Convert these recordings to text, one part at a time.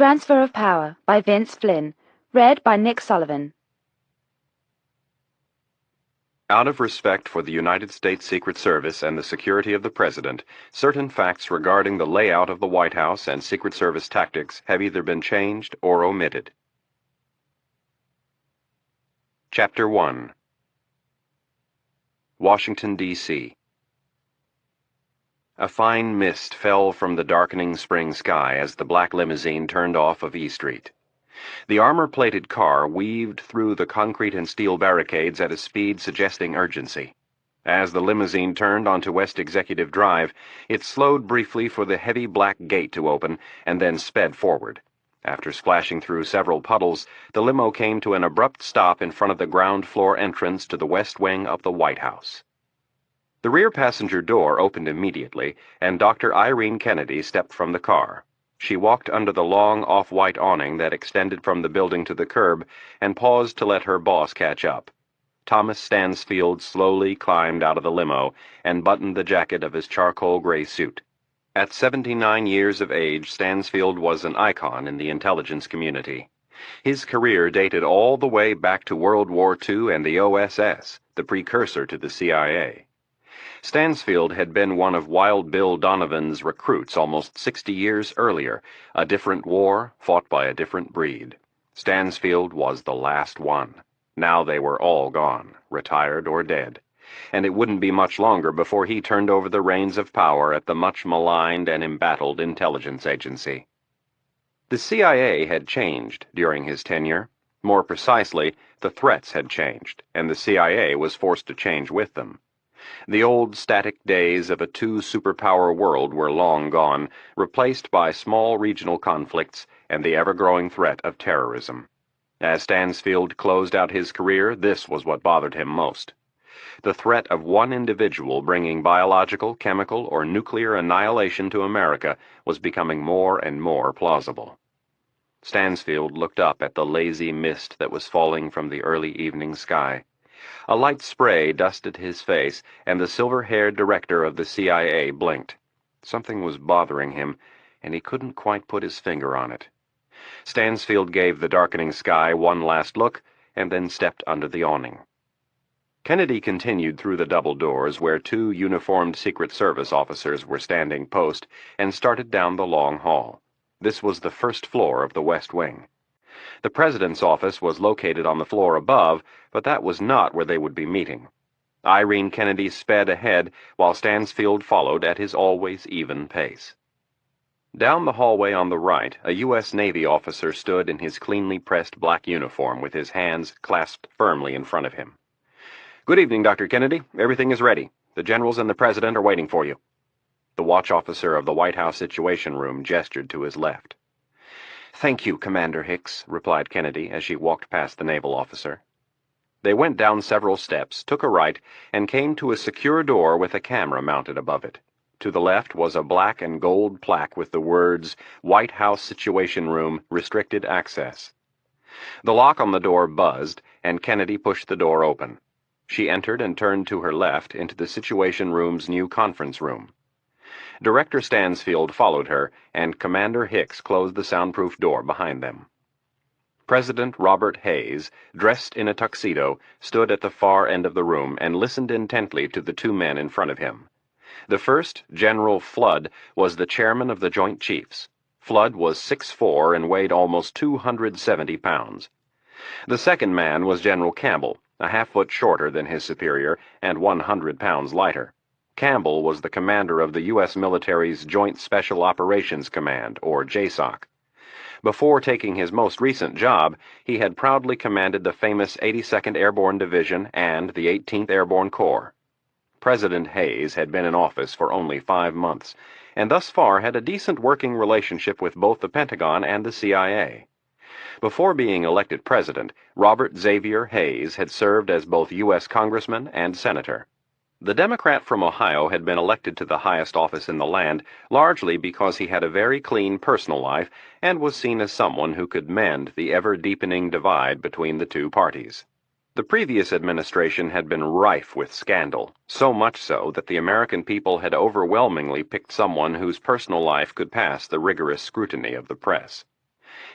Transfer of Power by Vince Flynn. Read by Nick Sullivan. Out of respect for the United States Secret Service and the security of the President, certain facts regarding the layout of the White House and Secret Service tactics have either been changed or omitted. Chapter 1. Washington, D.C. A fine mist fell from the darkening spring sky as the black limousine turned off of E Street. The armor-plated car weaved through the concrete and steel barricades at a speed suggesting urgency. As the limousine turned onto West Executive Drive, it slowed briefly for the heavy black gate to open and then sped forward. After splashing through several puddles, the limo came to an abrupt stop in front of the ground-floor entrance to the west wing of the White House. The rear passenger door opened immediately, and Dr. Irene Kennedy stepped from the car. She walked under the long off-white awning that extended from the building to the curb and paused to let her boss catch up. Thomas Stansfield slowly climbed out of the limo and buttoned the jacket of his charcoal gray suit. At 79 years of age, Stansfield was an icon in the intelligence community. His career dated all the way back to World War II and the OSS, the precursor to the CIA. Stansfield had been one of Wild Bill Donovan's recruits almost 60 years earlier, a different war fought by a different breed. Stansfield was the last one. Now they were all gone, retired or dead, and it wouldn't be much longer before he turned over the reins of power at the much maligned and embattled intelligence agency. The CIA had changed during his tenure. More precisely, the threats had changed, and the CIA was forced to change with them. The old static days of a two-superpower world were long gone, replaced by small regional conflicts and the ever-growing threat of terrorism. As Stansfield closed out his career, this was what bothered him most. The threat of one individual bringing biological, chemical, or nuclear annihilation to America was becoming more and more plausible. Stansfield looked up at the lazy mist that was falling from the early evening sky. A light spray dusted his face, and the silver-haired director of the CIA blinked. Something was bothering him, and he couldn't quite put his finger on it. Stansfield gave the darkening sky one last look, and then stepped under the awning. Kennedy continued through the double doors where two uniformed Secret Service officers were standing post, and started down the long hall. This was the first floor of the West Wing. The President's office was located on the floor above, but that was not where they would be meeting. Irene Kennedy sped ahead, while Stansfield followed at his always even pace. Down the hallway on the right, a U.S. Navy officer stood in his cleanly pressed black uniform with his hands clasped firmly in front of him. "Good evening, Dr. Kennedy. Everything is ready. The generals and the President are waiting for you." The watch officer of the White House Situation Room gestured to his left. "Thank you, Commander Hicks," replied Kennedy as she walked past the naval officer. They went down several steps, took a right, and came to a secure door with a camera mounted above it. To the left was a black and gold plaque with the words, "White House Situation Room, Restricted Access." The lock on the door buzzed, and Kennedy pushed the door open. She entered and turned to her left into the Situation Room's new conference room. Director Stansfield followed her, and Commander Hicks closed the soundproof door behind them. President Robert Hayes, dressed in a tuxedo, stood at the far end of the room and listened intently to the two men in front of him. The first, General Flood, was the chairman of the Joint Chiefs. Flood was 6'4" and weighed almost 270 pounds. The second man was General Campbell, a half-foot shorter than his superior and 100 pounds lighter. Campbell was the commander of the U.S. military's Joint Special Operations Command, or JSOC. Before taking his most recent job, he had proudly commanded the famous 82nd Airborne Division and the 18th Airborne Corps. President Hayes had been in office for only 5 months, and thus far had a decent working relationship with both the Pentagon and the CIA. Before being elected president, Robert Xavier Hayes had served as both U.S. congressman and senator. The Democrat from Ohio had been elected to the highest office in the land, largely because he had a very clean personal life and was seen as someone who could mend the ever-deepening divide between the two parties. The previous administration had been rife with scandal, so much so that the American people had overwhelmingly picked someone whose personal life could pass the rigorous scrutiny of the press.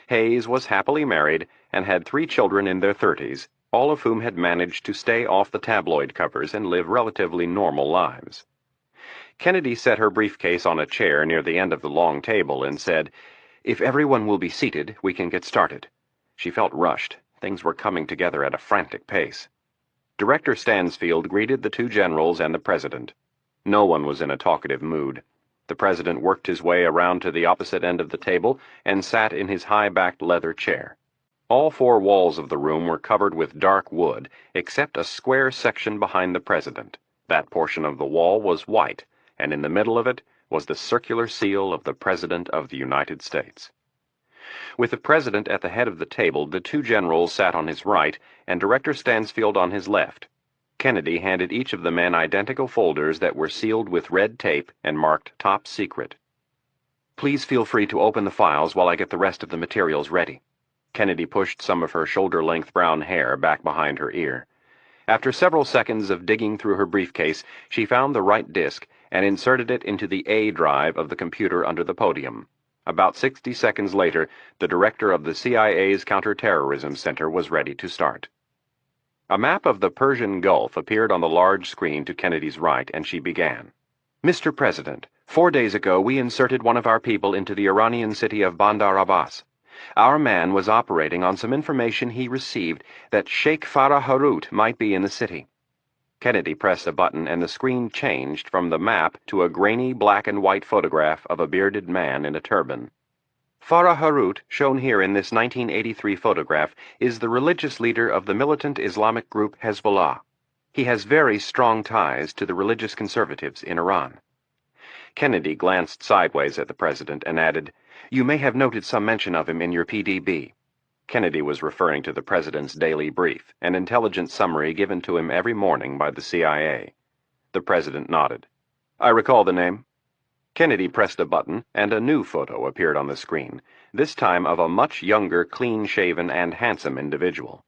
Hayes was happily married and had 3 children in their 30s, all of whom had managed to stay off the tabloid covers and live relatively normal lives. Kennedy set her briefcase on a chair near the end of the long table and said, "If everyone will be seated, we can get started." She felt rushed. Things were coming together at a frantic pace. Director Stansfield greeted the 2 generals and the president. No one was in a talkative mood. The president worked his way around to the opposite end of the table and sat in his high-backed leather chair. All 4 walls of the room were covered with dark wood, except a square section behind the president. That portion of the wall was white, and in the middle of it was the circular seal of the President of the United States. With the president at the head of the table, the 2 generals sat on his right and Director Stansfield on his left. Kennedy handed each of the men identical folders that were sealed with red tape and marked Top Secret. "Please feel free to open the files while I get the rest of the materials ready." Kennedy pushed some of her shoulder-length brown hair back behind her ear. After several seconds of digging through her briefcase, she found the right disk and inserted it into the A drive of the computer under the podium. About 60 seconds later, the director of the CIA's Counterterrorism Center was ready to start. A map of the Persian Gulf appeared on the large screen to Kennedy's right, and she began. "Mr. President, 4 days ago we inserted one of our people into the Iranian city of Bandar Abbas. Our man was operating on some information he received that Sheikh Farah Harut might be in the city." Kennedy pressed a button and the screen changed from the map to a grainy black and white photograph of a bearded man in a turban. "Farah Harut, shown here in this 1983 photograph, is the religious leader of the militant Islamic group Hezbollah. He has very strong ties to the religious conservatives in Iran." Kennedy glanced sideways at the president and added, "You may have noted some mention of him in your PDB." Kennedy was referring to the president's daily brief, an intelligence summary given to him every morning by the CIA. The president nodded. "I recall the name." Kennedy pressed a button, and a new photo appeared on the screen, this time of a much younger, clean-shaven, and handsome individual.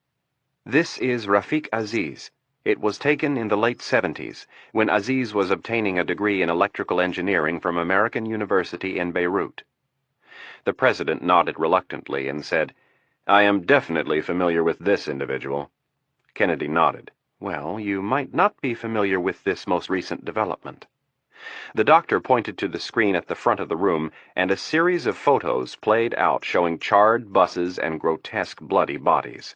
"This is Rafiq Aziz. It was taken in the late 70s, when Aziz was obtaining a degree in electrical engineering from American University in Beirut." The president nodded reluctantly and said, "I am definitely familiar with this individual." Kennedy nodded. "Well, you might not be familiar with this most recent development." The doctor pointed to the screen at the front of the room, and a series of photos played out showing charred buses and grotesque bloody bodies.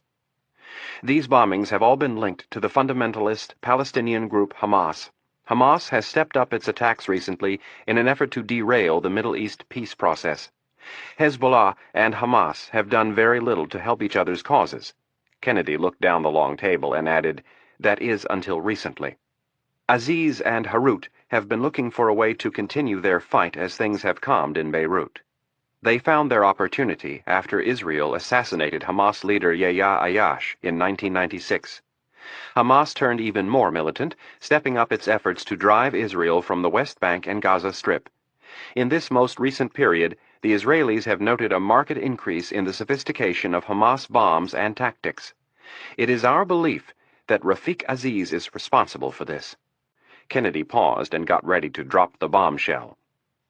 "These bombings have all been linked to the fundamentalist Palestinian group Hamas. Hamas has stepped up its attacks recently in an effort to derail the Middle East peace process. Hezbollah and Hamas have done very little to help each other's causes." Kennedy looked down the long table and added, "That is until recently. Aziz and Harut have been looking for a way to continue their fight as things have calmed in Beirut. They found their opportunity after Israel assassinated Hamas leader Yahya Ayash in 1996. Hamas turned even more militant, stepping up its efforts to drive Israel from the West Bank and Gaza Strip. In this most recent period, the Israelis have noted a marked increase in the sophistication of Hamas bombs and tactics. It is our belief that Rafiq Aziz is responsible for this." Kennedy paused and got ready to drop the bombshell.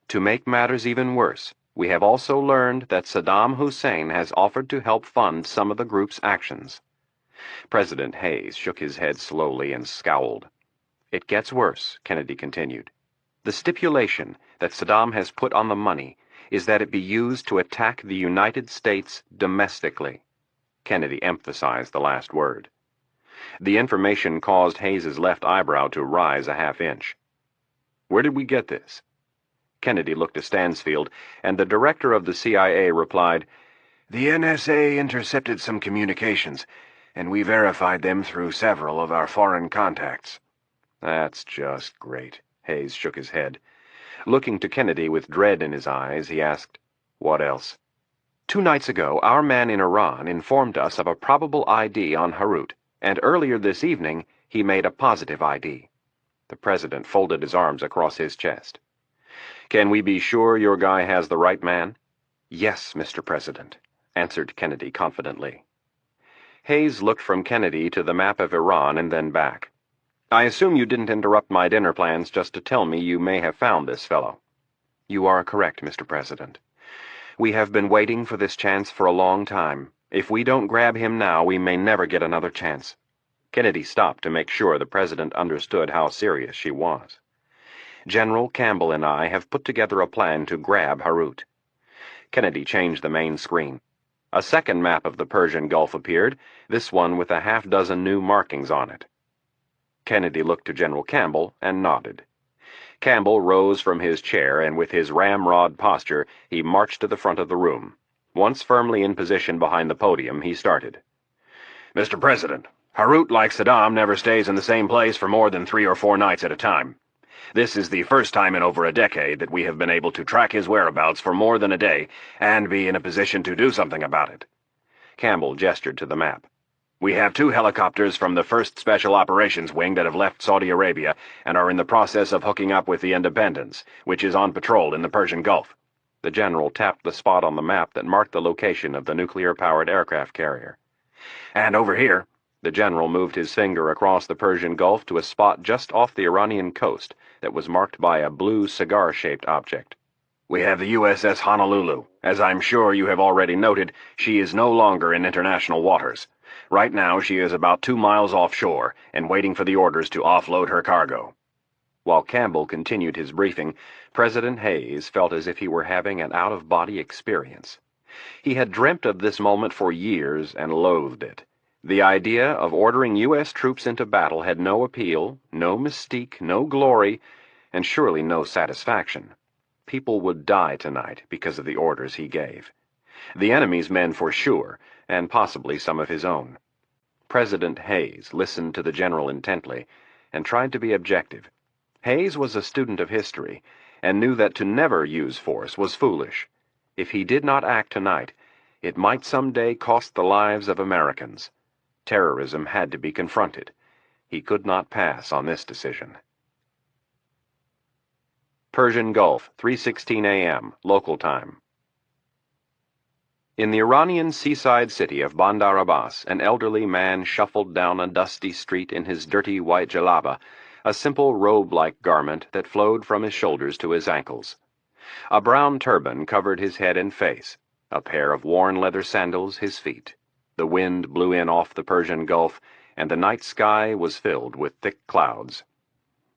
"To make matters even worse, we have also learned that Saddam Hussein has offered to help fund some of the group's actions." President Hayes shook his head slowly and scowled. "It gets worse," Kennedy continued. "The stipulation that Saddam has put on the money is that it be used to attack the United States domestically." Kennedy emphasized the last word. The information caused Hayes's left eyebrow to rise a half-inch. "Where did we get this?" Kennedy looked to Stansfield, and the director of the CIA replied, "The NSA intercepted some communications, and we verified them through several of our foreign contacts." "That's just great." Hayes shook his head. Looking to Kennedy with dread in his eyes, he asked, "What else?" "2 nights ago, our man in Iran informed us of a probable ID on Harut, and earlier this evening, he made a positive ID." The president folded his arms across his chest. "Can we be sure your guy has the right man?" "Yes, Mr. President," answered Kennedy confidently. Hayes looked from Kennedy to the map of Iran and then back. "I assume you didn't interrupt my dinner plans just to tell me you may have found this fellow." "You are correct, Mr. President." We have been waiting for this chance for a long time. If we don't grab him now, we may never get another chance." Kennedy stopped to make sure the president understood how serious she was. "General Campbell and I have put together a plan to grab Harut." Kennedy changed the main screen. A second map of the Persian Gulf appeared, this one with a half-dozen new markings on it. Kennedy looked to General Campbell and nodded. Campbell rose from his chair, and with his ramrod posture, he marched to the front of the room. Once firmly in position behind the podium, he started. "Mr. President, Harut, like Saddam, never stays in the same place for more than 3 or 4 nights at a time. This is the first time in over a decade that we have been able to track his whereabouts for more than a day and be in a position to do something about it." Campbell gestured to the map. "We have 2 helicopters from the 1st Special Operations Wing that have left Saudi Arabia and are in the process of hooking up with the Independence, which is on patrol in the Persian Gulf." The general tapped the spot on the map that marked the location of the nuclear-powered aircraft carrier. "And over here," the general moved his finger across the Persian Gulf to a spot just off the Iranian coast that was marked by a blue cigar-shaped object. "We have the USS Honolulu. As I'm sure you have already noted, she is no longer in international waters. Right now she is about 2 miles offshore and waiting for the orders to offload her cargo." While Campbell continued his briefing, President Hayes felt as if he were having an out-of-body experience. He had dreamt of this moment for years and loathed it. The idea of ordering U.S. troops into battle had no appeal, no mystique, no glory, and surely no satisfaction. People would die tonight because of the orders he gave. The enemy's men for sure, and possibly some of his own. President Hayes listened to the general intently and tried to be objective. Hayes was a student of history and knew that to never use force was foolish. If he did not act tonight, it might someday cost the lives of Americans. Terrorism had to be confronted. He could not pass on this decision. Persian Gulf, 3:16 a.m., local time. In the Iranian seaside city of Bandar Abbas, an elderly man shuffled down a dusty street in his dirty white jalaba, a simple robe-like garment that flowed from his shoulders to his ankles. A brown turban covered his head and face, a pair of worn leather sandals his feet. The wind blew in off the Persian Gulf, and the night sky was filled with thick clouds.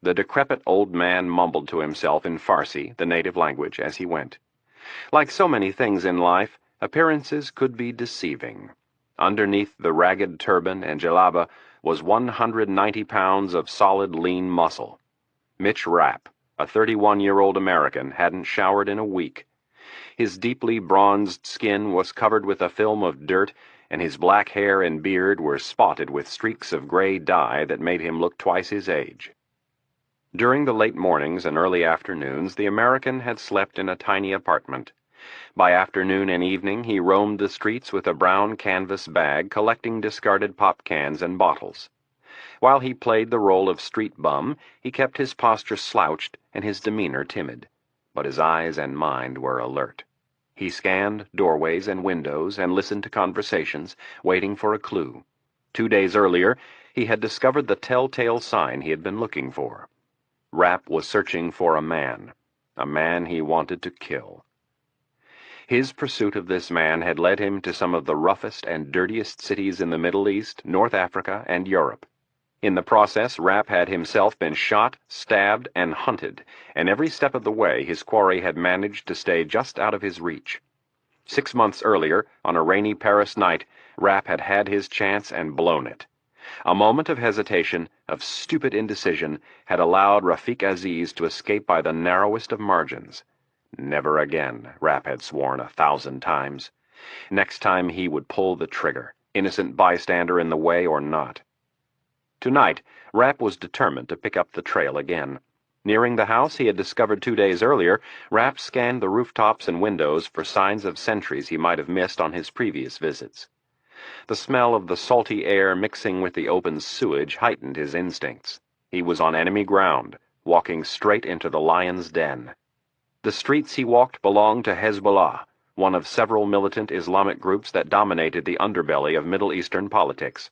The decrepit old man mumbled to himself in Farsi, the native language, as he went. Like so many things in life, appearances could be deceiving. Underneath the ragged turban and jalaba was 190 pounds of solid lean muscle. Mitch Rapp, a 31-year-old American, hadn't showered in a week. His deeply bronzed skin was covered with a film of dirt, and his black hair and beard were spotted with streaks of gray dye that made him look twice his age. During the late mornings and early afternoons, the American had slept in a tiny apartment. By afternoon and evening, he roamed the streets with a brown canvas bag collecting discarded pop cans and bottles. While he played the role of street bum, he kept his posture slouched and his demeanor timid, but his eyes and mind were alert. He scanned doorways and windows and listened to conversations, waiting for a clue. 2 days earlier, he had discovered the telltale sign he had been looking for. Rapp was searching for a man he wanted to kill. His pursuit of this man had led him to some of the roughest and dirtiest cities in the Middle East, North Africa, and Europe. In the process, Rapp had himself been shot, stabbed, and hunted, and every step of the way his quarry had managed to stay just out of his reach. 6 months earlier, on a rainy Paris night, Rapp had had his chance and blown it. A moment of hesitation, of stupid indecision, had allowed Rafiq Aziz to escape by the narrowest of margins. Never again, Rapp had sworn 1,000 times. Next time he would pull the trigger, innocent bystander in the way or not. Tonight, Rapp was determined to pick up the trail again. Nearing the house he had discovered 2 days earlier, Rapp scanned the rooftops and windows for signs of sentries he might have missed on his previous visits. The smell of the salty air mixing with the open sewage heightened his instincts. He was on enemy ground, walking straight into the lion's den. The streets he walked belonged to Hezbollah, one of several militant Islamic groups that dominated the underbelly of Middle Eastern politics.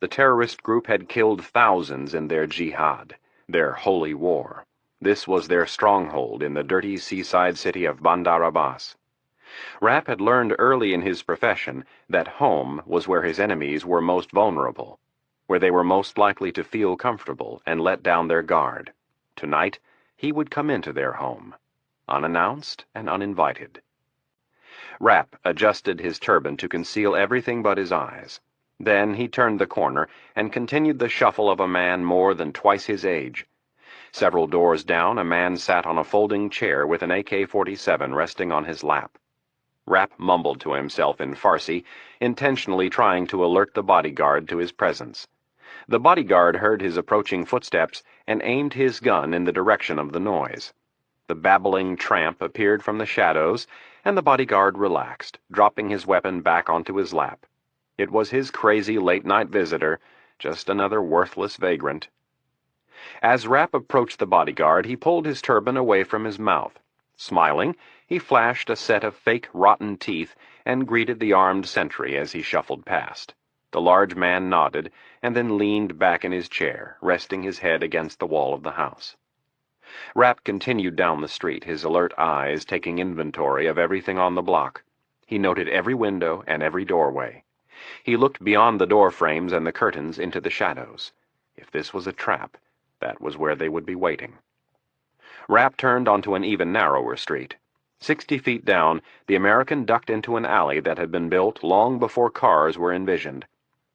The terrorist group had killed thousands in their jihad, their holy war. This was their stronghold in the dirty seaside city of Bandar Abbas. Rapp had learned early in his profession that home was where his enemies were most vulnerable, where they were most likely to feel comfortable and let down their guard. Tonight, he would come into their home, unannounced and uninvited. Rapp adjusted his turban to conceal everything but his eyes. Then he turned the corner and continued the shuffle of a man more than twice his age. Several doors down, a man sat on a folding chair with an AK-47 resting on his lap. Rapp mumbled to himself in Farsi, intentionally trying to alert the bodyguard to his presence. The bodyguard heard his approaching footsteps and aimed his gun in the direction of the noise. The babbling tramp appeared from the shadows, and the bodyguard relaxed, dropping his weapon back onto his lap. It was his crazy late-night visitor, just another worthless vagrant. As Rapp approached the bodyguard, he pulled his turban away from his mouth. Smiling, he flashed a set of fake rotten teeth and greeted the armed sentry as he shuffled past. The large man nodded and then leaned back in his chair, resting his head against the wall of the house. Rapp continued down the street, his alert eyes taking inventory of everything on the block. He noted every window and every doorway. He looked beyond the door frames and the curtains into the shadows. If this was a trap, that was where they would be waiting. Rapp turned onto an even narrower street. 60 feet down, the American ducked into an alley that had been built long before cars were envisioned.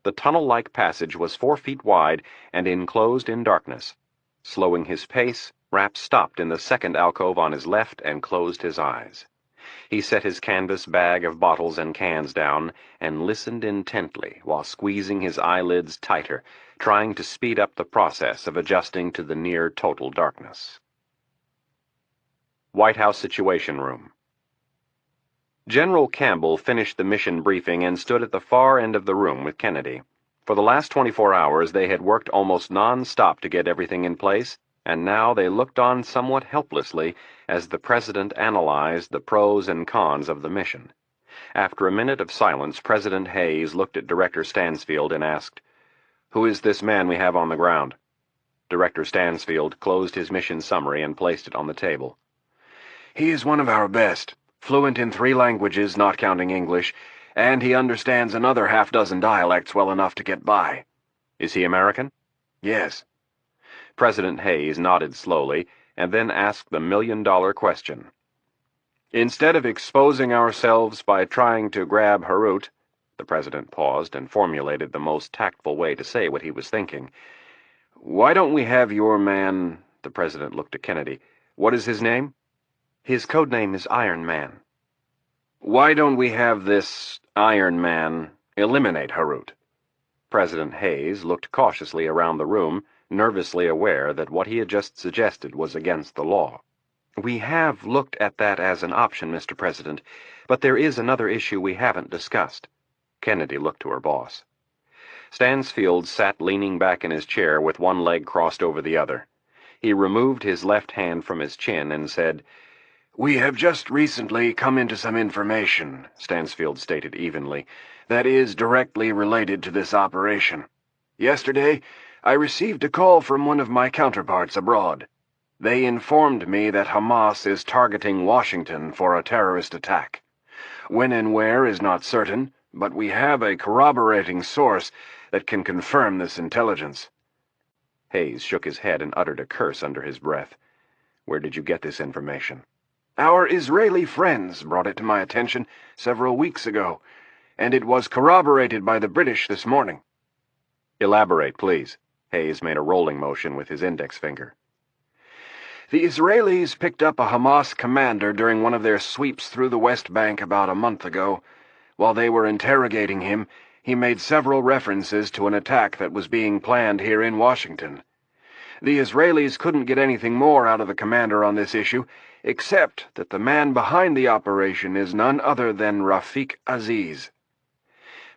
The tunnel-like passage was 4 feet wide and enclosed in darkness. Slowing his pace, Rapp stopped in the second alcove on his left and closed his eyes. He set his canvas bag of bottles and cans down and listened intently while squeezing his eyelids tighter, trying to speed up the process of adjusting to the near-total darkness. White House Situation Room. General Campbell finished the mission briefing and stood at the far end of the room with Kennedy. For the last 24 hours, they had worked almost non-stop to get everything in place, and now they looked on somewhat helplessly as the President analyzed the pros and cons of the mission. After a minute of silence, President Hayes looked at Director Stansfield and asked, "Who is this man we have on the ground?" Director Stansfield closed his mission summary and placed it on the table. "He is one of our best, fluent in 3 languages, not counting English, and he understands another half-dozen dialects well enough to get by." "Is he American?" "Yes." President Hayes nodded slowly, and then asked the million-dollar question. "Instead of exposing ourselves by trying to grab Harut," the President paused and formulated the most tactful way to say what he was thinking. "Why don't we have your man—" The President looked at Kennedy. "What is his name?" "His code name is Iron Man." "Why don't we have this Iron Man eliminate Harut?" President Hayes looked cautiously around the room, nervously aware that what he had just suggested was against the law. "We have looked at that as an option, Mr. President, but there is another issue we haven't discussed." Kennedy looked to her boss. Stansfield sat leaning back in his chair with one leg crossed over the other. He removed his left hand from his chin and said, "We have just recently come into some information," Stansfield stated evenly, "that is directly related to this operation. Yesterday, I received a call from one of my counterparts abroad. They informed me that Hamas is targeting Washington for a terrorist attack. When and where is not certain, but we have a corroborating source that can confirm this intelligence." Hayes shook his head and uttered a curse under his breath. "Where did you get this information?" "Our Israeli friends brought it to my attention several weeks ago, and it was corroborated by the British this morning." "Elaborate, please." Hayes made a rolling motion with his index finger. "The Israelis picked up a Hamas commander during one of their sweeps through the West Bank about a month ago. While they were interrogating him, he made several references to an attack that was being planned here in Washington. The Israelis couldn't get anything more out of the commander on this issue, except that the man behind the operation is none other than Rafik Aziz."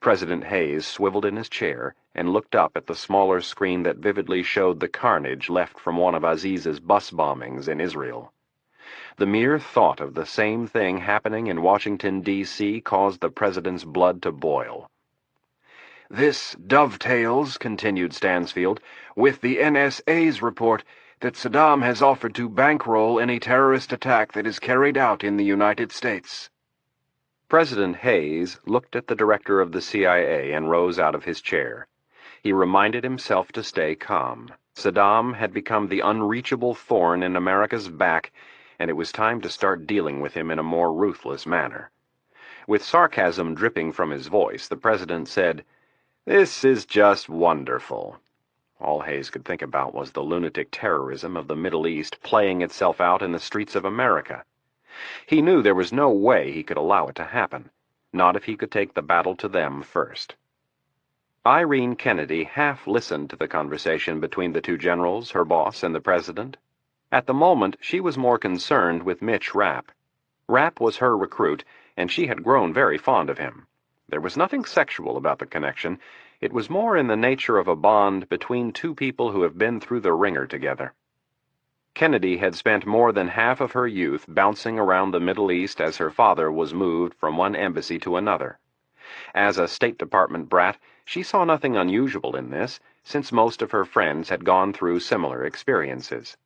President Hayes swiveled in his chair and looked up at the smaller screen that vividly showed the carnage left from one of Aziz's bus bombings in Israel. The mere thought of the same thing happening in Washington, D.C. caused the President's blood to boil. "This dovetails," continued Stansfield, "with the NSA's report that Saddam has offered to bankroll any terrorist attack that is carried out in the United States." President Hayes looked at the director of the CIA and rose out of his chair. He reminded himself to stay calm. Saddam had become the unreachable thorn in America's back, and it was time to start dealing with him in a more ruthless manner. With sarcasm dripping from his voice, the president said, "This is just wonderful." All Hayes could think about was the lunatic terrorism of the Middle East playing itself out in the streets of America. He knew there was no way he could allow it to happen, not if he could take the battle to them first. Irene Kennedy half listened to the conversation between the two generals, her boss, and the president. At the moment, she was more concerned with Mitch Rapp. Rapp was her recruit, and she had grown very fond of him. There was nothing sexual about the connection. It was more in the nature of a bond between two people who have been through the ringer together. Kennedy had spent more than half of her youth bouncing around the Middle East as her father was moved from one embassy to another. As a State Department brat, she saw nothing unusual in this, since most of her friends had gone through similar experiences.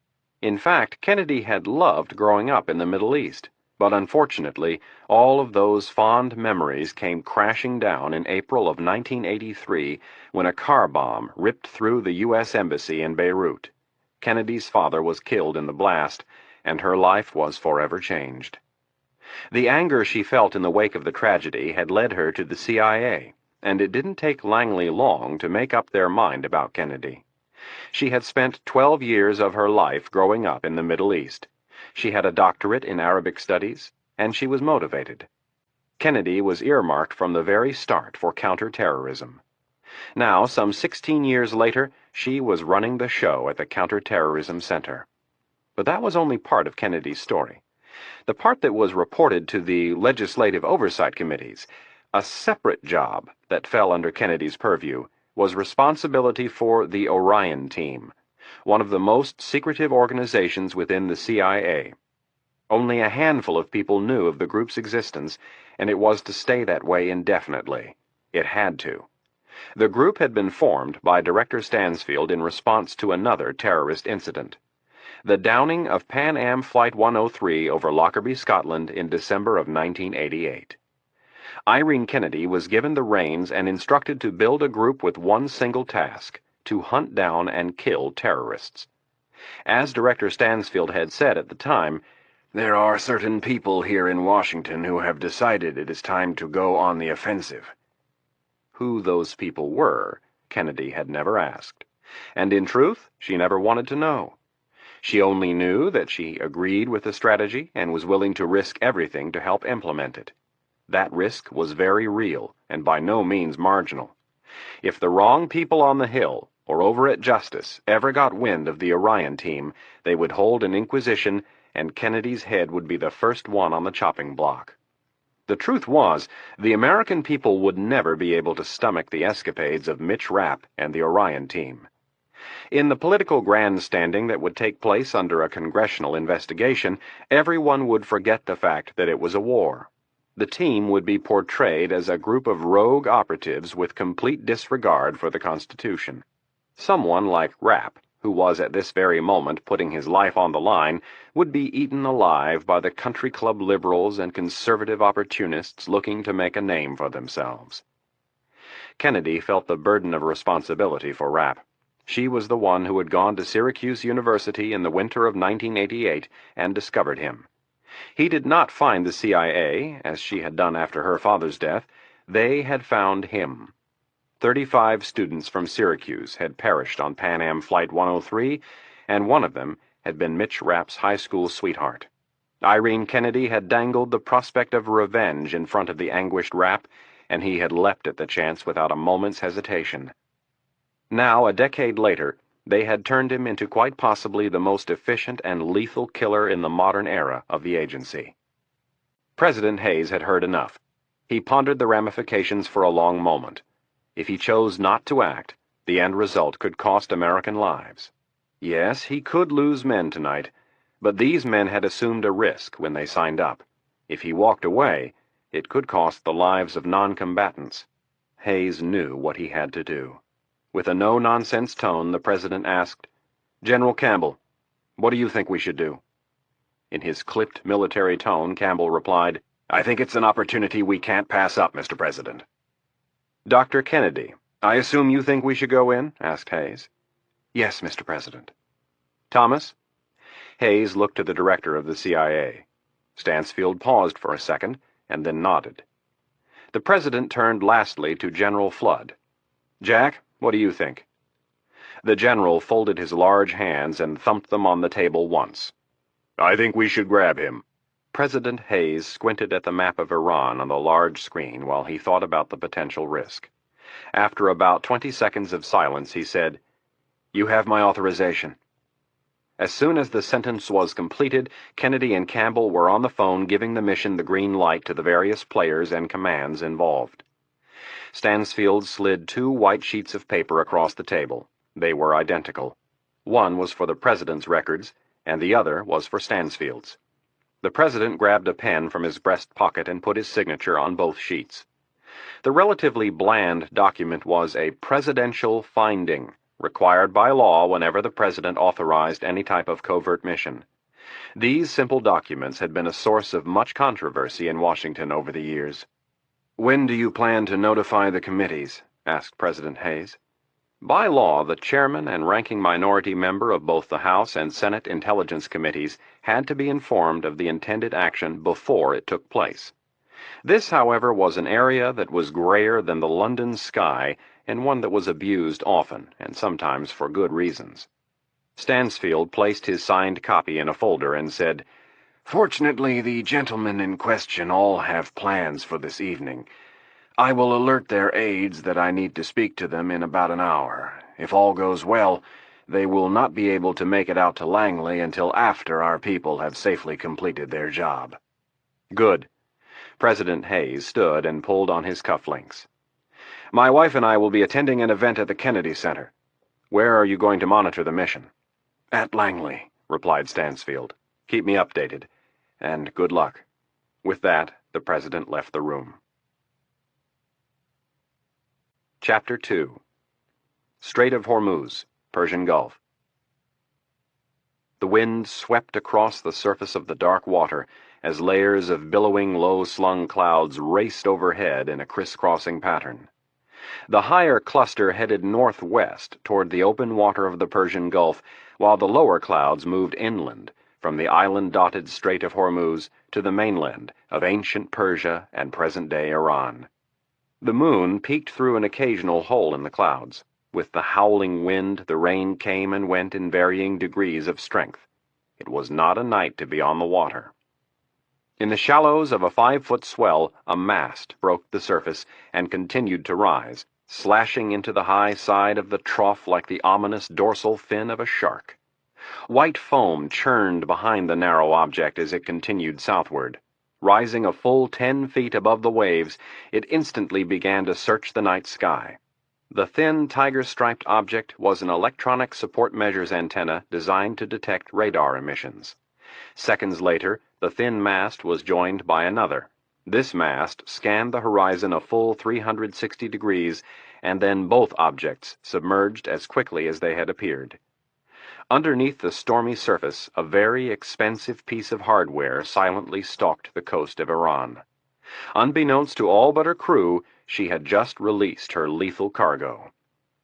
In fact, Kennedy had loved growing up in the Middle East, but unfortunately, all of those fond memories came crashing down in April of 1983 when a car bomb ripped through the U.S. Embassy in Beirut. Kennedy's father was killed in the blast, and her life was forever changed. The anger she felt in the wake of the tragedy had led her to the CIA, and it didn't take Langley long to make up their mind about Kennedy. She had spent 12 years of her life growing up in the Middle East. She had a doctorate in Arabic studies, and she was motivated. Kennedy was earmarked from the very start for counterterrorism. Now, some 16 years later, she was running the show at the Counterterrorism Center. But that was only part of Kennedy's story. The part that was reported to the Legislative Oversight Committees, a separate job that fell under Kennedy's purview, was responsibility for the Orion Team, one of the most secretive organizations within the CIA. Only a handful of people knew of the group's existence, and it was to stay that way indefinitely. It had to. The group had been formed by Director Stansfield in response to another terrorist incident: the downing of Pan Am Flight 103 over Lockerbie, Scotland in December of 1988. Irene Kennedy was given the reins and instructed to build a group with one single task: to hunt down and kill terrorists. As Director Stansfield had said at the time, "There are certain people here in Washington who have decided it is time to go on the offensive." Who those people were, Kennedy had never asked, and in truth, she never wanted to know. She only knew that she agreed with the strategy and was willing to risk everything to help implement it. That risk was very real and by no means marginal. If the wrong people on the Hill or over at Justice ever got wind of the Orion Team, they would hold an inquisition, and Kennedy's head would be the first one on the chopping block. The truth was, the American people would never be able to stomach the escapades of Mitch Rapp and the Orion Team. In the political grandstanding that would take place under a congressional investigation, everyone would forget the fact that it was a war. The team would be portrayed as a group of rogue operatives with complete disregard for the Constitution. Someone like Rapp, who was at this very moment putting his life on the line, would be eaten alive by the country club liberals and conservative opportunists looking to make a name for themselves. Kennedy felt the burden of responsibility for Rapp. She was the one who had gone to Syracuse University in the winter of 1988 and discovered him. He did not find the CIA, as she had done after her father's death. They had found him. 35 students from Syracuse had perished on Pan Am Flight 103, and one of them had been Mitch Rapp's high school sweetheart. Irene Kennedy had dangled the prospect of revenge in front of the anguished Rapp, and he had leapt at the chance without a moment's hesitation. Now, a decade later, they had turned him into quite possibly the most efficient and lethal killer in the modern era of the agency. President Hayes had heard enough. He pondered the ramifications for a long moment. If he chose not to act, the end result could cost American lives. Yes, he could lose men tonight, but these men had assumed a risk when they signed up. If he walked away, it could cost the lives of non-combatants. Hayes knew what he had to do. With a no-nonsense tone, the president asked, "General Campbell, what do you think we should do?" In his clipped military tone, Campbell replied, I think it's an opportunity we can't pass up, Mr. President. Dr. Kennedy, I assume you think we should go in? Asked Hayes. Yes, Mr. President. Thomas? Hayes looked to the director of the CIA. Stansfield paused for a second, and then nodded. The President turned lastly to General Flood. Jack, what do you think? The General folded his large hands and thumped them on the table once. I think we should grab him. President Hayes squinted at the map of Iran on the large screen while he thought about the potential risk. After about 20 seconds of silence, he said, You have my authorization. As soon as the sentence was completed, Kennedy and Campbell were on the phone giving the mission the green light to the various players and commands involved. Stansfield slid 2 white sheets of paper across the table. They were identical. One was for the President's records, and the other was for Stansfield's. The President grabbed a pen from his breast pocket and put his signature on both sheets. The relatively bland document was a presidential finding, required by law whenever the President authorized any type of covert mission. These simple documents had been a source of much controversy in Washington over the years. When do you plan to notify the committees? Asked President Hayes. By law, the chairman and ranking minority member of both the House and Senate Intelligence Committees had to be informed of the intended action before it took place. This, however, was an area that was grayer than the London sky and one that was abused often, and sometimes for good reasons. Stansfield placed his signed copy in a folder and said, Fortunately, the gentlemen in question all have plans for this evening. I will alert their aides that I need to speak to them in about an hour. If all goes well, they will not be able to make it out to Langley until after our people have safely completed their job. Good. President Hayes stood and pulled on his cufflinks. My wife and I will be attending an event at the Kennedy Center. Where are you going to monitor the mission? At Langley, replied Stansfield. Keep me updated, and good luck. With that, the President left the room. Chapter 2. Strait of Hormuz, Persian Gulf. The wind swept across the surface of the dark water as layers of billowing, low-slung clouds raced overhead in a crisscrossing pattern. The higher cluster headed northwest toward the open water of the Persian Gulf, while the lower clouds moved inland from the island-dotted Strait of Hormuz to the mainland of ancient Persia and present-day Iran. The moon peeked through an occasional hole in the clouds. With the howling wind, the rain came and went in varying degrees of strength. It was not a night to be on the water. In the shallows of a 5-foot swell, a mast broke the surface and continued to rise, slashing into the high side of the trough like the ominous dorsal fin of a shark. White foam churned behind the narrow object as it continued southward. Rising a full 10 feet above the waves, it instantly began to search the night sky. The thin, tiger-striped object was an electronic support measures antenna designed to detect radar emissions. Seconds later, the thin mast was joined by another. This mast scanned the horizon a full 360 degrees, and then both objects submerged as quickly as they had appeared. Underneath the stormy surface, a very expensive piece of hardware silently stalked the coast of Iran. Unbeknownst to all but her crew, she had just released her lethal cargo.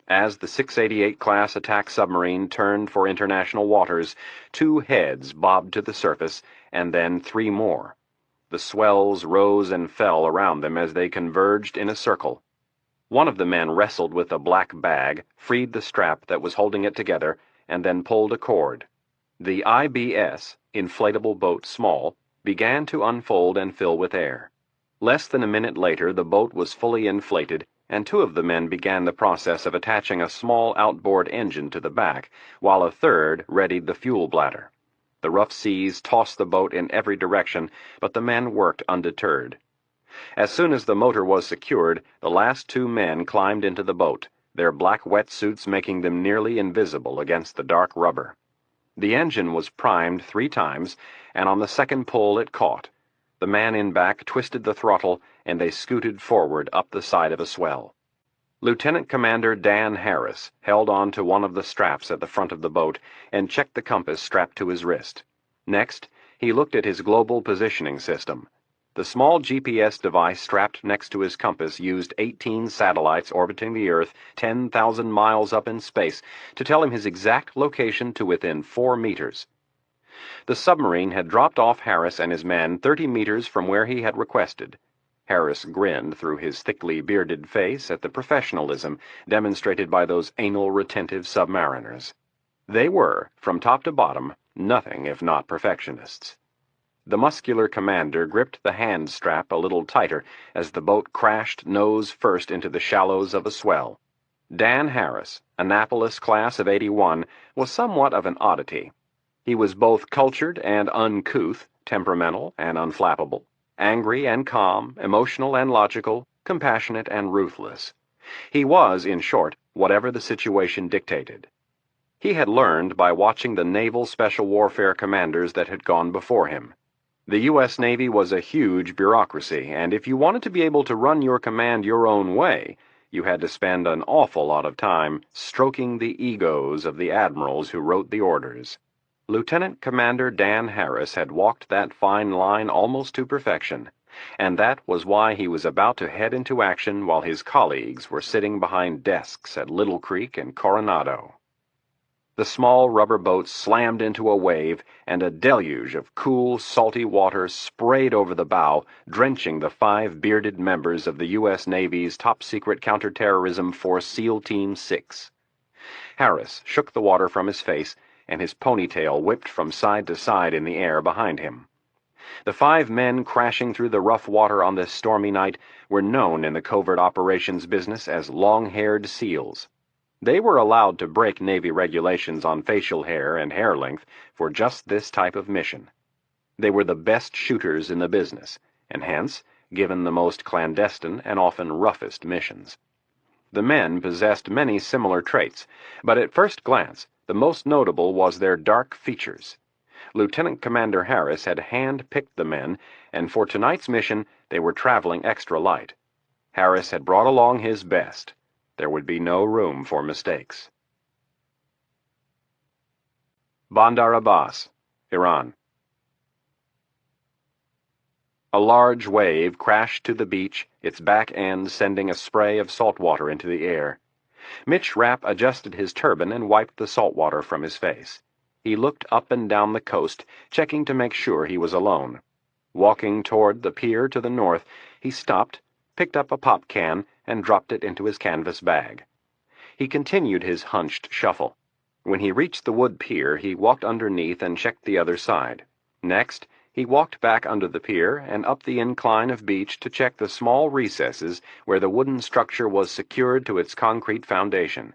As the 688 class attack submarine turned for international waters, 2 heads bobbed to the surface, and then 3 more. The swells rose and fell around them as they converged in a circle. One of the men wrestled with a black bag, freed the strap that was holding it together, and then pulled a cord. The IBS, inflatable boat small, began to unfold and fill with air. Less than a minute later, the boat was fully inflated, and 2 of the men began the process of attaching a small outboard engine to the back, while a third readied the fuel bladder. The rough seas tossed the boat in every direction, but the men worked undeterred. As soon as the motor was secured, the last 2 men climbed into the boat, their black wetsuits making them nearly invisible against the dark rubber. The engine was primed 3 times, and on the second pull it caught. The man in back twisted the throttle, and they scooted forward up the side of a swell. Lieutenant Commander Dan Harris held on to one of the straps at the front of the boat and checked the compass strapped to his wrist. Next, he looked at his global positioning system. The small GPS device strapped next to his compass used 18 satellites orbiting the Earth 10,000 miles up in space to tell him his exact location to within 4 meters. The submarine had dropped off Harris and his men 30 meters from where he had requested. Harris grinned through his thickly bearded face at the professionalism demonstrated by those anal-retentive submariners. They were, from top to bottom, nothing if not perfectionists. The muscular commander gripped the hand strap a little tighter as the boat crashed nose first into the shallows of a swell. Dan Harris, Annapolis class of '81, was somewhat of an oddity. He was both cultured and uncouth, temperamental and unflappable, angry and calm, emotional and logical, compassionate and ruthless. He was, in short, whatever the situation dictated. He had learned by watching the naval special warfare commanders that had gone before him. The U.S. Navy was a huge bureaucracy, and if you wanted to be able to run your command your own way, you had to spend an awful lot of time stroking the egos of the admirals who wrote the orders. Lieutenant Commander Dan Harris had walked that fine line almost to perfection, and that was why he was about to head into action while his colleagues were sitting behind desks at Little Creek and Coronado. The small rubber boat slammed into a wave, and a deluge of cool, salty water sprayed over the bow, drenching the 5 bearded members of the U.S. Navy's top-secret counterterrorism force SEAL Team 6. Harris shook the water from his face, and his ponytail whipped from side to side in the air behind him. The 5 men crashing through the rough water on this stormy night were known in the covert operations business as long-haired SEALs. They were allowed to break Navy regulations on facial hair and hair length for just this type of mission. They were the best shooters in the business, and hence given the most clandestine and often roughest missions. The men possessed many similar traits, but at first glance, the most notable was their dark features. Lieutenant Commander Harris had hand-picked the men, and for tonight's mission they were traveling extra light. Harris had brought along his best. There would be no room for mistakes. Bandar Abbas, Iran. A large wave crashed to the beach, its back end sending a spray of salt water into the air. Mitch Rapp adjusted his turban and wiped the salt water from his face. He looked up and down the coast, checking to make sure he was alone. Walking toward the pier to the north, he stopped, picked up a pop can, and dropped it into his canvas bag. He continued his hunched shuffle. When he reached the wood pier, he walked underneath and checked the other side. Next, he walked back under the pier and up the incline of beach to check the small recesses where the wooden structure was secured to its concrete foundation.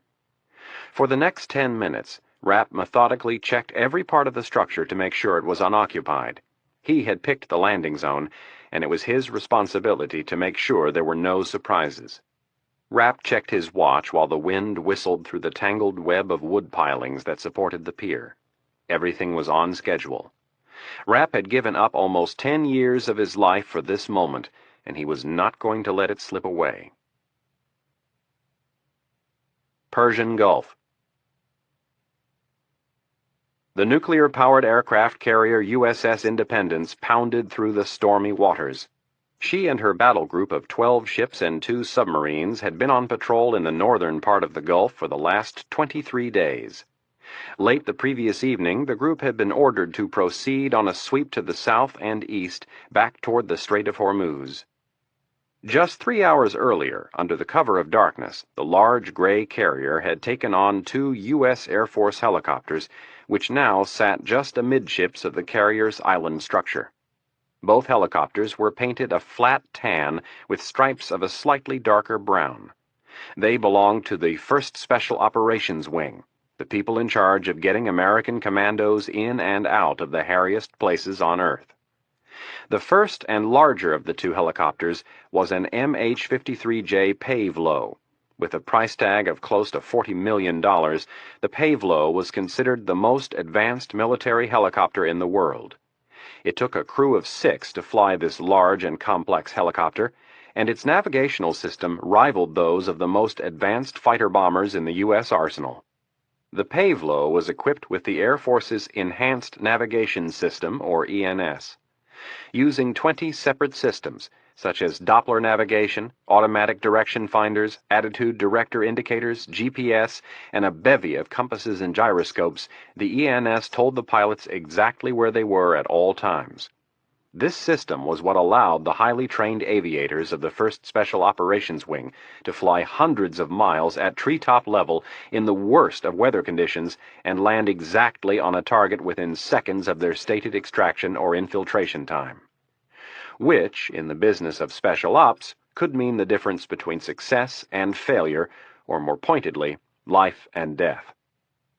For the next 10 minutes, Rapp methodically checked every part of the structure to make sure it was unoccupied. He had picked the landing zone, and it was his responsibility to make sure there were no surprises. Rapp checked his watch while the wind whistled through the tangled web of wood pilings that supported the pier. Everything was on schedule. Rapp had given up almost 10 years of his life for this moment, and he was not going to let it slip away. Persian Gulf. The nuclear-powered aircraft carrier USS Independence pounded through the stormy waters. She and her battle group of 12 ships and 2 submarines had been on patrol in the northern part of the Gulf for the last 23 days. Late the previous evening, the group had been ordered to proceed on a sweep to the south and east, back toward the Strait of Hormuz. Just 3 hours earlier, under the cover of darkness, the large gray carrier had taken on 2 U.S. Air Force helicopters, which now sat just amidships of the carrier's island structure. Both helicopters were painted a flat tan with stripes of a slightly darker brown. They belonged to the 1st Special Operations Wing, the people in charge of getting American commandos in and out of the hairiest places on Earth. The first and larger of the 2 helicopters was an MH-53J Pave-Low. With a price tag of close to $40 million, the Pave-Low was considered the most advanced military helicopter in the world. It took a crew of 6 to fly this large and complex helicopter, and its navigational system rivaled those of the most advanced fighter bombers in the U.S. arsenal. The Pave-Low was equipped with the Air Force's Enhanced Navigation System, or ENS. Using 20 separate systems, such as Doppler navigation, automatic direction finders, attitude director indicators, GPS, and a bevy of compasses and gyroscopes, the ENS told the pilots exactly where they were at all times. This system was what allowed the highly trained aviators of the 1st Special Operations Wing to fly hundreds of miles at treetop level in the worst of weather conditions and land exactly on a target within seconds of their stated extraction or infiltration time. Which, in the business of special ops, could mean the difference between success and failure, or more pointedly, life and death.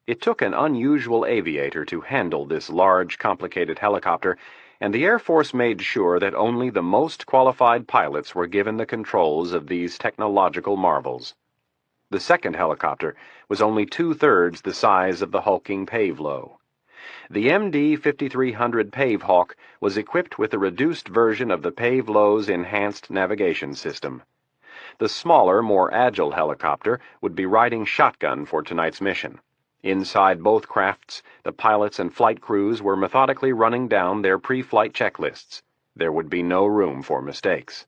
It took an unusual aviator to handle this large, complicated helicopter, and the Air Force made sure that only the most qualified pilots were given the controls of these technological marvels. The second helicopter was only 2/3 the size of the hulking Pavelo. The MD 5300 Pavehawk was equipped with a reduced version of the Pavelo's enhanced navigation system. The smaller, more agile helicopter would be riding shotgun for tonight's mission. Inside both crafts, the pilots and flight crews were methodically running down their pre-flight checklists. There would be no room for mistakes.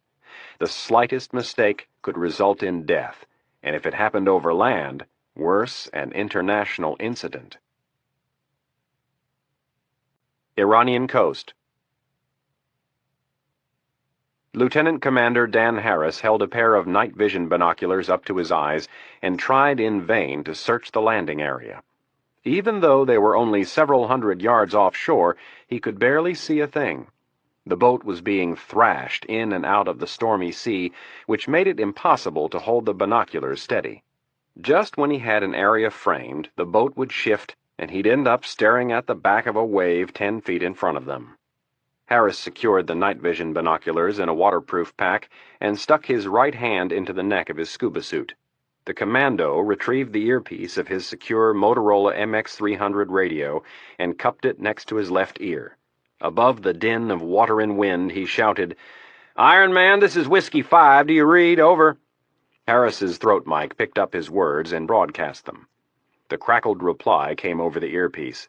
The slightest mistake could result in death, and if it happened over land, worse, an international incident. Iranian coast. Lieutenant Commander Dan Harris held a pair of night vision binoculars up to his eyes and tried in vain to search the landing area. Even though they were only several hundred yards offshore, he could barely see a thing. The boat was being thrashed in and out of the stormy sea, which made it impossible to hold the binoculars steady. Just when he had an area framed, the boat would shift, and he'd end up staring at the back of a wave 10 feet in front of them. Harris secured the night vision binoculars in a waterproof pack and stuck his right hand into the neck of his scuba suit. The commando retrieved the earpiece of his secure Motorola MX300 radio and cupped it next to his left ear. Above the din of water and wind, he shouted, "Iron Man, this is Whiskey 5. Do you read? Over." Harris's throat mic picked up his words and broadcast them. The crackled reply came over the earpiece.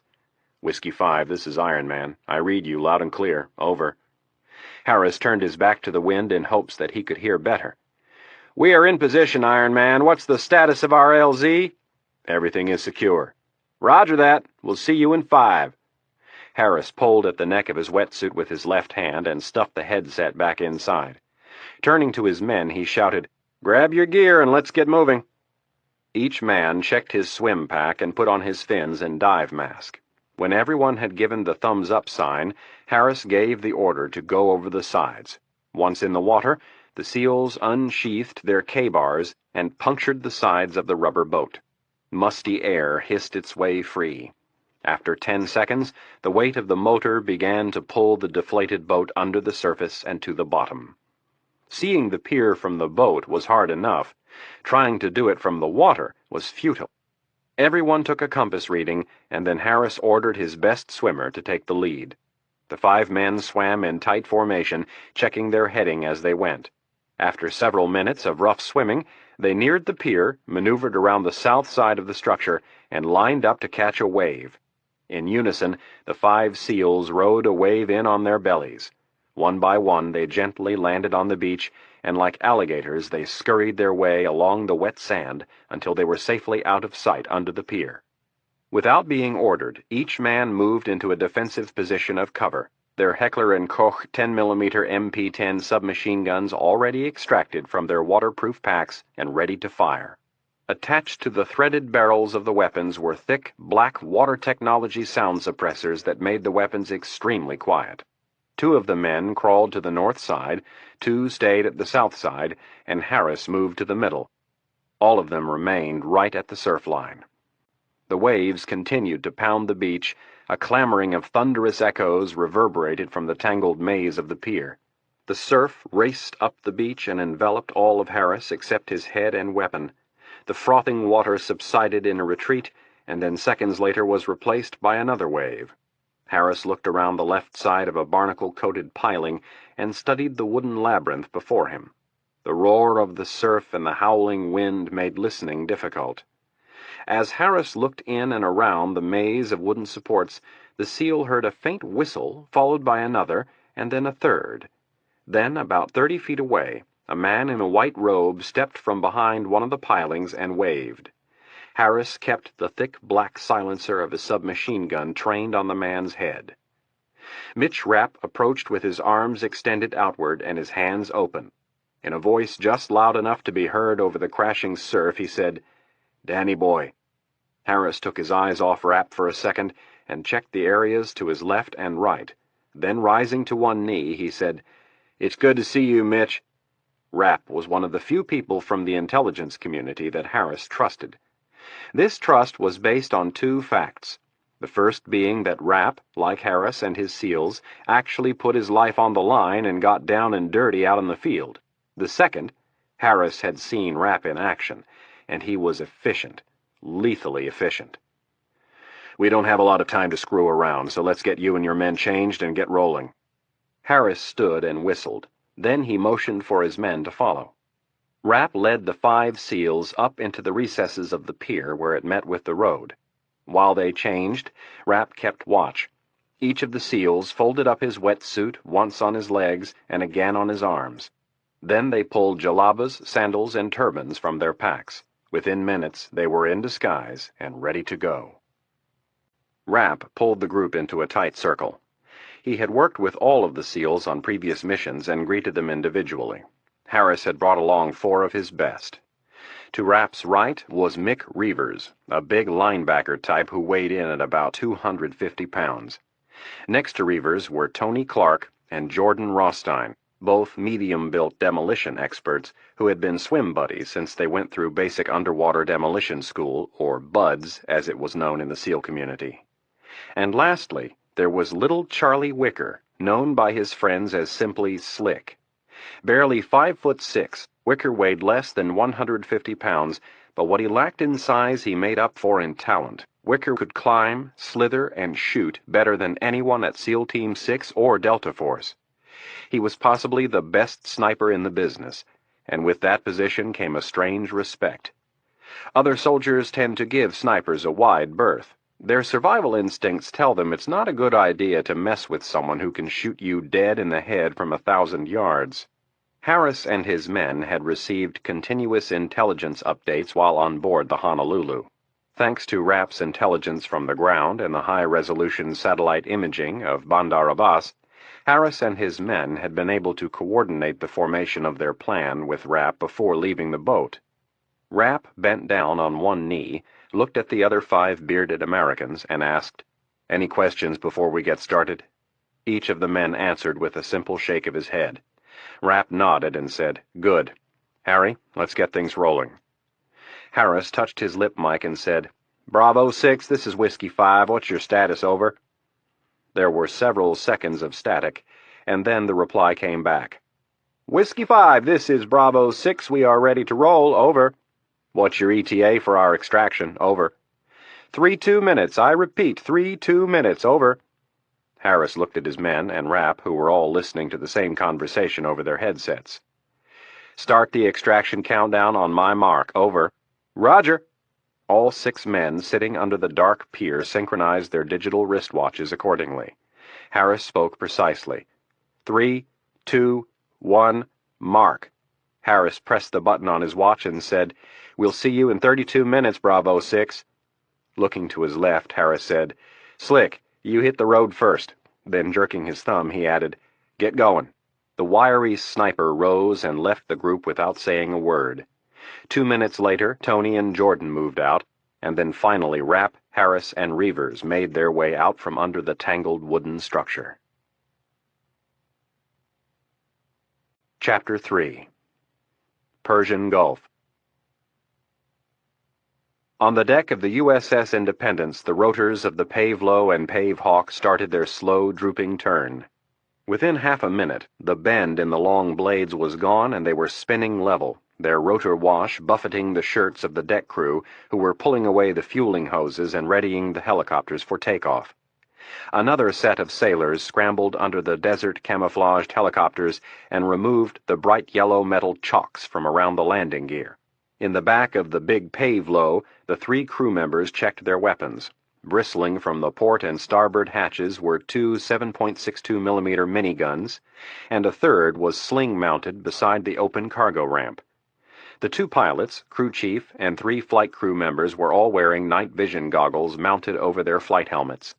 "Whiskey 5, this is Iron Man. I read you loud and clear. Over." Harris turned his back to the wind in hopes that he could hear better. "We are in position, Iron Man. What's the status of our LZ? "Everything is secure." "Roger that. We'll see you in 5. Harris pulled at the neck of his wetsuit with his left hand and stuffed the headset back inside. Turning to his men, he shouted, "Grab your gear and let's get moving." Each man checked his swim pack and put on his fins and dive mask. When everyone had given the thumbs-up sign, Harris gave the order to go over the sides. Once in the water, the SEALs unsheathed their K-bars and punctured the sides of the rubber boat. Musty air hissed its way free. After 10 seconds, the weight of the motor began to pull the deflated boat under the surface and to the bottom. Seeing the pier from the boat was hard enough. Trying to do it from the water was futile. Everyone took a compass reading, and then Harris ordered his best swimmer to take the lead. The 5 men swam in tight formation, checking their heading as they went. After several minutes of rough swimming, they neared the pier, maneuvered around the south side of the structure, and lined up to catch a wave. In unison, the 5 SEALs rode a wave in on their bellies. One by one, they gently landed on the beach, and like alligators, they scurried their way along the wet sand until they were safely out of sight under the pier. Without being ordered, each man moved into a defensive position of cover, their Heckler & Koch 10mm MP-10 submachine guns already extracted from their waterproof packs and ready to fire. Attached to the threaded barrels of the weapons were thick, black water technology sound suppressors that made the weapons extremely quiet. 2 of the men crawled to the north side, 2 stayed at the south side, and Harris moved to the middle. All of them remained right at the surf line. The waves continued to pound the beach. A clamoring of thunderous echoes reverberated from the tangled maze of the pier. The surf raced up the beach and enveloped all of Harris except his head and weapon. The frothing water subsided in a retreat, and then seconds later was replaced by another wave. Harris looked around the left side of a barnacle-coated piling and studied the wooden labyrinth before him. The roar of the surf and the howling wind made listening difficult. As Harris looked in and around the maze of wooden supports, the SEAL heard a faint whistle, followed by another, and then a third. Then, about 30 feet away, a man in a white robe stepped from behind one of the pilings and waved. Harris kept the thick black silencer of his submachine gun trained on the man's head. Mitch Rapp approached with his arms extended outward and his hands open. In a voice just loud enough to be heard over the crashing surf, he said, "Danny boy." Harris took his eyes off Rapp for a second and checked the areas to his left and right. Then, rising to one knee, he said, "It's good to see you, Mitch." Rapp was one of the few people from the intelligence community that Harris trusted. This trust was based on two facts. The first being that Rapp, like Harris and his SEALs, actually put his life on the line and got down and dirty out in the field. The second, Harris had seen Rapp in action, and he was efficient, lethally efficient. "We don't have a lot of time to screw around, so let's get you and your men changed and get rolling." Harris stood and whistled. Then he motioned for his men to follow. Rapp led the 5 SEALs up into the recesses of the pier where it met with the road. While they changed, Rapp kept watch. Each of the SEALs folded up his wetsuit once on his legs and again on his arms. Then they pulled jalabas, sandals, and turbans from their packs. Within minutes, they were in disguise and ready to go. Rapp pulled the group into a tight circle. He had worked with all of the SEALs on previous missions and greeted them individually. Harris had brought along 4 of his best. To Rapp's right was Mick Reavers, a big linebacker type who weighed in at about 250 pounds. Next to Reavers were Tony Clark and Jordan Rostein, both medium-built demolition experts who had been swim buddies since they went through basic underwater demolition school, or BUDS as it was known in the SEAL community. And lastly, there was little Charlie Wicker, known by his friends as simply Slick. Barely 5'6", Wicker weighed less than 150 pounds, but what he lacked in size he made up for in talent. Wicker could climb, slither, and shoot better than anyone at SEAL Team 6 or Delta Force. He was possibly the best sniper in the business, and with that position came a strange respect. Other soldiers tend to give snipers a wide berth. Their survival instincts tell them it's not a good idea to mess with someone who can shoot you dead in the head from 1,000 yards. Harris and his men had received continuous intelligence updates while on board the Honolulu. Thanks to Rapp's intelligence from the ground and the high-resolution satellite imaging of Bandar Abbas, Harris and his men had been able to coordinate the formation of their plan with Rapp before leaving the boat. Rapp bent down on one knee, looked at the other 5 bearded Americans, and asked, "Any questions before we get started?" Each of the men answered with a simple shake of his head. Rapp nodded and said, "Good. Harry, let's get things rolling." Harris touched his lip mic and said, "Bravo 6, this is Whiskey 5. What's your status, over?" There were several seconds of static, and then the reply came back. "Whiskey 5, this is Bravo 6. We are ready to roll, over." "What's your ETA for our extraction, over?" 3-2 minutes, I repeat, 3-2 minutes, over." Harris looked at his men and Rapp, who were all listening to the same conversation over their headsets. "Start the extraction countdown on my mark, over." "Roger." All 6 men sitting under the dark pier synchronized their digital wristwatches accordingly. Harris spoke precisely. 3, 2, 1, mark. Harris pressed the button on his watch and said, "We'll see you in 32 minutes, Bravo 6. Looking to his left, Harris said, "Slick, you hit the road first." Then, jerking his thumb, he added, "Get going." The wiry sniper rose and left the group without saying a word. 2 minutes later, Tony and Jordan moved out, and then finally Rapp, Harris, and Reavers made their way out from under the tangled wooden structure. Chapter 3. Persian Gulf. On the deck of the USS Independence, the rotors of the Pave-Low and Pave-Hawk started their slow, drooping turn. Within half a minute, the bend in the long blades was gone and they were spinning level, their rotor wash buffeting the shirts of the deck crew, who were pulling away the fueling hoses and readying the helicopters for takeoff. Another set of sailors scrambled under the desert-camouflaged helicopters and removed the bright yellow metal chocks from around the landing gear. In the back of the big Pave-Low, the 3 crew members checked their weapons. Bristling from the port and starboard hatches were two 7.62 millimeter miniguns, and a third was sling-mounted beside the open cargo ramp. The two pilots, crew chief, and 3 flight crew members were all wearing night vision goggles mounted over their flight helmets.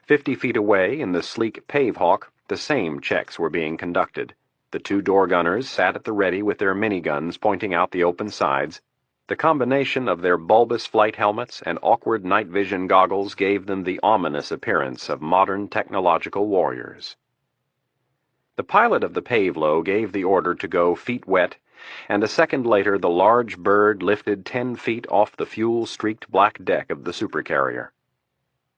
50 feet away, in the sleek Pavehawk, the same checks were being conducted. The 2 door gunners sat at the ready with their miniguns pointing out the open sides. The combination of their bulbous flight helmets and awkward night vision goggles gave them the ominous appearance of modern technological warriors. The pilot of the Pavelo gave the order to go feet wet, and a second later the large bird lifted 10 feet off the fuel-streaked black deck of the supercarrier.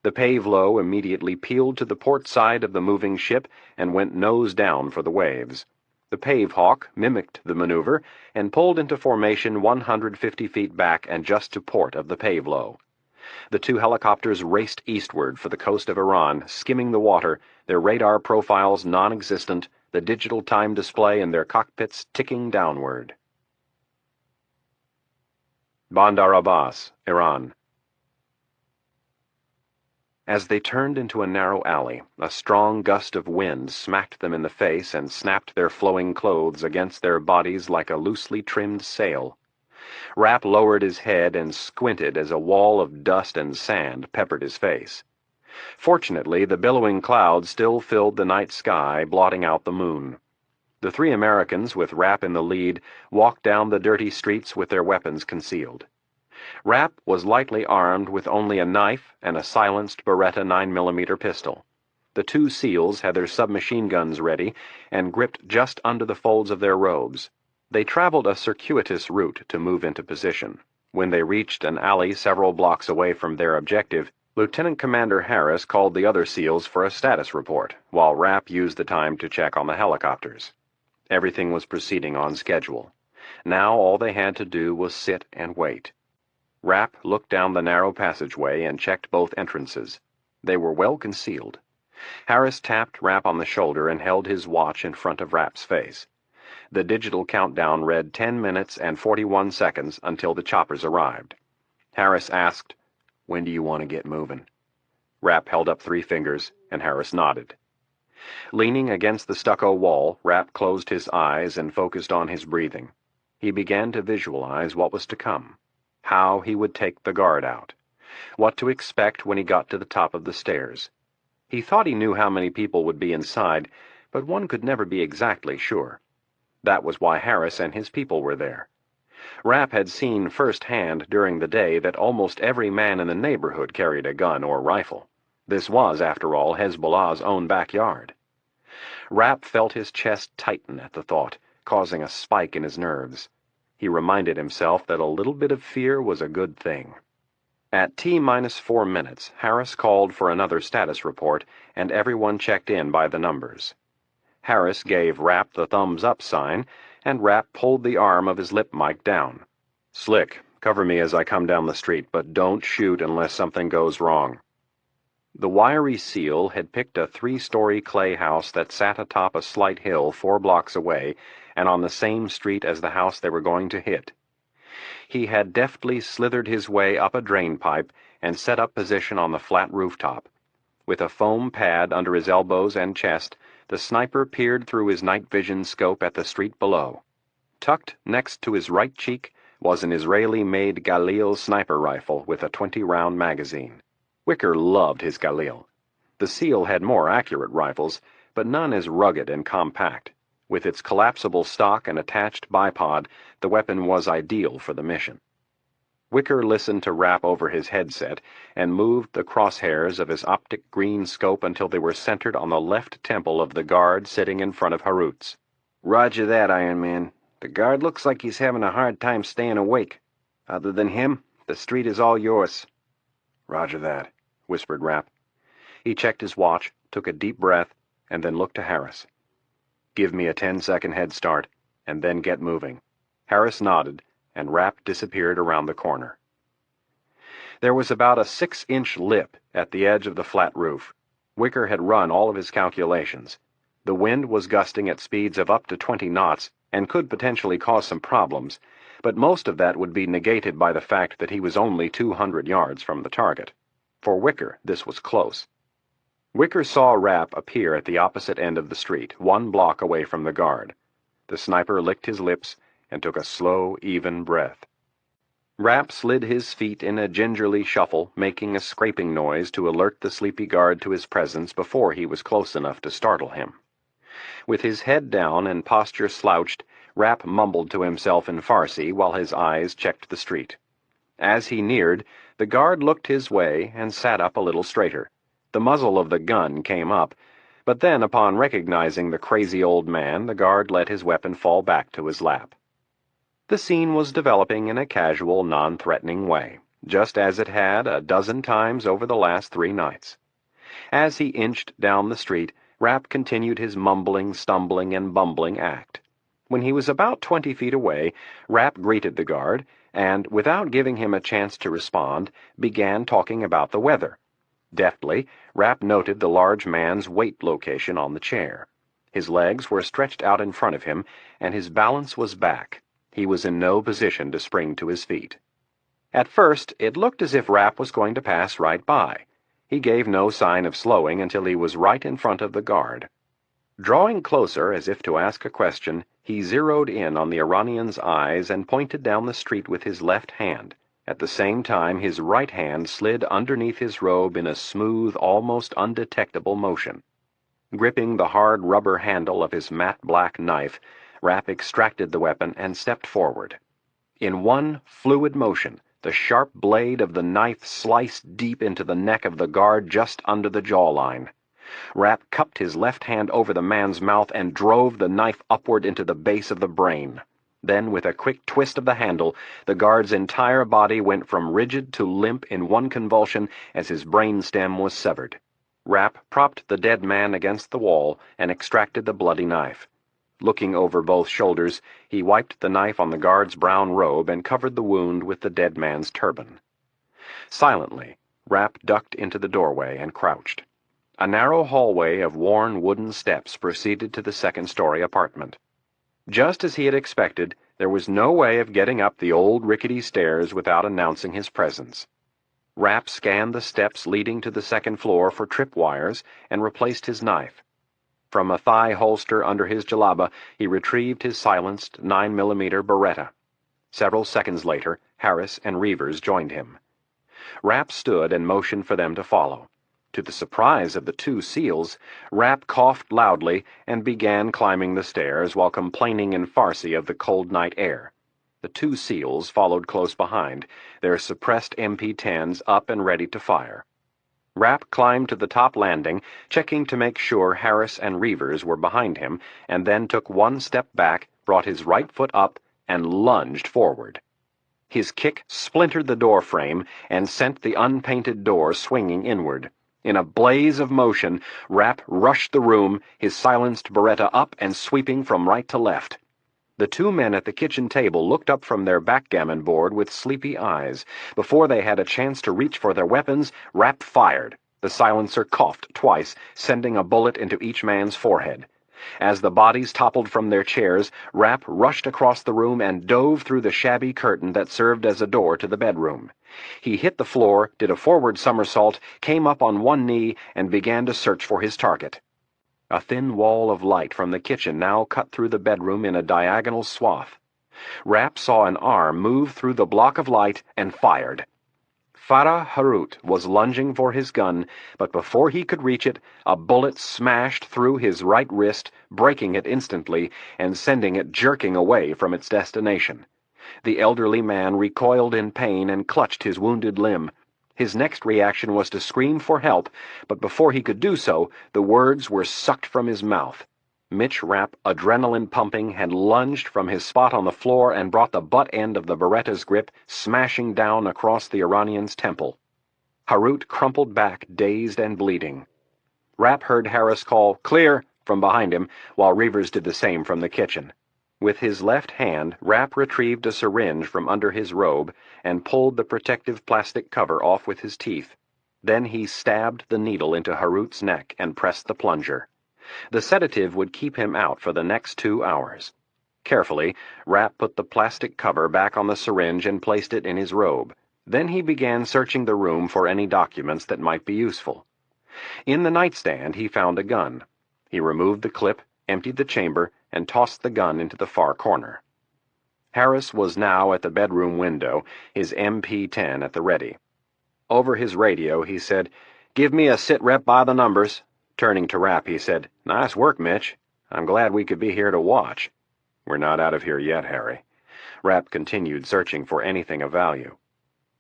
The Pavelo immediately peeled to the port side of the moving ship and went nose down for the waves. The Pavehawk mimicked the maneuver and pulled into formation 150 feet back and just to port of the Pavelo. The 2 helicopters raced eastward for the coast of Iran, skimming the water, their radar profiles non-existent, the digital time display in their cockpits ticking downward. Bandar Abbas, Iran. As they turned into a narrow alley, a strong gust of wind smacked them in the face and snapped their flowing clothes against their bodies like a loosely trimmed sail. Rapp lowered his head and squinted as a wall of dust and sand peppered his face. Fortunately, the billowing clouds still filled the night sky, blotting out the moon. The 3 Americans, with Rapp in the lead, walked down the dirty streets with their weapons concealed. Rapp was lightly armed with only a knife and a silenced Beretta 9mm pistol. The 2 SEALs had their submachine guns ready and gripped just under the folds of their robes. They traveled a circuitous route to move into position. When they reached an alley several blocks away from their objective, Lieutenant Commander Harris called the other SEALs for a status report, while Rapp used the time to check on the helicopters. Everything was proceeding on schedule. Now all they had to do was sit and wait. Rapp looked down the narrow passageway and checked both entrances. They were well concealed. Harris tapped Rapp on the shoulder and held his watch in front of Rapp's face. The digital countdown read 10 minutes and 41 seconds until the choppers arrived. Harris asked, "When do you want to get moving?" Rapp held up 3 fingers, and Harris nodded. Leaning against the stucco wall, Rapp closed his eyes and focused on his breathing. He began to visualize what was to come. How he would take the guard out. What to expect when he got to the top of the stairs. He thought he knew how many people would be inside, but one could never be exactly sure. That was why Harris and his people were there. Rapp had seen firsthand during the day that almost every man in the neighborhood carried a gun or rifle. This was, after all, Hezbollah's own backyard. Rapp felt his chest tighten at the thought, causing a spike in his nerves. He reminded himself that a little bit of fear was a good thing. At T-4 minutes, Harris called for another status report, and everyone checked in by the numbers. Harris gave Rapp the thumbs-up sign, and Rapp pulled the arm of his lip mic down. "Slick, cover me as I come down the street, but don't shoot unless something goes wrong." The wiry SEAL had picked a 3-story clay house that sat atop a slight hill 4 blocks away and on the same street as the house they were going to hit. He had deftly slithered his way up a drain pipe and set up position on the flat rooftop. With a foam pad under his elbows and chest, the sniper peered through his night vision scope at the street below. Tucked next to his right cheek was an Israeli-made Galil sniper rifle with a 20-round magazine. Wicker loved his Galil. The SEAL had more accurate rifles, but none as rugged and compact. With its collapsible stock and attached bipod, the weapon was ideal for the mission. Wicker listened to Rapp over his headset and moved the crosshairs of his optic green scope until they were centered on the left temple of the guard sitting in front of Harut's. "Roger that, Iron Man. The guard looks like he's having a hard time staying awake. Other than him, the street is all yours." "Roger that," whispered Rapp. He checked his watch, took a deep breath, and then looked to Harris. "Give me a 10-second head start, and then get moving." Harris nodded, and Rapp disappeared around the corner. There was about a 6-inch lip at the edge of the flat roof. Wicker had run all of his calculations. The wind was gusting at speeds of up to 20 knots and could potentially cause some problems, but most of that would be negated by the fact that he was only 200 yards from the target. For Wicker, this was close. Wicker saw Rapp appear at the opposite end of the street, 1 block away from the guard. The sniper licked his lips and took a slow, even breath. Rapp slid his feet in a gingerly shuffle, making a scraping noise to alert the sleepy guard to his presence before he was close enough to startle him. With his head down and posture slouched, Rapp mumbled to himself in Farsi while his eyes checked the street. As he neared, the guard looked his way and sat up a little straighter. The muzzle of the gun came up, but then upon recognizing the crazy old man, the guard let his weapon fall back to his lap. The scene was developing in a casual, non-threatening way, just as it had a dozen times over the last 3 nights. As he inched down the street, Rapp continued his mumbling, stumbling, and bumbling act. When he was about 20 feet away, Rapp greeted the guard, and, without giving him a chance to respond, began talking about the weather. Deftly, Rapp noted the large man's weight location on the chair. His legs were stretched out in front of him, and his balance was back. He was in no position to spring to his feet. At first, it looked as if Rapp was going to pass right by. He gave no sign of slowing until he was right in front of the guard. Drawing closer, as if to ask a question, he zeroed in on the Iranian's eyes and pointed down the street with his left hand. At the same time, his right hand slid underneath his robe in a smooth, almost undetectable motion. Gripping the hard rubber handle of his matte black knife, Rapp extracted the weapon and stepped forward. In one fluid motion, the sharp blade of the knife sliced deep into the neck of the guard just under the jawline. Rapp cupped his left hand over the man's mouth and drove the knife upward into the base of the brain. Then, with a quick twist of the handle, the guard's entire body went from rigid to limp in one convulsion as his brain stem was severed. Rapp propped the dead man against the wall and extracted the bloody knife. Looking over both shoulders, he wiped the knife on the guard's brown robe and covered the wound with the dead man's turban. Silently, Rapp ducked into the doorway and crouched. A narrow hallway of worn wooden steps proceeded to the second-story apartment. Just as he had expected, there was no way of getting up the old rickety stairs without announcing his presence. Rapp scanned the steps leading to the second floor for tripwires and replaced his knife. From a thigh holster under his jalaba, he retrieved his silenced 9mm Beretta. Several seconds later, Harris and Reavers joined him. Rapp stood and motioned for them to follow. To the surprise of the 2 SEALs, Rapp coughed loudly and began climbing the stairs while complaining in Farsi of the cold night air. The 2 SEALs followed close behind, their suppressed MP-10s up and ready to fire. Rapp climbed to the top landing, checking to make sure Harris and Reavers were behind him, and then took 1 step back, brought his right foot up, and lunged forward. His kick splintered the door frame and sent the unpainted door swinging inward. In a blaze of motion, Rapp rushed the room, his silenced Beretta up and sweeping from right to left. The 2 men at the kitchen table looked up from their backgammon board with sleepy eyes. Before they had a chance to reach for their weapons, Rapp fired. The silencer coughed twice, sending a bullet into each man's forehead. As the bodies toppled from their chairs, Rapp rushed across the room and dove through the shabby curtain that served as a door to the bedroom. He hit the floor, did a forward somersault, came up on one knee, and began to search for his target. A thin wall of light from the kitchen now cut through the bedroom in a diagonal swath. Rapp saw an arm move through the block of light and fired. Farah Harut was lunging for his gun, but before he could reach it, a bullet smashed through his right wrist, breaking it instantly and sending it jerking away from its destination. The elderly man recoiled in pain and clutched his wounded limb. His next reaction was to scream for help, but before he could do so, the words were sucked from his mouth. Mitch Rapp, adrenaline pumping, had lunged from his spot on the floor and brought the butt end of the Beretta's grip smashing down across the Iranian's temple. Harut crumpled back, dazed and bleeding. Rapp heard Harris call, "Clear!" from behind him, while Reavers did the same from the kitchen. With his left hand, Rapp retrieved a syringe from under his robe and pulled the protective plastic cover off with his teeth. Then he stabbed the needle into Harut's neck and pressed the plunger. The sedative would keep him out for the next 2 hours. Carefully, Rapp put the plastic cover back on the syringe and placed it in his robe. Then he began searching the room for any documents that might be useful. In the nightstand he found a gun. He removed the clip, emptied the chamber, and tossed the gun into the far corner. Harris was now at the bedroom window, his MP-10 at the ready. Over his radio he said, "Give me a sit rep by the numbers." Turning to Rapp, he said, "Nice work, Mitch. I'm glad we could be here to watch." "We're not out of here yet, Harry." Rapp continued searching for anything of value.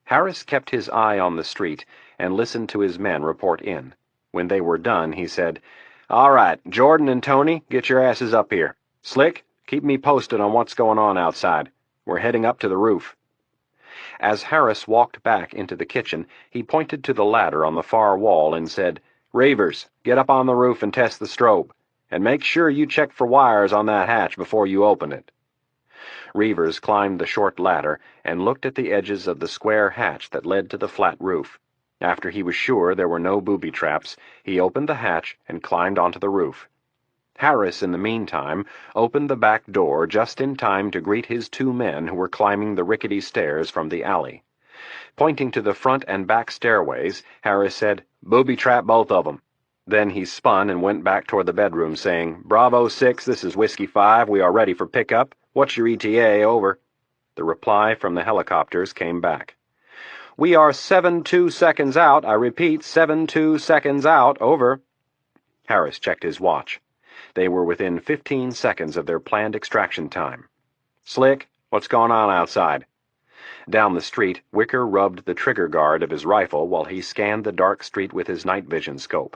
Harris kept his eye on the street and listened to his men report in. When they were done, he said, "All right, Jordan and Tony, get your asses up here. Slick, keep me posted on what's going on outside. We're heading up to the roof." As Harris walked back into the kitchen, he pointed to the ladder on the far wall and said, "Reavers, get up on the roof and test the strobe. And make sure you check for wires on that hatch before you open it." Reavers climbed the short ladder and looked at the edges of the square hatch that led to the flat roof. After he was sure there were no booby traps, he opened the hatch and climbed onto the roof. Harris, in the meantime, opened the back door just in time to greet his two men who were climbing the rickety stairs from the alley. Pointing to the front and back stairways, Harris said, "Booby trap both of them." Then he spun and went back toward the bedroom, saying, "Bravo 6, this is Whiskey 5. We are ready for pickup. What's your ETA, over?" The reply from the helicopters came back. "We are 7-2 seconds out. I repeat, 7-2 seconds out, over." Harris checked his watch. They were within 15 seconds of their planned extraction time. "Slick, what's going on outside?" Down the street, Wicker rubbed the trigger guard of his rifle while he scanned the dark street with his night vision scope.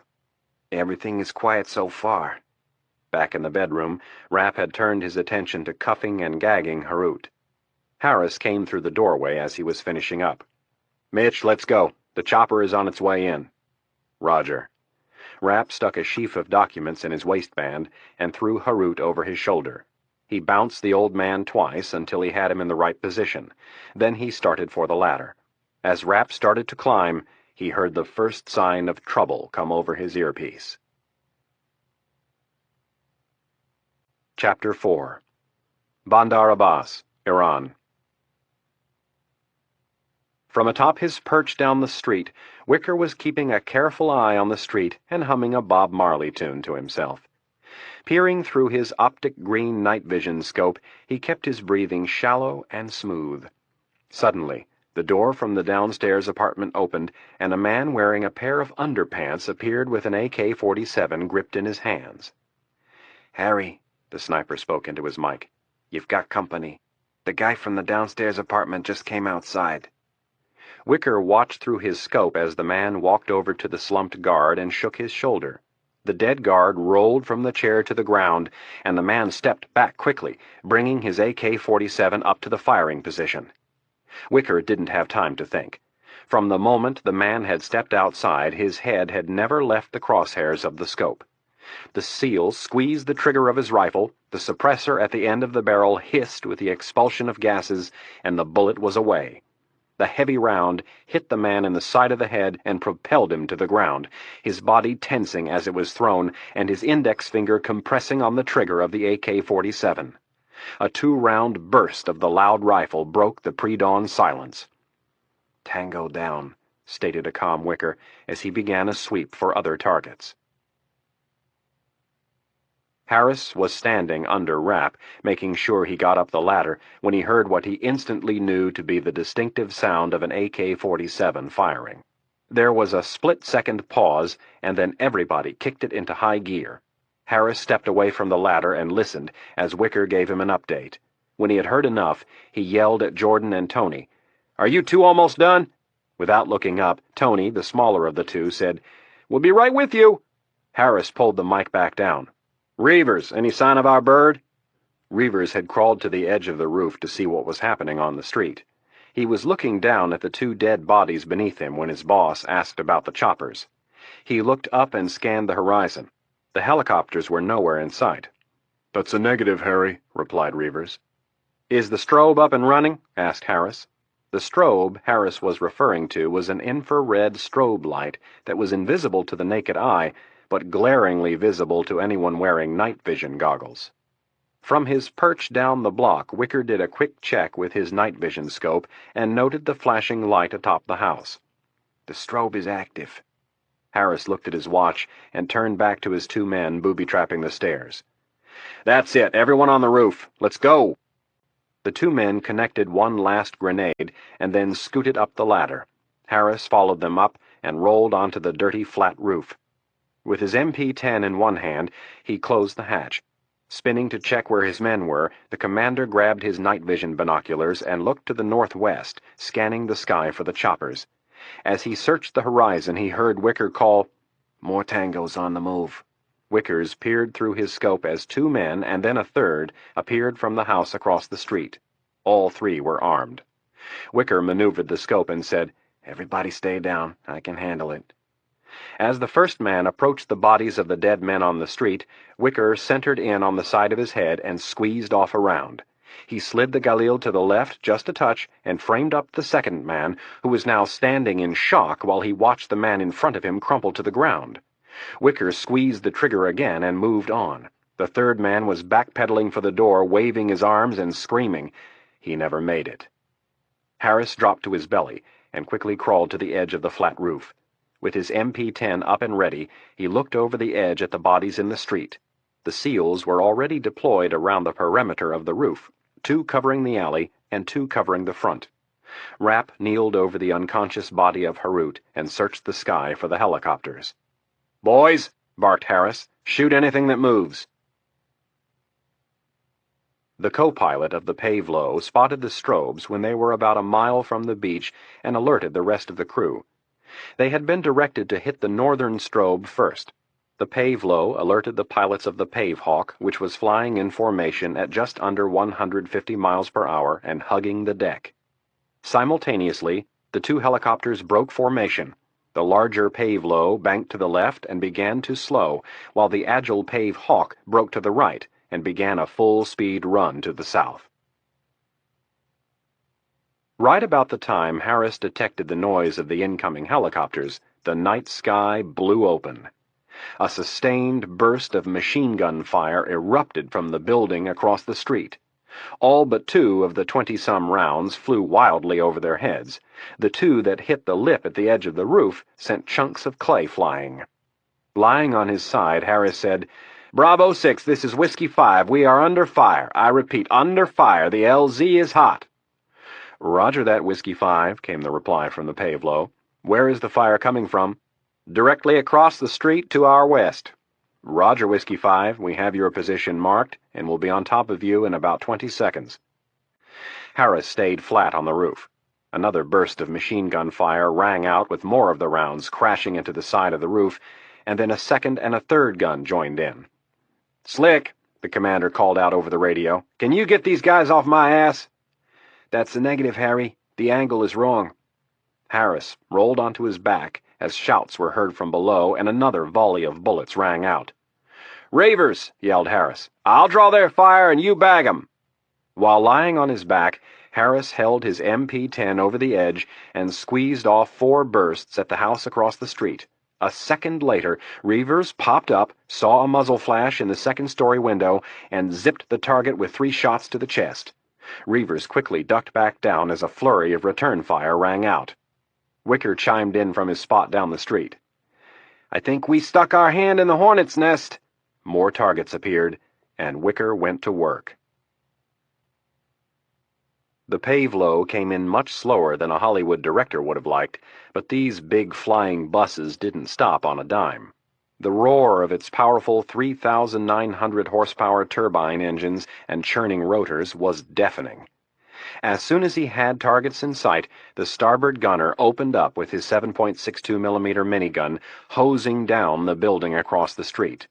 "Everything is quiet so far." Back in the bedroom, Rapp had turned his attention to cuffing and gagging Harut. Harris came through the doorway as he was finishing up. "Mitch, let's go. The chopper is on its way in." "Roger." Rapp stuck a sheaf of documents in his waistband and threw Harut over his shoulder. He bounced the old man twice until he had him in the right position. Then he started for the ladder. As Rapp started to climb, he heard the first sign of trouble come over his earpiece. Chapter 4. Bandar Abbas, Iran. From atop his perch down the street, Wicker was keeping a careful eye on the street and humming a Bob Marley tune to himself. Peering through his optic green night vision scope, he kept his breathing shallow and smooth. Suddenly, the door from the downstairs apartment opened, and a man wearing a pair of underpants appeared with an AK-47 gripped in his hands. "Harry," the sniper spoke into his mic, "you've got company. The guy from the downstairs apartment just came outside." Wicker watched through his scope as the man walked over to the slumped guard and shook his shoulder. The dead guard rolled from the chair to the ground, and the man stepped back quickly, bringing his AK-47 up to the firing position. Wicker didn't have time to think. From the moment the man had stepped outside, his head had never left the crosshairs of the scope. The SEAL squeezed the trigger of his rifle, the suppressor at the end of the barrel hissed with the expulsion of gases, and the bullet was away. The heavy round hit the man in the side of the head and propelled him to the ground, his body tensing as it was thrown, and his index finger compressing on the trigger of the AK-47. A 2-round burst of the loud rifle broke the pre-dawn silence. "Tango down," stated a calm Wicker as he began a sweep for other targets. Harris was standing under Rapp, making sure he got up the ladder, when he heard what he instantly knew to be the distinctive sound of an AK-47 firing. There was a split-second pause, and then everybody kicked it into high gear. Harris stepped away from the ladder and listened as Wicker gave him an update. When he had heard enough, he yelled at Jordan and Tony, "Are you two almost done?" Without looking up, Tony, the smaller of the two, said, "We'll be right with you." Harris pulled the mic back down. "Reavers, any sign of our bird?" Reavers had crawled to the edge of the roof to see what was happening on the street. He was looking down at the two dead bodies beneath him when his boss asked about the choppers. He looked up and scanned the horizon. The helicopters were nowhere in sight. "That's a negative, Harry," replied Reavers. "Is the strobe up and running?" asked Harris. The strobe Harris was referring to was an infrared strobe light that was invisible to the naked eye, but glaringly visible to anyone wearing night vision goggles. From his perch down the block, Wicker did a quick check with his night vision scope and noted the flashing light atop the house. "The strobe is active." Harris looked at his watch and turned back to his two men booby-trapping the stairs. "That's it. Everyone on the roof. Let's go." The two men connected one last grenade and then scooted up the ladder. Harris followed them up and rolled onto the dirty flat roof. With his MP-10 in one hand, he closed the hatch. Spinning to check where his men were, the commander grabbed his night vision binoculars and looked to the northwest, scanning the sky for the choppers. As he searched the horizon, he heard Wicker call, "More tangos on the move." Wickers peered through his scope as two men, and then a third, appeared from the house across the street. All three were armed. Wicker maneuvered the scope and said, "Everybody stay down. I can handle it." As the first man approached the bodies of the dead men on the street, Wicker centered in on the side of his head and squeezed off around. He slid the Galil to the left just a touch and framed up the second man, who was now standing in shock while he watched the man in front of him crumple to the ground. Wicker squeezed the trigger again and moved on. The third man was backpedaling for the door, waving his arms and screaming. He never made it. Harris dropped to his belly and quickly crawled to the edge of the flat roof. With his MP-10 up and ready, he looked over the edge at the bodies in the street. The SEALs were already deployed around the perimeter of the roof, 2 covering the alley and 2 covering the front. Rapp kneeled over the unconscious body of Harut and searched the sky for the helicopters. "Boys," barked Harris, "shoot anything that moves." The co-pilot of the Pavlo spotted the strobes when they were about a mile from the beach and alerted the rest of the crew. They had been directed to hit the northern strobe first. The Pavlo alerted the pilots of the Pavehawk, which was flying in formation at just under 150 miles per hour and hugging the deck. Simultaneously, the 2 helicopters broke formation. The larger Pavlo banked to the left and began to slow, while the agile Pavehawk broke to the right and began a full-speed run to the south. Right about the time Harris detected the noise of the incoming helicopters, the night sky blew open. A sustained burst of machine gun fire erupted from the building across the street. All but 2 of the 20-some rounds flew wildly over their heads. The 2 that hit the lip at the edge of the roof sent chunks of clay flying. Lying on his side, Harris said, "Bravo 6, this is Whiskey 5. We are under fire. I repeat, under fire. The LZ is hot." "Roger that, Whiskey 5, came the reply from the Pavlo. "Where is the fire coming from?" "Directly across the street to our west." "Roger, Whiskey 5, we have your position marked, and will be on top of you in about 20 seconds. Harris stayed flat on the roof. Another burst of machine gun fire rang out with more of the rounds crashing into the side of the roof, and then a second and a third gun joined in. "Slick," the commander called out over the radio, "can you get these guys off my ass?" "That's a negative, Harry. The angle is wrong." Harris rolled onto his back as shouts were heard from below and another volley of bullets rang out. "Ravers," yelled Harris. "I'll draw their fire and you bag 'em." While lying on his back, Harris held his MP-10 over the edge and squeezed off 4 bursts at the house across the street. A second later, Reavers popped up, saw a muzzle flash in the second-story window, and zipped the target with 3 shots to the chest. Reavers quickly ducked back down as a flurry of return fire rang out. Wicker chimed in from his spot down the street. "I think we stuck our hand in the hornet's nest." More targets appeared, and Wicker went to work. The Pavlo came in much slower than a Hollywood director would have liked, but these big flying buses didn't stop on a dime. The roar of its powerful 3,900 horsepower turbine engines and churning rotors was deafening. As soon as he had targets in sight, the starboard gunner opened up with his 7.62 millimeter minigun, hosing down the building across the street.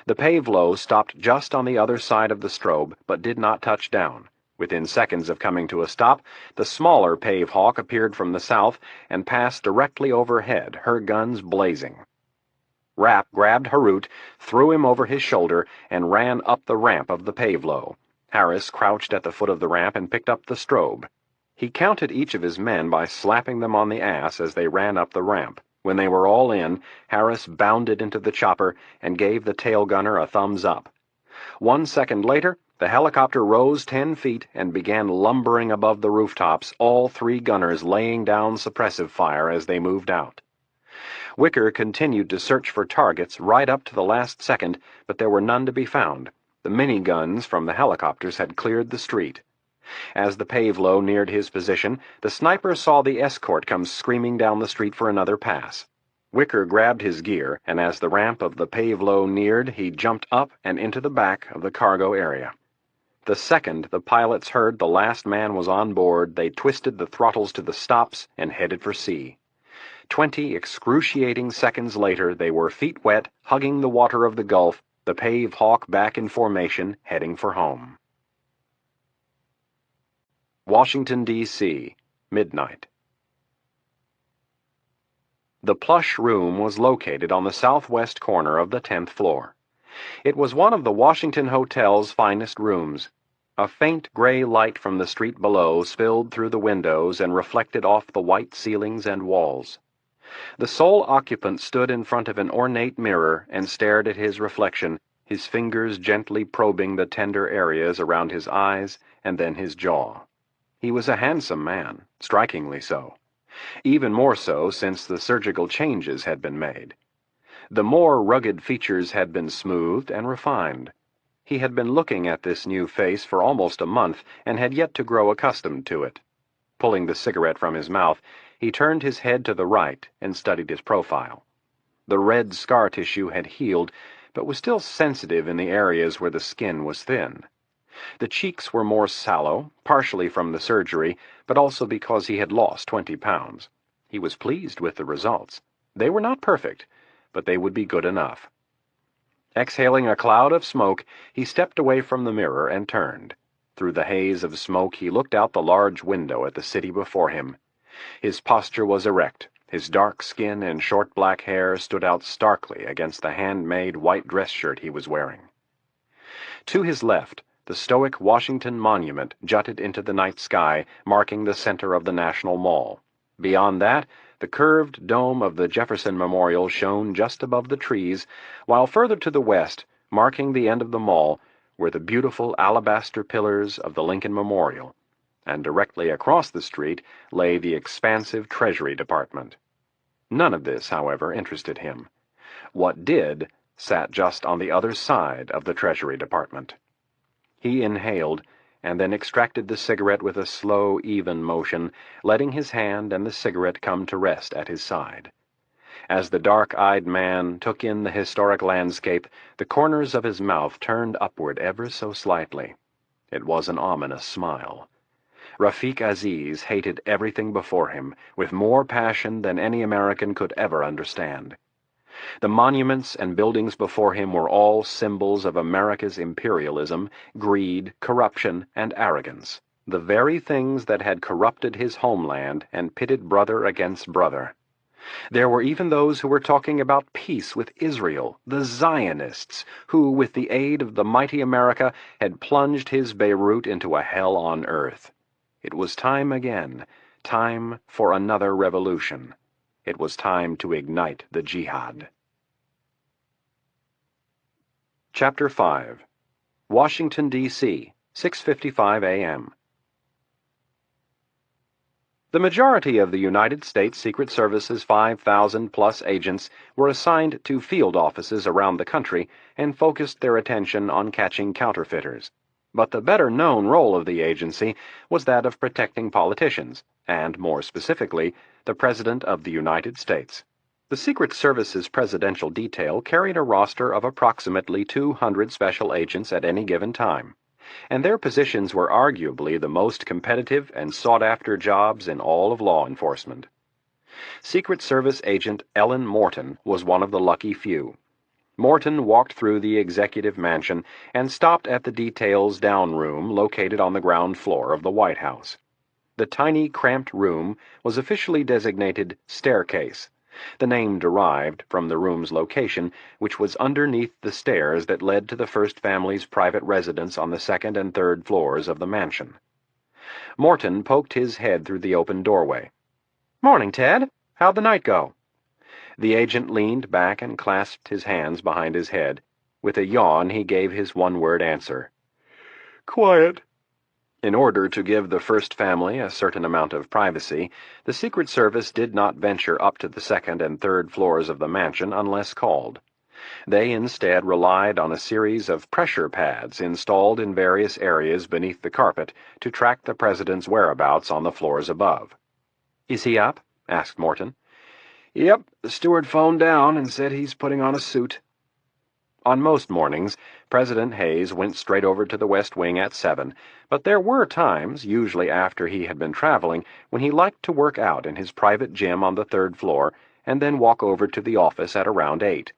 The Pavlo stopped just on the other side of the strobe, but did not touch down. Within seconds of coming to a stop, the smaller Pavehawk appeared from the south and passed directly overhead, her guns blazing. Rapp grabbed Harut, threw him over his shoulder, and ran up the ramp of the Pavlo. Harris crouched at the foot of the ramp and picked up the strobe. He counted each of his men by slapping them on the ass as they ran up the ramp. When they were all in, Harris bounded into the chopper and gave the tail gunner a thumbs up. 1 second later, The helicopter rose 10 feet and began lumbering above the rooftops, all 3 gunners laying down suppressive fire as they moved out. Wicker continued to search for targets right up to the last second, but there were none to be found. The miniguns from the helicopters had cleared the street. As the Pavlo neared his position, the sniper saw the escort come screaming down the street for another pass. Wicker grabbed his gear, and as the ramp of the Pavlo neared, he jumped up and into the back of the cargo area. The second the pilots heard the last man was on board, they twisted the throttles to the stops and headed for sea. 20 excruciating seconds later, they were feet wet, hugging the water of the Gulf, the Pave Hawk back in formation, heading for home. Washington, D.C., midnight. The plush room was located on the southwest corner of the 10th floor. It was one of the Washington Hotel's finest rooms. A faint gray light from the street below spilled through the windows and reflected off the white ceilings and walls. The sole occupant stood in front of an ornate mirror and stared at his reflection, his fingers gently probing the tender areas around his eyes and then his jaw. He was a handsome man, strikingly so. Even more so since the surgical changes had been made. The more rugged features had been smoothed and refined. He had been looking at this new face for almost a month and had yet to grow accustomed to it. Pulling the cigarette from his mouth, he turned his head to the right and studied his profile. The red scar tissue had healed, but was still sensitive in the areas where the skin was thin. The cheeks were more sallow, partially from the surgery, but also because he had lost 20 pounds. He was pleased with the results. They were not perfect, but they would be good enough. Exhaling a cloud of smoke, he stepped away from the mirror and turned. Through the haze of smoke, he looked out the large window at the city before him. His posture was erect. His dark skin and short black hair stood out starkly against the handmade white dress shirt he was wearing. To his left, the stoic Washington Monument jutted into the night sky, marking the center of the National Mall. Beyond that, the curved dome of the Jefferson Memorial shone just above the trees, while further to the west, marking the end of the mall, were the beautiful alabaster pillars of the Lincoln Memorial, and directly across the street lay the expansive Treasury Department. None of this, however, interested him. What did sat just on the other side of the Treasury Department. He inhaled, and then extracted the cigarette with a slow, even motion, letting his hand and the cigarette come to rest at his side. As the dark-eyed man took in the historic landscape, the corners of his mouth turned upward ever so slightly. It was an ominous smile. Rafiq Aziz hated everything before him, with more passion than any American could ever understand. The monuments and buildings before him were all symbols of America's imperialism, greed, corruption, and arrogance, the very things that had corrupted his homeland and pitted brother against brother. There were even those who were talking about peace with Israel, the Zionists, who, with the aid of the mighty America, had plunged his Beirut into a hell on earth. It was time again, time for another revolution. It was time to ignite the jihad. Chapter 5. Washington, D.C., 6:55 a.m. The majority of the United States Secret Service's 5,000-plus agents were assigned to field offices around the country and focused their attention on catching counterfeiters. But the better-known role of the agency was that of protecting politicians, and, more specifically, the President of the United States. The Secret Service's presidential detail carried a roster of approximately 200 special agents at any given time, and their positions were arguably the most competitive and sought-after jobs in all of law enforcement. Secret Service agent Ellen Morton was one of the lucky few. Morton walked through the executive mansion and stopped at the detail's down room located on the ground floor of the White House. The tiny, cramped room was officially designated staircase, the name derived from the room's location, which was underneath the stairs that led to the first family's private residence on the second and third floors of the mansion. Morton poked his head through the open doorway. "Morning, Ted. How'd the night go?" The agent leaned back and clasped his hands behind his head. With a yawn, he gave his one-word answer. Quiet." In order to give the first family a certain amount of privacy, the Secret Service did not venture up to the second and third floors of the mansion unless called. They instead relied on a series of pressure pads installed in various areas beneath the carpet to track the president's whereabouts on the floors above. "Is he up?" asked Morton. "Yep, the steward phoned down and said he's putting on a suit." On most mornings, President Hayes went straight over to the West Wing at 7, but there were times, usually after he had been traveling, when he liked to work out in his private gym on the third floor and then walk over to the office at around 8.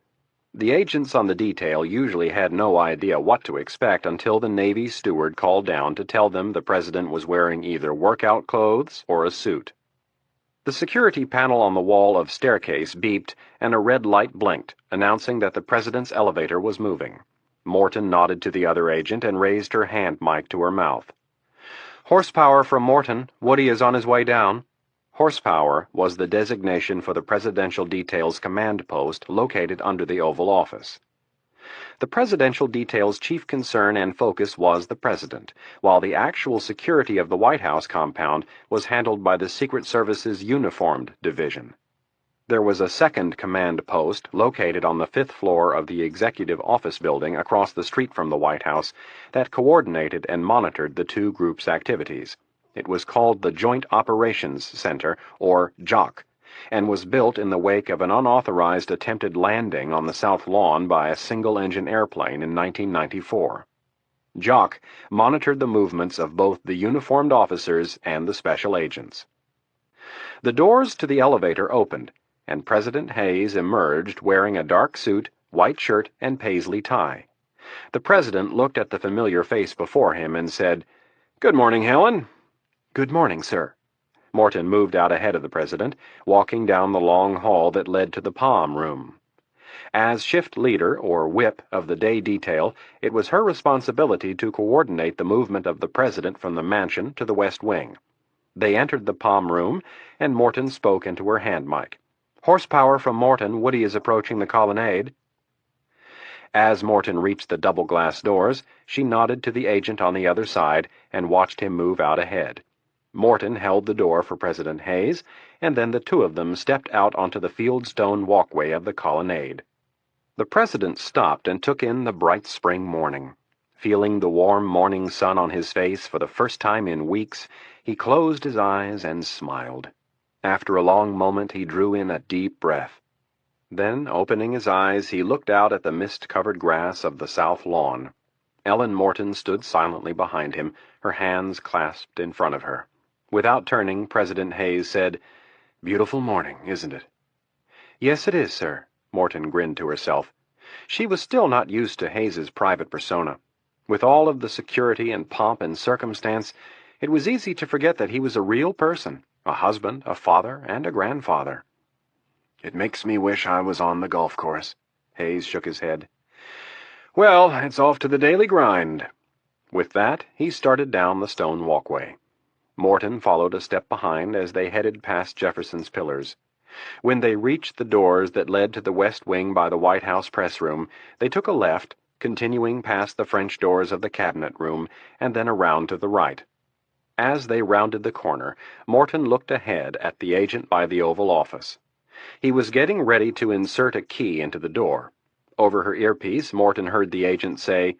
The agents on the detail usually had no idea what to expect until the Navy steward called down to tell them the president was wearing either workout clothes or a suit. The security panel on the wall of staircase beeped, and a red light blinked, announcing that the president's elevator was moving. Morton nodded to the other agent and raised her hand mic to her mouth. "Horsepower from Morton. Woody is on his way down." Horsepower was the designation for the Presidential Detail's command post located under the Oval Office. The Presidential Detail's chief concern and focus was the president, while the actual security of the White House compound was handled by the Secret Service's Uniformed Division. There was a second command post located on the 5th floor of the Executive Office Building across the street from the White House that coordinated and monitored the two groups' activities. It was called the Joint Operations Center, or JOC, and was built in the wake of an unauthorized attempted landing on the South Lawn by a single-engine airplane in 1994. JOC monitored the movements of both the uniformed officers and the special agents. The doors to the elevator opened, and President Hayes emerged wearing a dark suit, white shirt, and paisley tie. The president looked at the familiar face before him and said, "Good morning, Helen." "Good morning, sir." Morton moved out ahead of the president, walking down the long hall that led to the Palm Room. As shift leader, or whip, of the day detail, it was her responsibility to coordinate the movement of the president from the mansion to the West Wing. They entered the Palm Room, and Morton spoke into her hand mic. "Horsepower from Morton. Woody is approaching the colonnade." As Morton reached the double-glass doors, she nodded to the agent on the other side and watched him move out ahead. Morton held the door for President Hayes, and then the two of them stepped out onto the fieldstone walkway of the colonnade. The president stopped and took in the bright spring morning. Feeling the warm morning sun on his face for the first time in weeks, he closed his eyes and smiled. After a long moment, he drew in a deep breath. Then, opening his eyes, he looked out at the mist-covered grass of the South Lawn. Ellen Morton stood silently behind him, her hands clasped in front of her. Without turning, President Hayes said, "Beautiful morning, isn't it?" "Yes, it is, sir," Morton grinned to herself. She was still not used to Hayes's private persona. With all of the security and pomp and circumstance, it was easy to forget that he was a real person, a husband, a father, and a grandfather. "It makes me wish I was on the golf course." Hayes shook his head. "Well, it's off to the daily grind." With that, he started down the stone walkway. Morton followed a step behind as they headed past Jefferson's Pillars. When they reached the doors that led to the West Wing by the White House press room, they took a left, continuing past the French doors of the Cabinet Room, and then around to the right. As they rounded the corner, Morton looked ahead at the agent by the Oval Office. He was getting ready to insert a key into the door. Over her earpiece, Morton heard the agent say,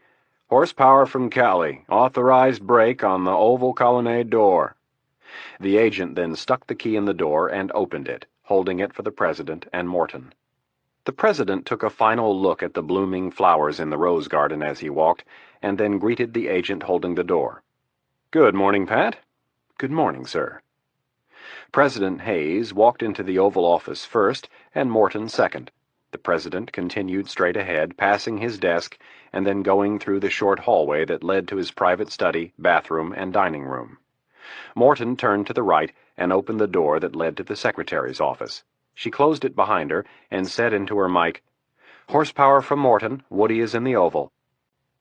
"Horsepower from Cali. Authorized break on the Oval Colonnade door." The agent then stuck the key in the door and opened it, holding it for the president and Morton. The president took a final look at the blooming flowers in the rose garden as he walked, and then greeted the agent holding the door. "Good morning, Pat." "Good morning, sir." President Hayes walked into the Oval Office first, and Morton second. The president continued straight ahead, passing his desk, and then going through the short hallway that led to his private study, bathroom, and dining room. Morton turned to the right and opened the door that led to the secretary's office. She closed it behind her and said into her mic, "Horsepower from Morton. Woody is in the Oval."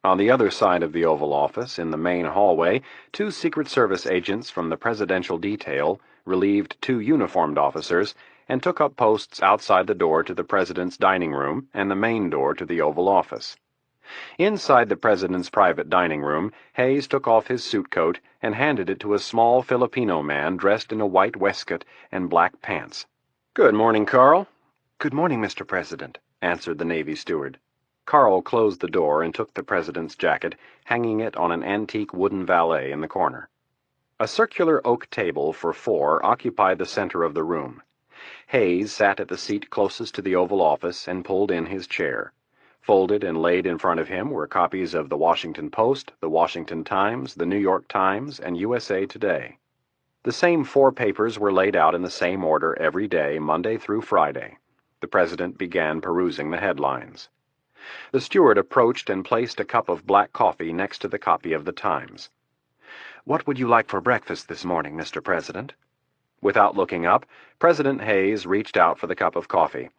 On the other side of the Oval Office, in the main hallway, two Secret Service agents from the Presidential Detail relieved two uniformed officers and took up posts outside the door to the president's dining room and the main door to the Oval Office. Inside the president's private dining room, Hayes took off his suit coat and handed it to a small Filipino man dressed in a white waistcoat and black pants. "Good morning, Carl." "Good morning, Mr. President," answered the Navy steward. Carl closed the door and took the president's jacket, hanging it on an antique wooden valet in the corner. A circular oak table for four occupied the center of the room. Hayes sat at the seat closest to the Oval Office and pulled in his chair. Folded and laid in front of him were copies of the Washington Post, the Washington Times, the New York Times, and USA Today. The same four papers were laid out in the same order every day, Monday through Friday. The president began perusing the headlines. The steward approached and placed a cup of black coffee next to the copy of the Times. "What would you like for breakfast this morning, Mr. President?" Without looking up, President Hayes reached out for the cup of coffee.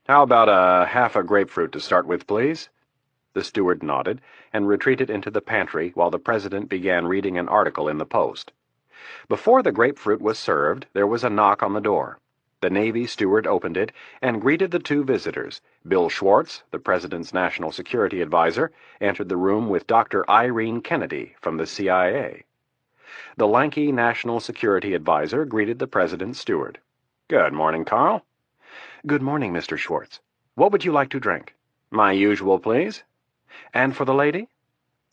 "How about half a grapefruit to start with, please?" The steward nodded and retreated into the pantry while the president began reading an article in the Post. Before the grapefruit was served, there was a knock on the door. The Navy steward opened it and greeted the two visitors. Bill Schwartz, the president's national security advisor, entered the room with Dr. Irene Kennedy from the CIA. The lanky national security advisor greeted the president's steward. "Good morning, Carl." "Good morning, Mr. Schwartz. What would you like to drink?" "My usual, please." "And for the lady?"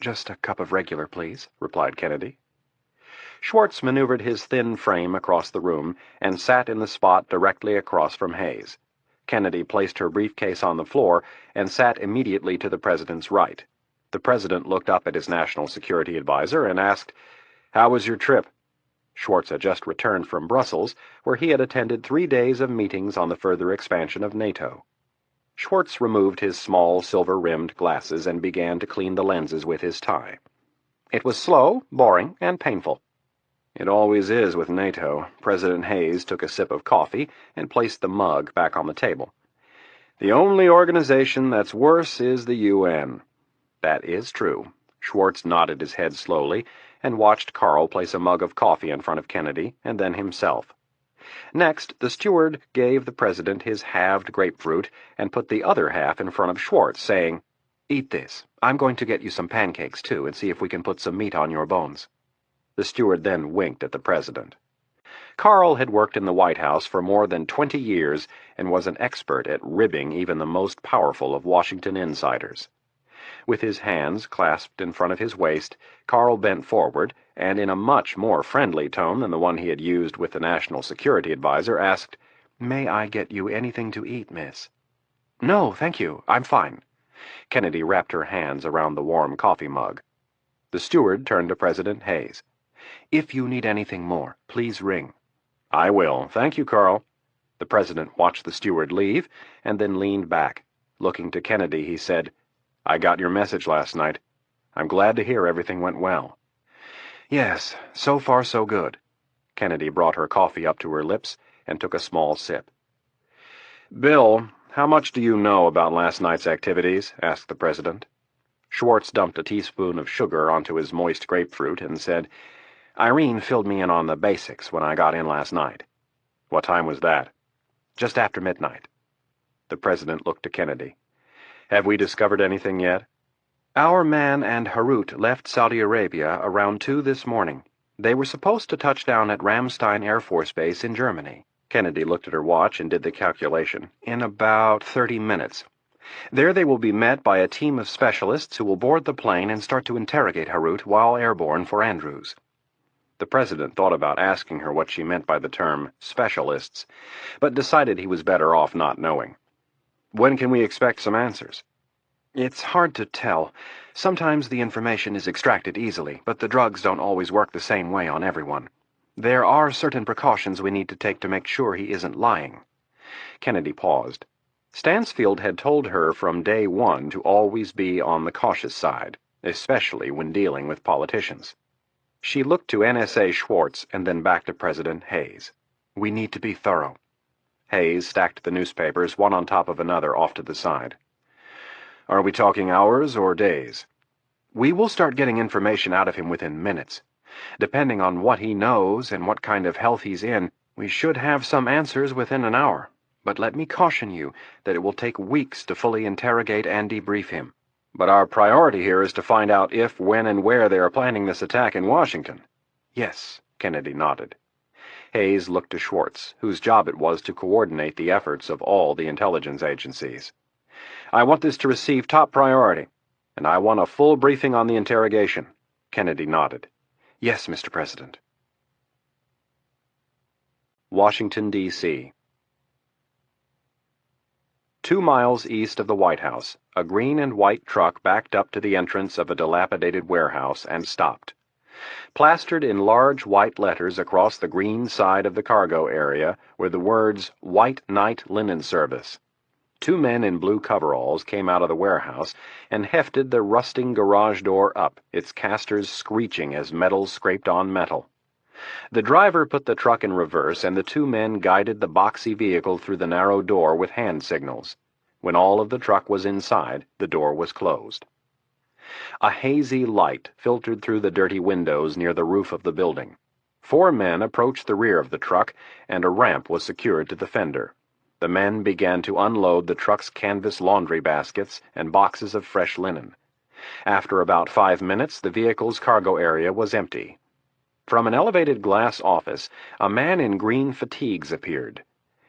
"Just a cup of regular, please," replied Kennedy. Schwartz maneuvered his thin frame across the room and sat in the spot directly across from Hayes. Kennedy placed her briefcase on the floor and sat immediately to the president's right. The president looked up at his national security advisor and asked, "How was your trip?" Schwartz had just returned from Brussels, where he had attended 3 days of meetings on the further expansion of NATO. Schwartz removed his small silver-rimmed glasses and began to clean the lenses with his tie. "It was slow, boring, and painful." "It always is with NATO." President Hayes took a sip of coffee and placed the mug back on the table. "The only organization that's worse is the UN." "That is true." Schwartz nodded his head slowly and watched Carl place a mug of coffee in front of Kennedy and then himself. Next, the steward gave the president his halved grapefruit and put the other half in front of Schwartz, saying, "Eat this. I'm going to get you some pancakes, too, and see if we can put some meat on your bones." The steward then winked at the president. Carl had worked in the White House for more than 20 years and was an expert at ribbing even the most powerful of Washington insiders. With his hands clasped in front of his waist, Carl bent forward and, in a much more friendly tone than the one he had used with the National Security Advisor, asked, "May I get you anything to eat, miss?" "No, thank you. I'm fine." Kennedy wrapped her hands around the warm coffee mug. The steward turned to President Hayes. "If you need anything more, please ring." "I will. Thank you, Carl." The president watched the steward leave and then leaned back. Looking to Kennedy, he said, "I got your message last night. I'm glad to hear everything went well." "Yes, so far so good." Kennedy brought her coffee up to her lips and took a small sip. "Bill, how much do you know about last night's activities?" asked the president. Schwartz dumped a teaspoon of sugar onto his moist grapefruit and said, "Irene filled me in on the basics when I got in last night." "What time was that?" "Just after midnight." The president looked to Kennedy. "Have we discovered anything yet?" "Our man and Harut left Saudi Arabia around 2 this morning. They were supposed to touch down at Ramstein Air Force Base in Germany." Kennedy looked at her watch and did the calculation. "In about 30 minutes. There they will be met by a team of specialists who will board the plane and start to interrogate Harut while airborne for Andrews." The president thought about asking her what she meant by the term specialists, but decided he was better off not knowing. "When can we expect some answers?" "It's hard to tell. Sometimes the information is extracted easily, but the drugs don't always work the same way on everyone. There are certain precautions we need to take to make sure he isn't lying." Kennedy paused. Stansfield had told her from day one to always be on the cautious side, especially when dealing with politicians. She looked to NSA Schwartz and then back to President Hayes. "We need to be thorough." Hayes stacked the newspapers one on top of another off to the side. "Are we talking hours or days?" "We will start getting information out of him within minutes. Depending on what he knows and what kind of health he's in, we should have some answers within an hour. But let me caution you that it will take weeks to fully interrogate and debrief him. But our priority here is to find out if, when, and where they are planning this attack in Washington. Yes, Kennedy nodded. Hayes looked to Schwartz, whose job it was to coordinate the efforts of all the intelligence agencies. I want this to receive top priority, and I want a full briefing on the interrogation. Kennedy nodded. Yes, Mr. President. Washington, D.C. 2 miles east of the White House, a green and white truck backed up to the entrance of a dilapidated warehouse and stopped. Plastered in large white letters across the green side of the cargo area were the words, White Knight Linen Service. 2 men in blue coveralls came out of the warehouse and hefted the rusting garage door up, its casters screeching as metal scraped on metal. The driver put the truck in reverse, and the 2 men guided the boxy vehicle through the narrow door with hand signals. When all of the truck was inside, the door was closed. A hazy light filtered through the dirty windows near the roof of the building. 4 men approached the rear of the truck, and a ramp was secured to the fender. The men began to unload the truck's canvas laundry baskets and boxes of fresh linen. After about 5 minutes, the vehicle's cargo area was empty. From an elevated glass office, a man in green fatigues appeared.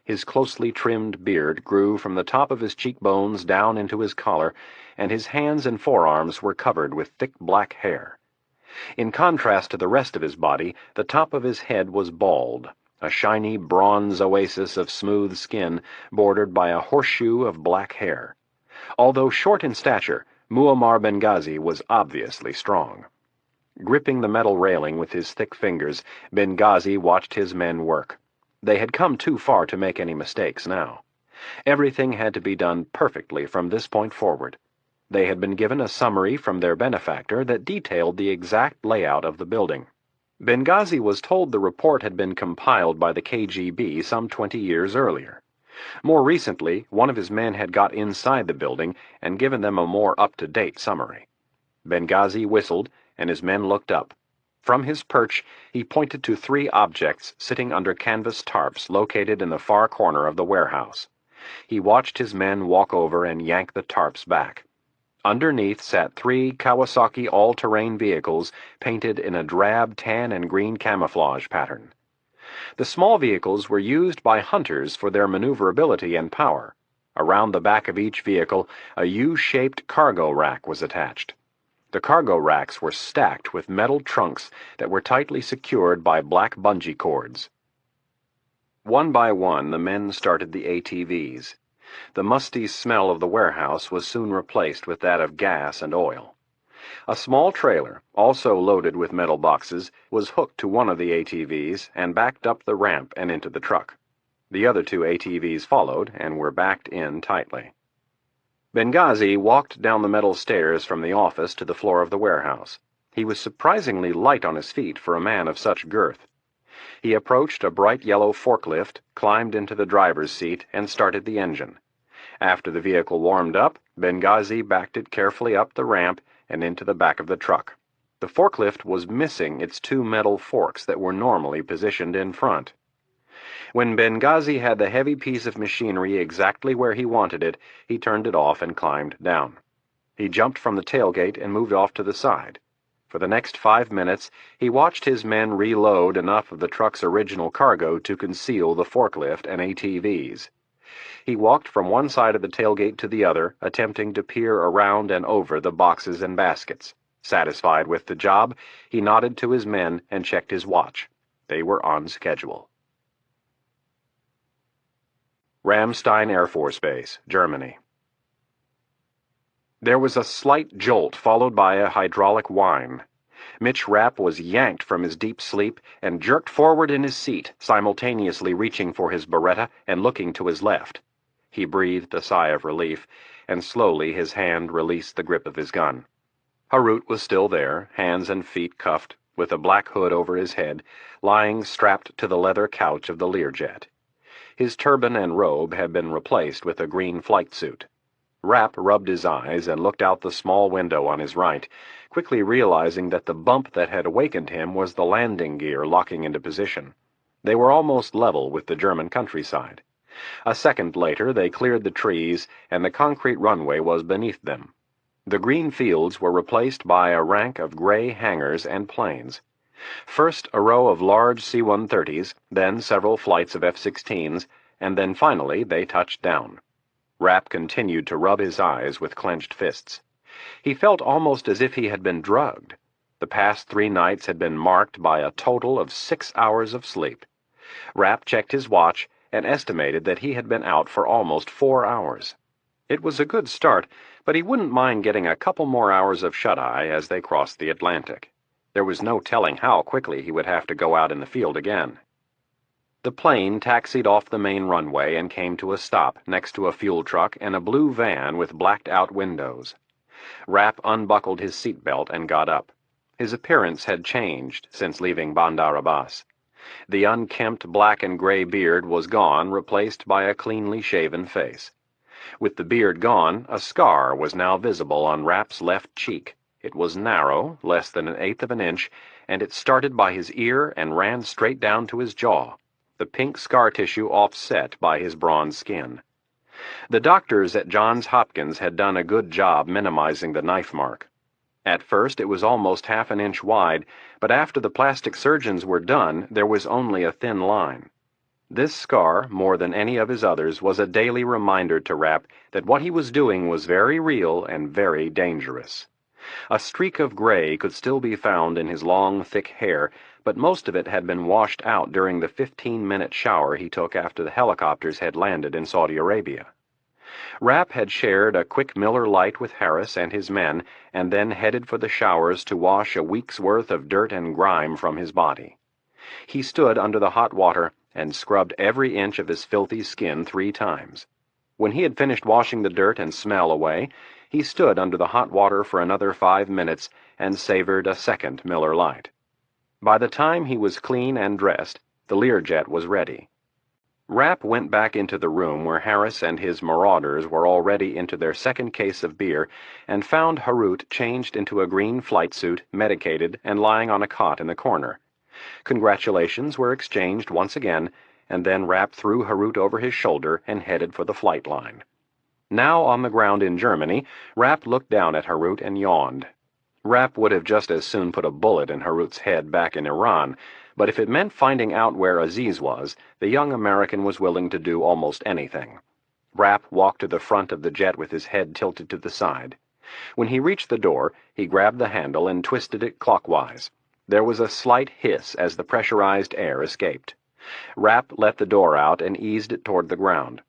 His closely trimmed beard grew from the top of his cheekbones down into his collar, and his hands and forearms were covered with thick black hair. In contrast to the rest of his body, the top of his head was bald, a shiny bronze oasis of smooth skin bordered by a horseshoe of black hair. Although short in stature, Muammar Benghazi was obviously strong. Gripping the metal railing with his thick fingers, Benghazi watched his men work. They had come too far to make any mistakes now. Everything had to be done perfectly from this point forward. They had been given a summary from their benefactor that detailed the exact layout of the building. Benghazi was told the report had been compiled by the KGB some 20 years earlier. More recently, one of his men had got inside the building and given them a more up-to-date summary. Benghazi whistled, and his men looked up. From his perch, he pointed to 3 objects sitting under canvas tarps located in the far corner of the warehouse. He watched his men walk over and yank the tarps back. Underneath sat 3 Kawasaki all-terrain vehicles painted in a drab tan and green camouflage pattern. The small vehicles were used by hunters for their maneuverability and power. Around the back of each vehicle, a U-shaped cargo rack was attached. The cargo racks were stacked with metal trunks that were tightly secured by black bungee cords. One by one, the men started the ATVs. The musty smell of the warehouse was soon replaced with that of gas and oil. A small trailer, also loaded with metal boxes, was hooked to one of the ATVs and backed up the ramp and into the truck. The other 2 ATVs followed and were backed in tightly. Benghazi walked down the metal stairs from the office to the floor of the warehouse. He was surprisingly light on his feet for a man of such girth. He approached a bright yellow forklift, climbed into the driver's seat, and started the engine. After the vehicle warmed up, Benghazi backed it carefully up the ramp and into the back of the truck. The forklift was missing its 2 metal forks that were normally positioned in front. When Benghazi had the heavy piece of machinery exactly where he wanted it, he turned it off and climbed down. He jumped from the tailgate and moved off to the side. For the next 5 minutes, he watched his men reload enough of the truck's original cargo to conceal the forklift and ATVs. He walked from one side of the tailgate to the other, attempting to peer around and over the boxes and baskets. Satisfied with the job, he nodded to his men and checked his watch. They were on schedule. Ramstein Air Force Base, Germany. There was a slight jolt followed by a hydraulic whine. Mitch Rapp was yanked from his deep sleep and jerked forward in his seat, simultaneously reaching for his Beretta and looking to his left. He breathed a sigh of relief, and slowly his hand released the grip of his gun. Harut was still there, hands and feet cuffed, with a black hood over his head, lying strapped to the leather couch of the Learjet. His turban and robe had been replaced with a green flight suit. Rapp rubbed his eyes and looked out the small window on his right, quickly realizing that the bump that had awakened him was the landing gear locking into position. They were almost level with the German countryside. A second later they cleared the trees, and the concrete runway was beneath them. The green fields were replaced by a rank of gray hangars and planes. First a row of large C-130s, then several flights of F-16s, and then finally they touched down. Rapp continued to rub his eyes with clenched fists. He felt almost as if he had been drugged. The past 3 nights had been marked by a total of 6 hours of sleep. Rapp checked his watch and estimated that he had been out for almost 4 hours. It was a good start, but he wouldn't mind getting a couple more hours of shut-eye as they crossed the Atlantic. There was no telling how quickly he would have to go out in the field again. The plane taxied off the main runway and came to a stop next to a fuel truck and a blue van with blacked-out windows. Rapp unbuckled his seatbelt and got up. His appearance had changed since leaving Bandar Abbas. The unkempt black and gray beard was gone, replaced by a cleanly shaven face. With the beard gone, a scar was now visible on Rapp's left cheek. It was narrow, less than 1/8 of an inch, and it started by his ear and ran straight down to his jaw, the pink scar tissue offset by his bronze skin. The doctors at Johns Hopkins had done a good job minimizing the knife mark. At first it was almost 1/2 an inch wide, but after the plastic surgeons were done, there was only a thin line. This scar, more than any of his others, was a daily reminder to Rapp that what he was doing was very real and very dangerous. A streak of gray could still be found in his long, thick hair, but most of it had been washed out during the 15-minute shower he took after the helicopters had landed in Saudi Arabia. Rapp had shared a quick Miller Lite with Harris and his men, and then headed for the showers to wash a week's worth of dirt and grime from his body. He stood under the hot water and scrubbed every inch of his filthy skin 3 times. When he had finished washing the dirt and smell away, he stood under the hot water for another 5 minutes and savored a second Miller Lite. By the time he was clean and dressed, the Learjet was ready. Rapp went back into the room where Harris and his marauders were already into their second case of beer and found Harut changed into a green flight suit, medicated, and lying on a cot in the corner. Congratulations were exchanged once again, and then Rapp threw Harut over his shoulder and headed for the flight line. Now on the ground in Germany, Rapp looked down at Harut and yawned. Rapp would have just as soon put a bullet in Harut's head back in Iran, but if it meant finding out where Aziz was, the young American was willing to do almost anything. Rapp walked to the front of the jet with his head tilted to the side. When he reached the door, he grabbed the handle and twisted it clockwise. There was a slight hiss as the pressurized air escaped. Rapp let the door out and eased it toward the ground.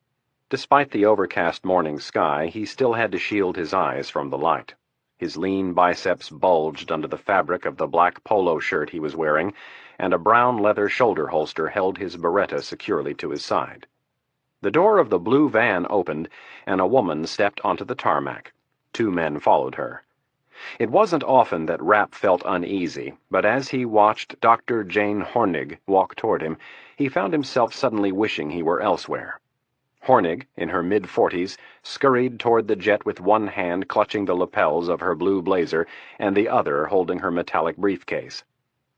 Despite the overcast morning sky, he still had to shield his eyes from the light. His lean biceps bulged under the fabric of the black polo shirt he was wearing, and a brown leather shoulder holster held his Beretta securely to his side. The door of the blue van opened, and a woman stepped onto the tarmac. 2 men followed her. It wasn't often that Rapp felt uneasy, but as he watched Dr. Jane Hornig walk toward him, he found himself suddenly wishing he were elsewhere. Hornig, in her mid-40s, scurried toward the jet with one hand clutching the lapels of her blue blazer and the other holding her metallic briefcase.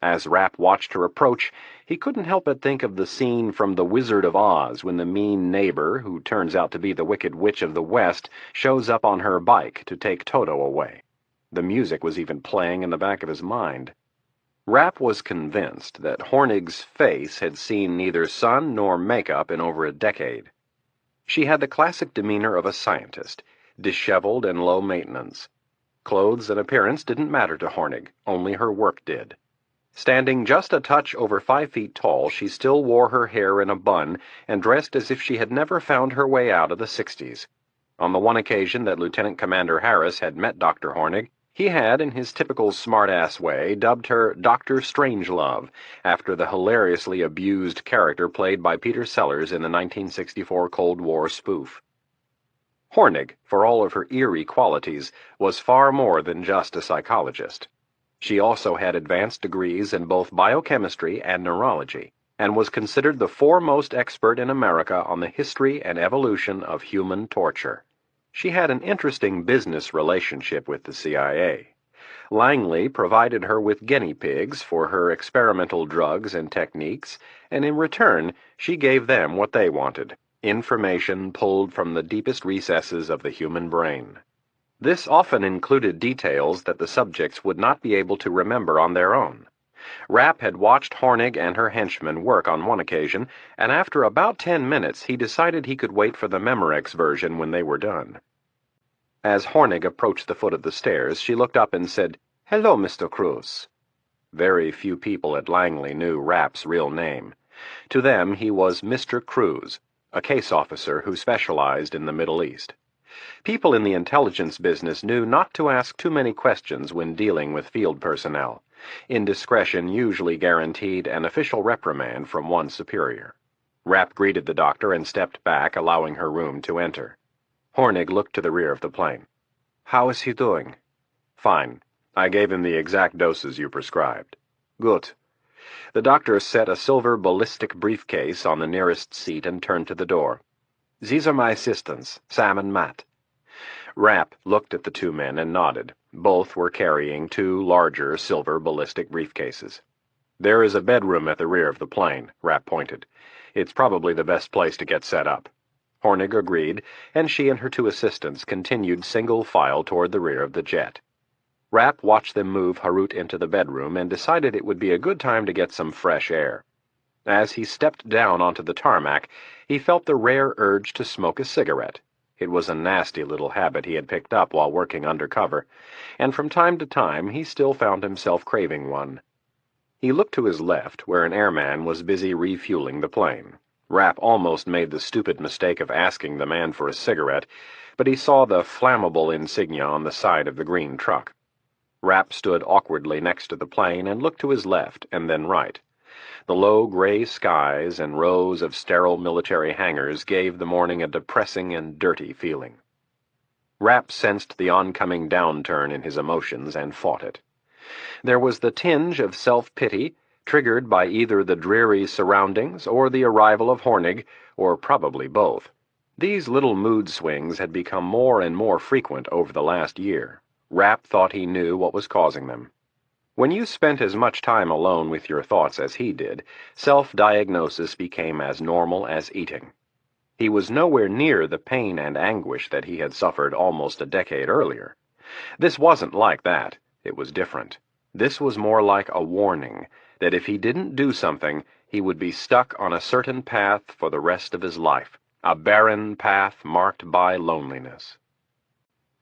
As Rapp watched her approach, he couldn't help but think of the scene from The Wizard of Oz when the mean neighbor, who turns out to be the Wicked Witch of the West, shows up on her bike to take Toto away. The music was even playing in the back of his mind. Rapp was convinced that Hornig's face had seen neither sun nor makeup in over a decade. She had the classic demeanor of a scientist, disheveled and low maintenance. Clothes and appearance didn't matter to Hornig, only her work did. Standing just a touch over 5 feet tall, she still wore her hair in a bun and dressed as if she had never found her way out of the 60s. On the one occasion that Lieutenant Commander Harris had met Dr. Hornig, he had, in his typical smart-ass way, dubbed her Dr. Strangelove, after the hilariously abused character played by Peter Sellers in the 1964 Cold War spoof. Hornig, for all of her eerie qualities, was far more than just a psychologist. She also had advanced degrees in both biochemistry and neurology, and was considered the foremost expert in America on the history and evolution of human torture. She had an interesting business relationship with the CIA. Langley provided her with guinea pigs for her experimental drugs and techniques, and in return she gave them what they wanted, information pulled from the deepest recesses of the human brain. This often included details that the subjects would not be able to remember on their own. Rapp had watched Hornig and her henchmen work on one occasion, and after about 10 minutes he decided he could wait for the Memorex version when they were done. As Hornig approached the foot of the stairs, she looked up and said, "Hello, Mr. Cruz." Very few people at Langley knew Rapp's real name. To them he was Mr. Cruz, a case officer who specialized in the Middle East. People in the intelligence business knew not to ask too many questions when dealing with field personnel. Indiscretion usually guaranteed an official reprimand from one superior. Rapp greeted the doctor and stepped back, allowing her room to enter. Hornig looked to the rear of the plane. "How is he doing?" "Fine. I gave him the exact doses you prescribed." "Good." The doctor set a silver ballistic briefcase on the nearest seat and turned to the door. "These are my assistants, Sam and Matt." Rapp looked at the two men and nodded. Both were carrying two larger silver ballistic briefcases. "There is a bedroom at the rear of the plane," Rapp pointed. "It's probably the best place to get set up." Hornig agreed, and she and her two assistants continued single file toward the rear of the jet. Rapp watched them move Harut into the bedroom and decided it would be a good time to get some fresh air. As he stepped down onto the tarmac, he felt the rare urge to smoke a cigarette. It was a nasty little habit he had picked up while working undercover, and from time to time he still found himself craving one. He looked to his left, where an airman was busy refueling the plane. Rapp almost made the stupid mistake of asking the man for a cigarette, but he saw the flammable insignia on the side of the green truck. Rapp stood awkwardly next to the plane and looked to his left and then right. The low gray skies and rows of sterile military hangars gave the morning a depressing and dirty feeling. Rapp sensed the oncoming downturn in his emotions and fought it. There was the tinge of self-pity, triggered by either the dreary surroundings or the arrival of Hornig, or probably both. These little mood swings had become more and more frequent over the last year. Rapp thought he knew what was causing them. When you spent as much time alone with your thoughts as he did, self-diagnosis became as normal as eating. He was nowhere near the pain and anguish that he had suffered almost a decade earlier. This wasn't like that. It was different. This was more like a warning that if he didn't do something, he would be stuck on a certain path for the rest of his life, a barren path marked by loneliness.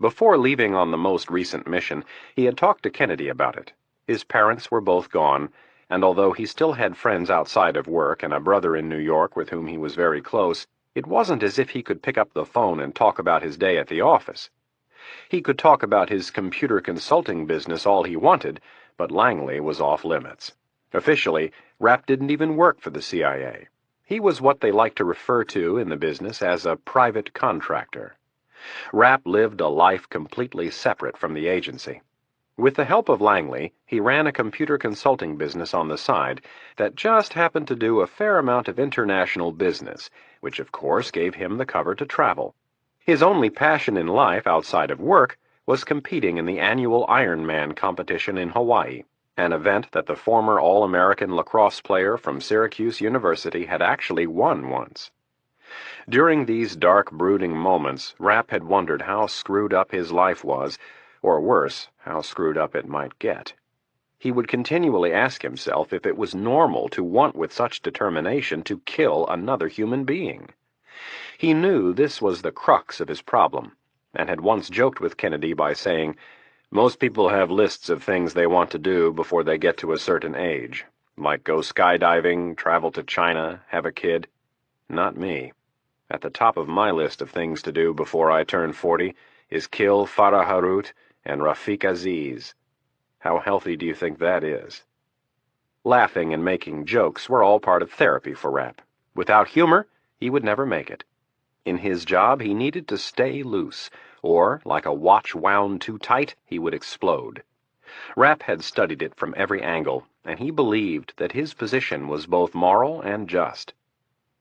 Before leaving on the most recent mission, he had talked to Kennedy about it. His parents were both gone, and although he still had friends outside of work and a brother in New York with whom he was very close, it wasn't as if he could pick up the phone and talk about his day at the office. He could talk about his computer consulting business all he wanted, but Langley was off limits. Officially, Rapp didn't even work for the CIA. He was what they like to refer to in the business as a private contractor. Rapp lived a life completely separate from the agency. With the help of Langley, he ran a computer consulting business on the side that just happened to do a fair amount of international business, which of course gave him the cover to travel. His only passion in life outside of work was competing in the annual Ironman competition in Hawaii, an event that the former All-American lacrosse player from Syracuse University had actually won once. During these dark, brooding moments, Rapp had wondered how screwed up his life was, or worse, how screwed up it might get. He would continually ask himself if it was normal to want with such determination to kill another human being. He knew this was the crux of his problem, and had once joked with Kennedy by saying, "Most people have lists of things they want to do before they get to a certain age, like go skydiving, travel to China, have a kid. Not me. At the top of my list of things to do before I turn 40 is kill Farah Harut and Rafiq Aziz. How healthy do you think that is?" Laughing and making jokes were all part of therapy for Rapp. Without humor, he would never make it. In his job, he needed to stay loose, or, like a watch wound too tight, he would explode. Rapp had studied it from every angle, and he believed that his position was both moral and just.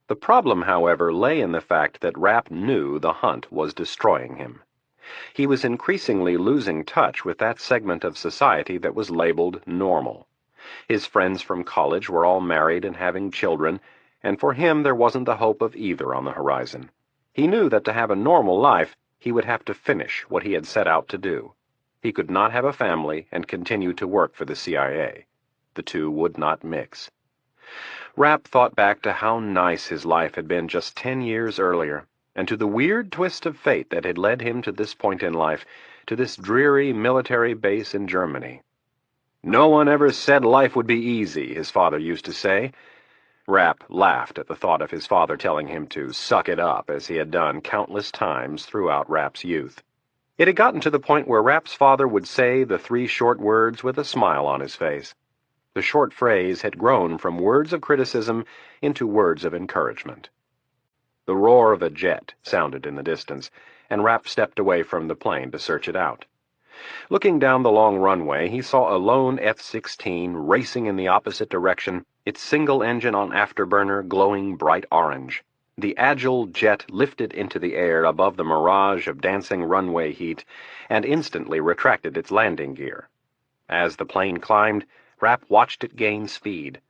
The problem, however, lay in the fact that Rapp knew the hunt was destroying him. He was increasingly losing touch with that segment of society that was labeled normal. His friends from college were all married and having children, and for him there wasn't the hope of either on the horizon. He knew that to have a normal life, He would have to finish what he had set out to do. He could not have a family and continue to work for the CIA. The two would not mix. Rapp thought back to how nice his life had been just 10 years earlier, and to the weird twist of fate that had led him to this point in life, to this dreary military base in Germany. "No one ever said life would be easy," his father used to say. Rapp laughed at the thought of his father telling him to suck it up, as he had done countless times throughout Rapp's youth. It had gotten to the point where Rapp's father would say the 3 short words with a smile on his face. The short phrase had grown from words of criticism into words of encouragement. The roar of a jet sounded in the distance, and Rapp stepped away from the plane to search it out. Looking down the long runway, he saw a lone F-16 racing in the opposite direction, its single engine on afterburner glowing bright orange. The agile jet lifted into the air above the mirage of dancing runway heat and instantly retracted its landing gear. As the plane climbed, Rapp watched it gain speed.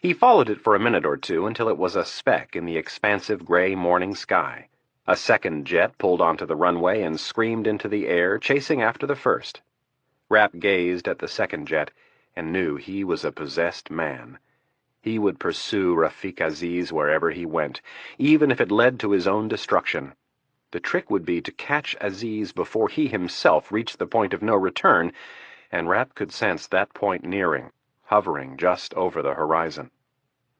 He followed it for a minute or two until it was a speck in the expansive gray morning sky. A second jet pulled onto the runway and screamed into the air, chasing after the first. Rapp gazed at the second jet and knew he was a possessed man. He would pursue Rafik Aziz wherever he went, even if it led to his own destruction. The trick would be to catch Aziz before he himself reached the point of no return, and Rapp could sense that point nearing, hovering just over the horizon.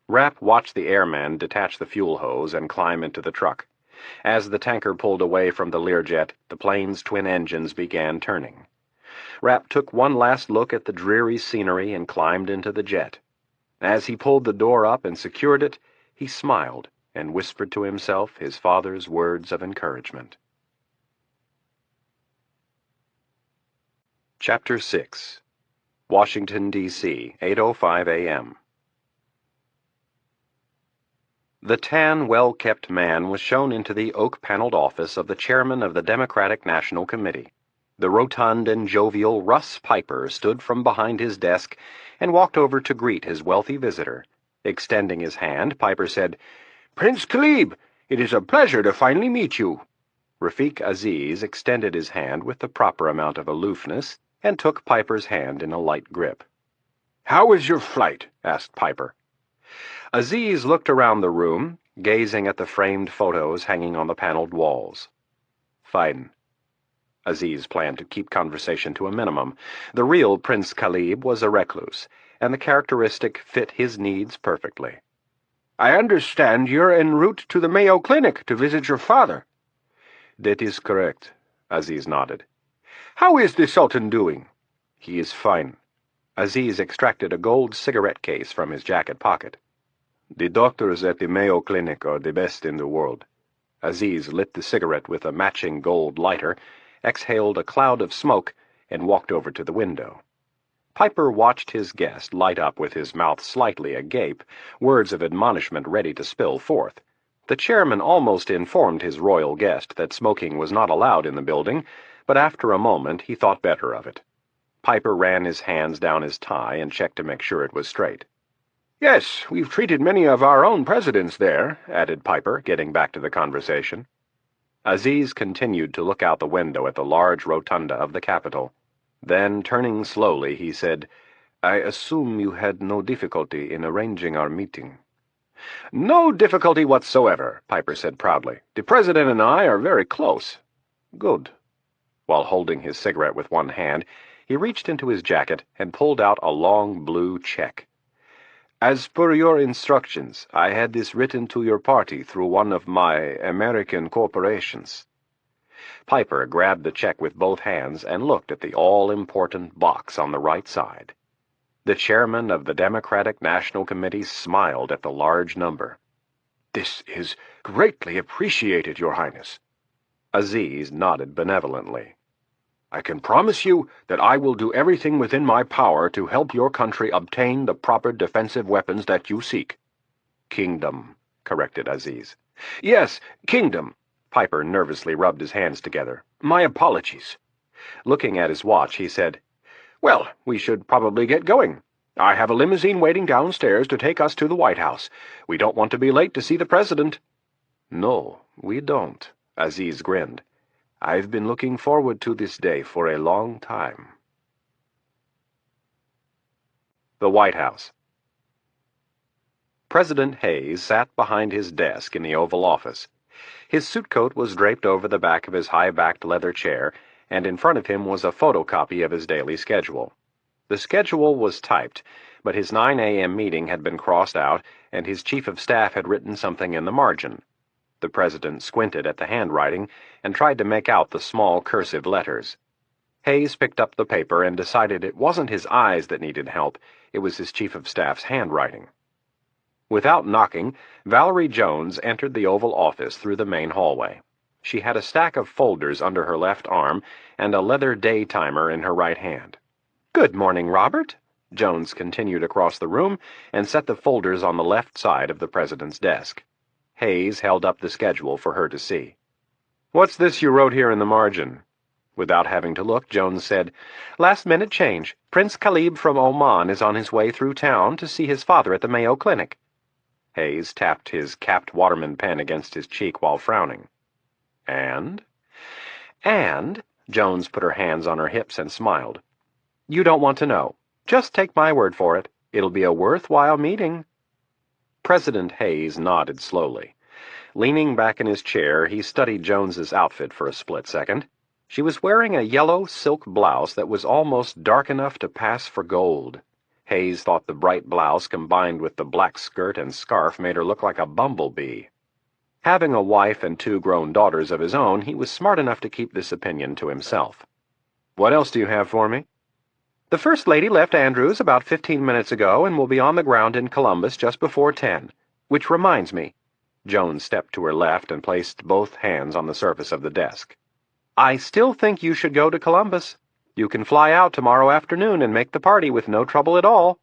Rapp watched the airman detach the fuel hose and climb into the truck. As the tanker pulled away from the Learjet, the plane's twin engines began turning. Rapp took one last look at the dreary scenery and climbed into the jet. As he pulled the door up and secured it, he smiled and whispered to himself his father's words of encouragement. Chapter 6. Washington, D.C., 8:05 a.m. The tan, well-kept man was shown into the oak-paneled office of the chairman of the Democratic National Committee. The rotund and jovial Russ Piper stood from behind his desk and walked over to greet his wealthy visitor. Extending his hand, Piper said, "Prince Khalib, it is a pleasure to finally meet you." Rafik Aziz extended his hand with the proper amount of aloofness and took Piper's hand in a light grip. "How was your flight?" asked Piper. Aziz looked around the room, gazing at the framed photos hanging on the paneled walls. "Fine." Aziz planned to keep conversation to a minimum. The real Prince Khalib was a recluse, and the characteristic fit his needs perfectly. "I understand you're en route to the Mayo Clinic to visit your father." "That is correct," Aziz nodded. "How is the Sultan doing?" "He is fine." Aziz extracted a gold cigarette case from his jacket pocket. "The doctors at the Mayo Clinic are the best in the world." Aziz lit the cigarette with a matching gold lighter, exhaled a cloud of smoke, and walked over to the window. Piper watched his guest light up with his mouth slightly agape, words of admonishment ready to spill forth. The chairman almost informed his royal guest that smoking was not allowed in the building, but after a moment he thought better of it. Piper ran his hands down his tie and checked to make sure it was straight. "Yes, we've treated many of our own presidents there," added Piper, getting back to the conversation. Aziz continued to look out the window at the large rotunda of the Capitol. Then, turning slowly, he said, "I assume you had no difficulty in arranging our meeting." "No difficulty whatsoever," Piper said proudly. "The President and I are very close." "Good." While holding his cigarette with one hand, he reached into his jacket and pulled out a long blue check. "As per your instructions, I had this written to your party through one of my American corporations." Piper grabbed the check with both hands and looked at the all-important box on the right side. The chairman of the Democratic National Committee smiled at the large number. "This is greatly appreciated, Your Highness." Aziz nodded benevolently. "I can promise you that I will do everything within my power to help your country obtain the proper defensive weapons that you seek." "Kingdom," corrected Aziz. "Yes, kingdom." Piper nervously rubbed his hands together. "My apologies." Looking at his watch, he said, "Well, we should probably get going. I have a limousine waiting downstairs to take us to the White House. We don't want to be late to see the President." "No, we don't," Aziz grinned. I've been looking forward to this day for a long time. The White House. President Hayes sat behind his desk in the Oval Office. His suit coat was draped over the back of his high-backed leather chair, and in front of him was a photocopy of his daily schedule. The schedule was typed, but his 9 a.m. meeting had been crossed out, and his chief of staff had written something in the margin. The president squinted at the handwriting and tried to make out the small cursive letters. Hayes picked up the paper and decided it wasn't his eyes that needed help, it was his chief of staff's handwriting. Without knocking, Valerie Jones entered the Oval Office through the main hallway. She had a stack of folders under her left arm and a leather day timer in her right hand. "Good morning, Robert." Jones continued across the room and set the folders on the left side of the president's desk. Hayes held up the schedule for her to see. "What's this you wrote here in the margin?" Without having to look, Jones said, "Last-minute change. Prince Khalib from Oman is on his way through town to see his father at the Mayo Clinic." Hayes tapped his capped waterman pen against his cheek while frowning. "And?" "And," Jones put her hands on her hips and smiled. "You don't want to know. Just take my word for it. It'll be a worthwhile meeting." President Hayes nodded slowly. Leaning back in his chair, he studied Jones's outfit for a split second. She was wearing a yellow silk blouse that was almost dark enough to pass for gold. Hayes thought the bright blouse combined with the black skirt and scarf made her look like a bumblebee. Having a wife and 2 grown daughters of his own, he was smart enough to keep this opinion to himself. "What else do you have for me?" "The First Lady left Andrews about 15 minutes ago and will be on the ground in Columbus just before 10. Which reminds me." Jones stepped to her left and placed both hands on the surface of the desk. "I still think you should go to Columbus. You can fly out tomorrow afternoon and make the party with no trouble at all."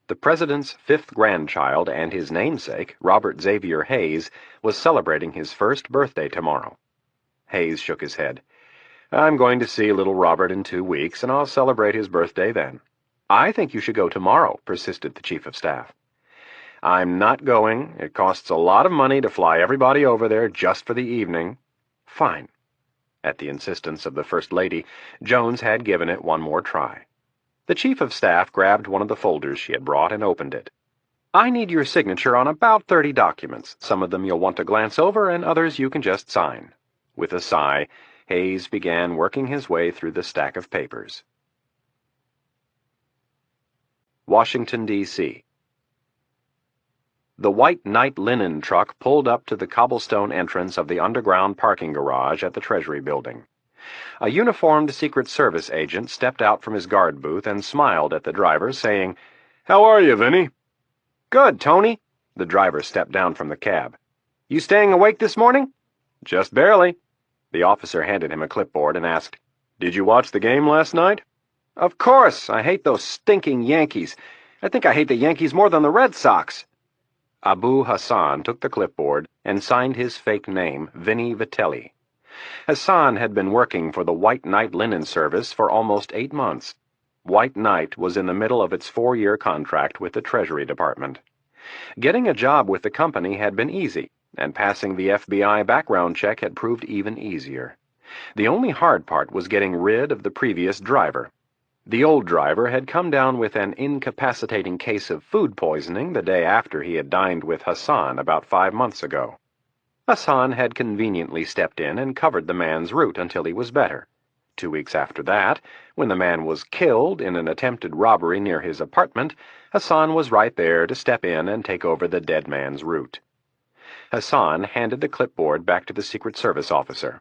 The president's 5th grandchild and his namesake, Robert Xavier Hayes, was celebrating his 1st birthday tomorrow. Hayes shook his head. "I'm going to see little Robert in 2 weeks, and I'll celebrate his birthday then." "I think you should go tomorrow," persisted the chief of staff. "I'm not going. It costs a lot of money to fly everybody over there just for the evening." "Fine." At the insistence of the First Lady, Jones had given it one more try. The chief of staff grabbed one of the folders she had brought and opened it. "I need your signature on about 30 documents. Some of them you'll want to glance over, and others you can just sign." With a sigh, Hayes began working his way through the stack of papers. Washington, D.C. The white night linen truck pulled up to the cobblestone entrance of the underground parking garage at the Treasury Building. A uniformed Secret Service agent stepped out from his guard booth and smiled at the driver, saying, "How are you, Vinny?" "Good, Tony." The driver stepped down from the cab. "You staying awake this morning?" "Just barely." The officer handed him a clipboard and asked, "Did you watch the game last night?" "Of course. I hate those stinking Yankees. I think I hate the Yankees more than the Red Sox." Abu Hassan took the clipboard and signed his fake name, Vinny Vitelli. Hassan had been working for the White Knight Linen Service for almost 8 months. White Knight was in the middle of its 4-year contract with the Treasury Department. Getting a job with the company had been easy, and passing the FBI background check had proved even easier. The only hard part was getting rid of the previous driver. The old driver had come down with an incapacitating case of food poisoning the day after he had dined with Hassan about 5 months ago. Hassan had conveniently stepped in and covered the man's route until he was better. 2 weeks after that, when the man was killed in an attempted robbery near his apartment, Hassan was right there to step in and take over the dead man's route. Hassan handed the clipboard back to the Secret Service officer.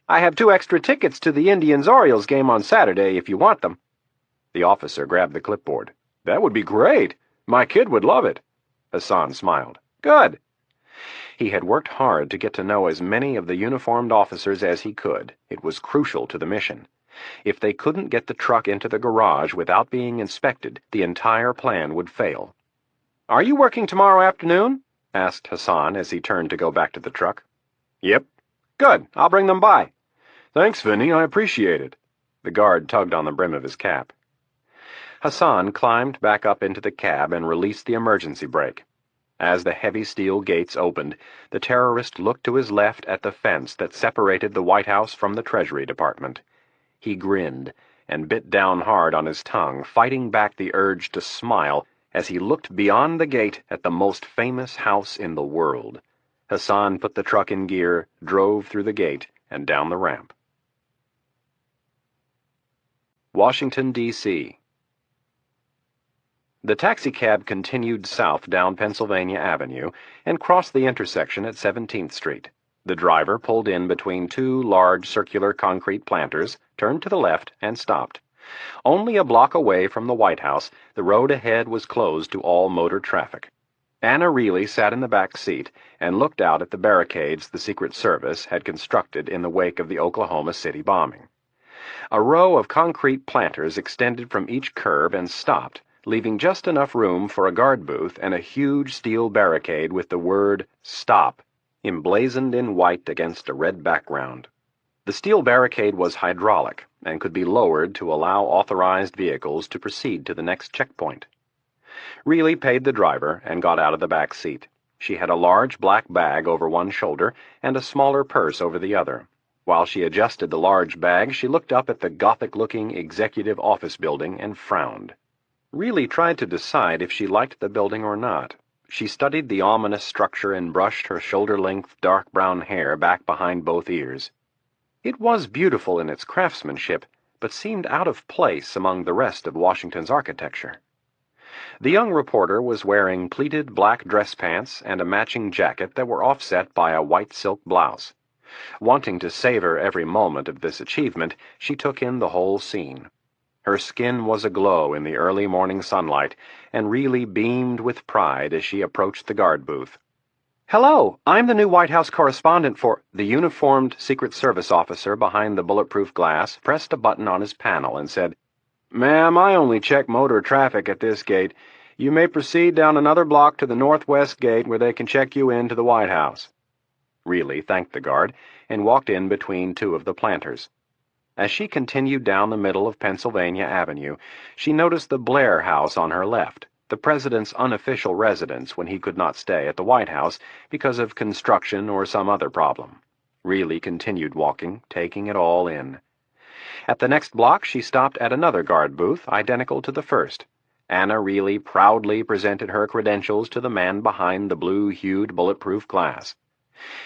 "I have 2 extra tickets to the Indians-Orioles game on Saturday if you want them." The officer grabbed the clipboard. "That would be great. My kid would love it." Hassan smiled. "Good." He had worked hard to get to know as many of the uniformed officers as he could. It was crucial to the mission. If they couldn't get the truck into the garage without being inspected, the entire plan would fail. "Are you working tomorrow afternoon?" asked Hassan as he turned to go back to the truck. "Yep." "Good. I'll bring them by." "Thanks, Vinny. I appreciate it." The guard tugged on the brim of his cap. Hassan climbed back up into the cab and released the emergency brake. As the heavy steel gates opened, the terrorist looked to his left at the fence that separated the White House from the Treasury Department. He grinned and bit down hard on his tongue, fighting back the urge to smile as he looked beyond the gate at the most famous house in the world. Hassan put the truck in gear, drove through the gate, and down the ramp. Washington, D.C. The taxicab continued south down Pennsylvania Avenue and crossed the intersection at 17th Street. The driver pulled in between two large circular concrete planters, turned to the left, and stopped. Only a block away from the White House, the road ahead was closed to all motor traffic. Anna Reilly sat in the back seat and looked out at the barricades the Secret Service had constructed in the wake of the Oklahoma City bombing. A row of concrete planters extended from each curb and stopped, leaving just enough room for a guard booth and a huge steel barricade with the word "Stop" emblazoned in white against a red background. The steel barricade was hydraulic and could be lowered to allow authorized vehicles to proceed to the next checkpoint. Reilly paid the driver and got out of the back seat. She had a large black bag over one shoulder and a smaller purse over the other. While she adjusted the large bag, she looked up at the Gothic-looking executive office building and frowned. Reilly tried to decide if she liked the building or not. She studied the ominous structure and brushed her shoulder-length dark brown hair back behind both ears. It was beautiful in its craftsmanship, but seemed out of place among the rest of Washington's architecture. The young reporter was wearing pleated black dress pants and a matching jacket that were offset by a white silk blouse. Wanting to savor every moment of this achievement, she took in the whole scene. Her skin was aglow in the early morning sunlight, and Reilly beamed with pride as she approached the guard booth. "Hello, I'm the new White House correspondent for—" The uniformed Secret Service officer behind the bulletproof glass pressed a button on his panel and said, "Ma'am, I only check motor traffic at this gate. You may proceed down another block to the northwest gate where they can check you in to the White House." Reilly thanked the guard and walked in between two of the planters. As she continued down the middle of Pennsylvania Avenue, she noticed the Blair House on her left, the president's unofficial residence when he could not stay at the White House because of construction or some other problem. Reilly continued walking, taking it all in. At the next block, she stopped at another guard booth, identical to the first. Anna Reilly proudly presented her credentials to the man behind the blue-hued bulletproof glass.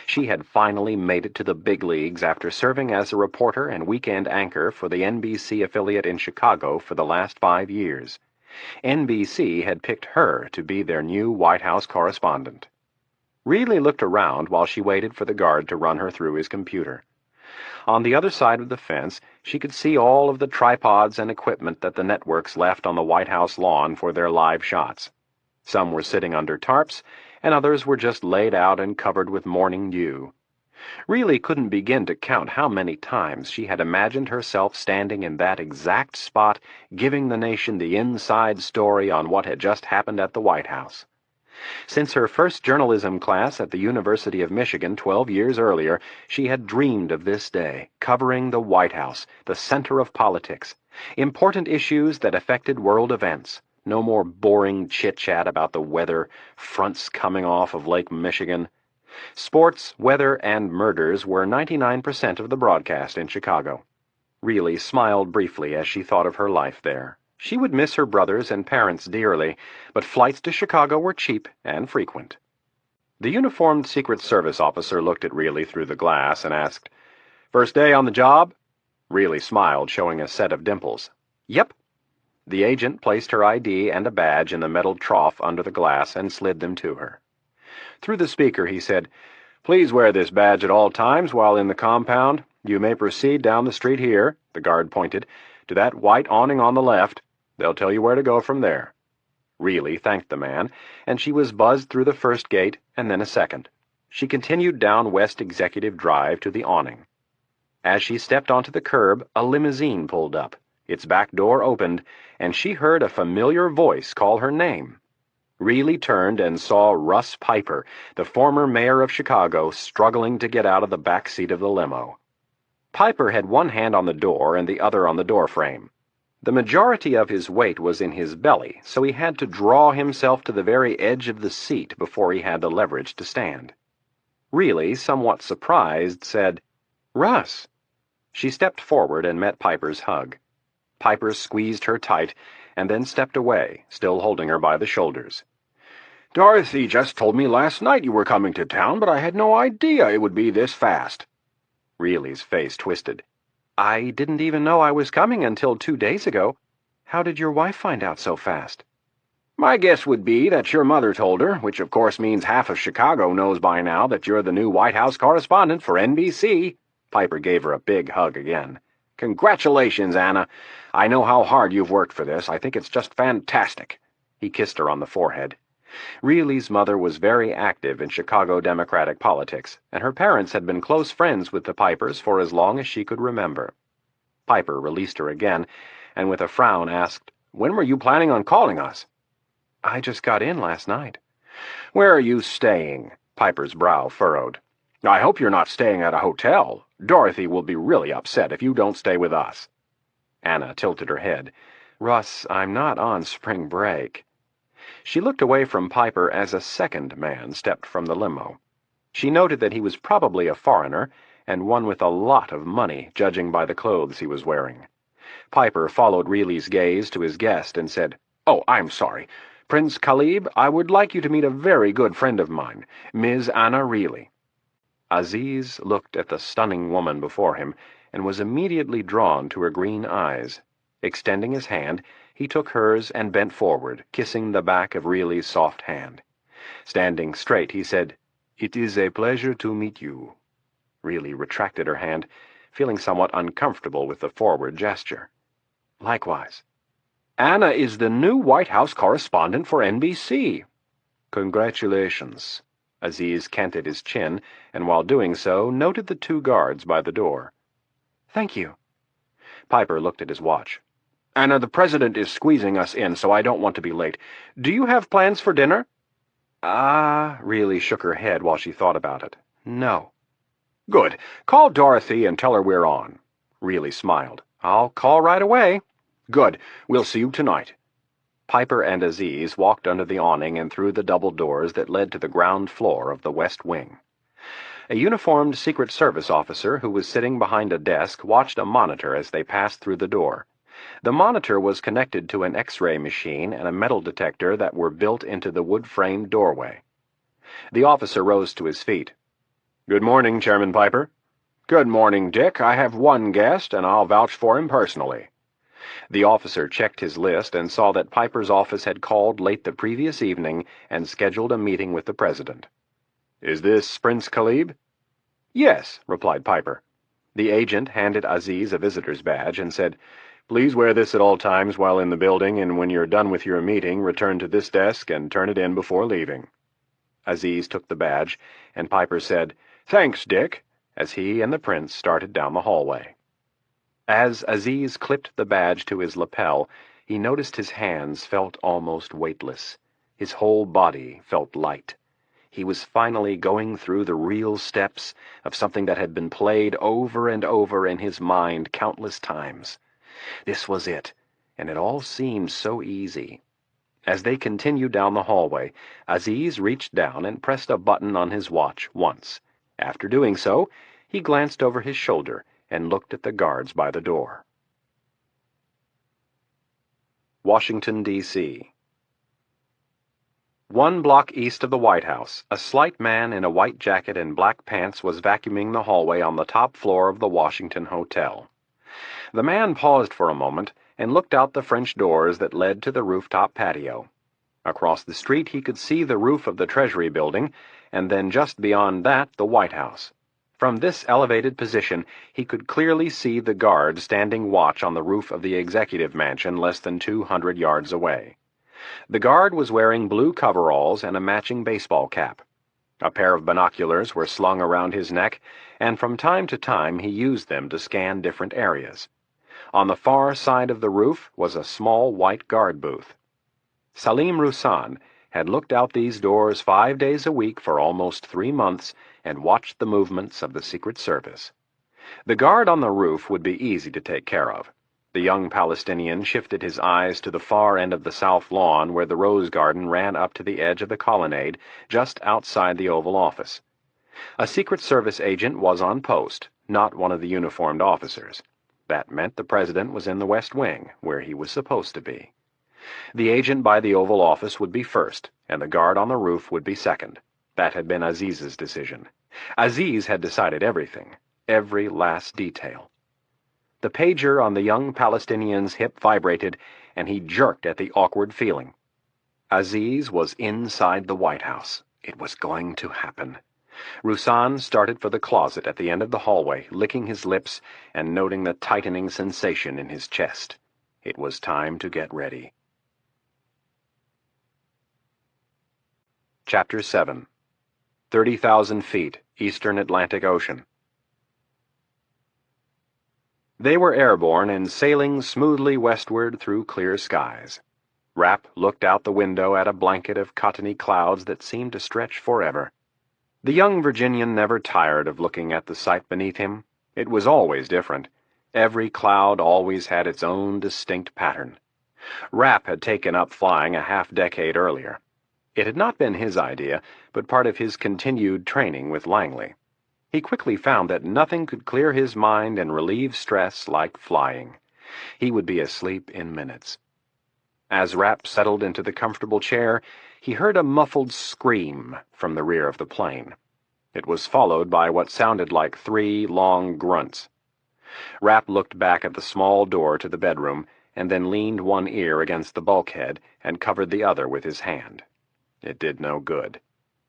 She had finally made it to the big leagues after serving as a reporter and weekend anchor for the NBC affiliate in Chicago for the last 5 years. NBC had picked her to be their new White House correspondent. Reilly looked around while she waited for the guard to run her through his computer. On the other side of the fence, she could see all of the tripods and equipment that the networks left on the White House lawn for their live shots. Some were sitting under tarps, and others were just laid out and covered with morning dew. Reilly couldn't begin to count how many times she had imagined herself standing in that exact spot, giving the nation the inside story on what had just happened at the White House. Since her first journalism class at the University of Michigan 12 years earlier, she had dreamed of this day, covering the White House, the center of politics, important issues that affected world events. No more boring chit-chat about the weather, fronts coming off of Lake Michigan. Sports, weather, and murders were 99% of the broadcast in Chicago. Reilly smiled briefly as she thought of her life there. She would miss her brothers and parents dearly, but flights to Chicago were cheap and frequent. The uniformed Secret Service officer looked at Reilly through the glass and asked, "First day on the job?" Reilly smiled, showing a set of dimples. "Yep." The agent placed her ID and a badge in the metal trough under the glass and slid them to her. Through the speaker he said, "Please wear this badge at all times while in the compound. You may proceed down the street here," the guard pointed, "to that white awning on the left. They'll tell you where to go from there." Reilly thanked the man, and she was buzzed through the first gate and then a second. She continued down West Executive Drive to the awning. As she stepped onto the curb, a limousine pulled up. Its back door opened, and she heard a familiar voice call her name. Reilly turned and saw Russ Piper, the former mayor of Chicago, struggling to get out of the back seat of the limo. Piper had one hand on the door and the other on the doorframe. The majority of his weight was in his belly, so he had to draw himself to the very edge of the seat before he had the leverage to stand. Really, somewhat surprised, said, "Russ." She stepped forward and met Piper's hug. Piper squeezed her tight and then stepped away, still holding her by the shoulders. "Dorothy just told me last night you were coming to town, but I had no idea it would be this fast." Reilly's face twisted. "I didn't even know I was coming until 2 days ago. How did your wife find out so fast?" "My guess would be that your mother told her, which of course means half of Chicago knows by now that you're the new White House correspondent for NBC. Piper gave her a big hug again. "Congratulations, Anna. I know how hard you've worked for this. I think it's just fantastic." He kissed her on the forehead. Reilly's mother was very active in Chicago Democratic politics, and her parents had been close friends with the Pipers for as long as she could remember. Piper released her again, and with a frown asked, "When were you planning on calling us?" "I just got in last night." "Where are you staying?" Piper's brow furrowed. "I hope you're not staying at a hotel. Dorothy will be really upset if you don't stay with us." Anna tilted her head. "Russ, I'm not on spring break." She looked away from Piper as a second man stepped from the limo. She noted that he was probably a foreigner, and one with a lot of money, judging by the clothes he was wearing. Piper followed Reilly's gaze to his guest and said, "Oh, I'm sorry. Prince Khalib, I would like you to meet a very good friend of mine, Ms. Anna Reilly." Aziz looked at the stunning woman before him and was immediately drawn to her green eyes. Extending his hand, he took hers and bent forward, kissing the back of Reilly's soft hand. Standing straight, he said, "It is a pleasure to meet you." Reilly retracted her hand, feeling somewhat uncomfortable with the forward gesture. "Likewise." "Anna is the new White House correspondent for NBC. "Congratulations." Aziz canted his chin, and while doing so, noted the 2 guards by the door. "Thank you." Piper looked at his watch. "Anna, the president is squeezing us in, so I don't want to be late. Do you have plans for dinner?" Reilly shook her head while she thought about it. "No." "Good. Call Dorothy and tell her we're on." Reilly smiled. "I'll call right away." "Good. We'll see you tonight." Piper and Aziz walked under the awning and through the double doors that led to the ground floor of the West Wing. A uniformed Secret Service officer who was sitting behind a desk watched a monitor as they passed through the door. The monitor was connected to an X-ray machine and a metal detector that were built into the wood-framed doorway. The officer rose to his feet. "Good morning, Chairman Piper." "Good morning, Dick. I have one guest, and I'll vouch for him personally." The officer checked his list and saw that Piper's office had called late the previous evening and scheduled a meeting with the president. "Is this Prince Khalib?" "Yes," replied Piper. The agent handed Aziz a visitor's badge and said, "Please wear this at all times while in the building, and when you're done with your meeting, return to this desk and turn it in before leaving." Aziz took the badge, and Piper said, "Thanks, Dick," as he and the prince started down the hallway. As Aziz clipped the badge to his lapel, he noticed his hands felt almost weightless. His whole body felt light. He was finally going through the real steps of something that had been played over and over in his mind countless times. This was it, and it all seemed so easy. As they continued down the hallway, Aziz reached down and pressed a button on his watch once. After doing so, he glanced over his shoulder and looked at the guards by the door. Washington, D.C. 1 block east of the White House, a slight man in a white jacket and black pants was vacuuming the hallway on the top floor of the Washington Hotel. The man paused for a moment and looked out the French doors that led to the rooftop patio. Across the street he could see the roof of the Treasury building, and then just beyond that the White House. From this elevated position, he could clearly see the guard standing watch on the roof of the Executive Mansion less than 200 yards away. The guard was wearing blue coveralls and a matching baseball cap. A pair of binoculars were slung around his neck, and from time to time he used them to scan different areas. On the far side of the roof was a small white guard booth. Salim Roussan had looked out these doors 5 days a week for almost 3 months and watched the movements of the Secret Service. The guard on the roof would be easy to take care of. The young Palestinian shifted his eyes to the far end of the south lawn where the rose garden ran up to the edge of the colonnade just outside the Oval Office. A Secret Service agent was on post, not one of the uniformed officers. That meant the president was in the West Wing, where he was supposed to be. The agent by the Oval Office would be first, and the guard on the roof would be second. That had been Aziz's decision. Aziz had decided everything, every last detail. The pager on the young Palestinian's hip vibrated, and he jerked at the awkward feeling. Aziz was inside the White House. It was going to happen. Russan started for the closet at the end of the hallway, licking his lips and noting the tightening sensation in his chest. It was time to get ready. Chapter 7. 30,000 feet, Eastern Atlantic Ocean. They were airborne and sailing smoothly westward through clear skies. Rapp looked out the window at a blanket of cottony clouds that seemed to stretch forever. The young Virginian never tired of looking at the sight beneath him. It was always different. Every cloud always had its own distinct pattern. Rapp had taken up flying a half-decade earlier. It had not been his idea, but part of his continued training with Langley. He quickly found that nothing could clear his mind and relieve stress like flying. He would be asleep in minutes. As Rapp settled into the comfortable chair, he heard a muffled scream from the rear of the plane. It was followed by what sounded like 3 long grunts. Rapp looked back at the small door to the bedroom, and then leaned one ear against the bulkhead and covered the other with his hand. It did no good.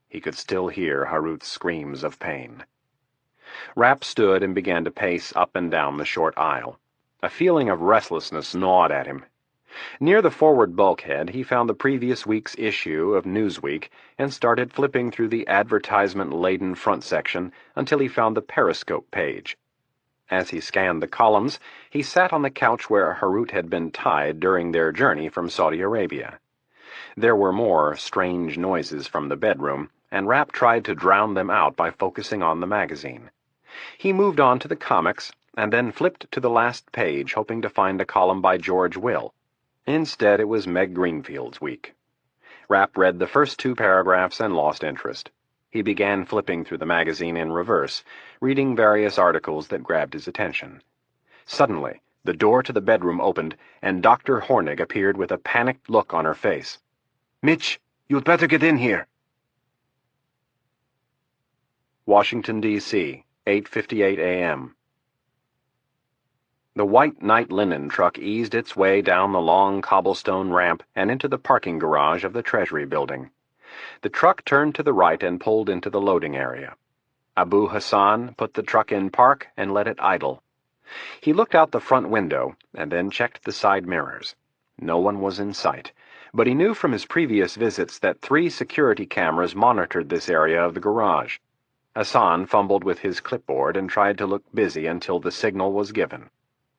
He could still hear Harut's screams of pain. Rapp stood and began to pace up and down the short aisle. A feeling of restlessness gnawed at him. Near the forward bulkhead, he found the previous week's issue of Newsweek and started flipping through the advertisement-laden front section until he found the Periscope page. As he scanned the columns, he sat on the couch where Harut had been tied during their journey from Saudi Arabia. There were more strange noises from the bedroom, and Rapp tried to drown them out by focusing on the magazine. He moved on to the comics, and then flipped to the last page, hoping to find a column by George Will. Instead, it was Meg Greenfield's week. Rapp read the first 2 paragraphs and lost interest. He began flipping through the magazine in reverse, reading various articles that grabbed his attention. Suddenly, the door to the bedroom opened, and Dr. Hornig appeared with a panicked look on her face. "Mitch, you'd better get in here." Washington, D.C., 8:58 a.m. The white night linen truck eased its way down the long cobblestone ramp and into the parking garage of the Treasury building. The truck turned to the right and pulled into the loading area. Abu Hassan put the truck in park and let it idle. He looked out the front window and then checked the side mirrors. No one was in sight, but he knew from his previous visits that 3 security cameras monitored this area of the garage. Hassan fumbled with his clipboard and tried to look busy until the signal was given.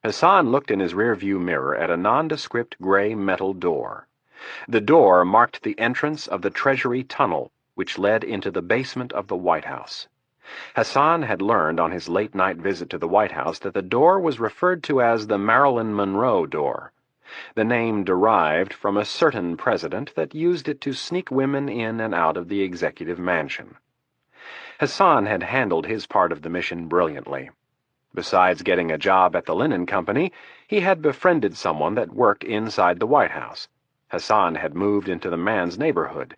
Hassan looked in his rearview mirror at a nondescript gray metal door. The door marked the entrance of the Treasury tunnel, which led into the basement of the White House. Hassan had learned on his late-night visit to the White House that the door was referred to as the Marilyn Monroe door. The name derived from a certain president that used it to sneak women in and out of the executive mansion. Hassan had handled his part of the mission brilliantly. Besides getting a job at the linen company, he had befriended someone that worked inside the White House. Hassan had moved into the man's neighborhood.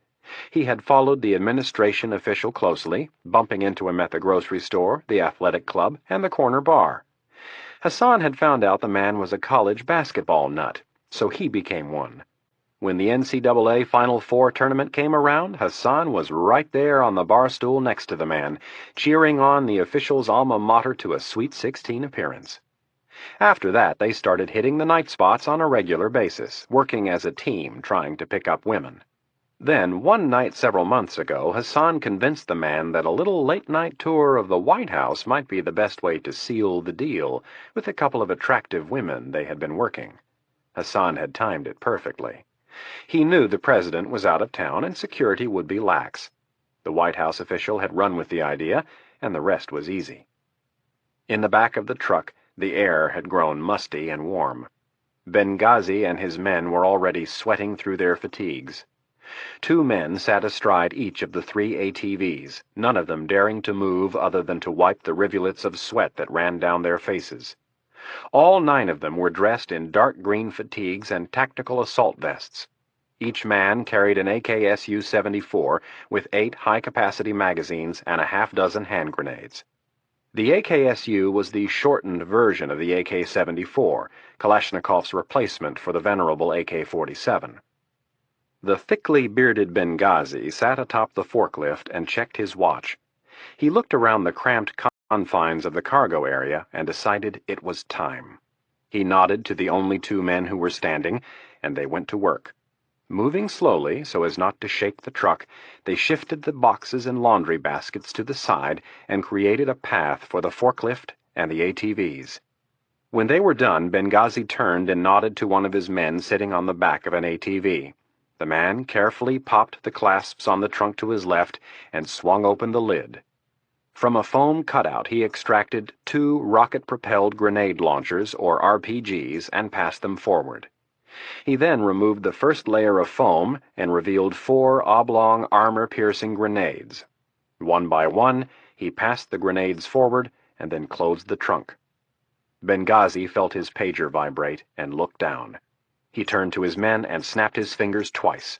He had followed the administration official closely, bumping into him at the grocery store, the athletic club, and the corner bar. Hassan had found out the man was a college basketball nut, so he became one. When the NCAA Final Four tournament came around, Hassan was right there on the bar stool next to the man, cheering on the official's alma mater to a Sweet 16 appearance. After that, they started hitting the night spots on a regular basis, working as a team trying to pick up women. Then, one night several months ago, Hassan convinced the man that a little late-night tour of the White House might be the best way to seal the deal with a couple of attractive women they had been working. Hassan had timed it perfectly. He knew the president was out of town and security would be lax. The White House official had run with the idea, and the rest was easy. In the back of the truck, the air had grown musty and warm. Benghazi and his men were already sweating through their fatigues. 2 men sat astride each of the 3 ATVs, none of them daring to move other than to wipe the rivulets of sweat that ran down their faces. All 9 of them were dressed in dark green fatigues and tactical assault vests. Each man carried an AKSU-74 with 8 high-capacity magazines and a half-dozen hand grenades. The AKSU was the shortened version of the AK-74, Kalashnikov's replacement for the venerable AK-47. The thickly bearded Benghazi sat atop the forklift and checked his watch. He looked around the cramped confines of the cargo area and decided it was time. He nodded to the only 2 men who were standing, and they went to work. Moving slowly so as not to shake the truck, they shifted the boxes and laundry baskets to the side and created a path for the forklift and the ATVs. When they were done, Benghazi turned and nodded to one of his men sitting on the back of an ATV. The man carefully popped the clasps on the trunk to his left and swung open the lid. From a foam cutout he extracted 2 rocket-propelled grenade launchers, or RPGs, and passed them forward. He then removed the first layer of foam and revealed 4 oblong armor-piercing grenades. One by one, he passed the grenades forward and then closed the trunk. Benghazi felt his pager vibrate and looked down. He turned to his men and snapped his fingers twice.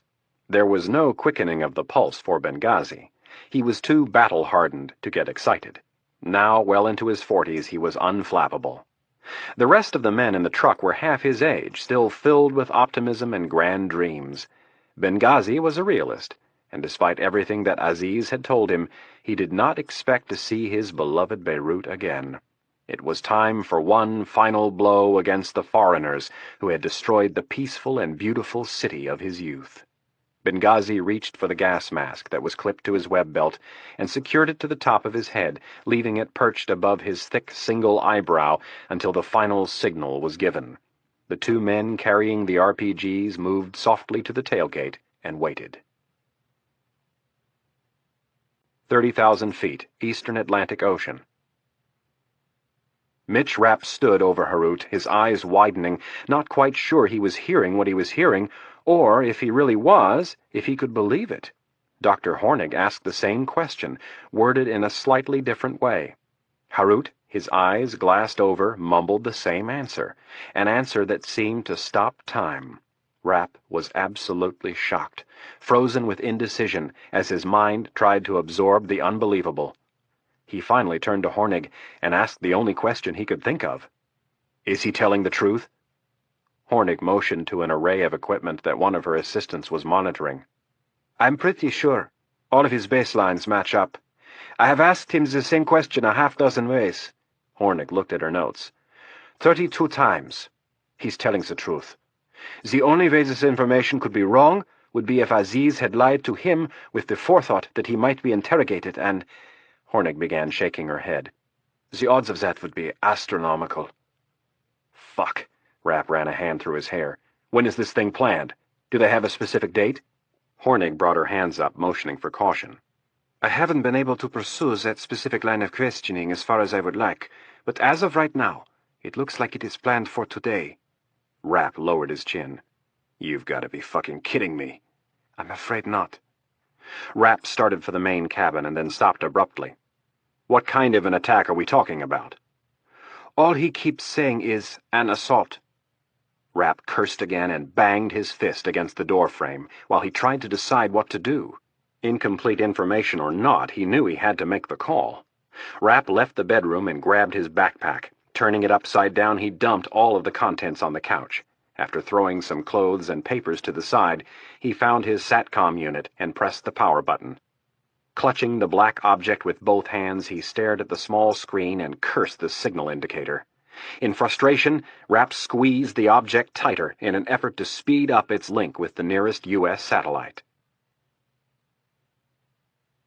There was no quickening of the pulse for Benghazi. He was too battle-hardened to get excited. Now, well into his 40s, he was unflappable. The rest of the men in the truck were half his age, still filled with optimism and grand dreams. Benghazi was a realist, and despite everything that Aziz had told him, he did not expect to see his beloved Beirut again. It was time for one final blow against the foreigners who had destroyed the peaceful and beautiful city of his youth. Benghazi reached for the gas mask that was clipped to his web belt and secured it to the top of his head, leaving it perched above his thick single eyebrow until the final signal was given. The 2 men carrying the RPGs moved softly to the tailgate and waited. 30,000 feet, eastern Atlantic Ocean. Mitch Rapp stood over Harut, his eyes widening, not quite sure he was hearing what he was hearing, or, if he really was, if he could believe it. Dr. Hornig asked the same question, worded in a slightly different way. Harut, his eyes glassed over, mumbled the same answer, an answer that seemed to stop time. Rapp was absolutely shocked, frozen with indecision as his mind tried to absorb the unbelievable. He finally turned to Hornig and asked the only question he could think of. "Is he telling the truth?" Hornig motioned to an array of equipment that one of her assistants was monitoring. "I'm pretty sure. All of his baselines match up. I have asked him the same question a half-dozen ways." Hornig looked at her notes. 32 times. He's telling the truth. The only way this information could be wrong would be if Aziz had lied to him with the forethought that he might be interrogated, and—" Hornig began shaking her head. "The odds of that would be astronomical." "Fuck." Rapp ran a hand through his hair. "When is this thing planned? Do they have a specific date?" Hornig brought her hands up, motioning for caution. "I haven't been able to pursue that specific line of questioning as far as I would like, but as of right now, it looks like it is planned for today." Rapp lowered his chin. "You've got to be fucking kidding me." "I'm afraid not." Rapp started for the main cabin and then stopped abruptly. "What kind of an attack are we talking about?" "All he keeps saying is an assault." Rapp cursed again and banged his fist against the doorframe while he tried to decide what to do. Incomplete information or not, he knew he had to make the call. Rapp left the bedroom and grabbed his backpack. Turning it upside down, he dumped all of the contents on the couch. After throwing some clothes and papers to the side, he found his SATCOM unit and pressed the power button. Clutching the black object with both hands, he stared at the small screen and cursed the signal indicator. In frustration, Rapp squeezed the object tighter in an effort to speed up its link with the nearest U.S. satellite.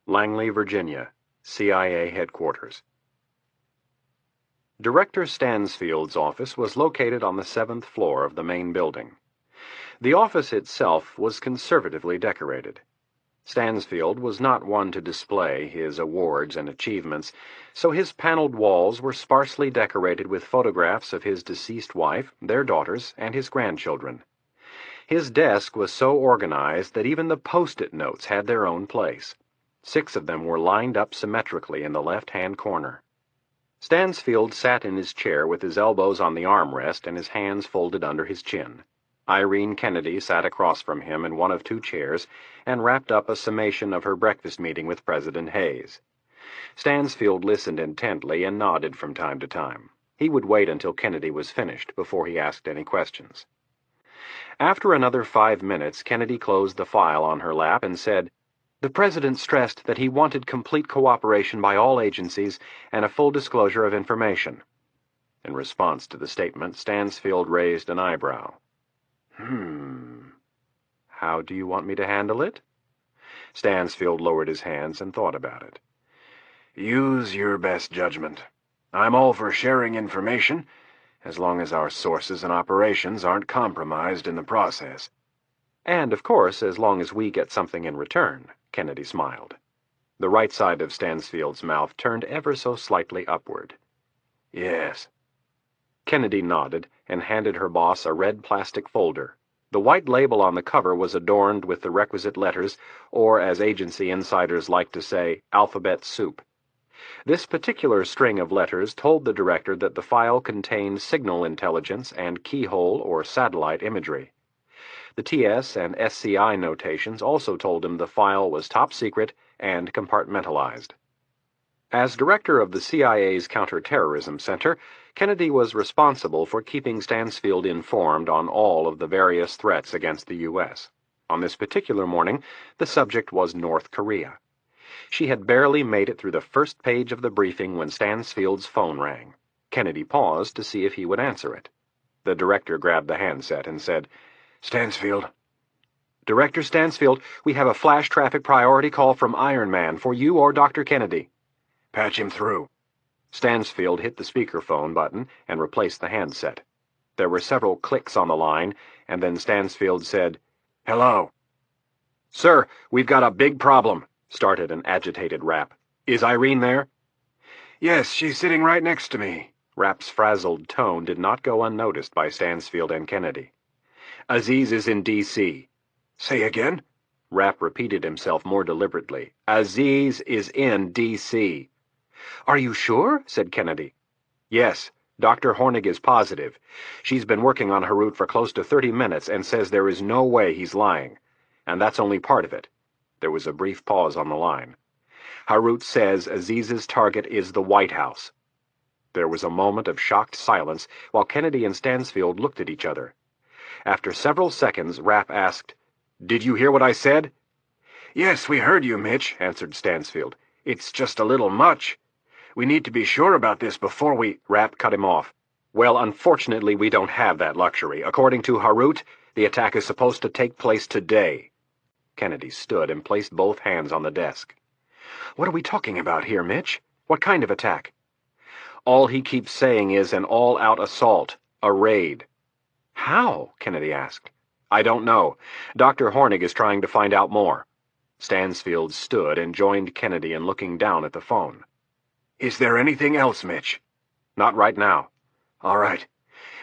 Langley, Virginia, CIA Headquarters. Director Stansfield's office was located on the 7th floor of the main building. The office itself was conservatively decorated. Stansfield was not one to display his awards and achievements, so his paneled walls were sparsely decorated with photographs of his deceased wife, their daughters, and his grandchildren. His desk was so organized that even the post-it notes had their own place. 6 of them were lined up symmetrically in the left-hand corner. Stansfield sat in his chair with his elbows on the armrest and his hands folded under his chin. Irene Kennedy sat across from him in one of 2 chairs and wrapped up a summation of her breakfast meeting with President Hayes. Stansfield listened intently and nodded from time to time. He would wait until Kennedy was finished before he asked any questions. After another 5 minutes, Kennedy closed the file on her lap and said, "The President stressed that he wanted complete cooperation by all agencies and a full disclosure of information." In response to the statement, Stansfield raised an eyebrow. How do you want me to handle it?" Stansfield lowered his hands and thought about it. Use your best judgment. I'm all for sharing information, as long as our sources and operations aren't compromised in the process. "And, of course, as long as we get something in return," Kennedy smiled. The right side of Stansfield's mouth turned ever so slightly upward. Yes. Kennedy nodded and handed her boss a red plastic folder. The white label on the cover was adorned with the requisite letters, or, as agency insiders like to say, alphabet soup. This particular string of letters told the director that the file contained signal intelligence and keyhole or satellite imagery. The TS and SCI notations also told him the file was top secret and compartmentalized. As director of the CIA's Counterterrorism Center, Kennedy was responsible for keeping Stansfield informed on all of the various threats against the U.S. On this particular morning, the subject was North Korea. She had barely made it through the first page of the briefing when Stansfield's phone rang. Kennedy paused to see if he would answer it. The director grabbed the handset and said, Stansfield. "Director Stansfield, we have a flash traffic priority call from Iron Man for you or Dr. Kennedy." Patch him through. Stansfield hit the speakerphone button and replaced the handset. There were several clicks on the line, and then Stansfield said, Hello. "Sir, we've got a big problem," started an agitated Rapp. "Is Irene there?" Yes, she's sitting right next to me. Rapp's frazzled tone did not go unnoticed by Stansfield and Kennedy. "Aziz is in D.C. Say again? Rapp repeated himself more deliberately. "Aziz is in D.C. "Are you sure?" said Kennedy. "Yes. Dr. Hornig is positive. She's been working on Harut for close to 30 minutes and says there is no way he's lying. And that's only part of it." There was a brief pause on the line. "Harut says Aziz's target is the White House." There was a moment of shocked silence while Kennedy and Stansfield looked at each other. After several seconds, Rapp asked, "Did you hear what I said?" Yes, we heard you, Mitch, answered Stansfield. It's just a little much. We need to be sure about this before we... Rapp cut him off. "Well, unfortunately, we don't have that luxury. According to Harut, the attack is supposed to take place today." Kennedy stood and placed both hands on the desk. "What are we talking about here, Mitch? What kind of attack?" "All he keeps saying is an all-out assault, a raid." "How?" Kennedy asked. "I don't know. Dr. Hornig is trying to find out more." Stansfield stood and joined Kennedy in looking down at the phone. Is there anything else, Mitch? "Not right now." All right.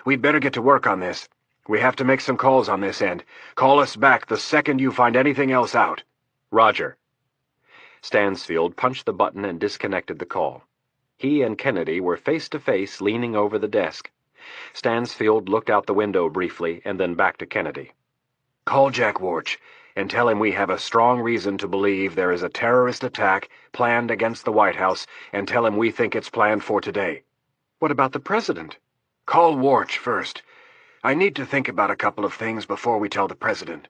We'd better get to work on this. We have to make some calls on this end. Call us back the second you find anything else out. "Roger." Stansfield punched the button and disconnected the call. He and Kennedy were face to face, leaning over the desk. Stansfield looked out the window briefly and then back to Kennedy. Call Jack Warch and tell him we have a strong reason to believe there is a terrorist attack planned against the White House, and tell him we think it's planned for today. "What about the President?" Call Warch first. I need to think about a couple of things before we tell the President.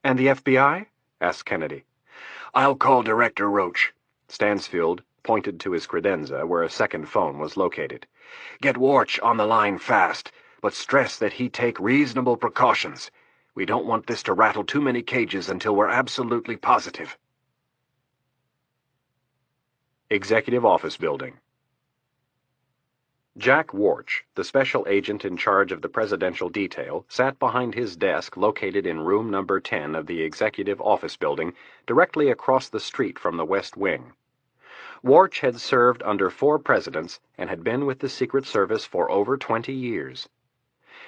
"And the FBI?" asked Kennedy. I'll call Director Roach. Stansfield pointed to his credenza where a second phone was located. Get Warch on the line fast, but stress that he take reasonable precautions. We don't want this to rattle too many cages until we're absolutely positive. Executive Office Building. Jack Warch, the special agent in charge of the presidential detail, sat behind his desk located in room number 10 of the executive office building, directly across the street from the West Wing. Warch had served under 4 presidents and had been with the Secret Service for over 20 years.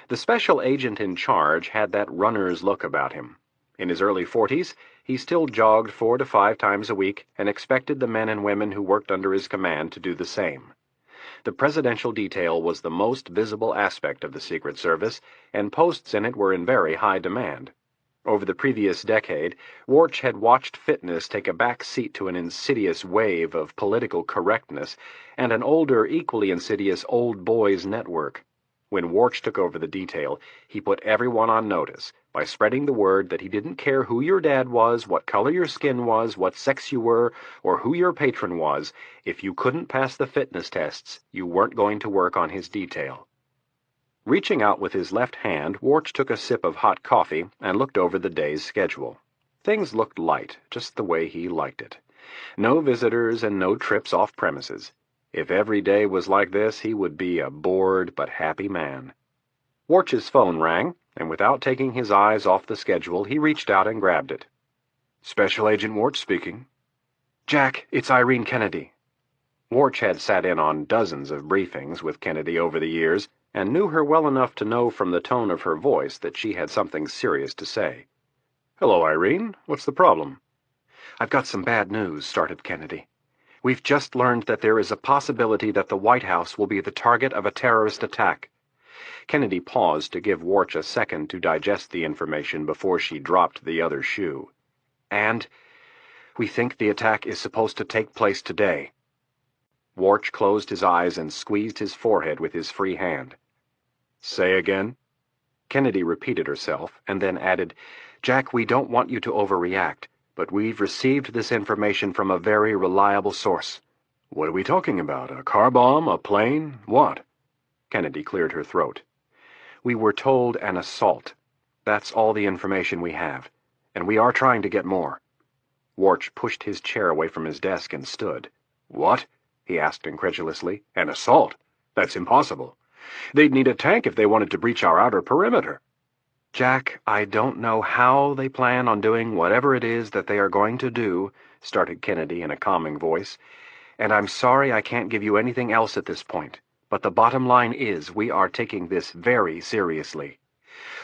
The special agent in charge had that runner's look about him. In his early 40s, he still jogged 4 to 5 times a week and expected the men and women who worked under his command to do the same. The presidential detail was the most visible aspect of the Secret Service, and posts in it were in very high demand. Over the previous decade, Warch had watched fitness take a back seat to an insidious wave of political correctness and an older, equally insidious old boys network. When Warch took over the detail, he put everyone on notice by spreading the word that he didn't care who your dad was, what color your skin was, what sex you were, or who your patron was. If you couldn't pass the fitness tests, you weren't going to work on his detail. Reaching out with his left hand, Warch took a sip of hot coffee and looked over the day's schedule. Things looked light, just the way he liked it. No visitors and no trips off premises. If every day was like this, he would be a bored but happy man. Warch's phone rang, and without taking his eyes off the schedule, he reached out and grabbed it. Special Agent Warch speaking. Jack, it's Irene Kennedy. Warch had sat in on dozens of briefings with Kennedy over the years, and knew her well enough to know from the tone of her voice that she had something serious to say. Hello, Irene. What's the problem? I've got some bad news, started Kennedy. We've just learned that there is a possibility that the White House will be the target of a terrorist attack. Kennedy paused to give Warch a second to digest the information before she dropped the other shoe. And we think the attack is supposed to take place today. Warch closed his eyes and squeezed his forehead with his free hand. Say again? Kennedy repeated herself, and then added, Jack, we don't want you to overreact, but we've received this information from a very reliable source. What are we talking about? A car bomb? A plane? What? Kennedy cleared her throat. We were told an assault. That's all the information we have, and we are trying to get more. Warch pushed his chair away from his desk and stood. What? He asked incredulously. An assault? That's impossible. They'd need a tank if they wanted to breach our outer perimeter. Jack, I don't know how they plan on doing whatever it is that they are going to do, started Kennedy in a calming voice, and I'm sorry I can't give you anything else at this point, but the bottom line is we are taking this very seriously.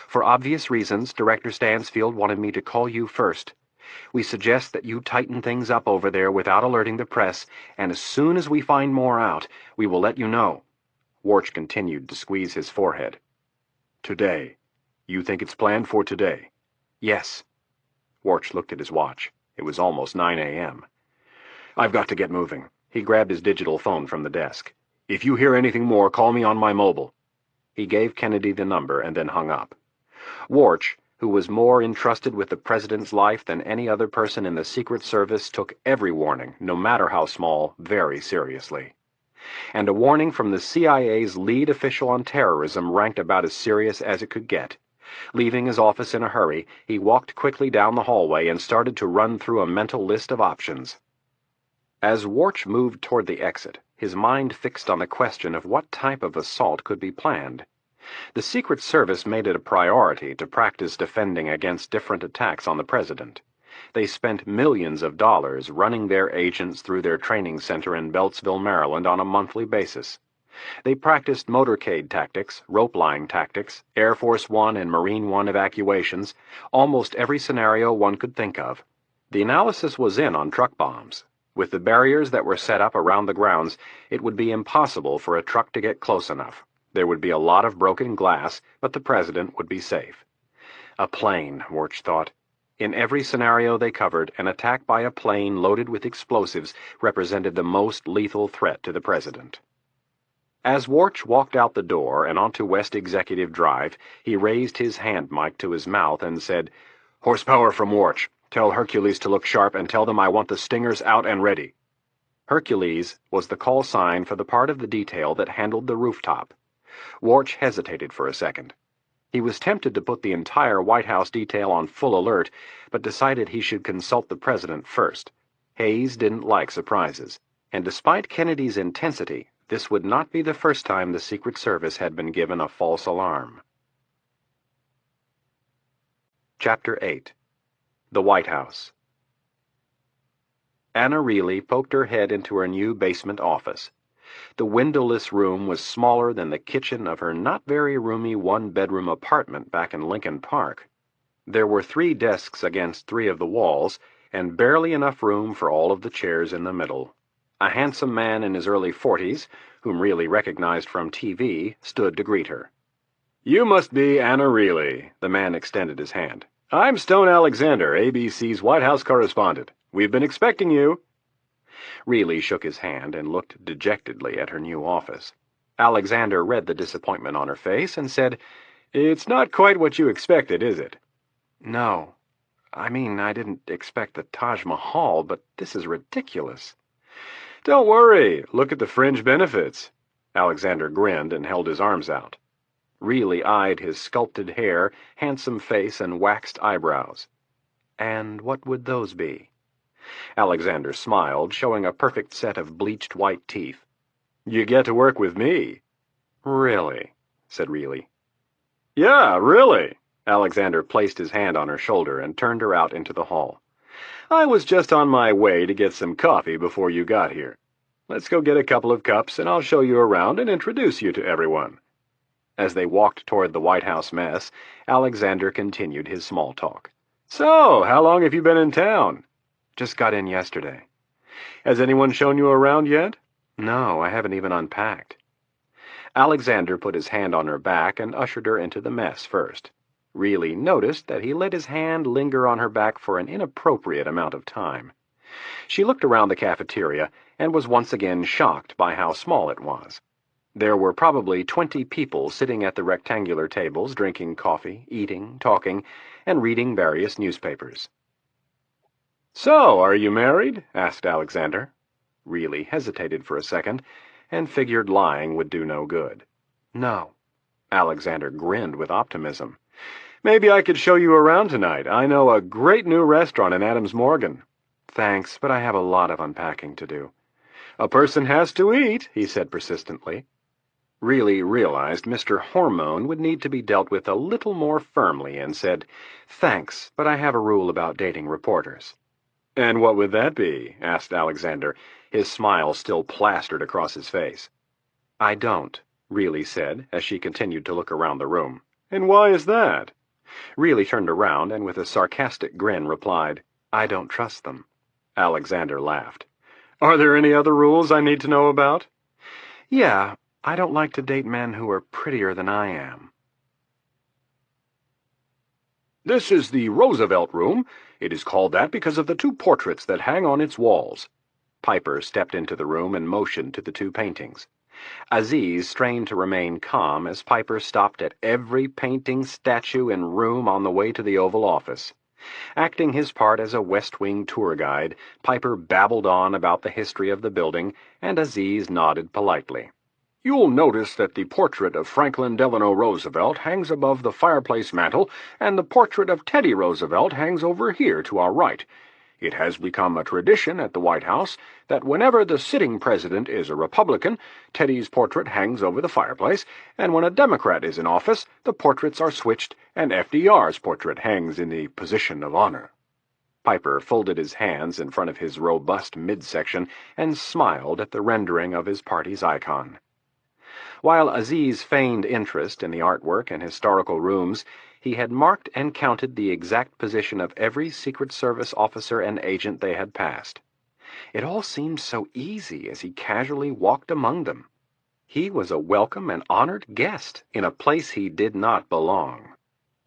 For obvious reasons, Director Stansfield wanted me to call you first. We suggest that you tighten things up over there without alerting the press, and as soon as we find more out, we will let you know. Warch continued to squeeze his forehead. Today. You think it's planned for today? Yes. Warch looked at his watch. It was almost 9 a.m. I've got to get moving. He grabbed his digital phone from the desk. If you hear anything more, call me on my mobile. He gave Kennedy the number and then hung up. Warch, who was more entrusted with the president's life than any other person in the Secret Service, took every warning, no matter how small, very seriously. And a warning from the CIA's lead official on terrorism ranked about as serious as it could get. Leaving his office in a hurry, he walked quickly down the hallway and started to run through a mental list of options. As Warch moved toward the exit, his mind fixed on the question of what type of assault could be planned. The Secret Service made it a priority to practice defending against different attacks on the president. They spent millions of dollars running their agents through their training center in Beltsville, Maryland on a monthly basis. They practiced motorcade tactics, rope-line tactics, Air Force One and Marine One evacuations, almost every scenario one could think of. The analysis was in on truck bombs. With the barriers that were set up around the grounds, it would be impossible for a truck to get close enough. There would be a lot of broken glass, but the president would be safe. A plane, Warch thought. In every scenario they covered, an attack by a plane loaded with explosives represented the most lethal threat to the president. As Warch walked out the door and onto West Executive Drive, he raised his hand mic to his mouth and said, "Horsepower from Warch. Tell Hercules to look sharp and tell them I want the stingers out and ready." Hercules was the call sign for the part of the detail that handled the rooftop. Warch hesitated for a second. He was tempted to put the entire White House detail on full alert, but decided he should consult the president first. Hayes didn't like surprises, and despite Kennedy's intensity, This would not be the first time the Secret Service had been given a false alarm. Chapter 8. The White House. Anna Reilly poked her head into her new basement office. The windowless room was smaller than the kitchen of her not very roomy one-bedroom apartment back in Lincoln Park. There were 3 desks against 3 of the walls, and barely enough room for all of the chairs in the middle. A handsome man in his early 40s, whom Reilly recognized from TV, stood to greet her. "You must be Anna Reilly," the man extended his hand. "I'm Stone Alexander, ABC's White House correspondent. We've been expecting you." Reilly shook his hand and looked dejectedly at her new office. Alexander read the disappointment on her face and said, "It's not quite what you expected, is it?" "No. I mean, I didn't expect the Taj Mahal, but this is ridiculous." "Don't worry. Look at the fringe benefits." Alexander grinned and held his arms out. Reilly eyed his sculpted hair, handsome face, and waxed eyebrows. "And what would those be?" Alexander smiled, showing a perfect set of bleached white teeth. "You get to work with me." "Really?" said Reilly. "Yeah, really." Alexander placed his hand on her shoulder and turned her out into the hall. "I was just on my way to get some coffee before you got here. Let's go get a couple of cups and I'll show you around and introduce you to everyone." As they walked toward the White House mess, Alexander continued his small talk. "So, how long have you been in town?" "Just got in yesterday." "Has anyone shown you around yet?" "No, I haven't even unpacked." Alexander put his hand on her back and ushered her into the mess first. Reilly noticed that he let his hand linger on her back for an inappropriate amount of time. She looked around the cafeteria and was once again shocked by how small it was. There were probably 20 people sitting at the rectangular tables drinking coffee, eating, talking, and reading various newspapers. "So, are you married?" asked Alexander. Reilly hesitated for a second and figured lying would do no good. "No." Alexander grinned with optimism. "Maybe I could show you around tonight. I know a great new restaurant in Adams Morgan." "Thanks, but I have a lot of unpacking to do." "A person has to eat," he said persistently. Reilly realized Mr. Hormone would need to be dealt with a little more firmly and said, "Thanks, but I have a rule about dating reporters." "And what would that be?" asked Alexander, his smile still plastered across his face. "I don't," Reilly said, as she continued to look around the room. "And why is that?" Reilly turned around and with a sarcastic grin replied, "I don't trust them." Alexander laughed. "Are there any other rules I need to know about?" "Yeah, I don't like to date men who are prettier than I am." "This is the Roosevelt Room. It is called that because of the 2 portraits that hang on its walls." Piper stepped into the room and motioned to the 2 paintings. Aziz strained to remain calm as Piper stopped at every painting, statue, and room on the way to the Oval Office. Acting his part as a West Wing tour guide, Piper babbled on about the history of the building, and Aziz nodded politely. "You'll notice that the portrait of Franklin Delano Roosevelt hangs above the fireplace mantel, and the portrait of Teddy Roosevelt hangs over here to our right. It has become a tradition at the White House that whenever the sitting president is a Republican, Teddy's portrait hangs over the fireplace, and when a Democrat is in office, the portraits are switched, and FDR's portrait hangs in the position of honor." Piper folded his hands in front of his robust midsection and smiled at the rendering of his party's icon. While Aziz feigned interest in the artwork and historical rooms, he had marked and counted the exact position of every Secret Service officer and agent they had passed. It all seemed so easy as he casually walked among them. He was a welcome and honored guest in a place he did not belong.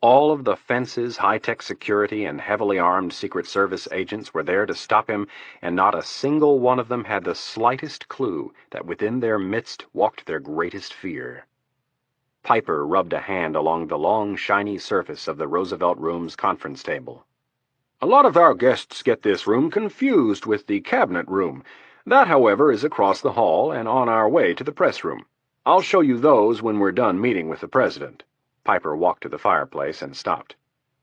All of the fences, high-tech security, and heavily armed Secret Service agents were there to stop him, and not a single one of them had the slightest clue that within their midst walked their greatest fear. Piper rubbed a hand along the long, shiny surface of the Roosevelt Room's conference table. "A lot of our guests get this room confused with the Cabinet Room. That, however, is across the hall and on our way to the press room. I'll show you those when we're done meeting with the President." Piper walked to the fireplace and stopped.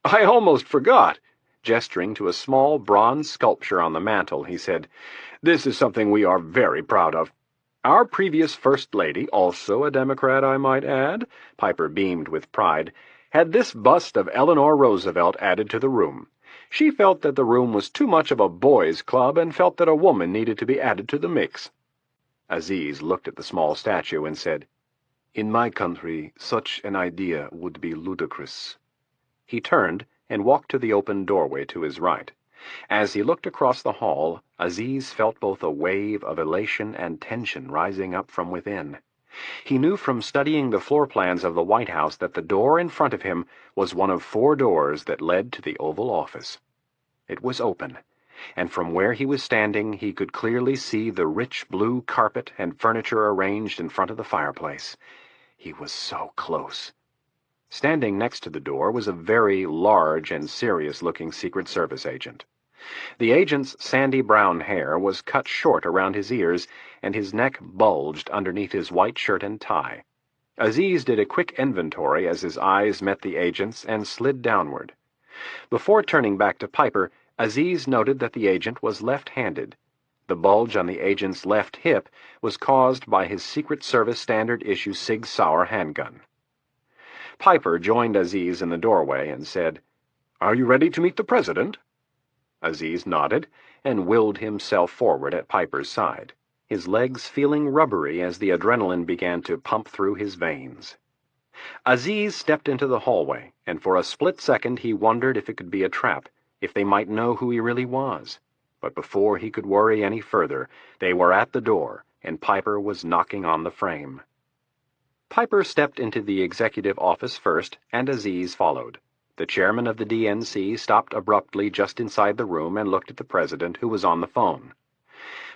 "I almost forgot." Gesturing to a small bronze sculpture on the mantel, he said, "This is something we are very proud of. Our previous First Lady, also a Democrat, I might add," Piper beamed with pride, "had this bust of Eleanor Roosevelt added to the room. She felt that the room was too much of a boys' club and felt that a woman needed to be added to the mix." Aziz looked at the small statue and said, "In my country, such an idea would be ludicrous." He turned and walked to the open doorway to his right. As he looked across the hall, Aziz felt both a wave of elation and tension rising up from within. He knew from studying the floor plans of the White House that the door in front of him was one of 4 doors that led to the Oval Office. It was open, and from where he was standing he could clearly see the rich blue carpet and furniture arranged in front of the fireplace. He was so close. Standing next to the door was a very large and serious-looking Secret Service agent. The agent's sandy brown hair was cut short around his ears, and his neck bulged underneath his white shirt and tie. Aziz did a quick inventory as his eyes met the agent's and slid downward. Before turning back to Piper, Aziz noted that the agent was left-handed. The bulge on the agent's left hip was caused by his Secret Service standard-issue Sig Sauer handgun. Piper joined Aziz in the doorway and said, "Are you ready to meet the President?" Aziz nodded and willed himself forward at Piper's side, his legs feeling rubbery as the adrenaline began to pump through his veins. Aziz stepped into the hallway, and for a split second he wondered if it could be a trap, if they might know who he really was. But before he could worry any further, they were at the door, and Piper was knocking on the frame. Piper stepped into the executive office first, and Aziz followed. The chairman of the DNC stopped abruptly just inside the room and looked at the president, who was on the phone.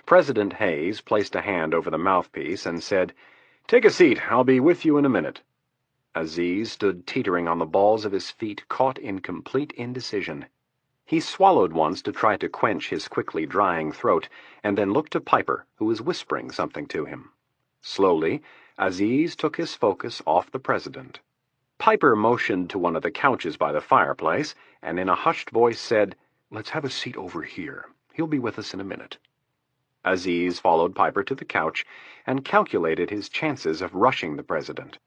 President Hayes placed a hand over the mouthpiece and said, "Take a seat. I'll be with you in a minute." Aziz stood teetering on the balls of his feet, caught in complete indecision. He swallowed once to try to quench his quickly drying throat, and then looked to Piper, who was whispering something to him. Slowly, Aziz took his focus off the president. Piper motioned to one of the couches by the fireplace, and in a hushed voice said, "Let's have a seat over here. He'll be with us in a minute." Aziz followed Piper to the couch and calculated his chances of rushing the president.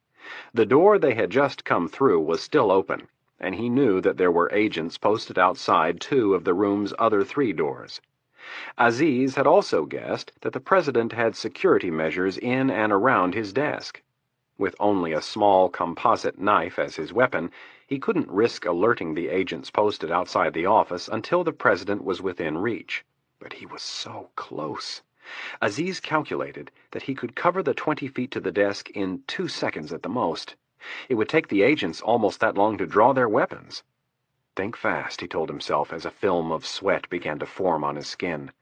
The door they had just come through was still open, and he knew that there were agents posted outside 2 of the room's other 3 doors. Aziz had also guessed that the president had security measures in and around his desk. With only a small composite knife as his weapon, he couldn't risk alerting the agents posted outside the office until the president was within reach. But he was so close. Aziz calculated that he could cover the 20 feet to the desk in 2 seconds at the most. It would take the agents almost that long to draw their weapons. Think fast, he told himself as a film of sweat began to form on his skin.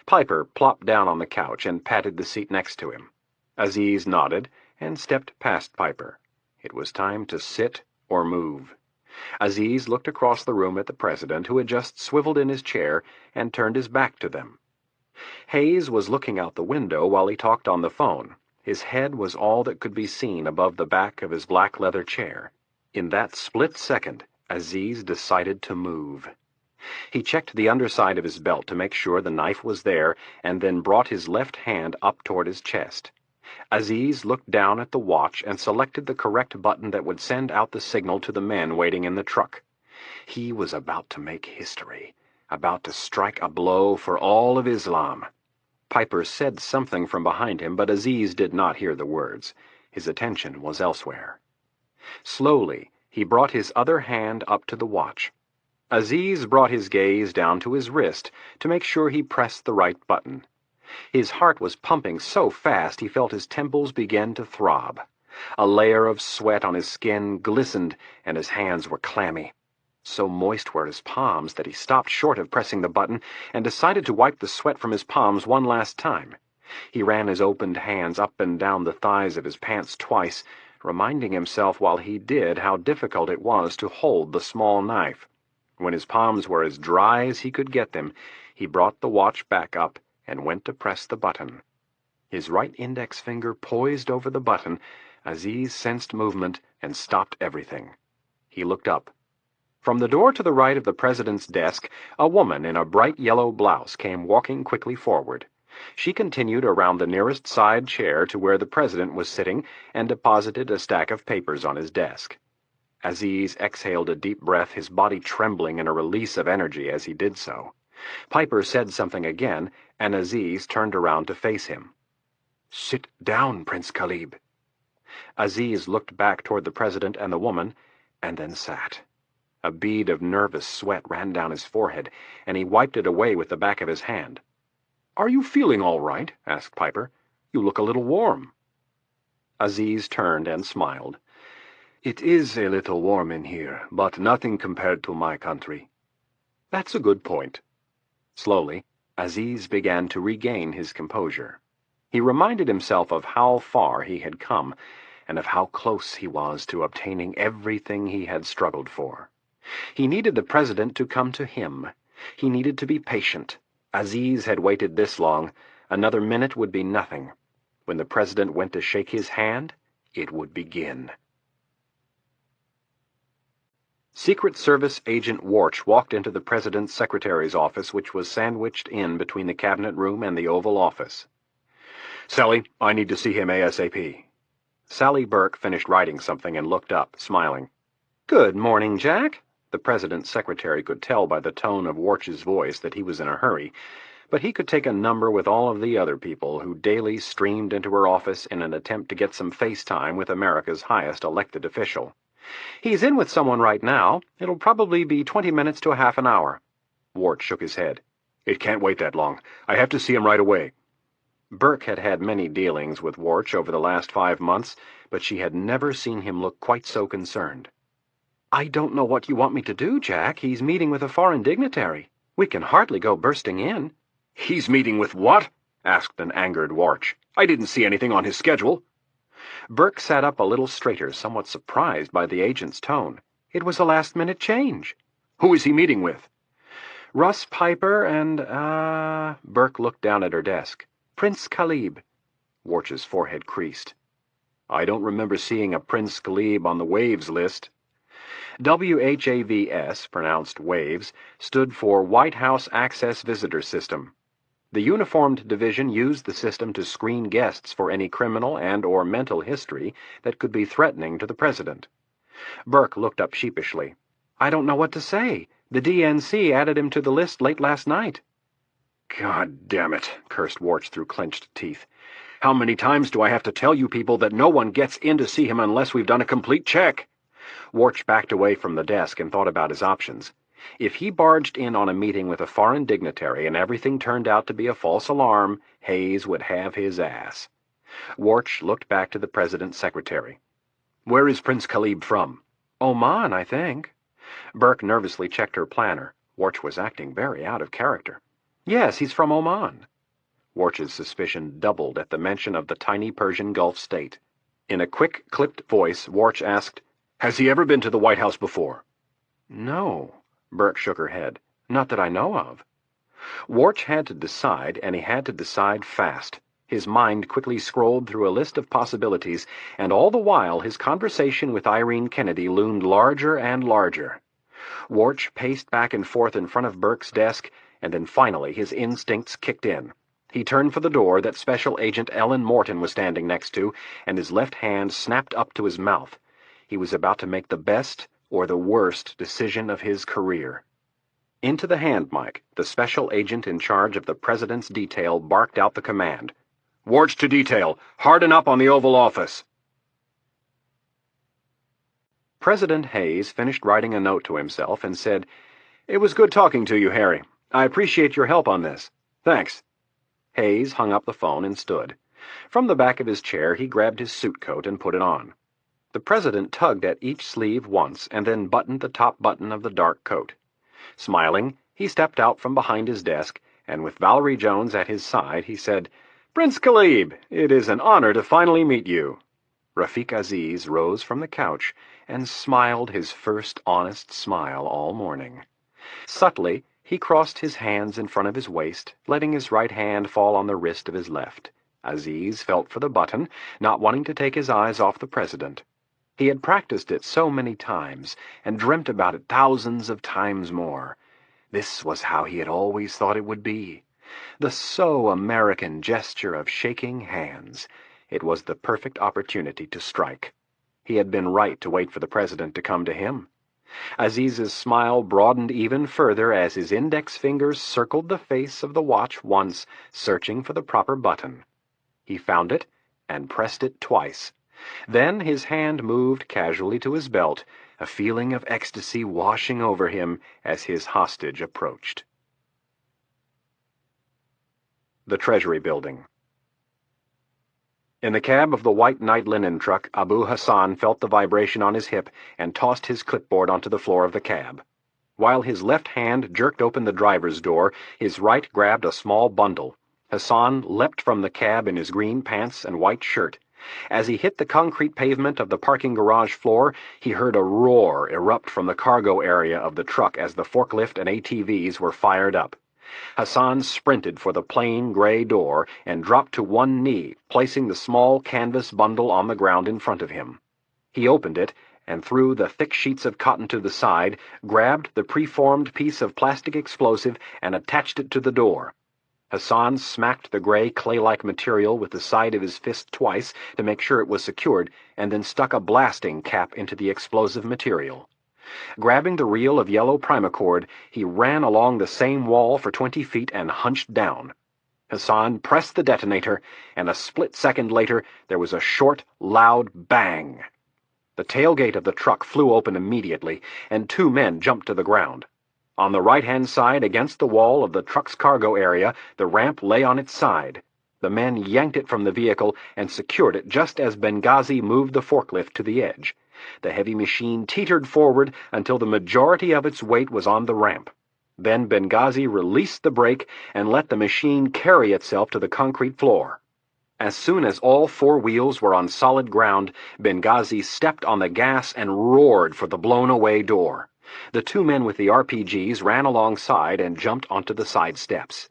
Piper plopped down on the couch and patted the seat next to him. Aziz nodded and stepped past Piper. It was time to sit or move. Aziz looked across the room at the president, who had just swiveled in his chair and turned his back to them. Hayes was looking out the window while he talked on the phone. His head was all that could be seen above the back of his black leather chair. In that split second, Aziz decided to move. He checked the underside of his belt to make sure the knife was there, and then brought his left hand up toward his chest. Aziz looked down at the watch and selected the correct button that would send out the signal to the men waiting in the truck. He was about to make history, about to strike a blow for all of Islam. Piper said something from behind him, but Aziz did not hear the words. His attention was elsewhere. Slowly, he brought his other hand up to the watch. Aziz brought his gaze down to his wrist to make sure he pressed the right button. His heart was pumping so fast he felt his temples begin to throb. A layer of sweat on his skin glistened, and his hands were clammy. So moist were his palms that he stopped short of pressing the button and decided to wipe the sweat from his palms one last time. He ran his opened hands up and down the thighs of his pants twice, reminding himself while he did how difficult it was to hold the small knife. When his palms were as dry as he could get them, he brought the watch back up and went to press the button. His right index finger poised over the button, Aziz sensed movement and stopped everything. He looked up. From the door to the right of the president's desk, a woman in a bright yellow blouse came walking quickly forward. She continued around the nearest side chair to where the president was sitting and deposited a stack of papers on his desk. Aziz exhaled a deep breath, his body trembling in a release of energy as he did so. Piper said something again, and Aziz turned around to face him. "Sit down, Prince Khalib." Aziz looked back toward the president and the woman, and then sat. A bead of nervous sweat ran down his forehead, and he wiped it away with the back of his hand. "Are you feeling all right?" asked Piper. "You look a little warm." Aziz turned and smiled. "It is a little warm in here, but nothing compared to my country." "That's a good point." Slowly, Aziz began to regain his composure. He reminded himself of how far he had come, and of how close he was to obtaining everything he had struggled for. He needed the president to come to him. He needed to be patient. Aziz had waited this long. Another minute would be nothing. When the president went to shake his hand, it would begin. Secret Service Agent Warch walked into the president's secretary's office, which was sandwiched in between the cabinet room and the Oval Office. "Sally, I need to see him ASAP." Sally Burke finished writing something and looked up, smiling. "Good morning, Jack." The president's secretary could tell by the tone of Warch's voice that he was in a hurry, but he could take a number with all of the other people who daily streamed into her office in an attempt to get some face time with America's highest elected official. "He's in with someone right now. It'll probably be 20 minutes to a half an hour." Warch shook his head. "It can't wait that long. I have to see him right away." Burke had had many dealings with Warch over the last 5 months, but she had never seen him look quite so concerned. "I don't know what you want me to do, Jack. He's meeting with a foreign dignitary. We can hardly go bursting in." "He's meeting with what?" asked an angered Warch. "I didn't see anything on his schedule." Burke sat up a little straighter, somewhat surprised by the agent's tone. It was a last-minute change. "Who is he meeting with?" "Russ Piper and, Burke looked down at her desk. "Prince Khalib." Warch's forehead creased. "I don't remember seeing a Prince Khalib on the Waves list." WHAVS, pronounced Waves, stood for White House Access Visitor System. The uniformed division used the system to screen guests for any criminal and/or mental history that could be threatening to the president. Burke looked up sheepishly. "I don't know what to say. The DNC added him to the list late last night." "God damn it," cursed Warch through clenched teeth. "How many times do I have to tell you people that no one gets in to see him unless we've done a complete check?" Warch backed away from the desk and thought about his options. If he barged in on a meeting with a foreign dignitary and everything turned out to be a false alarm, Hayes would have his ass. Warch looked back to the president's secretary. "Where is Prince Khalib from?" "Oman, I think." Burke nervously checked her planner. Warch was acting very out of character. "Yes, he's from Oman." Warch's suspicion doubled at the mention of the tiny Persian Gulf state. In a quick, clipped voice, Warch asked, "Has he ever been to the White House before?" "No." Burke shook her head. "Not that I know of." Warch had to decide, and he had to decide fast. His mind quickly scrolled through a list of possibilities, and all the while his conversation with Irene Kennedy loomed larger and larger. Warch paced back and forth in front of Burke's desk, and then finally his instincts kicked in. He turned for the door that Special Agent Ellen Morton was standing next to, and his left hand snapped up to his mouth. He was about to make the best or the worst decision of his career. Into the hand mic, the special agent in charge of the president's detail barked out the command. "Warch to detail. Harden up on the Oval Office." President Hayes finished writing a note to himself and said, "It was good talking to you, Harry. I appreciate your help on this. Thanks." Hayes hung up the phone and stood. From the back of his chair, he grabbed his suit coat and put it on. The president tugged at each sleeve once and then buttoned the top button of the dark coat. Smiling, he stepped out from behind his desk, and with Valerie Jones at his side, he said, "Prince Khalib, it is an honor to finally meet you." Rafiq Aziz rose from the couch and smiled his first honest smile all morning. Subtly, he crossed his hands in front of his waist, letting his right hand fall on the wrist of his left. Aziz felt for the button, not wanting to take his eyes off the president. He had practiced it so many times, and dreamt about it thousands of times more. This was how he had always thought it would be. The so-American gesture of shaking hands. It was the perfect opportunity to strike. He had been right to wait for the president to come to him. Aziz's smile broadened even further as his index fingers circled the face of the watch once, searching for the proper button. He found it and pressed it twice. Then his hand moved casually to his belt, a feeling of ecstasy washing over him as his hostage approached. The Treasury Building. In the cab of the white night linen truck, Abu Hassan felt the vibration on his hip and tossed his clipboard onto the floor of the cab. While his left hand jerked open the driver's door, his right grabbed a small bundle. Hassan leapt from the cab in his green pants and white shirt. As he hit the concrete pavement of the parking garage floor, he heard a roar erupt from the cargo area of the truck as the forklift and ATVs were fired up. Hassan sprinted for the plain gray door and dropped to one knee, placing the small canvas bundle on the ground in front of him. He opened it and threw the thick sheets of cotton to the side, grabbed the preformed piece of plastic explosive and attached it to the door. Hassan smacked the gray clay-like material with the side of his fist twice to make sure it was secured, and then stuck a blasting cap into the explosive material. Grabbing the reel of yellow primacord, he ran along the same wall for 20 feet and hunched down. Hassan pressed the detonator, and a split second later there was a short, loud bang. The tailgate of the truck flew open immediately, and 2 men jumped to the ground. On the right-hand side, against the wall of the truck's cargo area, the ramp lay on its side. The men yanked it from the vehicle and secured it just as Benghazi moved the forklift to the edge. The heavy machine teetered forward until the majority of its weight was on the ramp. Then Benghazi released the brake and let the machine carry itself to the concrete floor. As soon as all 4 wheels were on solid ground, Benghazi stepped on the gas and roared for the blown-away door. The 2 men with the RPGs ran alongside and jumped onto the side steps.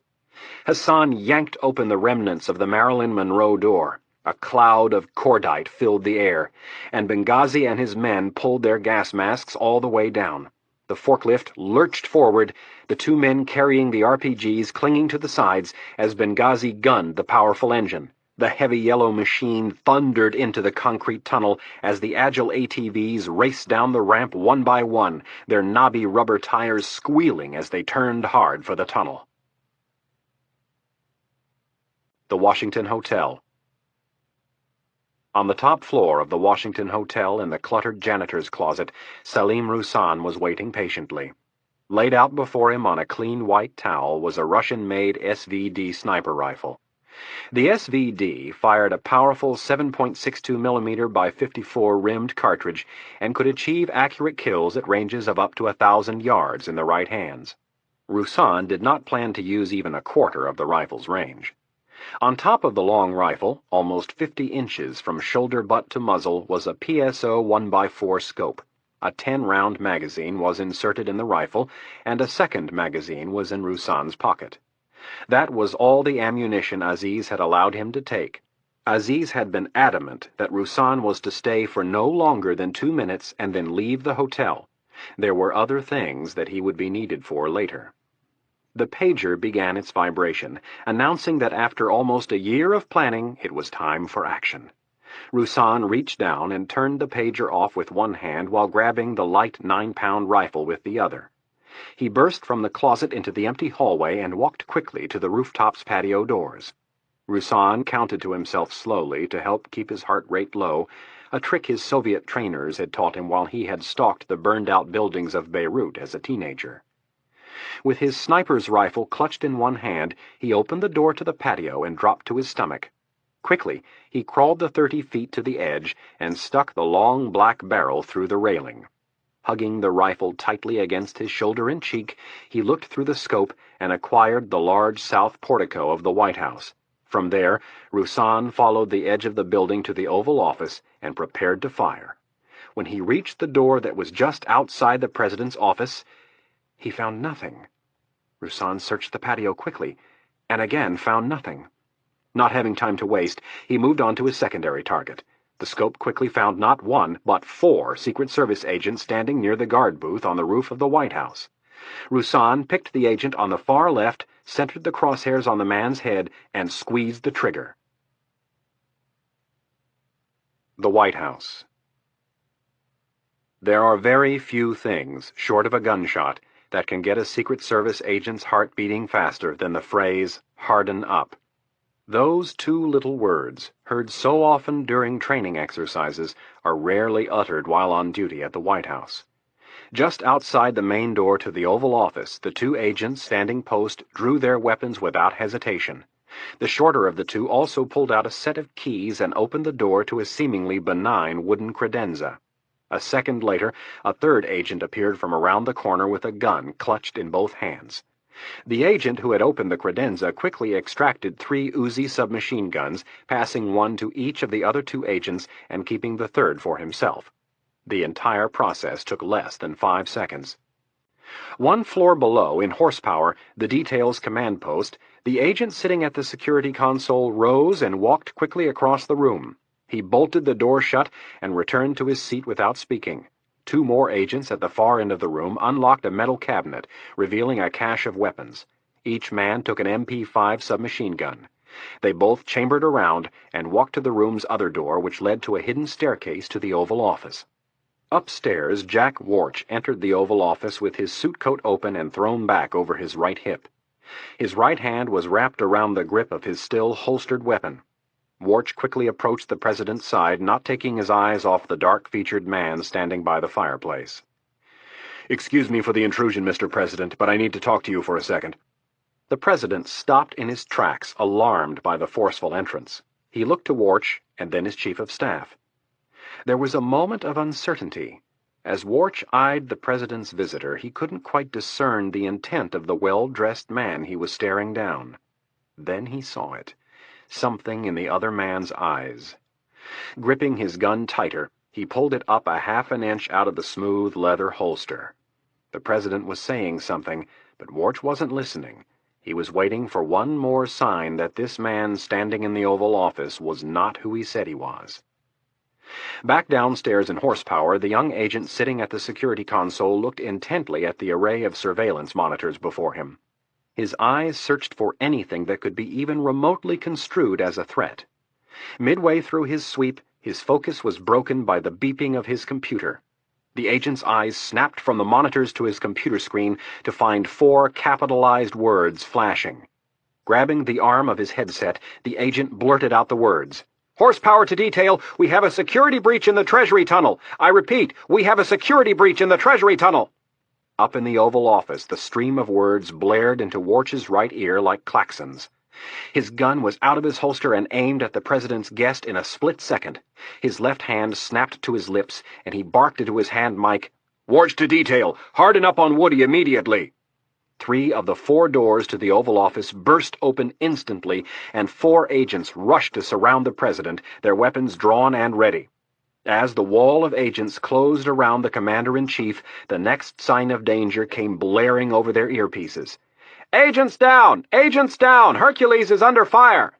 Hassan yanked open the remnants of the Marilyn Monroe door. A cloud of cordite filled the air, and Benghazi and his men pulled their gas masks all the way down. The forklift lurched forward, the 2 men carrying the RPGs clinging to the sides as Benghazi gunned the powerful engine. The heavy yellow machine thundered into the concrete tunnel as the agile ATVs raced down the ramp one by one, their knobby rubber tires squealing as they turned hard for the tunnel. The Washington Hotel. On the top floor of the Washington Hotel in the cluttered janitor's closet, Salim Roussan was waiting patiently. Laid out before him on a clean white towel was a Russian-made SVD sniper rifle. The SVD fired a powerful 7.62mm by 54 rimmed cartridge and could achieve accurate kills at ranges of up to 1,000 yards in the right hands. Roussan did not plan to use even a quarter of the rifle's range. On top of the long rifle, almost 50 inches from shoulder butt to muzzle, was a PSO 1x4 scope. A 10-round magazine was inserted in the rifle, and a second magazine was in Roussan's pocket. That was all the ammunition Aziz had allowed him to take. Aziz had been adamant that Roussan was to stay for no longer than 2 minutes and then leave the hotel. There were other things that he would be needed for later. The pager began its vibration, announcing that after almost a year of planning, it was time for action. Roussan reached down and turned the pager off with one hand while grabbing the light 9-pound rifle with the other. He burst from the closet into the empty hallway and walked quickly to the rooftop's patio doors. Roussan counted to himself slowly to help keep his heart rate low, a trick his Soviet trainers had taught him while he had stalked the burned-out buildings of Beirut as a teenager. With his sniper's rifle clutched in one hand, he opened the door to the patio and dropped to his stomach. Quickly, he crawled the 30 feet to the edge and stuck the long black barrel through the railing. Hugging the rifle tightly against his shoulder and cheek, he looked through the scope and acquired the large south portico of the White House. From there, Roussan followed the edge of the building to the Oval Office and prepared to fire. When he reached the door that was just outside the president's office, he found nothing. Roussan searched the patio quickly, and again found nothing. Not having time to waste, he moved on to his secondary target. The scope quickly found not 1, but 4 Secret Service agents standing near the guard booth on the roof of the White House. Roussan picked the agent on the far left, centered the crosshairs on the man's head, and squeezed the trigger. The White House. There are very few things, short of a gunshot, that can get a Secret Service agent's heart beating faster than the phrase, "harden up." Those two little words, heard so often during training exercises, are rarely uttered while on duty at the White House. Just outside the main door to the Oval Office, the two agents standing post drew their weapons without hesitation. The shorter of the two also pulled out a set of keys and opened the door to a seemingly benign wooden credenza. A second later, a third agent appeared from around the corner with a gun clutched in both hands. The agent who had opened the credenza quickly extracted 3 Uzi submachine guns, passing one to each of the other 2 agents and keeping the third for himself. The entire process took less than 5 seconds. One floor below, in horsepower, the detail's command post, the agent sitting at the security console rose and walked quickly across the room. He bolted the door shut and returned to his seat without speaking. 2 more agents at the far end of the room unlocked a metal cabinet, revealing a cache of weapons. Each man took an MP5 submachine gun. They both chambered around and walked to the room's other door, which led to a hidden staircase to the Oval Office. Upstairs, Jack Warch entered the Oval Office with his suit coat open and thrown back over his right hip. His right hand was wrapped around the grip of his still holstered weapon. Warch quickly approached the president's side, not taking his eyes off the dark-featured man standing by the fireplace. "Excuse me for the intrusion, Mr. President, but I need to talk to you for a second." The president stopped in his tracks, alarmed by the forceful entrance. He looked to Warch and then his chief of staff. There was a moment of uncertainty. As Warch eyed the president's visitor, he couldn't quite discern the intent of the well-dressed man he was staring down. Then he saw it. Something in the other man's eyes. Gripping his gun tighter, he pulled it up a half an inch out of the smooth leather holster. The president was saying something, but Warch wasn't listening. He was waiting for one more sign that this man standing in the Oval Office was not who he said he was. Back downstairs in horsepower, the young agent sitting at the security console looked intently at the array of surveillance monitors before him. His eyes searched for anything that could be even remotely construed as a threat. Midway through his sweep, his focus was broken by the beeping of his computer. The agent's eyes snapped from the monitors to his computer screen to find 4 capitalized words flashing. Grabbing the arm of his headset, the agent blurted out the words. "Horsepower to detail, we have a security breach in the Treasury tunnel. I repeat, we have a security breach in the Treasury tunnel." Up in the Oval Office, the stream of words blared into Warch's right ear like klaxons. His gun was out of his holster and aimed at the president's guest in a split second. His left hand snapped to his lips, and he barked into his hand mic, "Warch to detail, harden up on Woody immediately." 3 of the 4 doors to the Oval Office burst open instantly, and 4 agents rushed to surround the president, their weapons drawn and ready. As the wall of agents closed around the commander-in-chief, the next sign of danger came blaring over their earpieces. "Agents down! Agents down! Hercules is under fire!"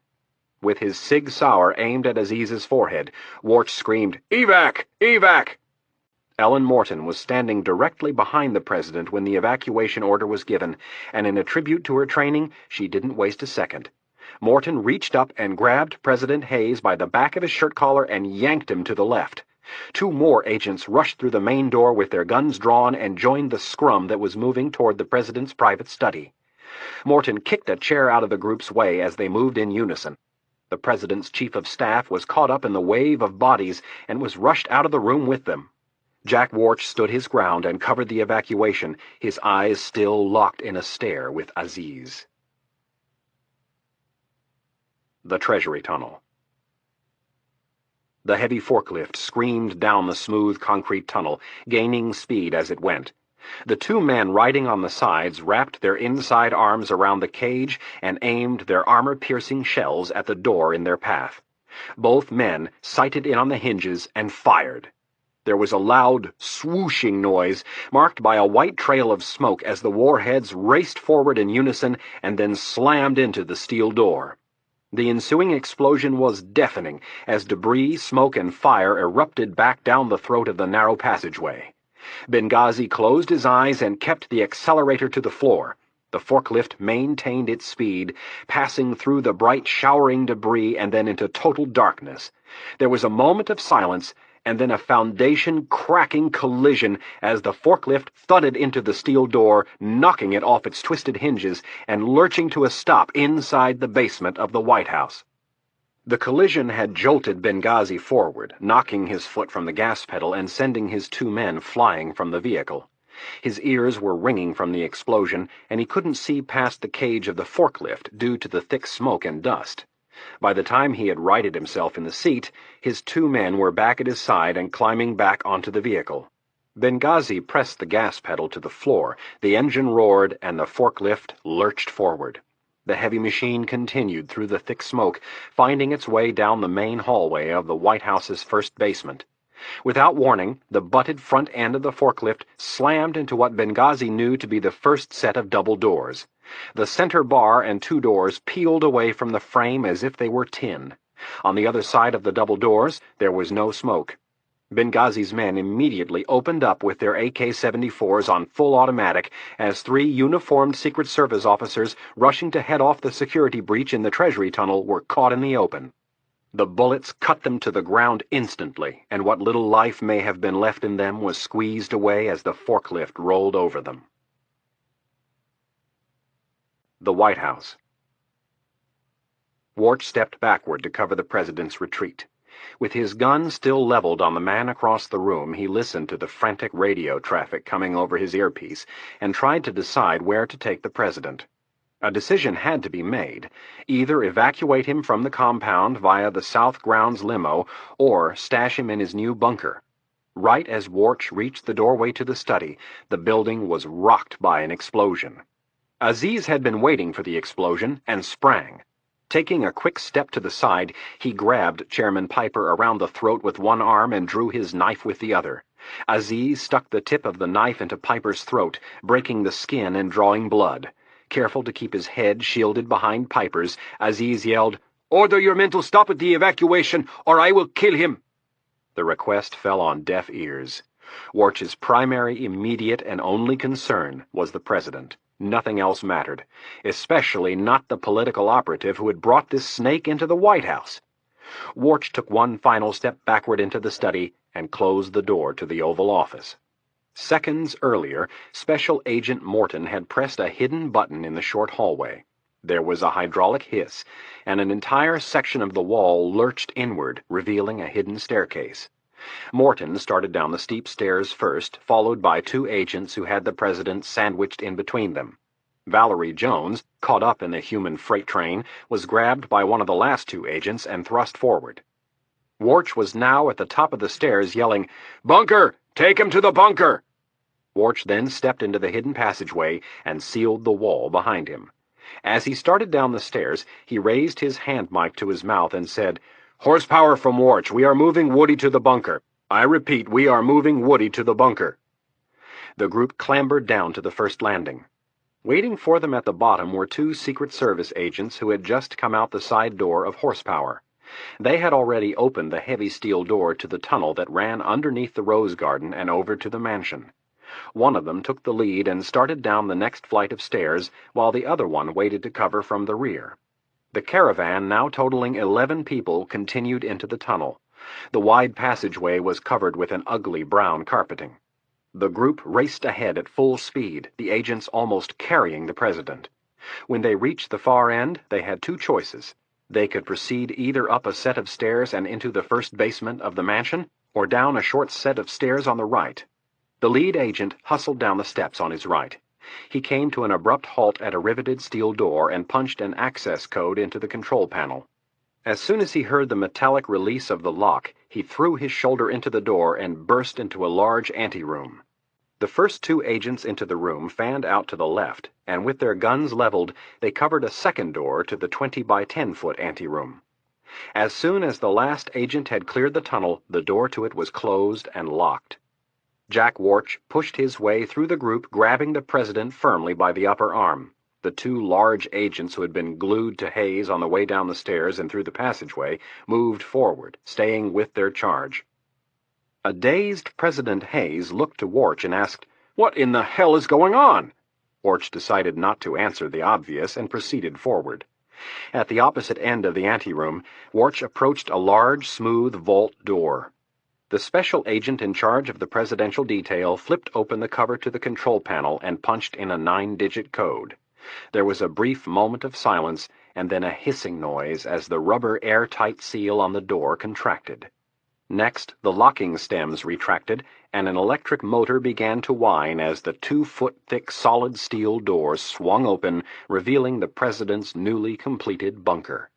With his Sig Sauer aimed at Aziz's forehead, Warch screamed, "Evac! Evac!" Ellen Morton was standing directly behind the president when the evacuation order was given, and in a tribute to her training, she didn't waste a second. Morton reached up and grabbed President Hayes by the back of his shirt collar and yanked him to the left. 2 more agents rushed through the main door with their guns drawn and joined the scrum that was moving toward the president's private study. Morton kicked a chair out of the group's way as they moved in unison. The president's chief of staff was caught up in the wave of bodies and was rushed out of the room with them. Jack Warch stood his ground and covered the evacuation, his eyes still locked in a stare with Aziz. The Treasury Tunnel. The heavy forklift screamed down the smooth concrete tunnel, gaining speed as it went. The 2 men riding on the sides wrapped their inside arms around the cage and aimed their armor-piercing shells at the door in their path. Both men sighted in on the hinges and fired. There was a loud, swooshing noise, marked by a white trail of smoke as the warheads raced forward in unison and then slammed into the steel door. The ensuing explosion was deafening as debris, smoke, and fire erupted back down the throat of the narrow passageway. Benghazi closed his eyes and kept the accelerator to the floor. The forklift maintained its speed, passing through the bright showering debris and then into total darkness. There was a moment of silence, and then a foundation-cracking collision as the forklift thudded into the steel door, knocking it off its twisted hinges and lurching to a stop inside the basement of the White House. The collision had jolted Benghazi forward, knocking his foot from the gas pedal and sending his two men flying from the vehicle. His ears were ringing from the explosion, and he couldn't see past the cage of the forklift due to the thick smoke and dust. By the time he had righted himself in the seat, his two men were back at his side and climbing back onto the vehicle. Benghazi pressed the gas pedal to the floor, the engine roared, and the forklift lurched forward. The heavy machine continued through the thick smoke, finding its way down the main hallway of the White House's first basement. Without warning, the butted front end of the forklift slammed into what Benghazi knew to be the first set of double doors. The center bar and two doors peeled away from the frame as if they were tin. On the other side of the double doors, there was no smoke. Benghazi's men immediately opened up with their AK-74s on full automatic as three uniformed Secret Service officers rushing to head off the security breach in the Treasury tunnel were caught in the open. The bullets cut them to the ground instantly, and what little life may have been left in them was squeezed away as the forklift rolled over them. The White House. Warch stepped backward to cover the president's retreat. With his gun still leveled on the man across the room, he listened to the frantic radio traffic coming over his earpiece and tried to decide where to take the president. A decision had to be made. Either evacuate him from the compound via the South Grounds limo or stash him in his new bunker. Right as Warch reached the doorway to the study, the building was rocked by an explosion. Aziz had been waiting for the explosion and sprang. Taking a quick step to the side, he grabbed Chairman Piper around the throat with one arm and drew his knife with the other. Aziz stuck the tip of the knife into Piper's throat, breaking the skin and drawing blood. Careful to keep his head shielded behind Piper's, Aziz yelled, "Order your men to stop at the evacuation, or I will kill him!" The request fell on deaf ears. Warch's primary, immediate, and only concern was the president. Nothing else mattered, especially not the political operative who had brought this snake into the White House. Warch took one final step backward into the study and closed the door to the Oval Office. Seconds earlier, Special Agent Morton had pressed a hidden button in the short hallway. There was a hydraulic hiss, and an entire section of the wall lurched inward, revealing a hidden staircase. Morton started down the steep stairs first, followed by two agents who had the president sandwiched in between them. Valerie Jones, caught up in the human freight train, was grabbed by one of the last two agents and thrust forward. Warch was now at the top of the stairs yelling, "Bunker! Take him to the bunker!" Warch then stepped into the hidden passageway and sealed the wall behind him. As he started down the stairs, he raised his hand mic to his mouth and said, "Horsepower from Warch. We are moving Woody to the bunker. I repeat, we are moving Woody to the bunker." The group clambered down to the first landing. Waiting for them at the bottom were two Secret Service agents who had just come out the side door of Horsepower. They had already opened the heavy steel door to the tunnel that ran underneath the rose garden and over to the mansion. One of them took the lead and started down the next flight of stairs, while the other one waited to cover from the rear. The caravan, now totaling 11 people, continued into the tunnel. The wide passageway was covered with an ugly brown carpeting. The group raced ahead at full speed, the agents almost carrying the president. When they reached the far end, they had two choices. They could proceed either up a set of stairs and into the first basement of the mansion, or down a short set of stairs on the right. The lead agent hustled down the steps on his right. He came to an abrupt halt at a riveted steel door and punched an access code into the control panel. As soon as he heard the metallic release of the lock, he threw his shoulder into the door and burst into a large anteroom. The first two agents into the room fanned out to the left, and with their guns leveled, they covered a second door to the 20-by-10-foot anteroom. As soon as the last agent had cleared the tunnel, the door to it was closed and locked. Jack Warch pushed his way through the group, grabbing the president firmly by the upper arm. The two large agents who had been glued to Hayes on the way down the stairs and through the passageway moved forward, staying with their charge. A dazed President Hayes looked to Warch and asked, "What in the hell is going on?" Orch decided not to answer the obvious and proceeded forward. At the opposite end of the anteroom, Orch approached a large, smooth vault door. The special agent in charge of the presidential detail flipped open the cover to the control panel and punched in a 9-digit code. There was a brief moment of silence, and then a hissing noise as the rubber airtight seal on the door contracted. Next, the locking stems retracted, and an electric motor began to whine as the 2-foot-thick solid steel door swung open, revealing the president's newly completed bunker.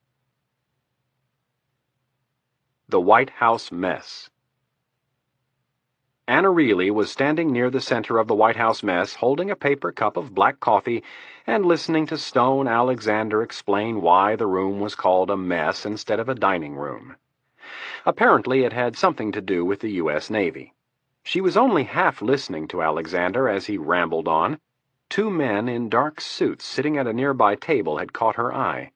The White House Mess. Anna Reilly was standing near the center of the White House mess, holding a paper cup of black coffee and listening to Stone Alexander explain why the room was called a mess instead of a dining room. Apparently it had something to do with the U.S. Navy. She was only half listening to Alexander as he rambled on. 2 men in dark suits sitting at a nearby table had caught her eye.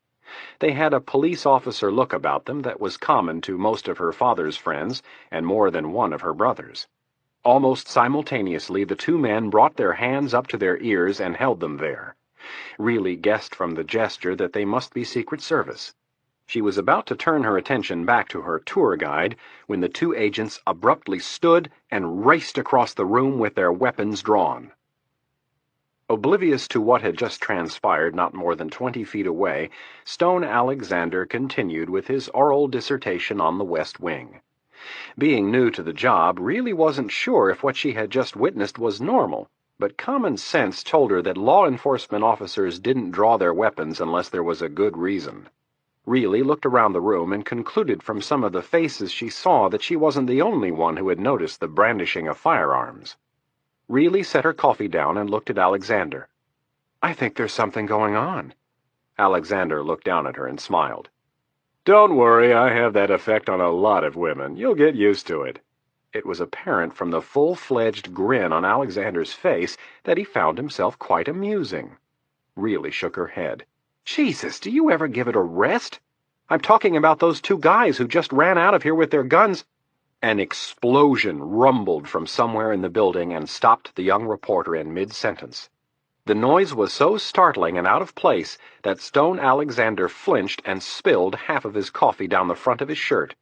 They had a police officer look about them that was common to most of her father's friends and more than one of her brothers. Almost simultaneously, the 2 men brought their hands up to their ears and held them there. Reilly guessed from the gesture that they must be Secret Service. She was about to turn her attention back to her tour guide when the 2 agents abruptly stood and raced across the room with their weapons drawn. Oblivious to what had just transpired not more than 20 feet away, Stone Alexander continued with his oral dissertation on the West Wing. Being new to the job, Reilly wasn't sure if what she had just witnessed was normal, but common sense told her that law enforcement officers didn't draw their weapons unless there was a good reason. Reilly looked around the room and concluded from some of the faces she saw that she wasn't the only one who had noticed the brandishing of firearms. Reilly set her coffee down and looked at Alexander. "I think there's something going on." Alexander looked down at her and smiled. "Don't worry, I have that effect on a lot of women. You'll get used to it." It was apparent from the full-fledged grin on Alexander's face that he found himself quite amusing. Reilly shook her head. "Jesus, do you ever give it a rest? I'm talking about those 2 guys who just ran out of here with their guns." An explosion rumbled from somewhere in the building and stopped the young reporter in mid-sentence. The noise was so startling and out of place that Stone Alexander flinched and spilled half of his coffee down the front of his shirt.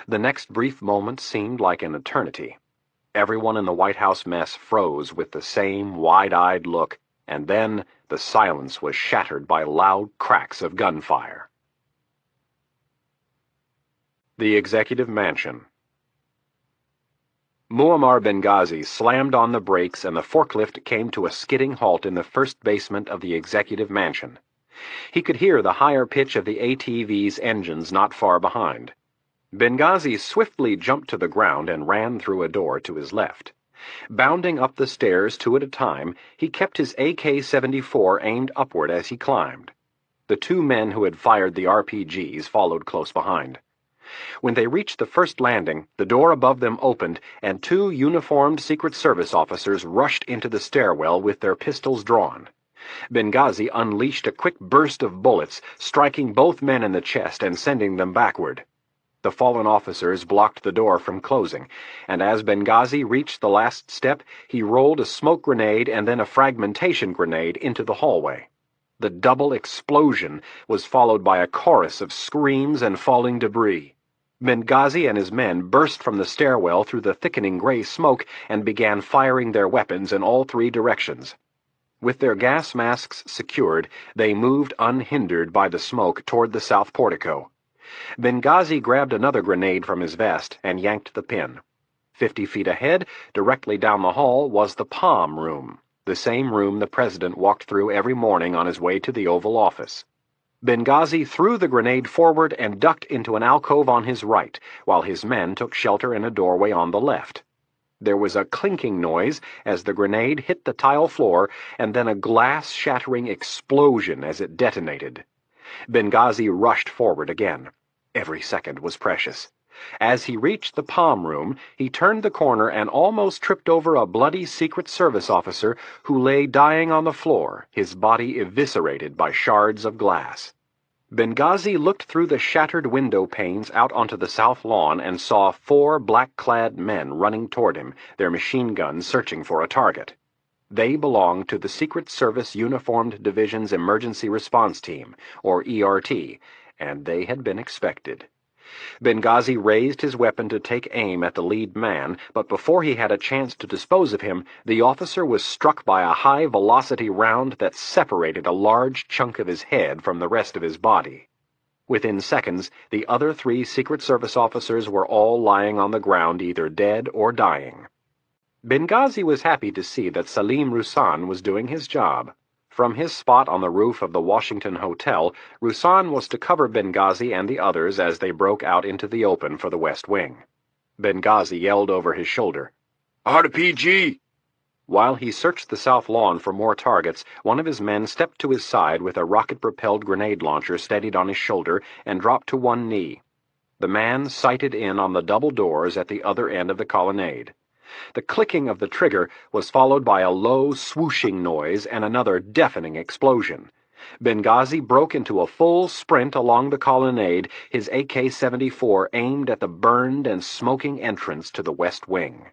The next brief moment seemed like an eternity. Everyone in the White House mess froze with the same wide-eyed look, and then the silence was shattered by loud cracks of gunfire. The Executive Mansion. Muammar Benghazi slammed on the brakes and the forklift came to a skidding halt in the first basement of the Executive Mansion. He could hear the higher pitch of the ATV's engines not far behind. Benghazi swiftly jumped to the ground and ran through a door to his left. Bounding up the stairs 2 at a time, he kept his AK-74 aimed upward as he climbed. The 2 men who had fired the RPGs followed close behind. When they reached the first landing, the door above them opened, and 2 uniformed Secret Service officers rushed into the stairwell with their pistols drawn. Benghazi unleashed a quick burst of bullets, striking both men in the chest and sending them backward. The fallen officers blocked the door from closing, and as Benghazi reached the last step, he rolled a smoke grenade and then a fragmentation grenade into the hallway. The double explosion was followed by a chorus of screams and falling debris. Benghazi and his men burst from the stairwell through the thickening gray smoke and began firing their weapons in all 3 directions. With their gas masks secured, they moved unhindered by the smoke toward the south portico. Benghazi grabbed another grenade from his vest and yanked the pin. 50 feet ahead, directly down the hall, was the Palm Room, the same room the president walked through every morning on his way to the Oval Office. Benghazi threw the grenade forward and ducked into an alcove on his right, while his men took shelter in a doorway on the left. There was a clinking noise as the grenade hit the tile floor, and then a glass-shattering explosion as it detonated. Benghazi rushed forward again. Every second was precious. As he reached the Palm Room, he turned the corner and almost tripped over a bloody Secret Service officer who lay dying on the floor, his body eviscerated by shards of glass. Benghazi looked through the shattered window panes out onto the south lawn and saw 4 black-clad men running toward him, their machine guns searching for a target. They belonged to the Secret Service Uniformed Division's Emergency Response Team, or ERT, and they had been expected. Benghazi raised his weapon to take aim at the lead man, but before he had a chance to dispose of him, the officer was struck by a high-velocity round that separated a large chunk of his head from the rest of his body. Within seconds, the other 3 Secret Service officers were all lying on the ground, either dead or dying. Benghazi was happy to see that Salim Roussan was doing his job. From his spot on the roof of the Washington Hotel, Roussan was to cover Benghazi and the others as they broke out into the open for the West Wing. Benghazi yelled over his shoulder, "RPG!" While he searched the south lawn for more targets, one of his men stepped to his side with a rocket-propelled grenade launcher steadied on his shoulder and dropped to one knee. The man sighted in on the double doors at the other end of the colonnade. The clicking of the trigger was followed by a low, swooshing noise and another deafening explosion. Benghazi broke into a full sprint along the colonnade, his AK-74 aimed at the burned and smoking entrance to the West Wing.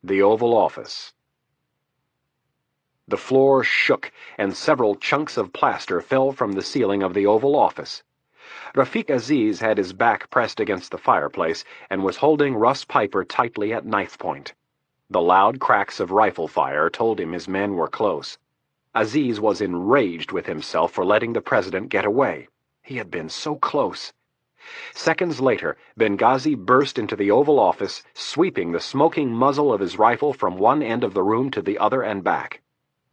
The Oval Office. The floor shook, and several chunks of plaster fell from the ceiling of the Oval Office. Rafik Aziz had his back pressed against the fireplace and was holding Russ Piper tightly at knife point. The loud cracks of rifle fire told him his men were close. Aziz was enraged with himself for letting the president get away. He had been so close. Seconds later, Benghazi burst into the Oval Office, sweeping the smoking muzzle of his rifle from one end of the room to the other and back.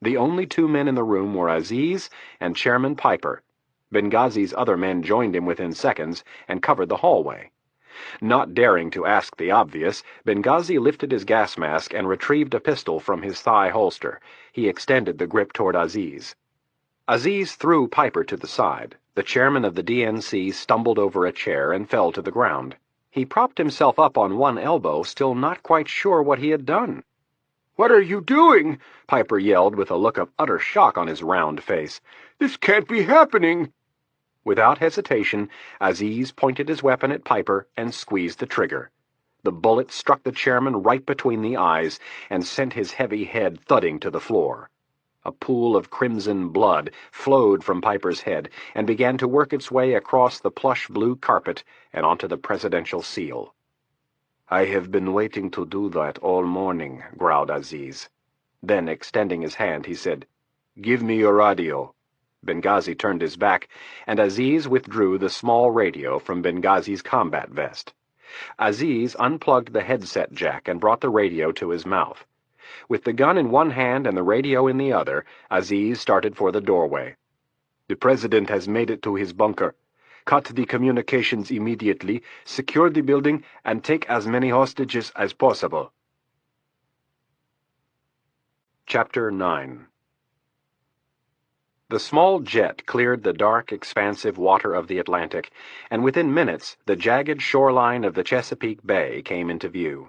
The only 2 men in the room were Aziz and Chairman Piper. Benghazi's other men joined him within seconds and covered the hallway. Not daring to ask the obvious, Benghazi lifted his gas mask and retrieved a pistol from his thigh holster. He extended the grip toward Aziz. Aziz threw Piper to the side. The chairman of the DNC stumbled over a chair and fell to the ground. He propped himself up on one elbow, still not quite sure what he had done. "What are you doing?" Piper yelled with a look of utter shock on his round face. "This can't be happening." Without hesitation, Aziz pointed his weapon at Piper and squeezed the trigger. The bullet struck the chairman right between the eyes and sent his heavy head thudding to the floor. A pool of crimson blood flowed from Piper's head and began to work its way across the plush blue carpet and onto the presidential seal. "I have been waiting to do that all morning," growled Aziz. Then, extending his hand, he said, "Give me your radio." Benghazi turned his back, and Aziz withdrew the small radio from Benghazi's combat vest. Aziz unplugged the headset jack and brought the radio to his mouth. With the gun in one hand and the radio in the other, Aziz started for the doorway. "The president has made it to his bunker. Cut the communications immediately, secure the building, and take as many hostages as possible." Chapter 9. The small jet cleared the dark, expansive water of the Atlantic, and within minutes the jagged shoreline of the Chesapeake Bay came into view.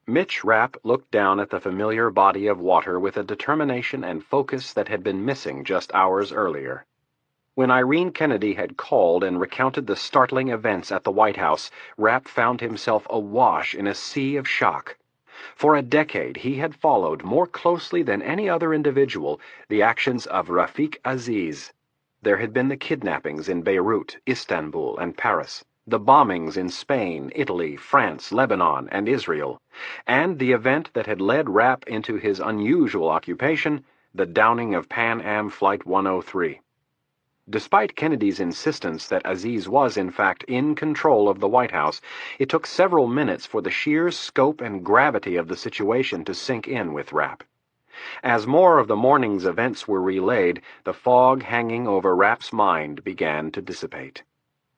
Mitch Rapp looked down at the familiar body of water with a determination and focus that had been missing just hours earlier. When Irene Kennedy had called and recounted the startling events at the White House, Rapp found himself awash in a sea of shock. For a decade he had followed, more closely than any other individual, the actions of Rafik Aziz. There had been the kidnappings in Beirut, Istanbul, and Paris, the bombings in Spain, Italy, France, Lebanon, and Israel, and the event that had led Rapp into his unusual occupation, the downing of Pan Am Flight 103. Despite Kennedy's insistence that Aziz was, in fact, in control of the White House, it took several minutes for the sheer scope and gravity of the situation to sink in with Rapp. As more of the morning's events were relayed, the fog hanging over Rapp's mind began to dissipate.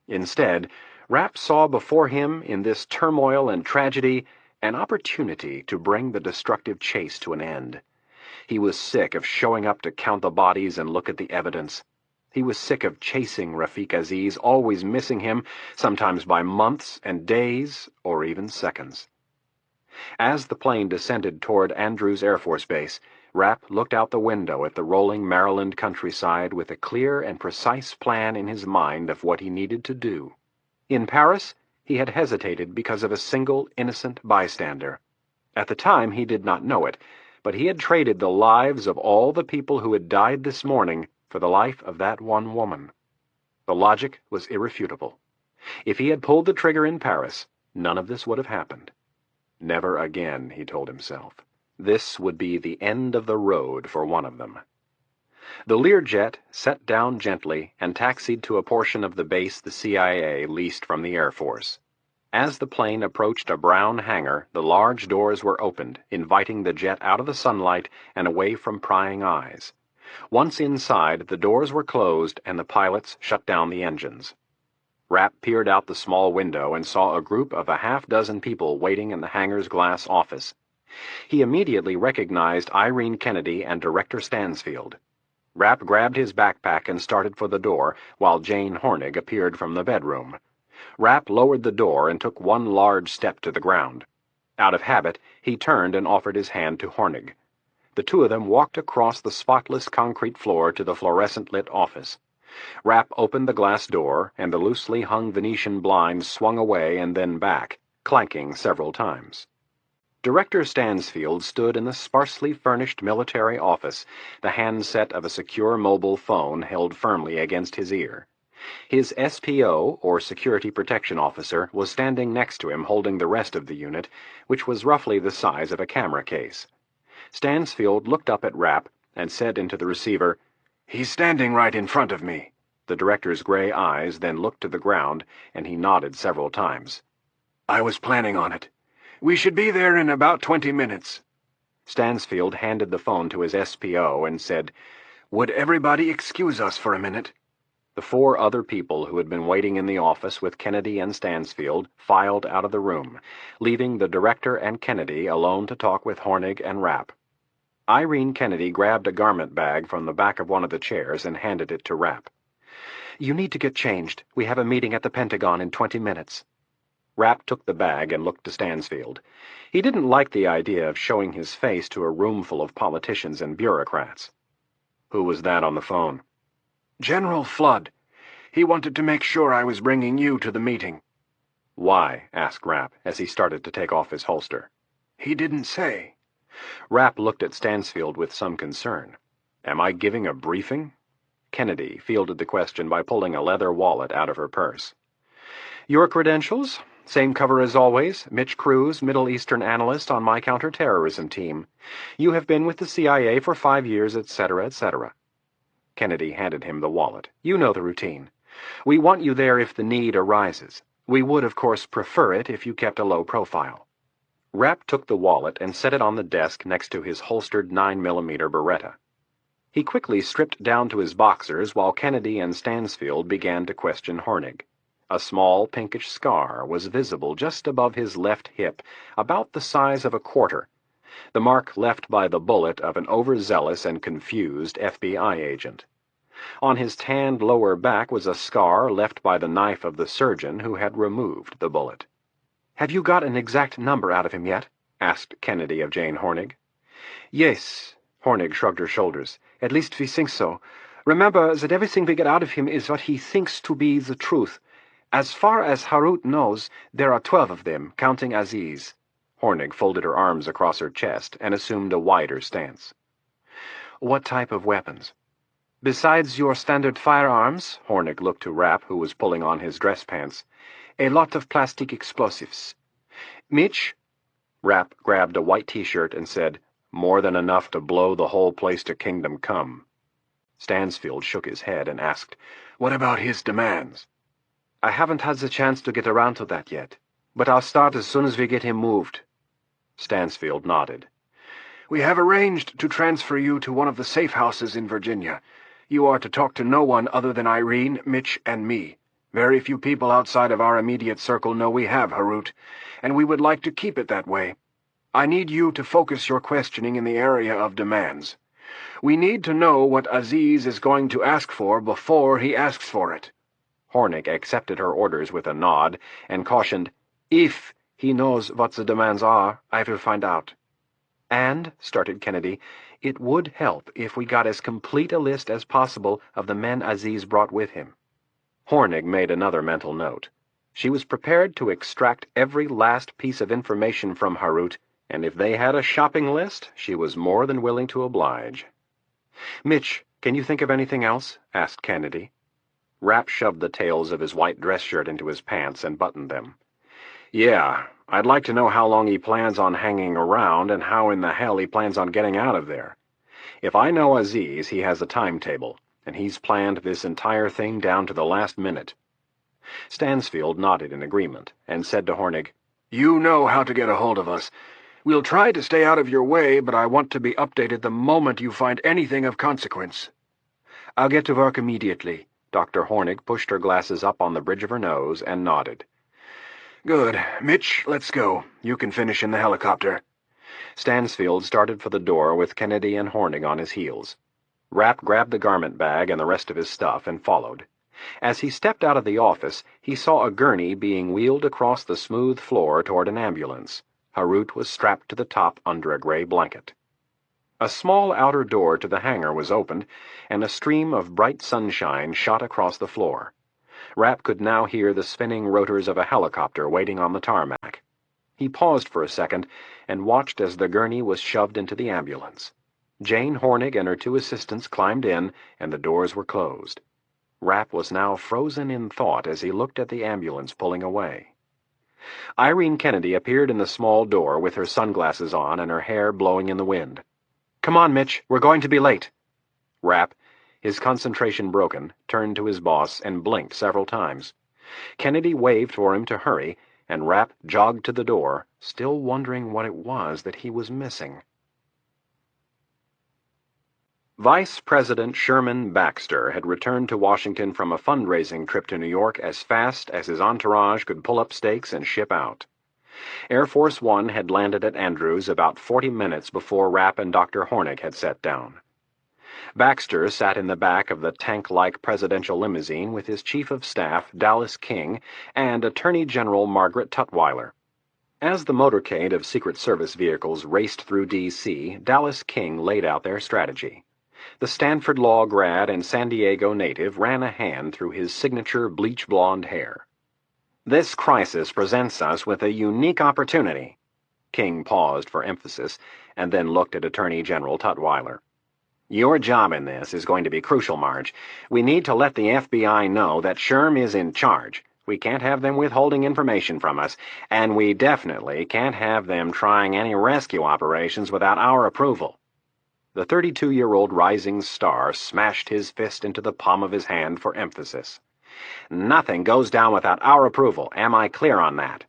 Instead, Rapp saw before him, in this turmoil and tragedy, an opportunity to bring the destructive chase to an end. He was sick of showing up to count the bodies and look at the evidence. He was sick of chasing Rafik Aziz, always missing him, sometimes by months and days or even seconds. As the plane descended toward Andrews Air Force Base, Rapp looked out the window at the rolling Maryland countryside with a clear and precise plan in his mind of what he needed to do. In Paris, he had hesitated because of a single innocent bystander. At the time, he did not know it, but he had traded the lives of all the people who had died this morning for the life of that one woman. The logic was irrefutable. If he had pulled the trigger in Paris, none of this would have happened. Never again, he told himself. This would be the end of the road for one of them. The Learjet set down gently and taxied to a portion of the base the CIA leased from the Air Force. As the plane approached a brown hangar, the large doors were opened, inviting the jet out of the sunlight and away from prying eyes. Once inside, the doors were closed and the pilots shut down the engines. Rapp peered out the small window and saw a group of a half-dozen people waiting in the hangar's glass office. He immediately recognized Irene Kennedy and Director Stansfield. Rapp grabbed his backpack and started for the door, while Jane Hornig appeared from the bedroom. Rapp lowered the door and took one large step to the ground. Out of habit, he turned and offered his hand to Hornig. The two of them walked across the spotless concrete floor to the fluorescent-lit office. Rapp opened the glass door, and the loosely hung Venetian blinds swung away and then back, clanking several times. Director Stansfield stood in the sparsely furnished military office, the handset of a secure mobile phone held firmly against his ear. His SPO, or Security Protection Officer, was standing next to him holding the rest of the unit, which was roughly the size of a camera case. Stansfield looked up at Rapp and said into the receiver, "He's standing right in front of me." The director's gray eyes then looked to the ground, and he nodded several times. "I was planning on it. We should be there in about 20 minutes. Stansfield handed the phone to his SPO and said, "Would everybody excuse us for a minute?" The four other people who had been waiting in the office with Kennedy and Stansfield filed out of the room, leaving the director and Kennedy alone to talk with Hornig and Rapp. Irene Kennedy grabbed a garment bag from the back of one of the chairs and handed it to Rapp. "You need to get changed. We have a meeting at the Pentagon in 20 minutes. Rapp took the bag and looked to Stansfield. He didn't like the idea of showing his face to a room full of politicians and bureaucrats. "Who was that on the phone?" "General Flood. He wanted to make sure I was bringing you to the meeting." "Why?" asked Rapp as he started to take off his holster. "He didn't say." Rapp looked at Stansfield with some concern. "Am I giving a briefing?" Kennedy fielded the question by pulling a leather wallet out of her purse. "Your credentials? Same cover as always, Mitch Cruz, Middle Eastern analyst on my counterterrorism team. You have been with the CIA for 5 years, etc., etc." Kennedy handed him the wallet. "You know the routine. We want you there if the need arises. We would, of course, prefer it if you kept a low profile." Rapp took the wallet and set it on the desk next to his holstered 9mm Beretta. He quickly stripped down to his boxers while Kennedy and Stansfield began to question Hornig. A small pinkish scar was visible just above his left hip, about the size of a quarter, the mark left by the bullet of an overzealous and confused FBI agent. On his tanned lower back was a scar left by the knife of the surgeon who had removed the bullet. "Have you got an exact number out of him yet?" asked Kennedy of Jane Hornig. "Yes." Hornig shrugged her shoulders. "At least we think so. Remember that everything we get out of him is what he thinks to be the truth. As far as Harut knows, there are 12 of them, counting Aziz." Hornig folded her arms across her chest and assumed a wider stance. "What type of weapons?" "Besides your standard firearms," Hornig looked to Rapp, who was pulling on his dress pants, "a lot of plastic explosives. Mitch?" Rapp grabbed a white T-shirt and said, "More than enough to blow the whole place to kingdom come." Stansfield shook his head and asked, "What about his demands?" "I haven't had the chance to get around to that yet, but I'll start as soon as we get him moved." Stansfield nodded. "We have arranged to transfer you to one of the safe houses in Virginia. You are to talk to no one other than Irene, Mitch, and me. Very few people outside of our immediate circle know we have Harut, and we would like to keep it that way. I need you to focus your questioning in the area of demands. We need to know what Aziz is going to ask for before he asks for it." Hornig accepted her orders with a nod and cautioned, "If he knows what the demands are, I will find out." "And," started Kennedy, "it would help if we got as complete a list as possible of the men Aziz brought with him." Hornig made another mental note. She was prepared to extract every last piece of information from Harut, and if they had a shopping list, she was more than willing to oblige. "Mitch, can you think of anything else?" asked Kennedy. Rapp shoved the tails of his white dress shirt into his pants and buttoned them. "Yeah, I'd like to know how long he plans on hanging around and how in the hell he plans on getting out of there. If I know Aziz, he has a timetable, and he's planned this entire thing down to the last minute." Stansfield nodded in agreement and said to Hornig, "You know how to get a hold of us. We'll try to stay out of your way, but I want to be updated the moment you find anything of consequence." "I'll get to work immediately." Dr. Hornig pushed her glasses up on the bridge of her nose and nodded. "Good. Mitch, let's go. You can finish in the helicopter." Stansfield started for the door with Kennedy and Hornig on his heels. Rapp grabbed the garment bag and the rest of his stuff and followed. As he stepped out of the office, he saw a gurney being wheeled across the smooth floor toward an ambulance. Harut was strapped to the top under a gray blanket. A small outer door to the hangar was opened, and a stream of bright sunshine shot across the floor. Rapp could now hear the spinning rotors of a helicopter waiting on the tarmac. He paused for a second and watched as the gurney was shoved into the ambulance. Jane Hornig and her two assistants climbed in, and the doors were closed. Rapp was now frozen in thought as he looked at the ambulance pulling away. Irene Kennedy appeared in the small door with her sunglasses on and her hair blowing in the wind. "Come on, Mitch, we're going to be late." Rapp, his concentration broken, turned to his boss and blinked several times. Kennedy waved for him to hurry, and Rapp jogged to the door, still wondering what it was that he was missing. Vice President Sherman Baxter had returned to Washington from a fundraising trip to New York as fast as his entourage could pull up stakes and ship out. Air Force One had landed at Andrews about 40 minutes before Rapp and Dr. Hornig had set down. Baxter sat in the back of the tank-like presidential limousine with his Chief of Staff, Dallas King, and Attorney General Margaret Tutwiler. As the motorcade of Secret Service vehicles raced through D.C., Dallas King laid out their strategy. The Stanford Law grad and San Diego native ran a hand through his signature bleach-blonde hair. "This crisis presents us with a unique opportunity." King paused for emphasis, and then looked at Attorney General Tutwiler. "Your job in this is going to be crucial, Marge. We need to let the FBI know that Sherm is in charge. We can't have them withholding information from us, and we definitely can't have them trying any rescue operations without our approval." The 32-year-old rising star smashed his fist into the palm of his hand for emphasis. "Nothing goes down without our approval. Am I clear on that?"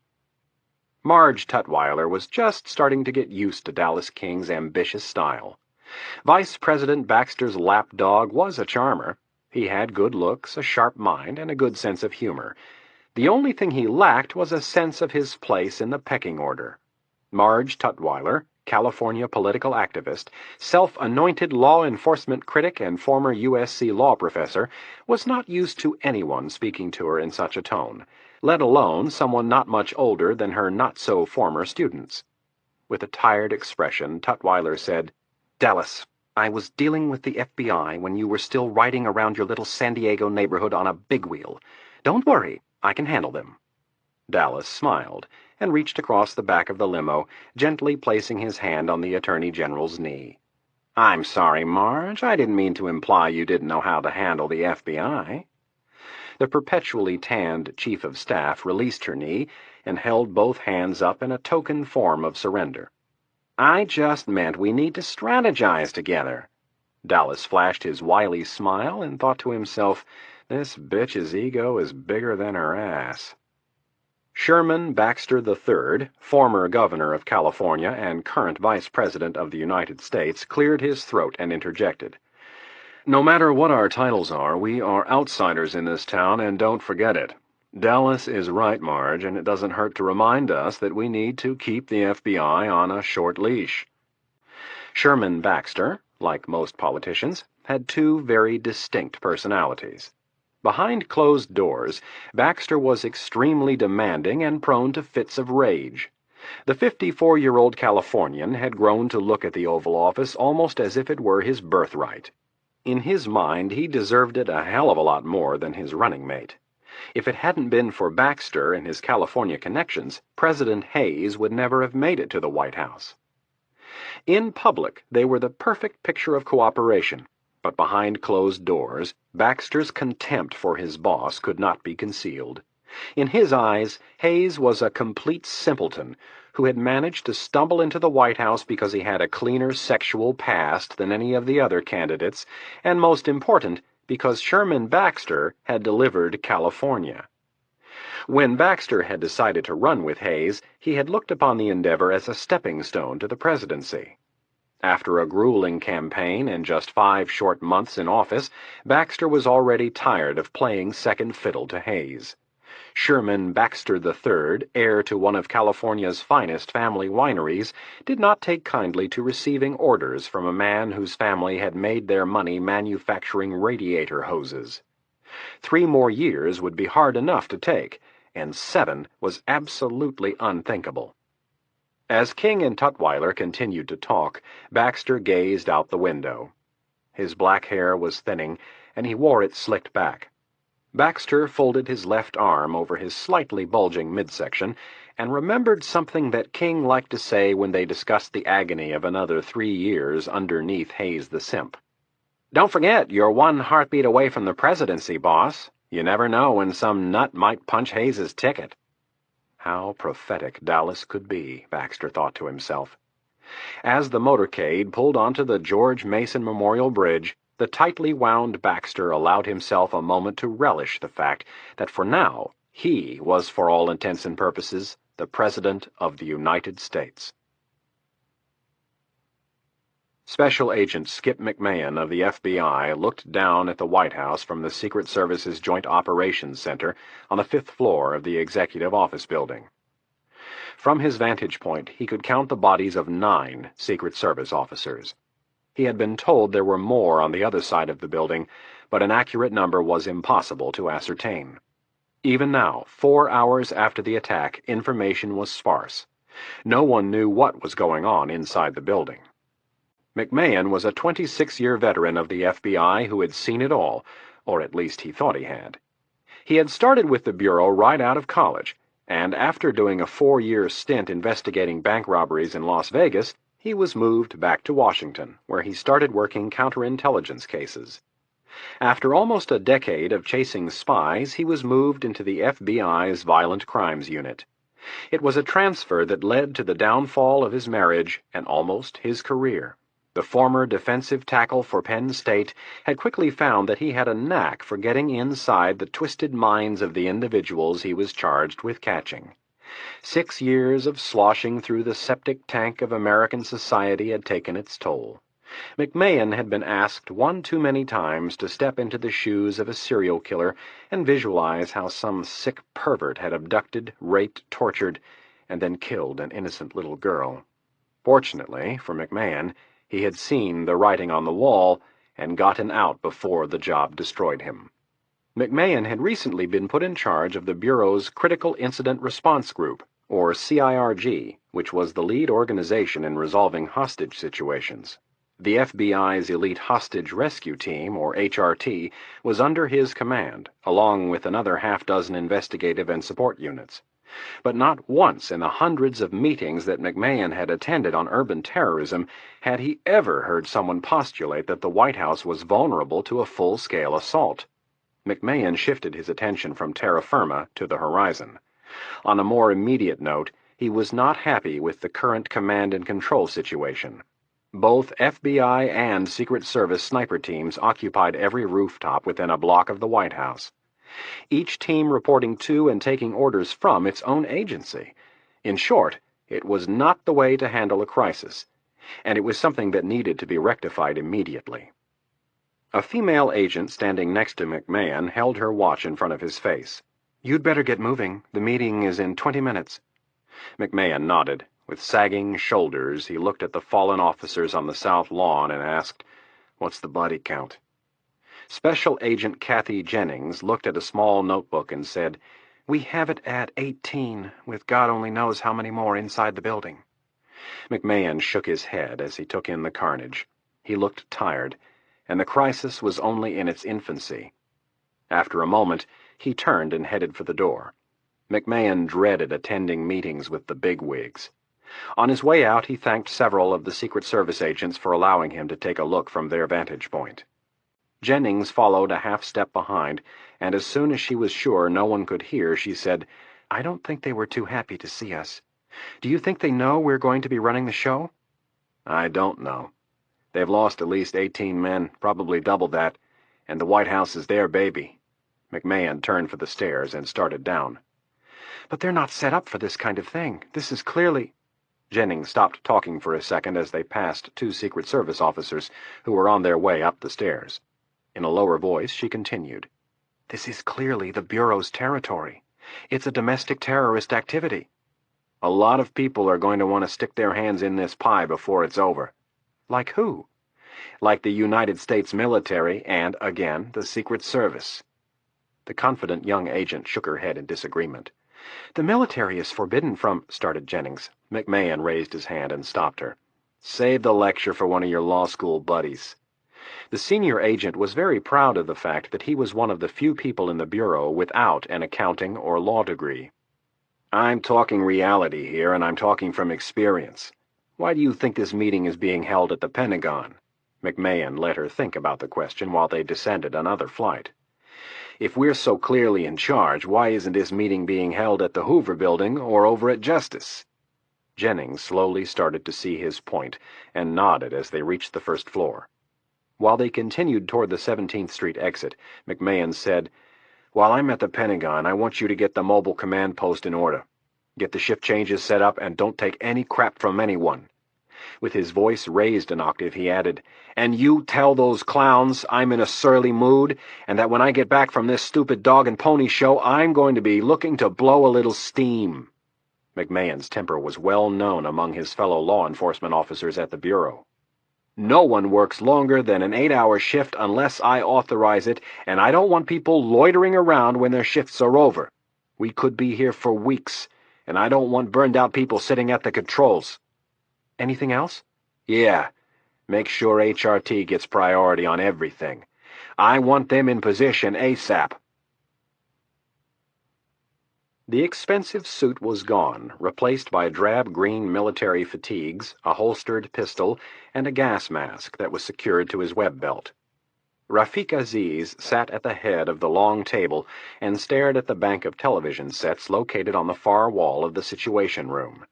Marge Tutwiler was just starting to get used to Dallas King's ambitious style. Vice President Baxter's lapdog was a charmer. He had good looks, a sharp mind, and a good sense of humor. The only thing he lacked was a sense of his place in the pecking order. Marge Tutwiler, California political activist, self-anointed law enforcement critic and former USC law professor, was not used to anyone speaking to her in such a tone, let alone someone not much older than her not-so-former students. With a tired expression, Tutwiler said, "Dallas, I was dealing with the FBI when you were still riding around your little San Diego neighborhood on a big wheel. Don't worry, I can handle them." Dallas smiled and reached across the back of the limo, gently placing his hand on the Attorney General's knee. "I'm sorry, Marge. I didn't mean to imply you didn't know how to handle the FBI." The perpetually tanned Chief of Staff released her knee and held both hands up in a token form of surrender. "I just meant we need to strategize together." Dallas flashed his wily smile and thought to himself, "This bitch's ego is bigger than her ass." Sherman Baxter III, former governor of California and current vice president of the United States, cleared his throat and interjected. "No matter what our titles are, we are outsiders in this town, and don't forget it. Dallas is right, Marge, and it doesn't hurt to remind us that we need to keep the FBI on a short leash." Sherman Baxter, like most politicians, had two very distinct personalities. Behind closed doors, Baxter was extremely demanding and prone to fits of rage. The 54-year-old Californian had grown to look at the Oval Office almost as if it were his birthright. In his mind, he deserved it a hell of a lot more than his running mate. If it hadn't been for Baxter and his California connections, President Hayes would never have made it to the White House. In public, they were the perfect picture of cooperation, but behind closed doors, Baxter's contempt for his boss could not be concealed. In his eyes, Hayes was a complete simpleton who had managed to stumble into the White House because he had a cleaner sexual past than any of the other candidates, and most important, because Sherman Baxter had delivered California. When Baxter had decided to run with Hayes, he had looked upon the endeavor as a stepping stone to the presidency. After a grueling campaign and just 5 short months in office, Baxter was already tired of playing second fiddle to Hayes. Sherman Baxter III, heir to one of California's finest family wineries, did not take kindly to receiving orders from a man whose family had made their money manufacturing radiator hoses. 3 more years would be hard enough to take, and 7 was absolutely unthinkable. As King and Tutwiler continued to talk, Baxter gazed out the window. His black hair was thinning, and he wore it slicked back. Baxter folded his left arm over his slightly bulging midsection and remembered something that King liked to say when they discussed the agony of another 3 years underneath Hayes the Simp. "Don't forget, you're 1 heartbeat away from the presidency, boss. You never know when some nut might punch Hayes's ticket." How prophetic Dallas could be, Baxter thought to himself. As the motorcade pulled onto the George Mason Memorial Bridge, the tightly wound Baxter allowed himself a moment to relish the fact that for now he was, for all intents and purposes, the President of the United States. Special Agent Skip McMahon of the FBI looked down at the White House from the Secret Service's Joint Operations Center on the 5th floor of the Executive Office Building. From his vantage point, he could count the bodies of 9 Secret Service officers. He had been told there were more on the other side of the building, but an accurate number was impossible to ascertain. Even now, 4 hours after the attack, information was sparse. No one knew what was going on inside the building. McMahon was a 26-year veteran of the FBI who had seen it all, or at least he thought he had. He had started with the Bureau right out of college, and after doing a 4-year stint investigating bank robberies in Las Vegas, he was moved back to Washington, where he started working counterintelligence cases. After almost a decade of chasing spies, he was moved into the FBI's Violent Crimes Unit. It was a transfer that led to the downfall of his marriage and almost his career. The former defensive tackle for Penn State had quickly found that he had a knack for getting inside the twisted minds of the individuals he was charged with catching. 6 years of sloshing through the septic tank of American society had taken its toll. McMahon had been asked 1 too many times to step into the shoes of a serial killer and visualize how some sick pervert had abducted, raped, tortured, and then killed an innocent little girl. Fortunately for McMahon, he had seen the writing on the wall and gotten out before the job destroyed him. McMahon had recently been put in charge of the Bureau's Critical Incident Response Group, or CIRG, which was the lead organization in resolving hostage situations. The FBI's Elite Hostage Rescue Team, or HRT, was under his command, along with another half-dozen investigative and support units. But not once in the hundreds of meetings that McMahon had attended on urban terrorism had he ever heard someone postulate that the White House was vulnerable to a full-scale assault. McMahon shifted his attention from terra firma to the horizon. On a more immediate note, he was not happy with the current command and control situation. Both FBI and Secret Service sniper teams occupied every rooftop within a block of the White House. Each team reporting to and taking orders from its own agency. In short, it was not the way to handle a crisis, and it was something that needed to be rectified immediately. A female agent standing next to McMahon held her watch in front of his face. "You'd better get moving. The meeting is in 20 minutes. McMahon nodded. With sagging shoulders, he looked at the fallen officers on the south lawn and asked, "What's the body count?" Special Agent Kathy Jennings looked at a small notebook and said, "We have it at 18, with God only knows how many more inside the building." McMahon shook his head as he took in the carnage. He looked tired, and the crisis was only in its infancy. After a moment, He turned and headed for the door. McMahon dreaded attending meetings with the bigwigs. On his way out, he thanked several of the Secret Service agents for allowing him to take a look from their vantage point. Jennings followed a half-step behind, and as soon as she was sure no one could hear, she said, "I don't think they were too happy to see us. Do you think they know we're going to be running the show?" "I don't know. They've lost at least 18 men, probably double that, and the White House is their baby." McMahon turned for the stairs and started down. "But they're not set up for this kind of thing. This is clearly—" Jennings stopped talking for a second as they passed 2 Secret Service officers who were on their way up the stairs. In a lower voice, she continued, "This is clearly the Bureau's territory. It's a domestic terrorist activity. A lot of people are going to want to stick their hands in this pie before it's over." "Like who?" "Like the United States military and, again, the Secret Service." The confident young agent shook her head in disagreement. "The military is forbidden from—" started Jennings. McMahon raised his hand and stopped her. "Save the lecture for one of your law school buddies." The senior agent was very proud of the fact that he was one of the few people in the Bureau without an accounting or law degree. "I'm talking reality here, and I'm talking from experience. Why do you think this meeting is being held at the Pentagon?" McMahon let her think about the question while they descended another flight. "If we're so clearly in charge, why isn't this meeting being held at the Hoover Building or over at Justice?" Jennings slowly started to see his point and nodded as they reached the first floor. While they continued toward the 17th Street exit, McMahon said, "While I'm at the Pentagon, I want you to get the mobile command post in order. Get the shift changes set up and don't take any crap from anyone." With his voice raised an octave, he added, "And you tell those clowns I'm in a surly mood, and that when I get back from this stupid dog and pony show, I'm going to be looking to blow a little steam." McMahon's temper was well known among his fellow law enforcement officers at the Bureau. "No one works longer than an 8-hour shift unless I authorize it, and I don't want people loitering around when their shifts are over. We could be here for weeks, and I don't want burned-out people sitting at the controls." "Anything else?" "Yeah. Make sure HRT gets priority on everything. I want them in position ASAP." The expensive suit was gone, replaced by drab green military fatigues, a holstered pistol, and a gas mask that was secured to his web belt. Rafik Aziz sat at the head of the long table and stared at the bank of television sets located on the far wall of the Situation Room.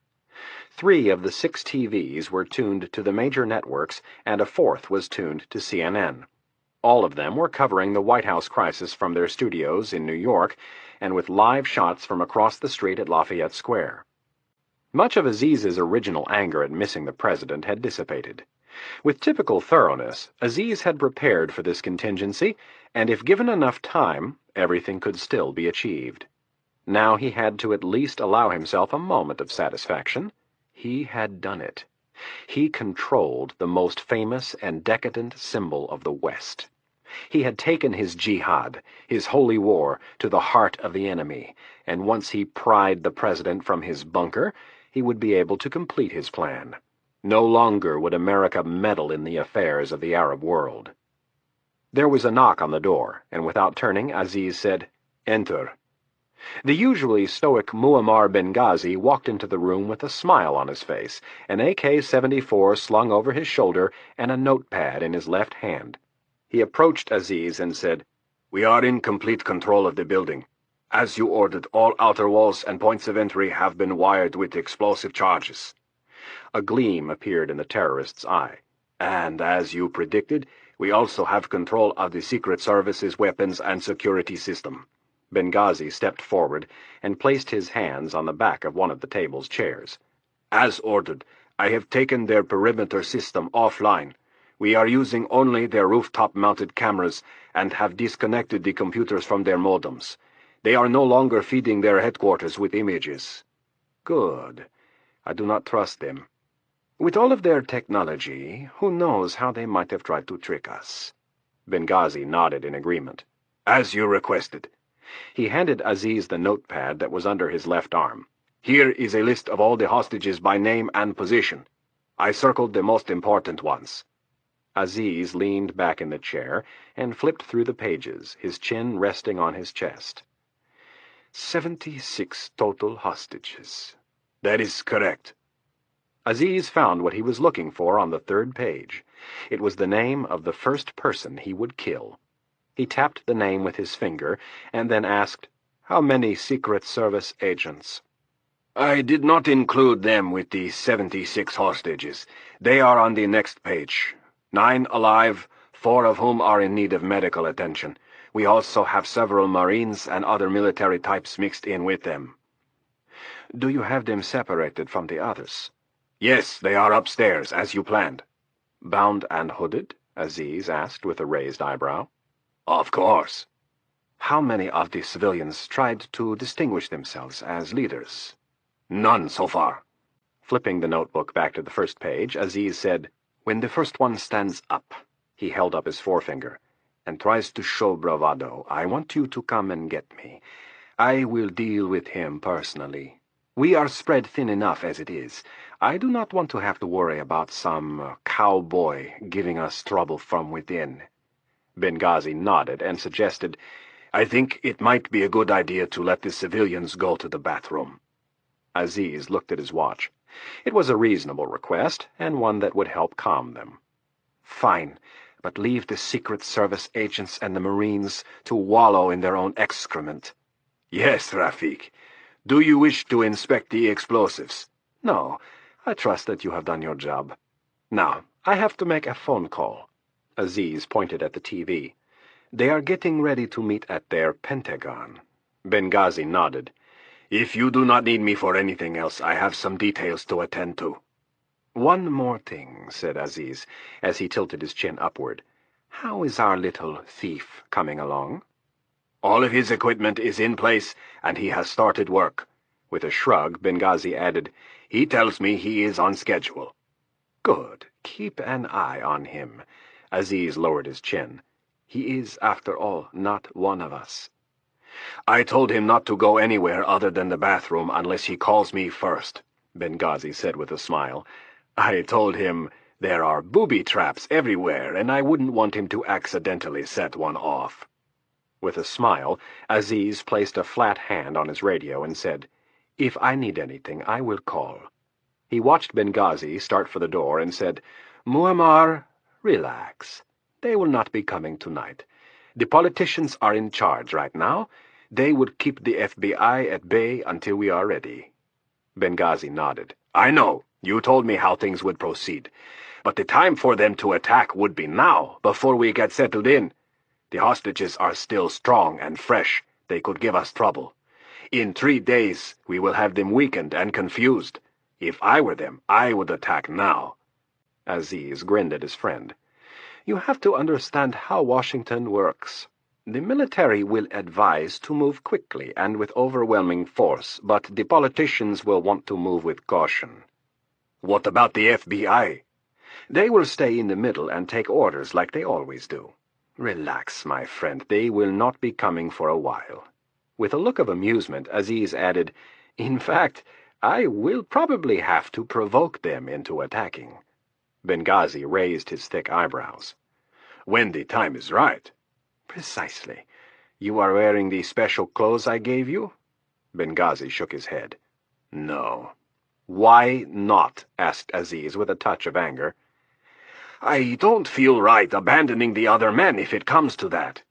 3 of the 6 TVs were tuned to the major networks, and a 4th was tuned to CNN. All of them were covering the White House crisis from their studios in New York, and with live shots from across the street at Lafayette Square. Much of Aziz's original anger at missing the president had dissipated. With typical thoroughness, Aziz had prepared for this contingency, and if given enough time, everything could still be achieved. Now he had to at least allow himself a moment of satisfaction. He had done it. He controlled the most famous and decadent symbol of the West. He had taken his jihad, his holy war, to the heart of the enemy, and once he pried the president from his bunker, he would be able to complete his plan. No longer would America meddle in the affairs of the Arab world. There was a knock on the door, and without turning, Aziz said, "Enter." The usually stoic Muammar Benghazi walked into the room with a smile on his face, an AK-74 slung over his shoulder, and a notepad in his left hand. He approached Aziz and said, "We are in complete control of the building. As you ordered, all outer walls and points of entry have been wired with explosive charges." A gleam appeared in the terrorist's eye. "And as you predicted, we also have control of the Secret Service's weapons and security system." Benghazi stepped forward and placed his hands on the back of one of the table's chairs. "As ordered, I have taken their perimeter system offline. We are using only their rooftop-mounted cameras and have disconnected the computers from their modems. They are no longer feeding their headquarters with images." "Good. I do not trust them. With all of their technology, who knows how they might have tried to trick us?" Benghazi nodded in agreement. "As you requested." He handed Aziz the notepad that was under his left arm. "Here is a list of all the hostages by name and position. I circled the most important ones." Aziz leaned back in the chair and flipped through the pages, his chin resting on his chest. 76 total hostages. That is correct. Aziz found what he was looking for on the third page. It was the name of the first person he would kill. He tapped the name with his finger and then asked, "How many Secret Service agents?" "I did not include them with the 76 hostages. They are on the next page. 9 alive, 4 of whom are in need of medical attention. We also have several Marines and other military types mixed in with them." "Do you have them separated from the others?" "Yes, they are upstairs, as you planned." "Bound and hooded?" Aziz asked with a raised eyebrow. "Of course." "How many of the civilians tried to distinguish themselves as leaders?" "None so far." Flipping the notebook back to the first page, Aziz said, "When the first one stands up," he held up his forefinger, "and tries to show bravado, I want you to come and get me. I will deal with him personally. We are spread thin enough as it is. I do not want to have to worry about some cowboy giving us trouble from within." Benghazi nodded and suggested, "I think it might be a good idea to let the civilians go to the bathroom." Aziz looked at his watch. It was a reasonable request, and one that would help calm them. "Fine, but leave the Secret Service agents and the Marines to wallow in their own excrement." "Yes, Rafik. Do you wish to inspect the explosives?" "No, I trust that you have done your job. Now, I have to make a phone call." Aziz pointed at the TV. "They are getting ready to meet at their Pentagon." Benghazi nodded. "If you do not need me for anything else, I have some details to attend to." "One more thing," said Aziz, as he tilted his chin upward. "How is our little thief coming along?" "All of his equipment is in place, and he has started work." With a shrug, Benghazi added, "He tells me he is on schedule." "Good. Keep an eye on him." Aziz lowered his chin. "He is, after all, not one of us." "I told him not to go anywhere other than the bathroom unless he calls me first," Benghazi said with a smile. "I told him there are booby traps everywhere, and I wouldn't want him to accidentally set one off." With a smile, Aziz placed a flat hand on his radio and said, "If I need anything, I will call." He watched Benghazi start for the door and said, "Muammar, relax. They will not be coming tonight. The politicians are in charge right now. They would keep the FBI at bay until we are ready." Benghazi nodded. "I know. You told me how things would proceed. But the time for them to attack would be now, before we get settled in. The hostages are still strong and fresh. They could give us trouble. In 3 days, we will have them weakened and confused. If I were them, I would attack now." Aziz grinned at his friend. "You have to understand how Washington works. The military will advise to move quickly and with overwhelming force, but the politicians will want to move with caution." "What about the FBI?" "They will stay in the middle and take orders like they always do." "Relax, my friend. They will not be coming for a while." With a look of amusement, Aziz added, "In fact, I will probably have to provoke them into attacking." Benghazi raised his thick eyebrows. "When the time is right." "Precisely. You are wearing the special clothes I gave you?" Benghazi shook his head. "No." "Why not?" asked Aziz with a touch of anger. "I don't feel right abandoning the other men if it comes to that."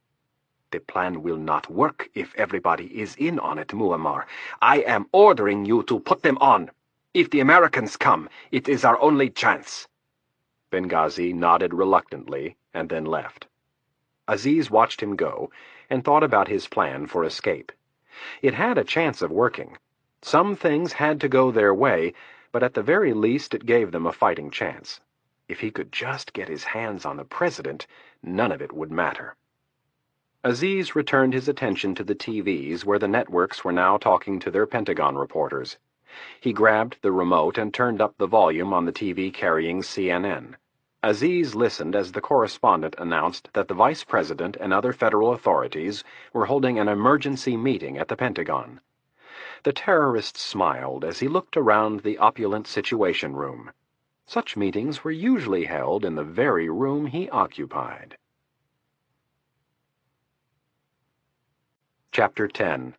"The plan will not work if everybody is in on it, Muammar. I am ordering you to put them on. If the Americans come, it is our only chance." Benghazi nodded reluctantly and then left. Aziz watched him go and thought about his plan for escape. It had a chance of working. Some things had to go their way, but at the very least it gave them a fighting chance. If he could just get his hands on the president, none of it would matter. Aziz returned his attention to the TVs where the networks were now talking to their Pentagon reporters. He grabbed the remote and turned up the volume on the TV carrying CNN. Aziz listened as the correspondent announced that the Vice President and other federal authorities were holding an emergency meeting at the Pentagon. The terrorist smiled as he looked around the opulent Situation Room. Such meetings were usually held in the very room he occupied. Chapter 10.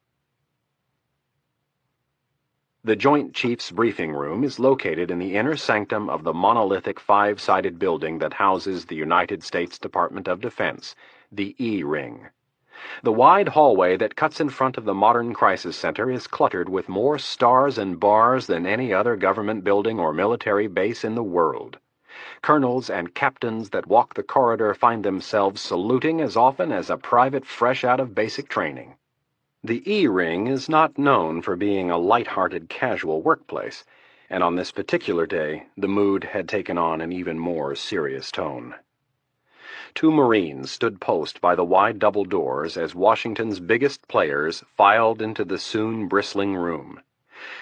The Joint Chiefs briefing room is located in the inner sanctum of the monolithic five-sided building that houses the United States Department of Defense, the E-Ring. The wide hallway that cuts in front of the modern crisis center is cluttered with more stars and bars than any other government building or military base in the world. Colonels and captains that walk the corridor find themselves saluting as often as a private fresh out of basic training. The E-Ring is not known for being a light-hearted casual workplace, and on this particular day the mood had taken on an even more serious tone. Two Marines stood post by the wide double doors as Washington's biggest players filed into the soon bristling room.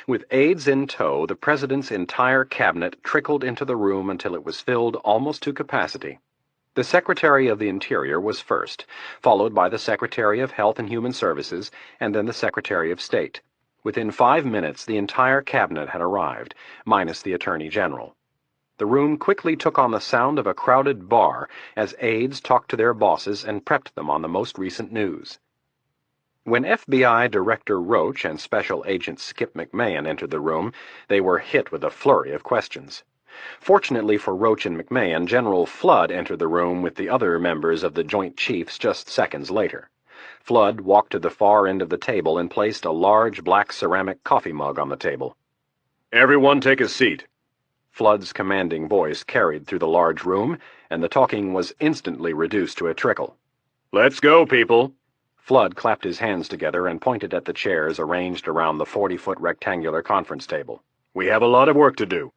With aides in tow, the President's entire cabinet trickled into the room until it was filled almost to capacity. The Secretary of the Interior was first, followed by the Secretary of Health and Human Services, and then the Secretary of State. Within 5 minutes, the entire cabinet had arrived, minus the Attorney General. The room quickly took on the sound of a crowded bar as aides talked to their bosses and prepped them on the most recent news. When FBI Director Roach and Special Agent Skip McMahon entered the room, they were hit with a flurry of questions. Fortunately for Roach and McMahon, General Flood entered the room with the other members of the Joint Chiefs just seconds later. Flood walked to the far end of the table and placed a large black ceramic coffee mug on the table. Everyone take a seat. Flood's commanding voice carried through the large room, and the talking was instantly reduced to a trickle. Let's go, people. Flood clapped his hands together and pointed at the chairs arranged around the 40-foot rectangular conference table. We have a lot of work to do.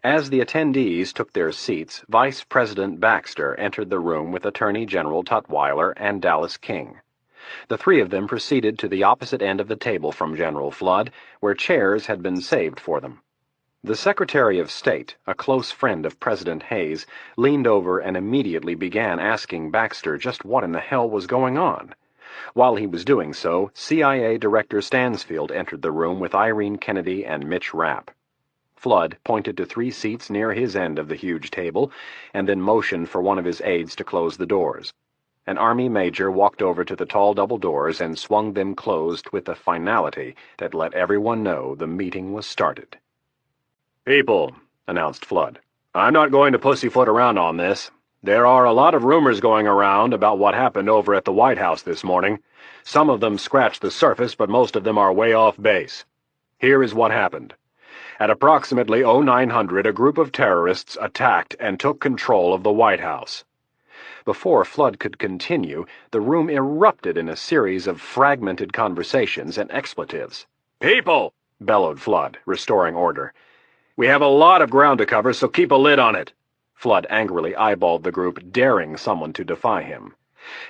As the attendees took their seats, Vice President Baxter entered the room with Attorney General Tutwiler and Dallas King. The three of them proceeded to the opposite end of the table from General Flood, where chairs had been saved for them. The Secretary of State, a close friend of President Hayes, leaned over and immediately began asking Baxter just what in the hell was going on. While he was doing so, CIA Director Stansfield entered the room with Irene Kennedy and Mitch Rapp. Flood pointed to 3 seats near his end of the huge table, and then motioned for one of his aides to close the doors. An Army major walked over to the tall double doors and swung them closed with a finality that let everyone know the meeting was started. People, announced Flood, I'm not going to pussyfoot around on this. There are a lot of rumors going around about what happened over at the White House this morning. Some of them scratch the surface, but most of them are way off base. Here is what happened. At approximately 0900, a group of terrorists attacked and took control of the White House. Before Flood could continue, the room erupted in a series of fragmented conversations and expletives. People, bellowed Flood, restoring order. We have a lot of ground to cover, so keep a lid on it. Flood angrily eyeballed the group, daring someone to defy him.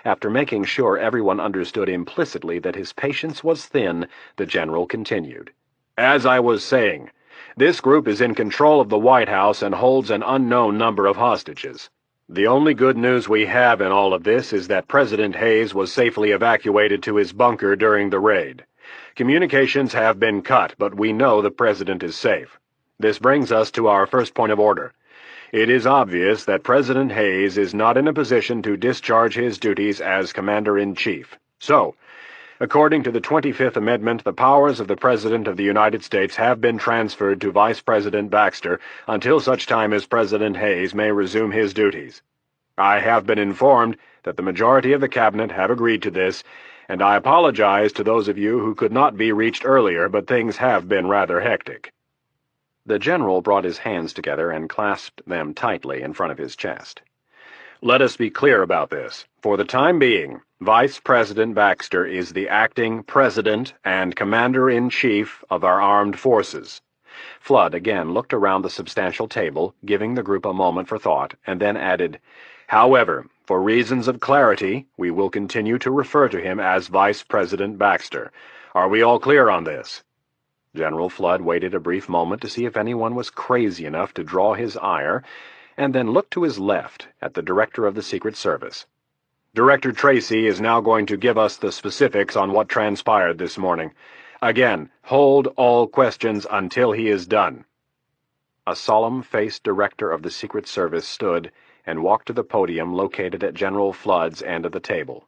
After making sure everyone understood implicitly that his patience was thin, the general continued. As I was saying, this group is in control of the White House and holds an unknown number of hostages. The only good news we have in all of this is that President Hayes was safely evacuated to his bunker during the raid. Communications have been cut, but we know the President is safe. This brings us to our first point of order. It is obvious that President Hayes is not in a position to discharge his duties as Commander-in-Chief. So, according to the 25th Amendment, the powers of the President of the United States have been transferred to Vice President Baxter until such time as President Hayes may resume his duties. I have been informed that the majority of the Cabinet have agreed to this, and I apologize to those of you who could not be reached earlier, but things have been rather hectic. The general brought his hands together and clasped them tightly in front of his chest. Let us be clear about this. For the time being, Vice President Baxter is the acting President and Commander-in-Chief of our armed forces. Flood again looked around the substantial table, giving the group a moment for thought, and then added, However, for reasons of clarity, we will continue to refer to him as Vice President Baxter. Are we all clear on this? General Flood waited a brief moment to see if anyone was crazy enough to draw his ire, and then looked to his left at the Director of the Secret Service. Director Tracy is now going to give us the specifics on what transpired this morning. Again, hold all questions until he is done. A solemn-faced Director of the Secret Service stood and walked to the podium located at General Flood's end of the table.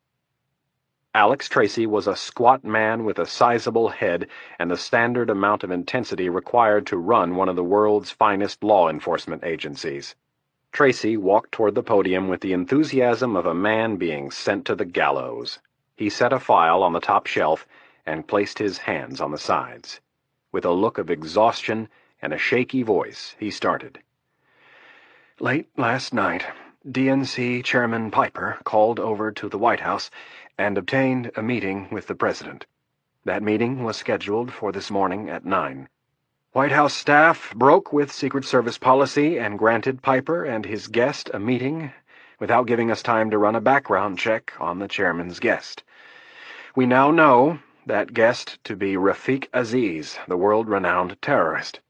Alex Tracy was a squat man with a sizable head and the standard amount of intensity required to run one of the world's finest law enforcement agencies. Tracy walked toward the podium with the enthusiasm of a man being sent to the gallows. He set a file on the top shelf and placed his hands on the sides. With a look of exhaustion and a shaky voice, he started. Late last night, DNC Chairman Piper called over to the White House and obtained a meeting with the President. That meeting was scheduled for this morning at 9. White House staff broke with Secret Service policy and granted Piper and his guest a meeting without giving us time to run a background check on the chairman's guest. We now know that guest to be Rafiq Aziz, the world-renowned terrorist.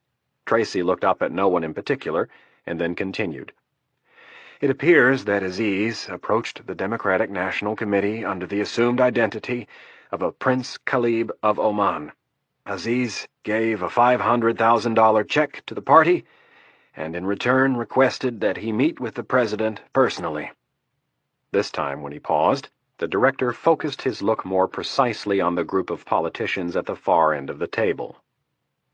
Tracy looked up at no one in particular and then continued. It appears that Aziz approached the Democratic National Committee under the assumed identity of a Prince Khalib of Oman. Aziz gave a $500,000 check to the party and in return requested that he meet with the president personally. This time, when he paused, the director focused his look more precisely on the group of politicians at the far end of the table.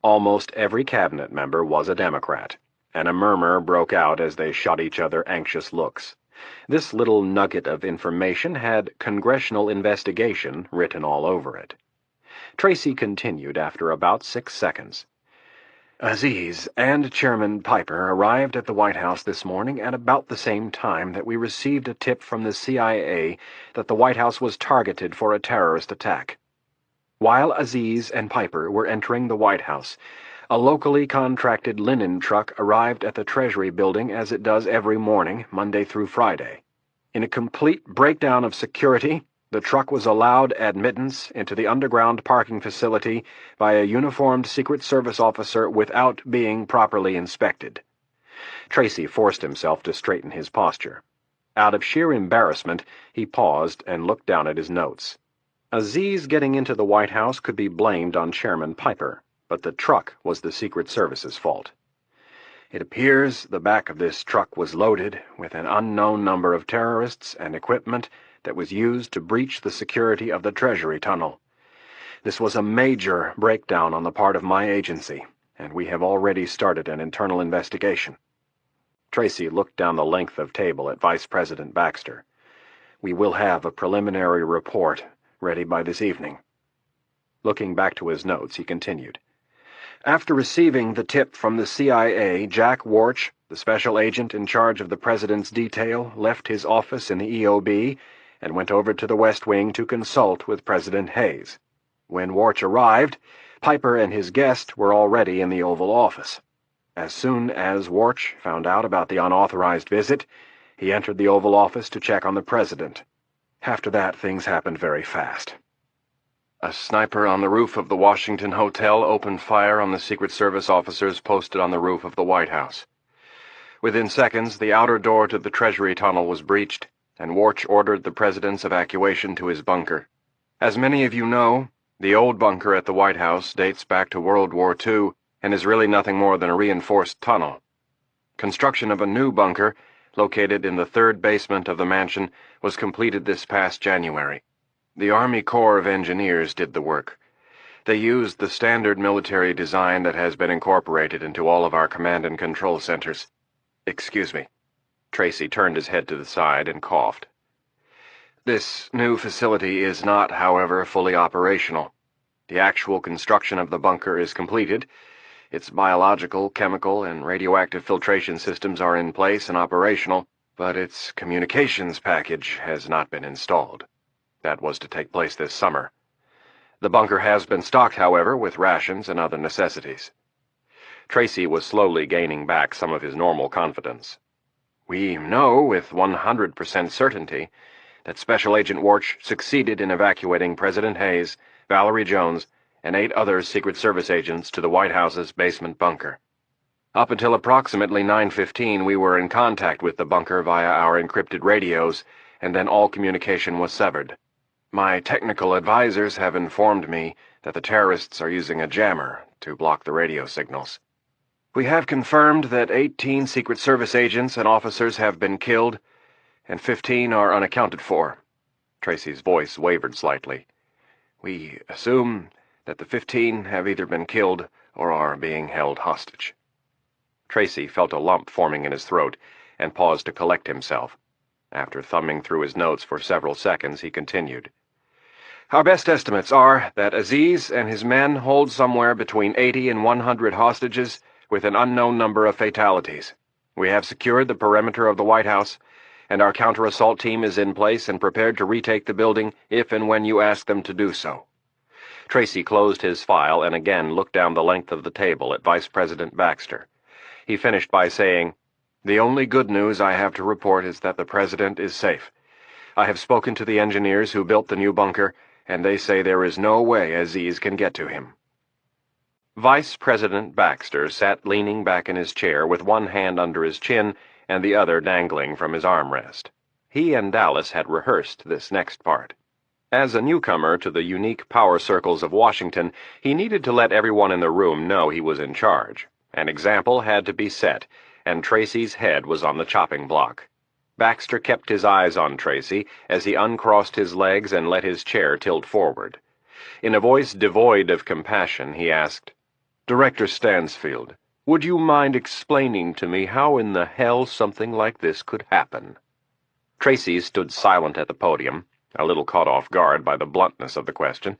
Almost every cabinet member was a Democrat, and a murmur broke out as they shot each other anxious looks. This little nugget of information had "Congressional Investigation" written all over it. Tracy continued after about 6 seconds. Aziz and Chairman Piper arrived at the White House this morning at about the same time that we received a tip from the CIA that the White House was targeted for a terrorist attack. While Aziz and Piper were entering the White House, a locally contracted linen truck arrived at the Treasury building as it does every morning, Monday through Friday. In a complete breakdown of security, the truck was allowed admittance into the underground parking facility by a uniformed Secret Service officer without being properly inspected. Tracy forced himself to straighten his posture. Out of sheer embarrassment, he paused and looked down at his notes. Aziz getting into the White House could be blamed on Chairman Piper, but the truck was the Secret Service's fault. It appears the back of this truck was loaded with an unknown number of terrorists and equipment that was used to breach the security of the Treasury tunnel. This was a major breakdown on the part of my agency, and we have already started an internal investigation. Tracy looked down the length of table at Vice President Baxter. We will have a preliminary report ready by this evening. Looking back to his notes, he continued. After receiving the tip from the CIA, Jack Warch, the special agent in charge of the President's detail, left his office in the EOB and went over to the West Wing to consult with President Hayes. When Warch arrived, Piper and his guest were already in the Oval Office. As soon as Warch found out about the unauthorized visit, he entered the Oval Office to check on the President. After that, things happened very fast. A sniper on the roof of the Washington Hotel opened fire on the Secret Service officers posted on the roof of the White House. Within seconds, the outer door to the Treasury tunnel was breached, and Warch ordered the President's evacuation to his bunker. As many of you know, the old bunker at the White House dates back to World War II and is really nothing more than a reinforced tunnel. Construction of a new bunker, located in the third basement of the mansion, was completed this past January. The Army Corps of Engineers did the work. They used the standard military design that has been incorporated into all of our command and control centers. Excuse me. Tracy turned his head to the side and coughed. This new facility is not, however, fully operational. The actual construction of the bunker is completed. Its biological, chemical, and radioactive filtration systems are in place and operational, but its communications package has not been installed. That was to take place this summer. The bunker has been stocked, however, with rations and other necessities. Tracy was slowly gaining back some of his normal confidence. We know with 100% certainty that Special Agent Warch succeeded in evacuating President Hayes, Valerie Jones, and 8 other Secret Service agents to the White House's basement bunker. Up until approximately 9:15, we were in contact with the bunker via our encrypted radios, and then all communication was severed. My technical advisors have informed me that the terrorists are using a jammer to block the radio signals. We have confirmed that 18 Secret Service agents and officers have been killed, and 15 are unaccounted for. Tracy's voice wavered slightly. "We assume that the 15 have either been killed or are being held hostage." Tracy felt a lump forming in his throat and paused to collect himself. After thumbing through his notes for several seconds, he continued. "Our best estimates are that Aziz and his men hold somewhere between 80 and 100 hostages, with an unknown number of fatalities. We have secured the perimeter of the White House, and our counter-assault team is in place and prepared to retake the building if and when you ask them to do so." Tracy closed his file and again looked down the length of the table at Vice President Baxter. He finished by saying, "The only good news I have to report is that the President is safe. I have spoken to the engineers who built the new bunker, and they say there is no way Aziz can get to him." Vice President Baxter sat leaning back in his chair with one hand under his chin and the other dangling from his armrest. He and Dallas had rehearsed this next part. As a newcomer to the unique power circles of Washington, he needed to let everyone in the room know he was in charge. An example had to be set, and Tracy's head was on the chopping block. Baxter kept his eyes on Tracy as he uncrossed his legs and let his chair tilt forward. In a voice devoid of compassion, he asked, "Director Stansfield, would you mind explaining to me how in the hell something like this could happen?" Tracy stood silent at the podium, a little caught off guard by the bluntness of the question.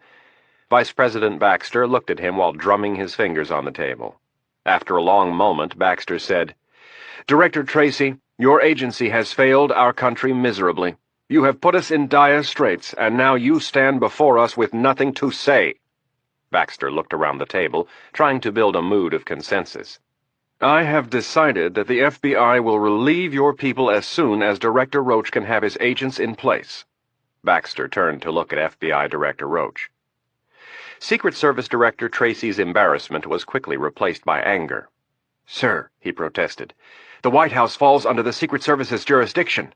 Vice President Baxter looked at him while drumming his fingers on the table. After a long moment, Baxter said, "Director Tracy, your agency has failed our country miserably. You have put us in dire straits, and now you stand before us with nothing to say." Baxter looked around the table, trying to build a mood of consensus. "I have decided that the FBI will relieve your people as soon as Director Roach can have his agents in place." Baxter turned to look at FBI Director Roach. Secret Service Director Tracy's embarrassment was quickly replaced by anger. "Sir," he protested, "the White House falls under the Secret Service's jurisdiction.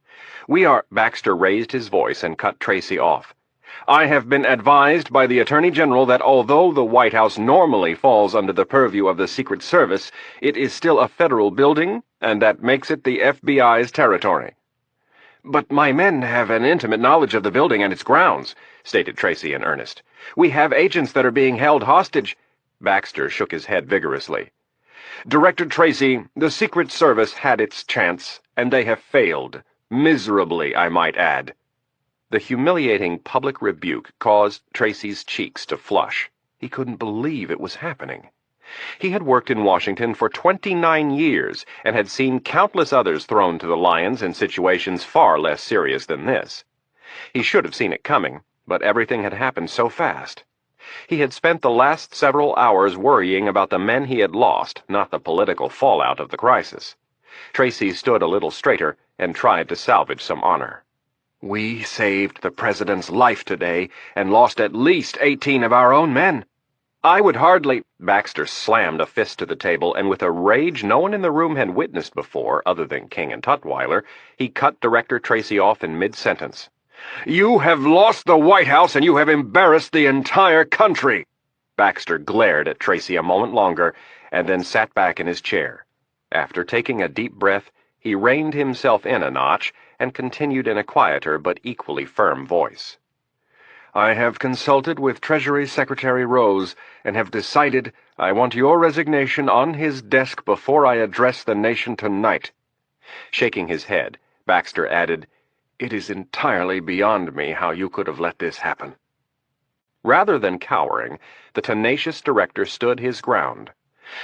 We are—" Baxter raised his voice and cut Tracy off. "I have been advised by the Attorney General that although the White House normally falls under the purview of the Secret Service, it is still a federal building, and that makes it the FBI's territory." "But my men have an intimate knowledge of the building and its grounds," stated Tracy in earnest. "We have agents that are being held hostage." Baxter shook his head vigorously. "Director Tracy, the Secret Service had its chance, and they have failed. Miserably, I might add." The humiliating public rebuke caused Tracy's cheeks to flush. He couldn't believe it was happening. He had worked in Washington for 29 years and had seen countless others thrown to the lions in situations far less serious than this. He should have seen it coming, but everything had happened so fast. He had spent the last several hours worrying about the men he had lost, not the political fallout of the crisis. Tracy stood a little straighter and tried to salvage some honor. "We saved the President's life today and lost at least 18 of our own men. I would hardly—" Baxter slammed a fist to the table, and with a rage no one in the room had witnessed before, other than King and Tutwiler, he cut Director Tracy off in mid-sentence. "You have lost the White House, and you have embarrassed the entire country!" Baxter glared at Tracy a moment longer, and then sat back in his chair. After taking a deep breath, he reined himself in a notch and continued in a quieter but equally firm voice. "I have consulted with Treasury Secretary Rose and have decided I want your resignation on his desk before I address the nation tonight." Shaking his head, Baxter added, "It is entirely beyond me how you could have let this happen." Rather than cowering, the tenacious director stood his ground.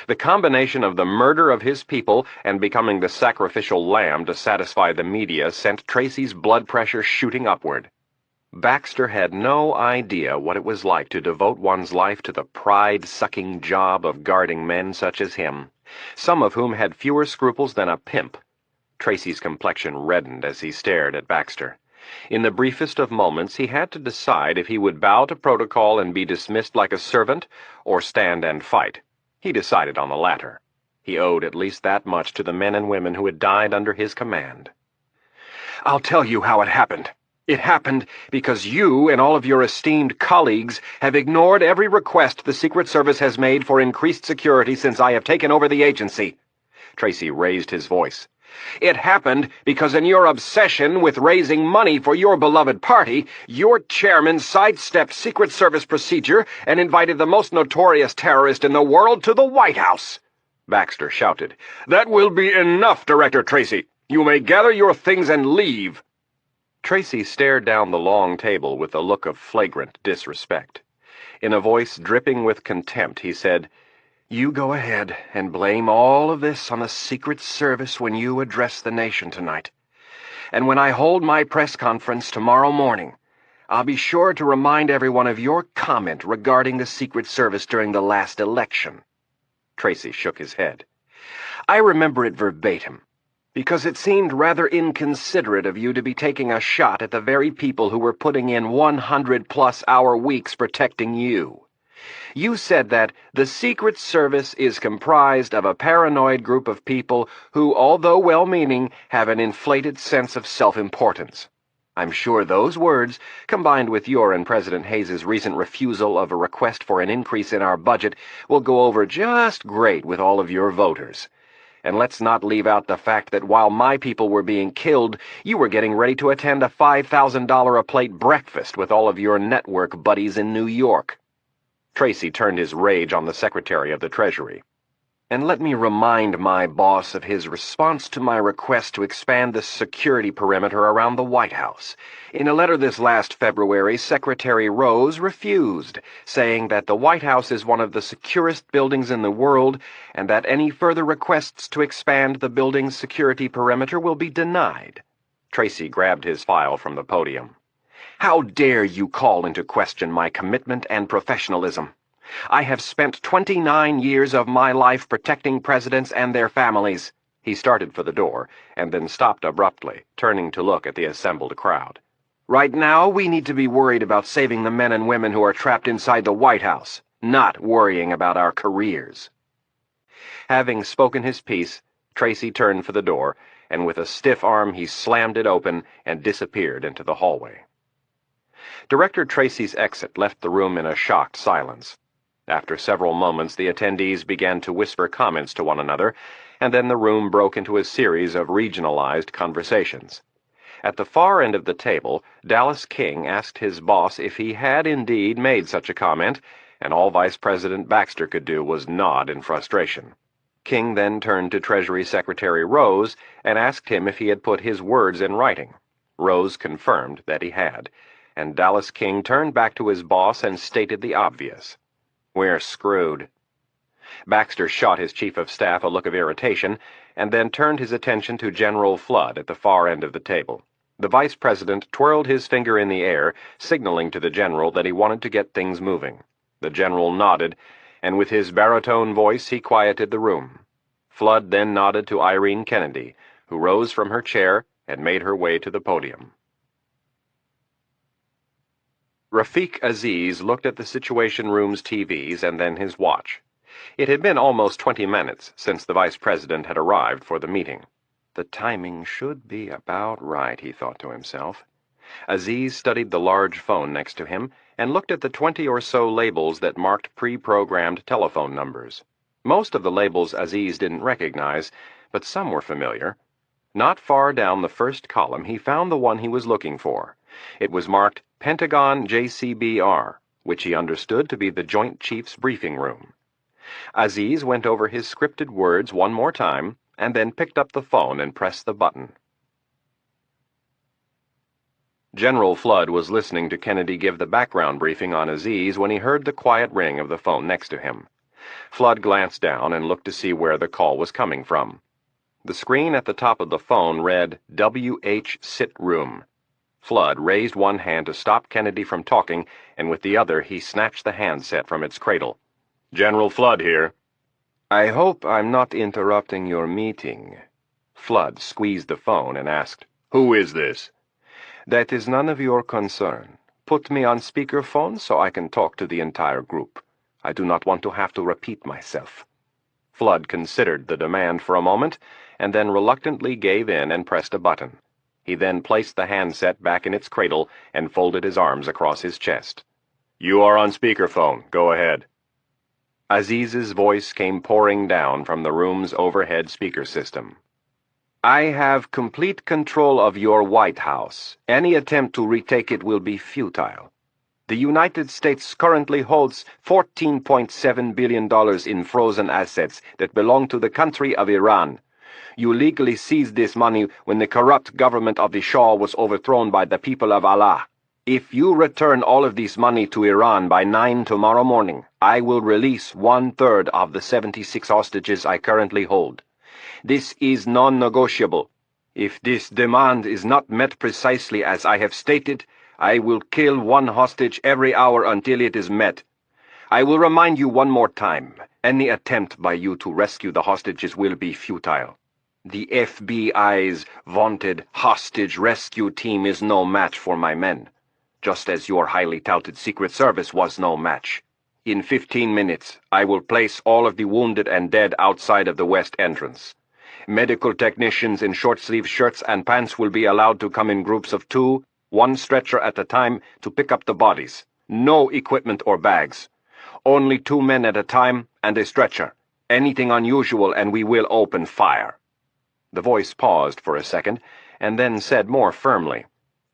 The combination of the murder of his people and becoming the sacrificial lamb to satisfy the media sent Tracy's blood pressure shooting upward. Baxter had no idea what it was like to devote one's life to the pride-sucking job of guarding men such as him, some of whom had fewer scruples than a pimp. Tracy's complexion reddened as he stared at Baxter. In the briefest of moments, he had to decide if he would bow to protocol and be dismissed like a servant, or stand and fight. He decided on the latter. He owed at least that much to the men and women who had died under his command. "I'll tell you how it happened. It happened because you and all of your esteemed colleagues have ignored every request the Secret Service has made for increased security since I have taken over the agency." Tracy raised his voice. It happened because in your obsession with raising money for your beloved party, your chairman sidestepped Secret Service procedure and invited the most notorious terrorist in the world to the White House. Baxter shouted. "That will be enough, Director Tracy. You may gather your things and leave." Tracy stared down the long table with a look of flagrant disrespect. In a voice dripping with contempt, he said, "You go ahead and blame all of this on the Secret Service when you address the nation tonight. And when I hold my press conference tomorrow morning, I'll be sure to remind everyone of your comment regarding the Secret Service during the last election." Tracy shook his head. "I remember it verbatim, because it seemed rather inconsiderate of you to be taking a shot at the very people who were putting in 100-plus-hour weeks protecting you. You said that the Secret Service is comprised of a paranoid group of people who, although well-meaning, have an inflated sense of self-importance. I'm sure those words, combined with your and President Hayes' recent refusal of a request for an increase in our budget, will go over just great with all of your voters. And let's not leave out the fact that while my people were being killed, you were getting ready to attend a $5,000-a-plate breakfast with all of your network buddies in New York." Tracy turned his rage on the Secretary of the Treasury. "And let me remind my boss of his response to my request to expand the security perimeter around the White House. In a letter this last February, Secretary Rose refused, saying that the White House is one of the securest buildings in the world, and that any further requests to expand the building's security perimeter will be denied." Tracy grabbed his file from the podium. "How dare you call into question my commitment and professionalism? I have spent 29 years of my life protecting presidents and their families." He started for the door, and then stopped abruptly, turning to look at the assembled crowd. "Right now, we need to be worried about saving the men and women who are trapped inside the White House, not worrying about our careers." Having spoken his piece, Tracy turned for the door, and with a stiff arm he slammed it open and disappeared into the hallway. Director Tracy's exit left the room in a shocked silence. After several moments, the attendees began to whisper comments to one another, and then the room broke into a series of regionalized conversations. At the far end of the table, Dallas King asked his boss if he had indeed made such a comment, and all Vice President Baxter could do was nod in frustration. King then turned to Treasury Secretary Rose and asked him if he had put his words in writing. Rose confirmed that he had, and Dallas King turned back to his boss and stated the obvious. "We're screwed." Baxter shot his chief of staff a look of irritation, and then turned his attention to General Flood at the far end of the table. The vice president twirled his finger in the air, signaling to the general that he wanted to get things moving. The general nodded, and with his baritone voice he quieted the room. Flood then nodded to Irene Kennedy, who rose from her chair and made her way to the podium. Rafiq Aziz looked at the Situation Room's TVs and then his watch. It had been almost 20 minutes since the vice president had arrived for the meeting. The timing should be about right, he thought to himself. Aziz studied the large phone next to him and looked at the 20 or so labels that marked pre-programmed telephone numbers. Most of the labels Aziz didn't recognize, but some were familiar. Not far down the first column he found the one he was looking for. It was marked Pentagon JCBR, which he understood to be the Joint Chiefs briefing room. Aziz went over his scripted words one more time, and then picked up the phone and pressed the button. General Flood was listening to Kennedy give the background briefing on Aziz when he heard the quiet ring of the phone next to him. Flood glanced down and looked to see where the call was coming from. The screen at the top of the phone read WH Sit Room. Flood raised one hand to stop Kennedy from talking, and with the other he snatched the handset from its cradle. "General Flood here." "I hope I'm not interrupting your meeting." Flood squeezed the phone and asked, "Who is this?" "That is none of your concern. Put me on speakerphone so I can talk to the entire group. I do not want to have to repeat myself." Flood considered the demand for a moment, and then reluctantly gave in and pressed a button. He then placed the handset back in its cradle and folded his arms across his chest. "You are on speakerphone. Go ahead." Aziz's voice came pouring down from the room's overhead speaker system. I have complete control of your White House. Any attempt to retake it will be futile. The United States currently holds $14.7 billion in frozen assets that belong to the country of Iran. You legally seized this money when the corrupt government of the Shah was overthrown by the people of Allah. If you return all of this money to Iran by 9 tomorrow morning, I will release 1/3 of the 76 hostages I currently hold. This is non-negotiable. If this demand is not met precisely as I have stated, I will kill one hostage every hour until it is met. I will remind you one more time, any attempt by you to rescue the hostages will be futile. The FBI's vaunted hostage rescue team is no match for my men, just as your highly touted Secret Service was no match. In 15 minutes, I will place all of the wounded and dead outside of the west entrance. Medical technicians in short-sleeve shirts and pants will be allowed to come in groups of 2, 1 stretcher at a time, to pick up the bodies. No equipment or bags. Only 2 men at a time and a stretcher. Anything unusual and we will open fire. The voice paused for a second, and then said more firmly,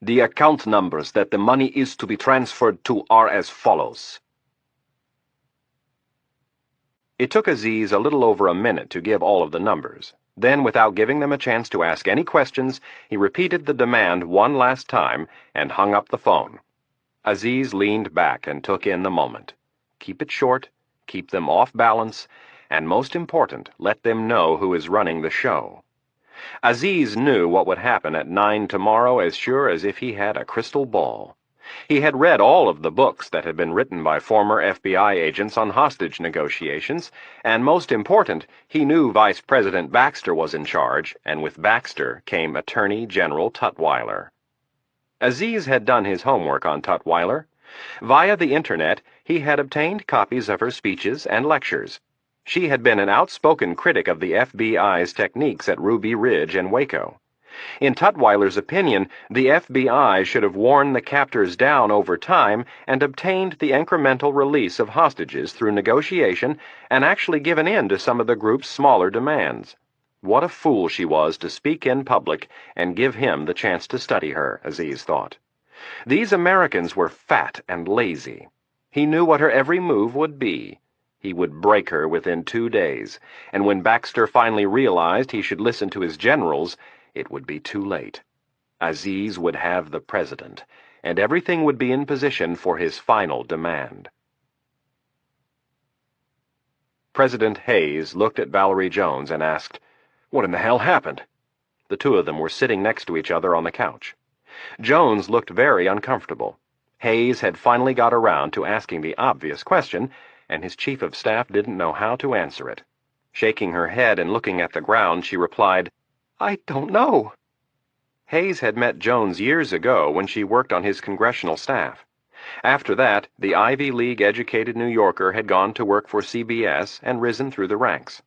"The account numbers that the money is to be transferred to are as follows." It took Aziz a little over a minute to give all of the numbers. Then, without giving them a chance to ask any questions, he repeated the demand one last time and hung up the phone. Aziz leaned back and took in the moment. Keep it short, keep them off balance, and most important, let them know who is running the show. Aziz knew what would happen at 9 tomorrow as sure as if he had a crystal ball. He had read all of the books that had been written by former FBI agents on hostage negotiations, and most important, he knew Vice President Baxter was in charge, and with Baxter came Attorney General Tutwiler. Aziz had done his homework on Tutwiler. Via the Internet, he had obtained copies of her speeches and lectures. She had been an outspoken critic of the FBI's techniques at Ruby Ridge and Waco. In Tutwiler's opinion, the FBI should have worn the captors down over time and obtained the incremental release of hostages through negotiation and actually given in to some of the group's smaller demands. What a fool she was to speak in public and give him the chance to study her, Aziz thought. These Americans were fat and lazy. He knew what her every move would be. He would break her within 2 days, and when Baxter finally realized he should listen to his generals, it would be too late. Aziz would have the president, and everything would be in position for his final demand. President Hayes looked at Valerie Jones and asked, "What in the hell happened?" The two of them were sitting next to each other on the couch. Jones looked very uncomfortable. Hayes had finally got around to asking the obvious question, and his chief of staff didn't know how to answer it. Shaking her head and looking at the ground, she replied, "I don't know." Hayes had met Jones years ago when she worked on his congressional staff. After that, the Ivy League-educated New Yorker had gone to work for CBS and risen through the ranks.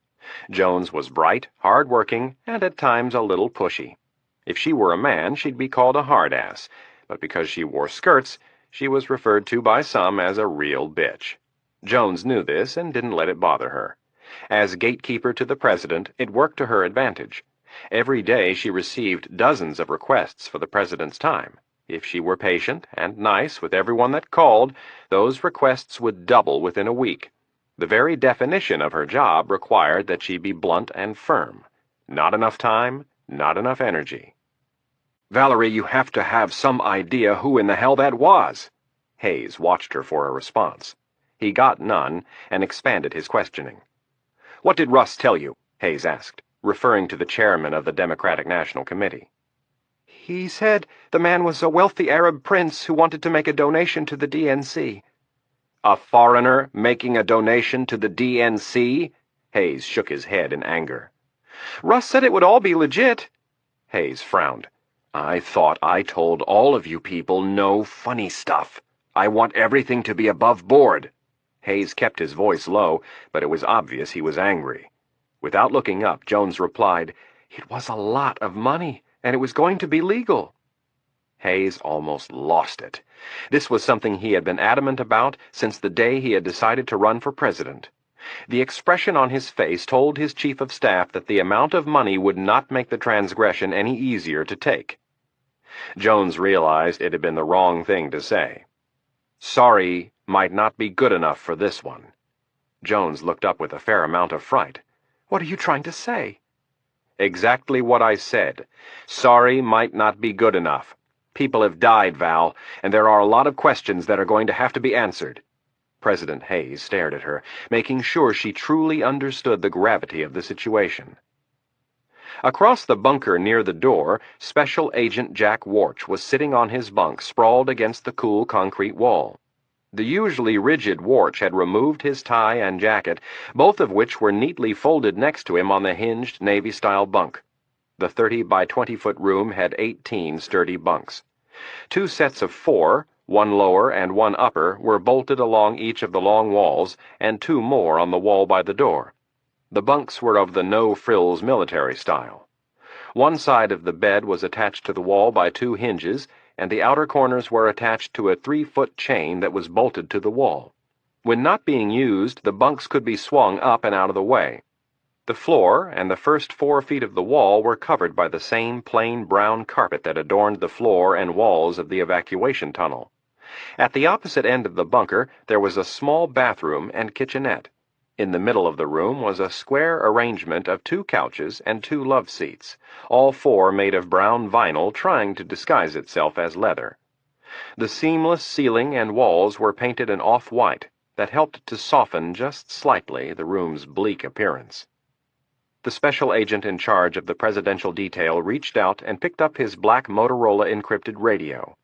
Jones was bright, hard-working, and at times a little pushy. If she were a man, she'd be called a hard-ass, but because she wore skirts, she was referred to by some as a real bitch. Jones knew this and didn't let it bother her. As gatekeeper to the president, it worked to her advantage. Every day she received dozens of requests for the president's time. If she were patient and nice with everyone that called, those requests would double within a week. The very definition of her job required that she be blunt and firm. Not enough time, not enough energy. "Valerie, you have to have some idea who in the hell that was." Hayes watched her for a response. He got none and expanded his questioning. "What did Russ tell you?" Hayes asked, referring to the chairman of the Democratic National Committee. "He said the man was a wealthy Arab prince who wanted to make a donation to the DNC. "A foreigner making a donation to the DNC?" Hayes shook his head in anger. "Russ said it would all be legit." Hayes frowned. "I thought I told all of you people no funny stuff. I want everything to be above board." Hayes kept his voice low, but it was obvious he was angry. Without looking up, Jones replied, "It was a lot of money, and it was going to be legal." Hayes almost lost it. This was something he had been adamant about since the day he had decided to run for president. The expression on his face told his chief of staff that the amount of money would not make the transgression any easier to take. Jones realized it had been the wrong thing to say. Sorry might not be good enough for this one. Jones looked up with a fair amount of fright. What are you trying to say? Exactly what I said. Sorry might not be good enough. People have died, Val, and there are a lot of questions that are going to have to be answered. President Hayes stared at her, making sure she truly understood the gravity of the situation. Across the bunker near the door, Special Agent Jack Warch was sitting on his bunk, sprawled against the cool concrete wall. The usually rigid Warch had removed his tie and jacket, both of which were neatly folded next to him on the hinged Navy-style bunk. The 30-by-20-foot room had 18 sturdy bunks. 2 sets of 4, one lower and one upper, were bolted along each of the long walls, and 2 more on the wall by the door. The bunks were of the no-frills military style. One side of the bed was attached to the wall by 2 hinges, and the outer corners were attached to a 3-foot chain that was bolted to the wall. When not being used, the bunks could be swung up and out of the way. The floor and the first 4 feet of the wall were covered by the same plain brown carpet that adorned the floor and walls of the evacuation tunnel. At the opposite end of the bunker, there was a small bathroom and kitchenette. In the middle of the room was a square arrangement of 2 couches and 2 love seats, all 4 made of brown vinyl trying to disguise itself as leather. The seamless ceiling and walls were painted an off-white that helped to soften just slightly the room's bleak appearance. The special agent in charge of the presidential detail reached out and picked up his black Motorola encrypted radio.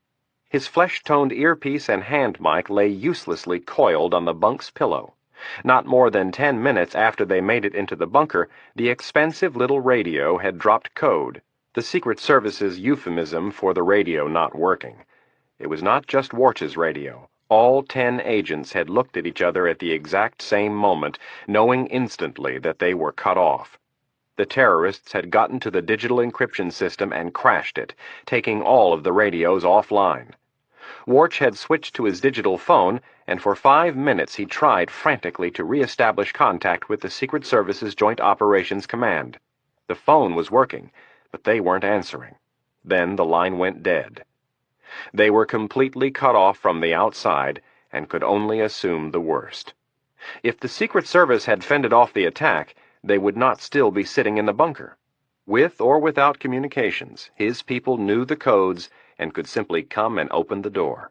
His flesh-toned earpiece and hand mic lay uselessly coiled on the bunk's pillow. Not more than 10 minutes after they made it into the bunker, the expensive little radio had dropped code, the Secret Service's euphemism for the radio not working. It was not just Warch's radio. All 10 agents had looked at each other at the exact same moment, knowing instantly that they were cut off. The terrorists had gotten to the digital encryption system and crashed it, taking all of the radios offline. Warch had switched to his digital phone, and for 5 minutes he tried frantically to re-establish contact with the Secret Service's Joint Operations Command. The phone was working, but they weren't answering. Then the line went dead. They were completely cut off from the outside and could only assume the worst. If the Secret Service had fended off the attack, they would not still be sitting in the bunker. With or without communications, his people knew the codes and could simply come and open the door.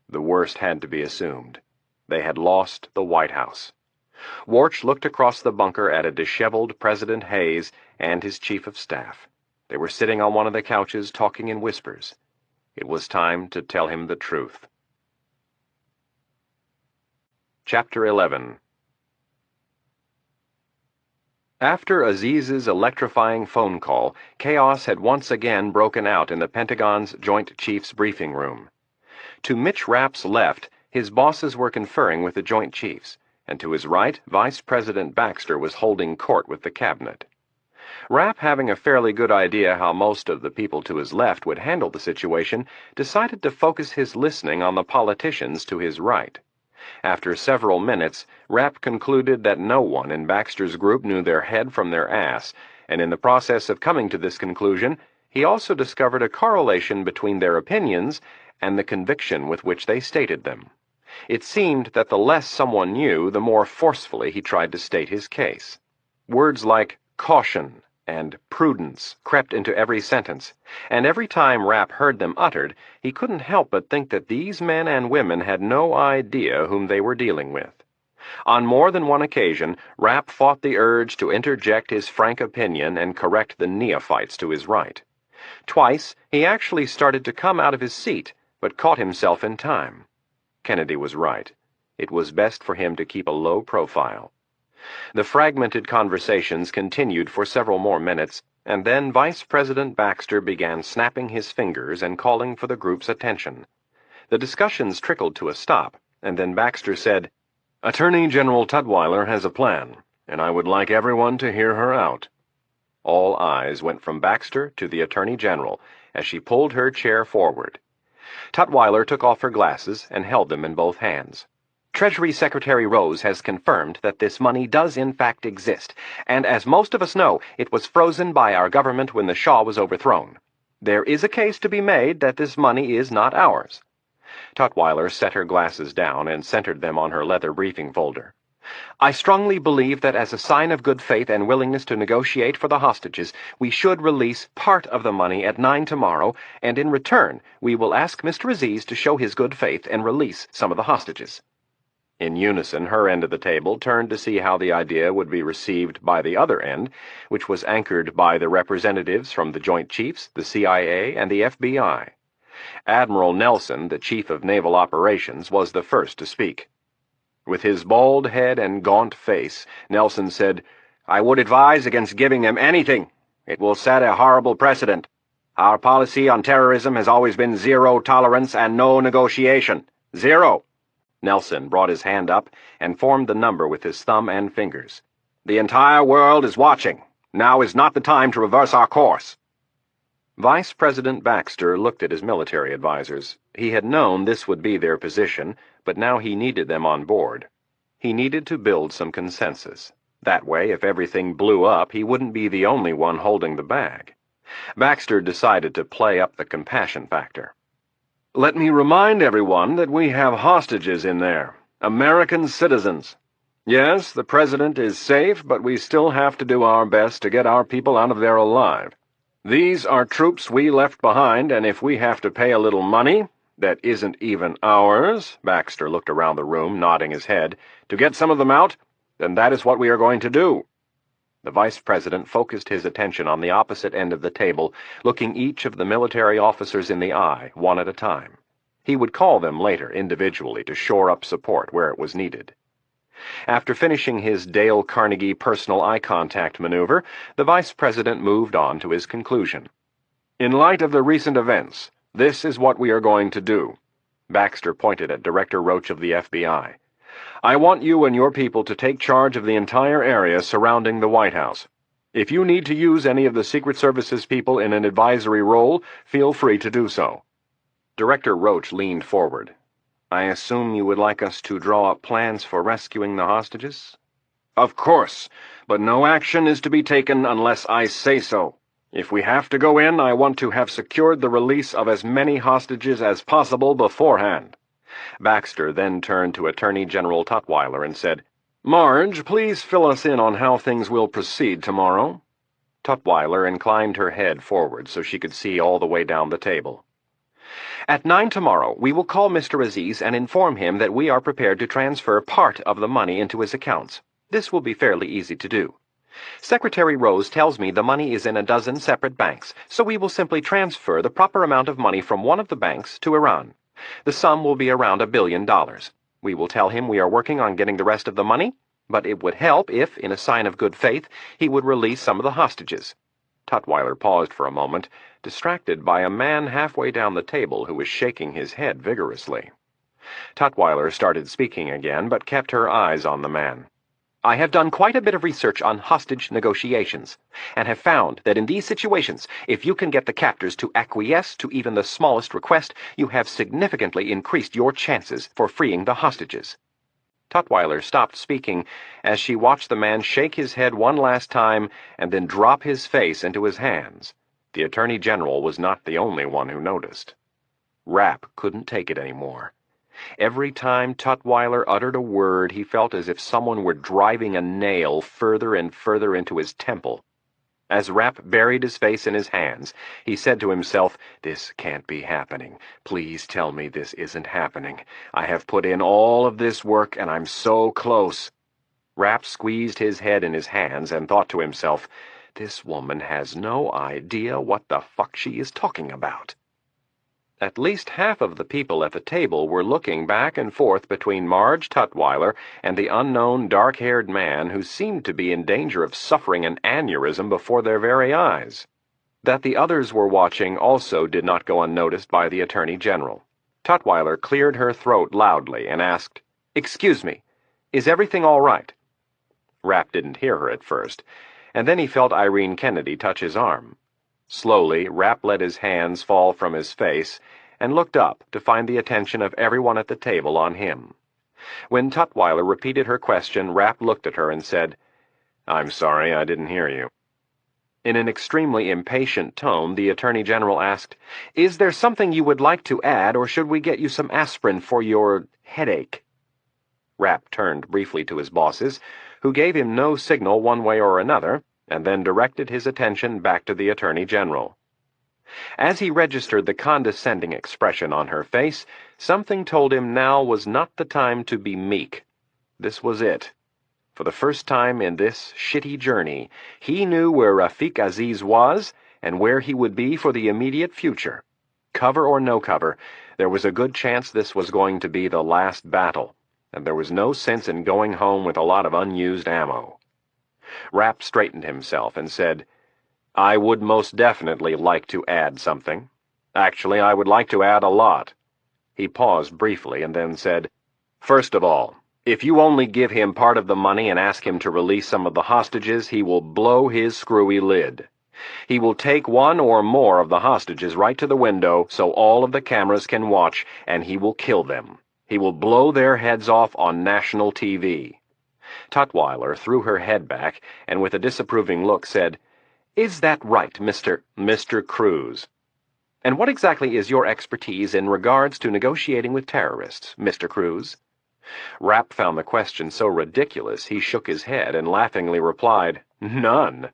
The worst had to be assumed. They had lost the White House. Warch looked across the bunker at a disheveled President Hayes and his chief of staff. They were sitting on one of the couches talking in whispers. It was time to tell him the truth. Chapter 11. After Aziz's electrifying phone call, chaos had once again broken out in the Pentagon's Joint Chiefs briefing room. To Mitch Rapp's left, his bosses were conferring with the Joint Chiefs, and to his right, Vice President Baxter was holding court with the cabinet. Rapp, having a fairly good idea how most of the people to his left would handle the situation, decided to focus his listening on the politicians to his right. After several minutes, Rapp concluded that no one in Baxter's group knew their head from their ass, and in the process of coming to this conclusion, he also discovered a correlation between their opinions and the conviction with which they stated them. It seemed that the less someone knew, the more forcefully he tried to state his case. Words like caution and prudence crept into every sentence, and every time Rapp heard them uttered, he couldn't help but think that these men and women had no idea whom they were dealing with. On more than one occasion, Rapp fought the urge to interject his frank opinion and correct the neophytes to his right. Twice, he actually started to come out of his seat, but caught himself in time. Kennedy was right. It was best for him to keep a low profile. The fragmented conversations continued for several more minutes, and then Vice President Baxter began snapping his fingers and calling for the group's attention. The discussions trickled to a stop, and then Baxter said, "Attorney General Tutwiler has a plan, and I would like everyone to hear her out." All eyes went from Baxter to the Attorney General as she pulled her chair forward. Tutwiler took off her glasses and held them in both hands. Treasury Secretary Rose has confirmed that this money does in fact exist, and as most of us know, it was frozen by our government when the Shah was overthrown. There is a case to be made that this money is not ours." Tutwiler set her glasses down and centered them on her leather briefing folder. "I strongly believe that as a sign of good faith and willingness to negotiate for the hostages, we should release part of the money at 9 tomorrow, and in return, we will ask Mr. Aziz to show his good faith and release some of the hostages." In unison, her end of the table turned to see how the idea would be received by the other end, which was anchored by the representatives from the Joint Chiefs, the CIA, and the FBI. Admiral Nelson, the Chief of Naval Operations, was the first to speak. With his bald head and gaunt face, Nelson said, "I would advise against giving them anything. It will set a horrible precedent. Our policy on terrorism has always been zero tolerance and no negotiation. Zero." Nelson brought his hand up and formed the number with his thumb and fingers. "The entire world is watching. Now is not the time to reverse our course." Vice President Baxter looked at his military advisers. He had known this would be their position, but now he needed them on board. He needed to build some consensus. That way, if everything blew up, he wouldn't be the only one holding the bag. Baxter decided to play up the compassion factor. "Let me remind everyone that we have hostages in there, American citizens. Yes, the president is safe, but we still have to do our best to get our people out of there alive. These are troops we left behind, and if we have to pay a little money, that isn't even ours," Baxter looked around the room, nodding his head, "to get some of them out, then that is what we are going to do." The vice president focused his attention on the opposite end of the table, looking each of the military officers in the eye, one at a time. He would call them later, individually, to shore up support where it was needed. After finishing his Dale Carnegie personal eye contact maneuver, the vice president moved on to his conclusion. "In light of the recent events, this is what we are going to do." Baxter pointed at Director Roach of the FBI. "I want you and your people to take charge of the entire area surrounding the White House. If you need to use any of the Secret Service's people in an advisory role, feel free to do so." Director Roach leaned forward. "I assume you would like us to draw up plans for rescuing the hostages?" "Of course, but no action is to be taken unless I say so. If we have to go in, I want to have secured the release of as many hostages as possible beforehand." Baxter then turned to Attorney General Tutwiler and said, "Marge, please fill us in on how things will proceed tomorrow." Tutwiler inclined her head forward so she could see all the way down the table. "At 9 tomorrow, we will call Mr. Aziz and inform him that we are prepared to transfer part of the money into his accounts. This will be fairly easy to do. Secretary Rose tells me the money is in a dozen separate banks, so we will simply transfer the proper amount of money from one of the banks to Iran. The sum will be around $1 billion. We will tell him we are working on getting the rest of the money, but it would help if, in a sign of good faith, he would release some of the hostages." Tutwiler paused for a moment, distracted by a man halfway down the table who was shaking his head vigorously. Tutwiler started speaking again, but kept her eyes on the man. "I have done quite a bit of research on hostage negotiations, and have found that in these situations, if you can get the captors to acquiesce to even the smallest request, you have significantly increased your chances for freeing the hostages." Tutwiler stopped speaking as she watched the man shake his head one last time and then drop his face into his hands. The Attorney General was not the only one who noticed. Rapp couldn't take it anymore. Every time Tutwiler uttered a word, he felt as if someone were driving a nail further and further into his temple. As Rapp buried his face in his hands, he said to himself, "This can't be happening. Please tell me this isn't happening. I have put in all of this work, and I'm so close." Rapp squeezed his head in his hands and thought to himself, "This woman has no idea what the fuck she is talking about." At least half of the people at the table were looking back and forth between Marge Tutwiler and the unknown dark-haired man who seemed to be in danger of suffering an aneurysm before their very eyes. That the others were watching also did not go unnoticed by the Attorney General. Tutwiler cleared her throat loudly and asked, "Excuse me, is everything all right?" Rapp didn't hear her at first, and then he felt Irene Kennedy touch his arm. Slowly, Rapp let his hands fall from his face and looked up to find the attention of everyone at the table on him. When Tutwiler repeated her question, Rapp looked at her and said, "I'm sorry, I didn't hear you." In an extremely impatient tone, the Attorney General asked, "Is there something you would like to add, or should we get you some aspirin for your headache?" Rapp turned briefly to his bosses, who gave him no signal one way or another, and then directed his attention back to the Attorney General. As he registered the condescending expression on her face, something told him now was not the time to be meek. This was it. For the first time in this shitty journey, he knew where Rafik Aziz was and where he would be for the immediate future. Cover or no cover, there was a good chance this was going to be the last battle, and there was no sense in going home with a lot of unused ammo. Rapp straightened himself and said, "I would most definitely like to add something. Actually, I would like to add a lot." He paused briefly and then said, "First of all, if you only give him part of the money and ask him to release some of the hostages, he will blow his screwy lid. He will take one or more of the hostages right to the window so all of the cameras can watch, and he will kill them. He will blow their heads off on national TV." Tutwiler threw her head back and with a disapproving look said, "Is that right, Mr. Cruz? And what exactly is your expertise in regards to negotiating with terrorists, Mr. Cruz?" Rapp found the question so ridiculous he shook his head and laughingly replied, "None."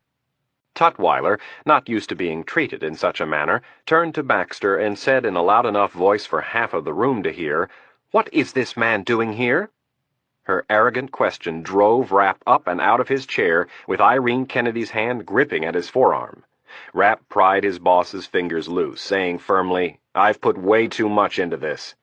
Tutwiler, not used to being treated in such a manner, turned to Baxter and said in a loud enough voice for half of the room to hear, "What is this man doing here?" Her arrogant question drove Rapp up and out of his chair, with Irene Kennedy's hand gripping at his forearm. Rapp pried his boss's fingers loose, saying firmly, "I've put way too much into this."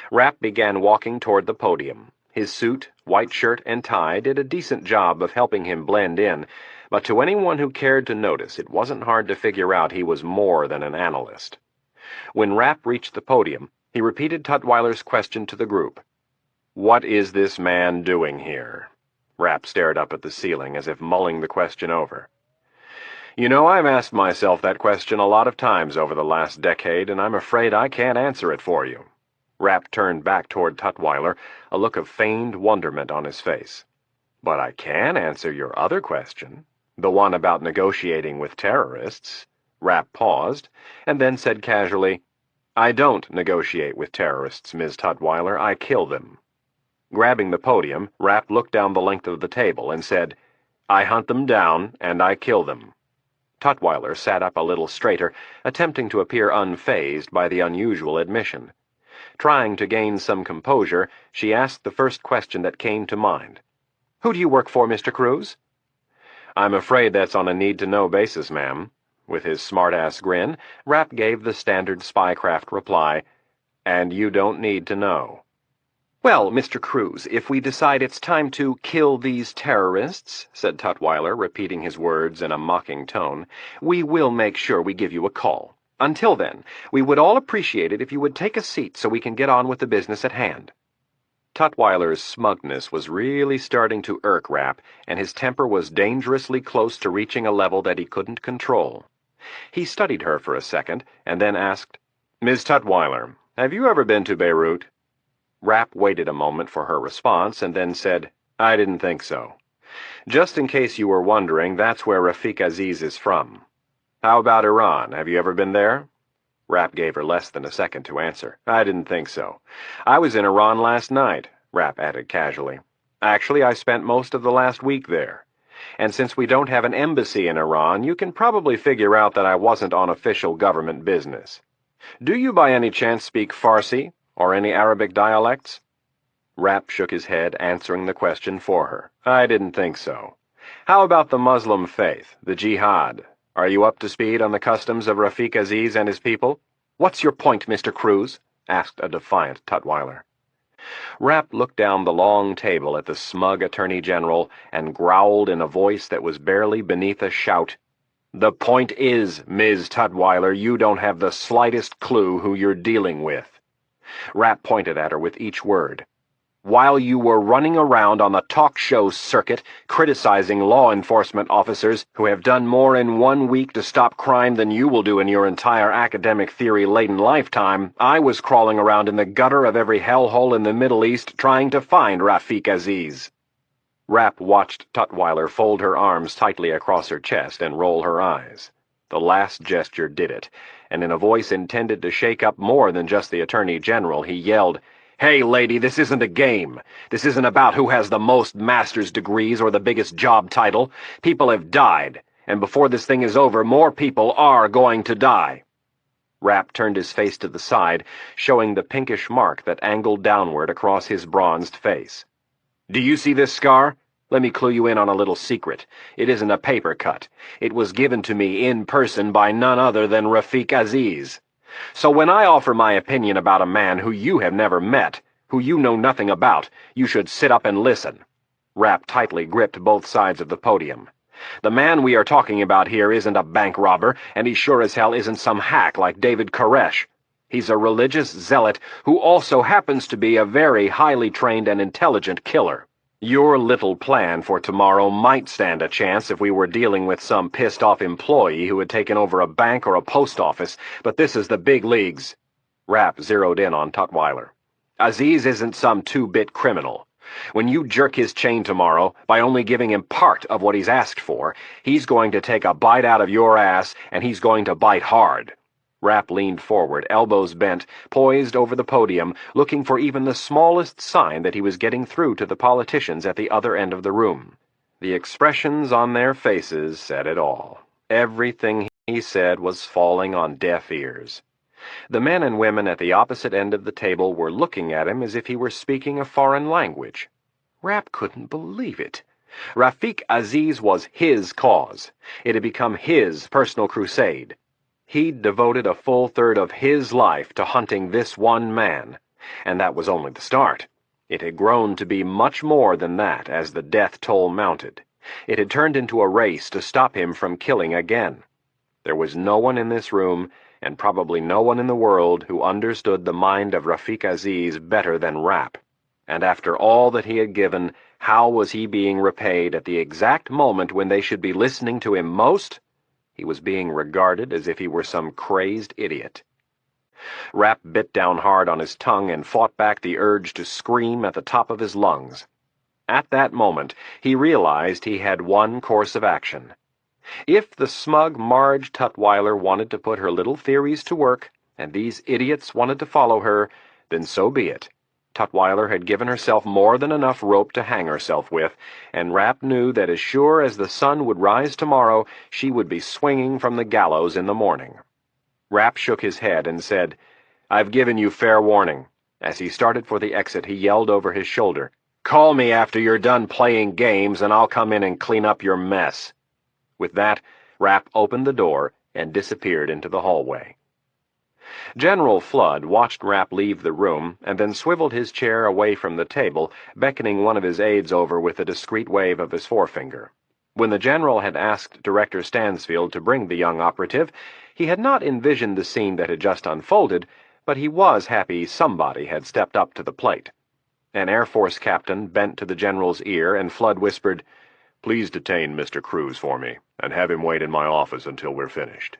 Rapp began walking toward the podium. His suit, white shirt, and tie did a decent job of helping him blend in, but to anyone who cared to notice, it wasn't hard to figure out he was more than an analyst. When Rapp reached the podium, he repeated Tutwiler's question to the group. "What is this man doing here?" Rapp stared up at the ceiling as if mulling the question over. "You know, I've asked myself that question a lot of times over the last decade, and I'm afraid I can't answer it for you." Rapp turned back toward Tutwiler, a look of feigned wonderment on his face. "But I can answer your other question, the one about negotiating with terrorists." Rapp paused, and then said casually, "I don't negotiate with terrorists, Ms. Tutwiler. I kill them." Grabbing the podium, Rapp looked down the length of the table and said, "I hunt them down, and I kill them." Tutwiler sat up a little straighter, attempting to appear unfazed by the unusual admission. Trying to gain some composure, she asked the first question that came to mind. "Who do you work for, Mr. Cruz?" "I'm afraid that's on a need-to-know basis, ma'am." With his smart-ass grin, Rapp gave the standard spycraft reply, "And you don't need to know." "Well, Mr. Cruz, if we decide it's time to kill these terrorists," said Tutwiler, repeating his words in a mocking tone, "we will make sure we give you a call. Until then, we would all appreciate it if you would take a seat so we can get on with the business at hand." Tutwiler's smugness was really starting to irk Rapp, and his temper was dangerously close to reaching a level that he couldn't control. He studied her for a second, and then asked, "Ms. Tutwiler, have you ever been to Beirut?" Rapp waited a moment for her response, and then said, "I didn't think so. Just in case you were wondering, that's where Rafik Aziz is from. How about Iran? Have you ever been there?" Rapp gave her less than a second to answer. "I didn't think so. I was in Iran last night," Rapp added casually. "Actually, I spent most of the last week there. And since we don't have an embassy in Iran, you can probably figure out that I wasn't on official government business. Do you by any chance speak Farsi, or any Arabic dialects?" Rapp shook his head, answering the question for her. "I didn't think so. How about the Muslim faith, the jihad? Are you up to speed on the customs of Rafik Aziz and his people?" "What's your point, Mr. Cruz?" asked a defiant Tutwiler. Rapp looked down the long table at the smug Attorney General and growled in a voice that was barely beneath a shout, "The point is, Ms. Tutwiler, you don't have the slightest clue who you're dealing with." Rapp pointed at her with each word. while you were running around on the talk show circuit criticizing law enforcement officers who have done more in 1 week to stop crime than you will do in your entire academic theory-laden lifetime, I was crawling around in the gutter of every hellhole in the Middle East trying to find Rafik Aziz." Rapp watched Tutwiler fold her arms tightly across her chest and roll her eyes. The last gesture did it, and in a voice intended to shake up more than just the Attorney General, he yelled, "Hey, lady, this isn't a game. This isn't about who has the most master's degrees or the biggest job title. People have died, and before this thing is over, more people are going to die." Rapp turned his face to the side, showing the pinkish mark that angled downward across his bronzed face. "Do you see this scar? Let me clue you in on a little secret. It isn't a paper cut. It was given to me in person by none other than Rafik Aziz. So when I offer my opinion about a man who you have never met, who you know nothing about, you should sit up and listen." Rapp tightly gripped both sides of the podium. "The man we are talking about here isn't a bank robber, and he sure as hell isn't some hack like David Koresh. He's a religious zealot who also happens to be a very highly trained and intelligent killer. Your little plan for tomorrow might stand a chance if we were dealing with some pissed-off employee who had taken over a bank or a post office, but this is the big leagues." Rapp zeroed in on Tutwiler. "Aziz isn't some two-bit criminal. When you jerk his chain tomorrow, by only giving him part of what he's asked for, he's going to take a bite out of your ass, and he's going to bite hard." Rapp leaned forward, elbows bent, poised over the podium, looking for even the smallest sign that he was getting through to the politicians at the other end of the room. The expressions on their faces said it all. Everything he said was falling on deaf ears. The men and women at the opposite end of the table were looking at him as if he were speaking a foreign language. Rapp couldn't believe it. Rafik Aziz was his cause. It had become his personal crusade. He'd devoted a full third of his life to hunting this one man, and that was only the start. It had grown to be much more than that as the death toll mounted. It had turned into a race to stop him from killing again. There was no one in this room, and probably no one in the world, who understood the mind of Rafik Aziz better than Rapp. And after all that he had given, how was he being repaid at the exact moment when they should be listening to him most? He was being regarded as if he were some crazed idiot. Rapp bit down hard on his tongue and fought back the urge to scream at the top of his lungs. At that moment, he realized he had one course of action. If the smug Marge Tutwiler wanted to put her little theories to work, and these idiots wanted to follow her, then so be it. Tutwiler had given herself more than enough rope to hang herself with, and Rapp knew that as sure as the sun would rise tomorrow, she would be swinging from the gallows in the morning. Rapp shook his head and said, "I've given you fair warning." As he started for the exit, he yelled over his shoulder, "Call me after you're done playing games, and I'll come in and clean up your mess." With that, Rapp opened the door and disappeared into the hallway. General Flood watched Rapp leave the room and then swiveled his chair away from the table, beckoning one of his aides over with a discreet wave of his forefinger. When the general had asked Director Stansfield to bring the young operative, he had not envisioned the scene that had just unfolded, but he was happy somebody had stepped up to the plate. An Air Force captain bent to the general's ear, and Flood whispered, "Please detain Mr. Cruz for me, and have him wait in my office until we're finished."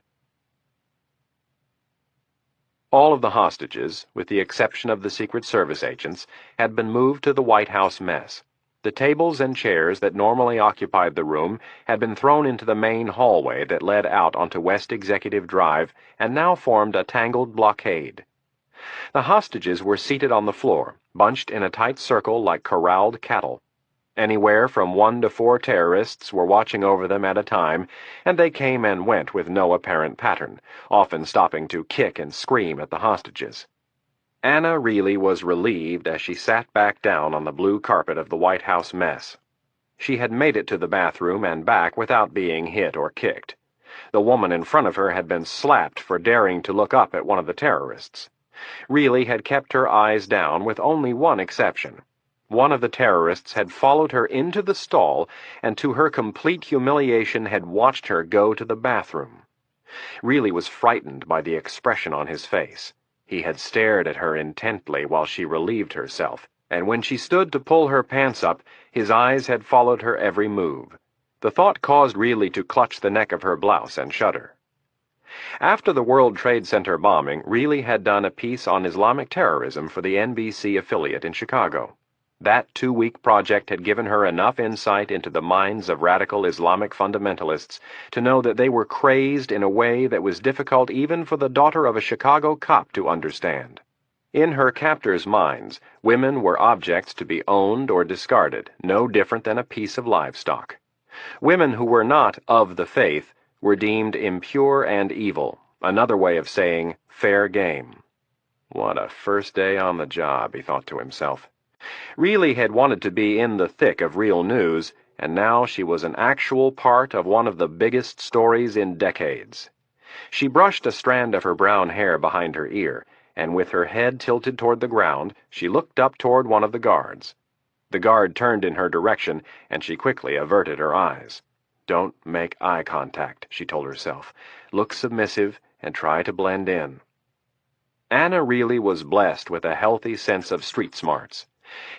All of the hostages, with the exception of the Secret Service agents, had been moved to the White House mess. The tables and chairs that normally occupied the room had been thrown into the main hallway that led out onto West Executive Drive and now formed a tangled blockade. The hostages were seated on the floor, bunched in a tight circle like corralled cattle. Anywhere from 1 to 4 terrorists were watching over them at a time, and they came and went with no apparent pattern, often stopping to kick and scream at the hostages. Anna Reilly was relieved as she sat back down on the blue carpet of the White House mess. She had made it to the bathroom and back without being hit or kicked. The woman in front of her had been slapped for daring to look up at one of the terrorists. Reilly had kept her eyes down with only one exception. One of the terrorists had followed her into the stall and to her complete humiliation had watched her go to the bathroom. Reilly was frightened by the expression on his face. He had stared at her intently while she relieved herself, And when she stood to pull her pants up, his eyes had followed her every move. The thought caused Reilly to clutch the neck of her blouse and shudder. After the World Trade Center bombing, Reilly had done a piece on Islamic terrorism for the NBC affiliate in Chicago. That 2-week project had given her enough insight into the minds of radical Islamic fundamentalists to know that they were crazed in a way that was difficult even for the daughter of a Chicago cop to understand. In her captors' minds, women were objects to be owned or discarded, no different than a piece of livestock. Women who were not of the faith were deemed impure and evil, another way of saying fair game. What a first day on the job, he thought to himself. Reilly had wanted to be in the thick of real news, and now she was an actual part of one of the biggest stories in decades. She brushed a strand of her brown hair behind her ear, and with her head tilted toward the ground, she looked up toward one of the guards. The guard turned in her direction, and she quickly averted her eyes. Don't make eye contact, she told herself. Look submissive and try to blend in. Anna Reilly was blessed with a healthy sense of street smarts.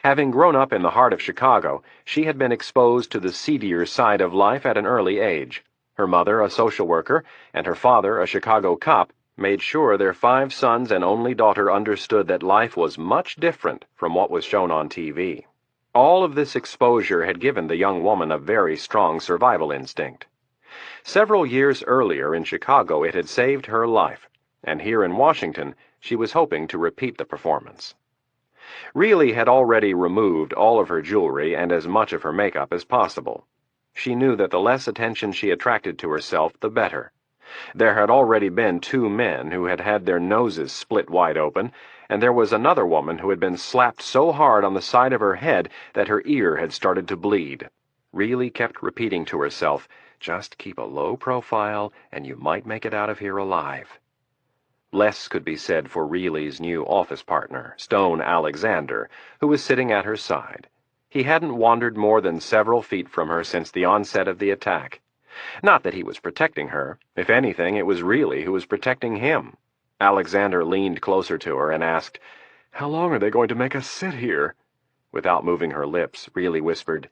Having grown up in the heart of Chicago, she had been exposed to the seedier side of life at an early age. Her mother, a social worker, and her father, a Chicago cop, made sure their 5 sons and only daughter understood that life was much different from what was shown on TV. All of this exposure had given the young woman a very strong survival instinct. Several years earlier in Chicago it had saved her life, and here in Washington she was hoping to repeat the performance. Reilly had already removed all of her jewelry and as much of her makeup as possible. She knew that the less attention she attracted to herself, the better. There had already been 2 men who had had their noses split wide open, and there was another woman who had been slapped so hard on the side of her head that her ear had started to bleed. Reilly kept repeating to herself, "Just keep a low profile, and you might make it out of here alive." Less could be said for Reilly's new office partner, Stone Alexander, who was sitting at her side. He hadn't wandered more than several feet from her since the onset of the attack. Not that he was protecting her. If anything, it was Reilly who was protecting him. Alexander leaned closer to her and asked, "How long are they going to make us sit here?" Without moving her lips, Reilly whispered,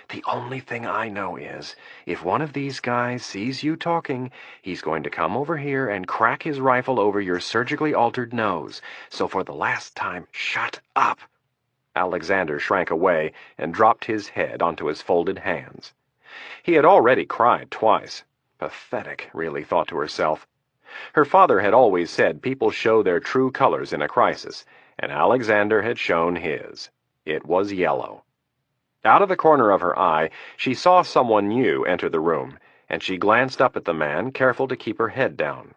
"The only thing I know is, if one of these guys sees you talking, he's going to come over here and crack his rifle over your surgically altered nose. So for the last time, shut up." Alexander shrank away and dropped his head onto his folded hands. He had already cried twice. Pathetic, Reilly thought to herself. Her father had always said people show their true colors in a crisis, and Alexander had shown his. It was yellow. Out of the corner of her eye, she saw someone new enter the room, and she glanced up at the man, careful to keep her head down.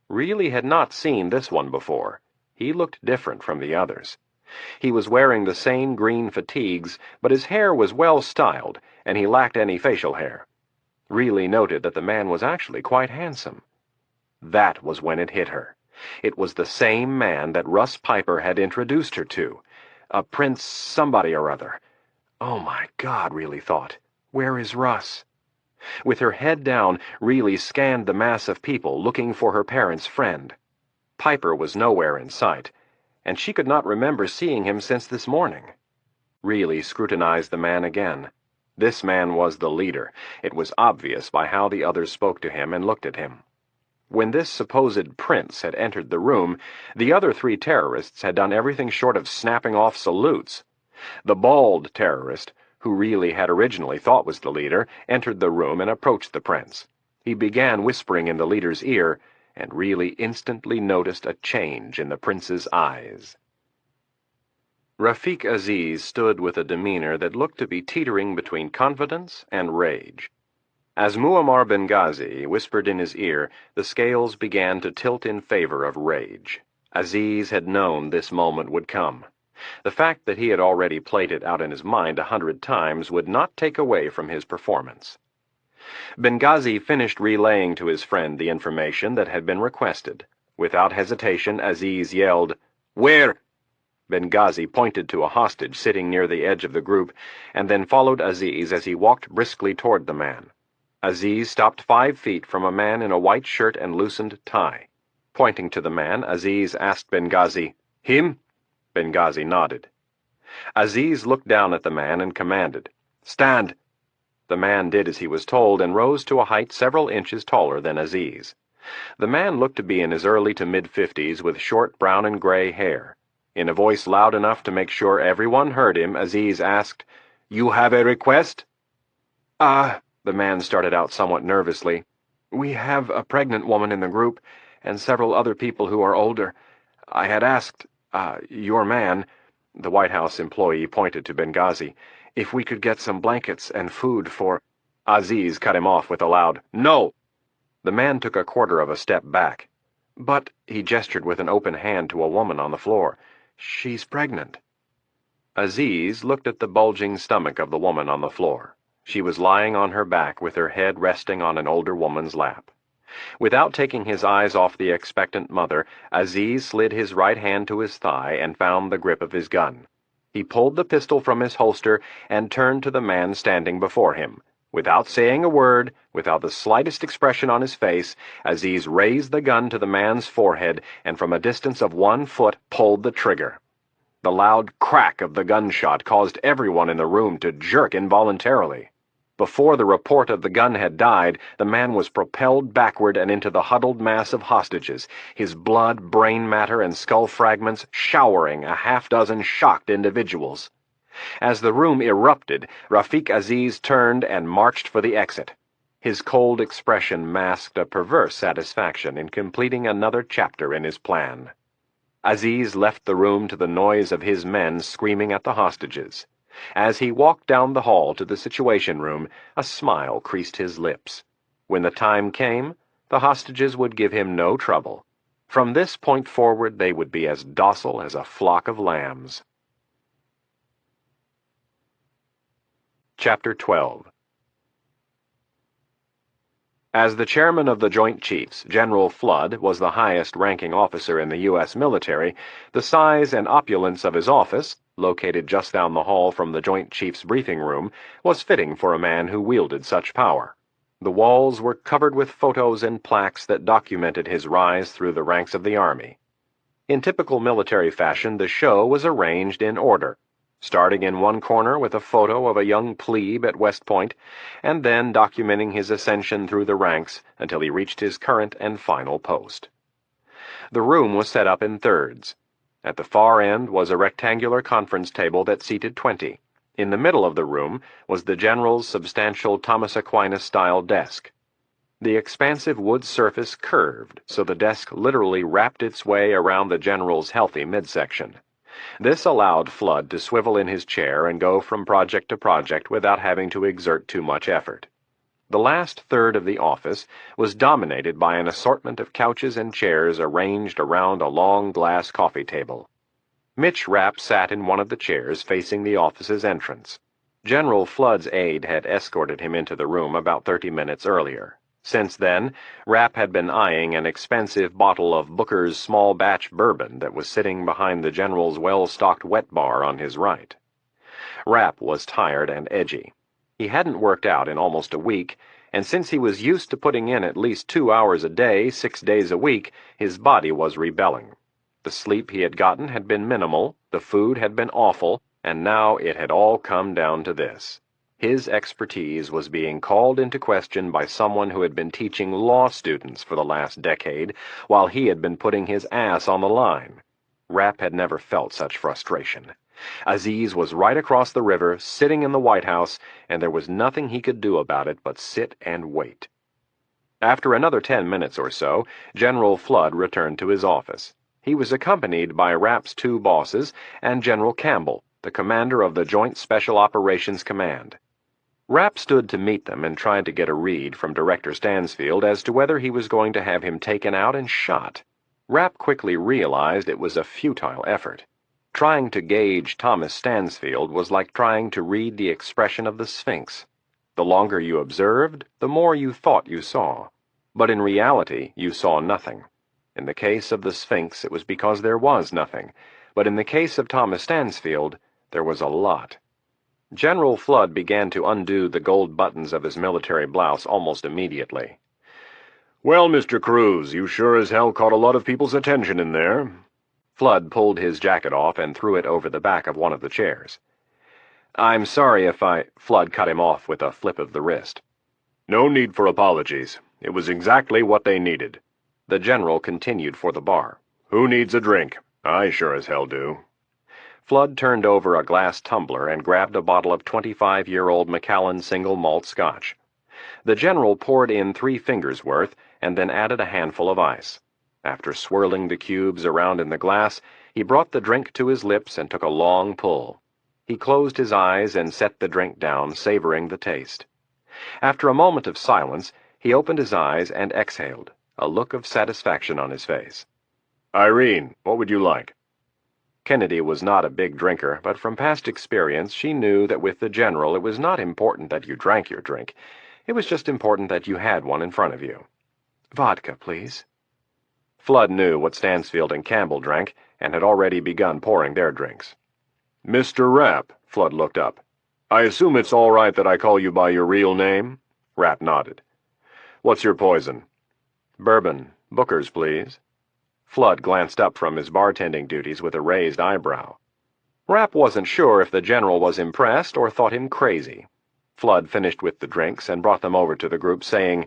Reilly had not seen this one before. He looked different from the others. He was wearing the same green fatigues, but his hair was well styled, and he lacked any facial hair. Reilly noted that the man was actually quite handsome. That was when it hit her. It was the same man that Russ Piper had introduced her to. A Prince somebody or other. Oh my God, Reilly thought. Where is Russ? With her head down, Reilly scanned the mass of people looking for her parents' friend. Piper was nowhere in sight, and she could not remember seeing him since this morning. Reilly scrutinized the man again. This man was the leader. It was obvious by how the others spoke to him and looked at him. When this supposed prince had entered the room, the other 3 terrorists had done everything short of snapping off salutes. The bald terrorist, who Reilly had originally thought was the leader, entered the room and approached the prince. He began whispering in the leader's ear, and Reilly instantly noticed a change in the prince's eyes. Rafiq Aziz stood with a demeanor that looked to be teetering between confidence and rage. As Muammar Benghazi whispered in his ear, the scales began to tilt in favor of rage. Aziz had known this moment would come. The fact that he had already played it out in his mind 100 times would not take away from his performance. Benghazi finished relaying to his friend the information that had been requested. Without hesitation, Aziz yelled, "Where?" Benghazi pointed to a hostage sitting near the edge of the group, and then followed Aziz as he walked briskly toward the man. Aziz stopped 5 feet from a man in a white shirt and loosened tie. Pointing to the man, Aziz asked Benghazi, "Him?" Benghazi nodded. Aziz looked down at the man and commanded, "Stand!" The man did as he was told and rose to a height several inches taller than Aziz. The man looked to be in his early to mid-50s with short brown and gray hair. In a voice loud enough to make sure everyone heard him, Aziz asked, "You have a request?" The man started out somewhat nervously. "We have a pregnant woman in the group, and several other people who are older. I had asked, your man," the White House employee pointed to Benghazi, "if we could get some blankets and food for—" Aziz cut him off with a loud, "No!" The man took a quarter of a step back. "But," he gestured with an open hand to a woman on the floor, "she's pregnant." Aziz looked at the bulging stomach of the woman on the floor. She was lying on her back with her head resting on an older woman's lap. Without taking his eyes off the expectant mother, Aziz slid his right hand to his thigh and found the grip of his gun. He pulled the pistol from his holster and turned to the man standing before him. Without saying a word, without the slightest expression on his face, Aziz raised the gun to the man's forehead and from a distance of 1 foot pulled the trigger. The loud crack of the gunshot caused everyone in the room to jerk involuntarily. Before the report of the gun had died, the man was propelled backward and into the huddled mass of hostages, his blood, brain matter, and skull fragments showering a half-dozen shocked individuals. As the room erupted, Rafiq Aziz turned and marched for the exit. His cold expression masked a perverse satisfaction in completing another chapter in his plan. Aziz left the room to the noise of his men screaming at the hostages. As he walked down the hall to the Situation Room, a smile creased his lips. When the time came, the hostages would give him no trouble. From this point forward, they would be as docile as a flock of lambs. Chapter 12. As the chairman of the Joint Chiefs, General Flood was the highest-ranking officer in the U.S. military. The size and opulence of his office, located just down the hall from the Joint Chiefs' briefing room, was fitting for a man who wielded such power. The walls were covered with photos and plaques that documented his rise through the ranks of the Army. In typical military fashion, the show was arranged in order, starting in one corner with a photo of a young plebe at West Point, and then documenting his ascension through the ranks until he reached his current and final post. The room was set up in thirds. At the far end was a rectangular conference table that seated 20. In the middle of the room was the general's substantial Thomas Aquinas-style desk. The expansive wood surface curved, so the desk literally wrapped its way around the general's healthy midsection. This allowed Flood to swivel in his chair and go from project to project without having to exert too much effort. The last third of the office was dominated by an assortment of couches and chairs arranged around a long glass coffee table. Mitch Rapp sat in one of the chairs facing the office's entrance. General Flood's aide had escorted him into the room about 30 minutes earlier. Since then, Rapp had been eyeing an expensive bottle of Booker's small batch bourbon that was sitting behind the general's well-stocked wet bar on his right. Rapp was tired and edgy. He hadn't worked out in almost a week, and since he was used to putting in at least 2 hours a day, 6 days a week, his body was rebelling. The sleep he had gotten had been minimal, the food had been awful, and now it had all come down to this. His expertise was being called into question by someone who had been teaching law students for the last decade, while he had been putting his ass on the line. Rapp had never felt such frustration. Aziz was right across the river, sitting in the White House, and there was nothing he could do about it but sit and wait. After another 10 minutes or so, General Flood returned to his office. He was accompanied by Rapp's 2 bosses and General Campbell, the commander of the Joint Special Operations Command. Rapp stood to meet them and tried to get a read from Director Stansfield as to whether he was going to have him taken out and shot. Rapp quickly realized it was a futile effort. Trying to gauge Thomas Stansfield was like trying to read the expression of the Sphinx. The longer you observed, the more you thought you saw. But in reality, you saw nothing. In the case of the Sphinx, it was because there was nothing. But in the case of Thomas Stansfield, there was a lot. General Flood began to undo the gold buttons of his military blouse almost immediately. "Well, Mr. Cruz, you sure as hell caught a lot of people's attention in there." Flood pulled his jacket off and threw it over the back of one of the chairs. "I'm sorry if I—" Flood cut him off with a flip of the wrist. "No need for apologies. It was exactly what they needed." The general continued for the bar. "Who needs a drink? I sure as hell do." Flood turned over a glass tumbler and grabbed a bottle of 25-year-old Macallan single malt scotch. The general poured in 3 fingers' worth and then added a handful of ice. After swirling the cubes around in the glass, he brought the drink to his lips and took a long pull. He closed his eyes and set the drink down, savoring the taste. After a moment of silence, he opened his eyes and exhaled, a look of satisfaction on his face. "Irene, what would you like?" Kennedy was not a big drinker, but from past experience she knew that with the general it was not important that you drank your drink. It was just important that you had one in front of you. "Vodka, please." Flood knew what Stansfield and Campbell drank, and had already begun pouring their drinks. "Mr. Rapp," Flood looked up. "I assume it's all right that I call you by your real name?" Rapp nodded. "What's your poison?" "Bourbon. Booker's, please." Flood glanced up from his bartending duties with a raised eyebrow. Rapp wasn't sure if the general was impressed or thought him crazy. Flood finished with the drinks and brought them over to the group, saying,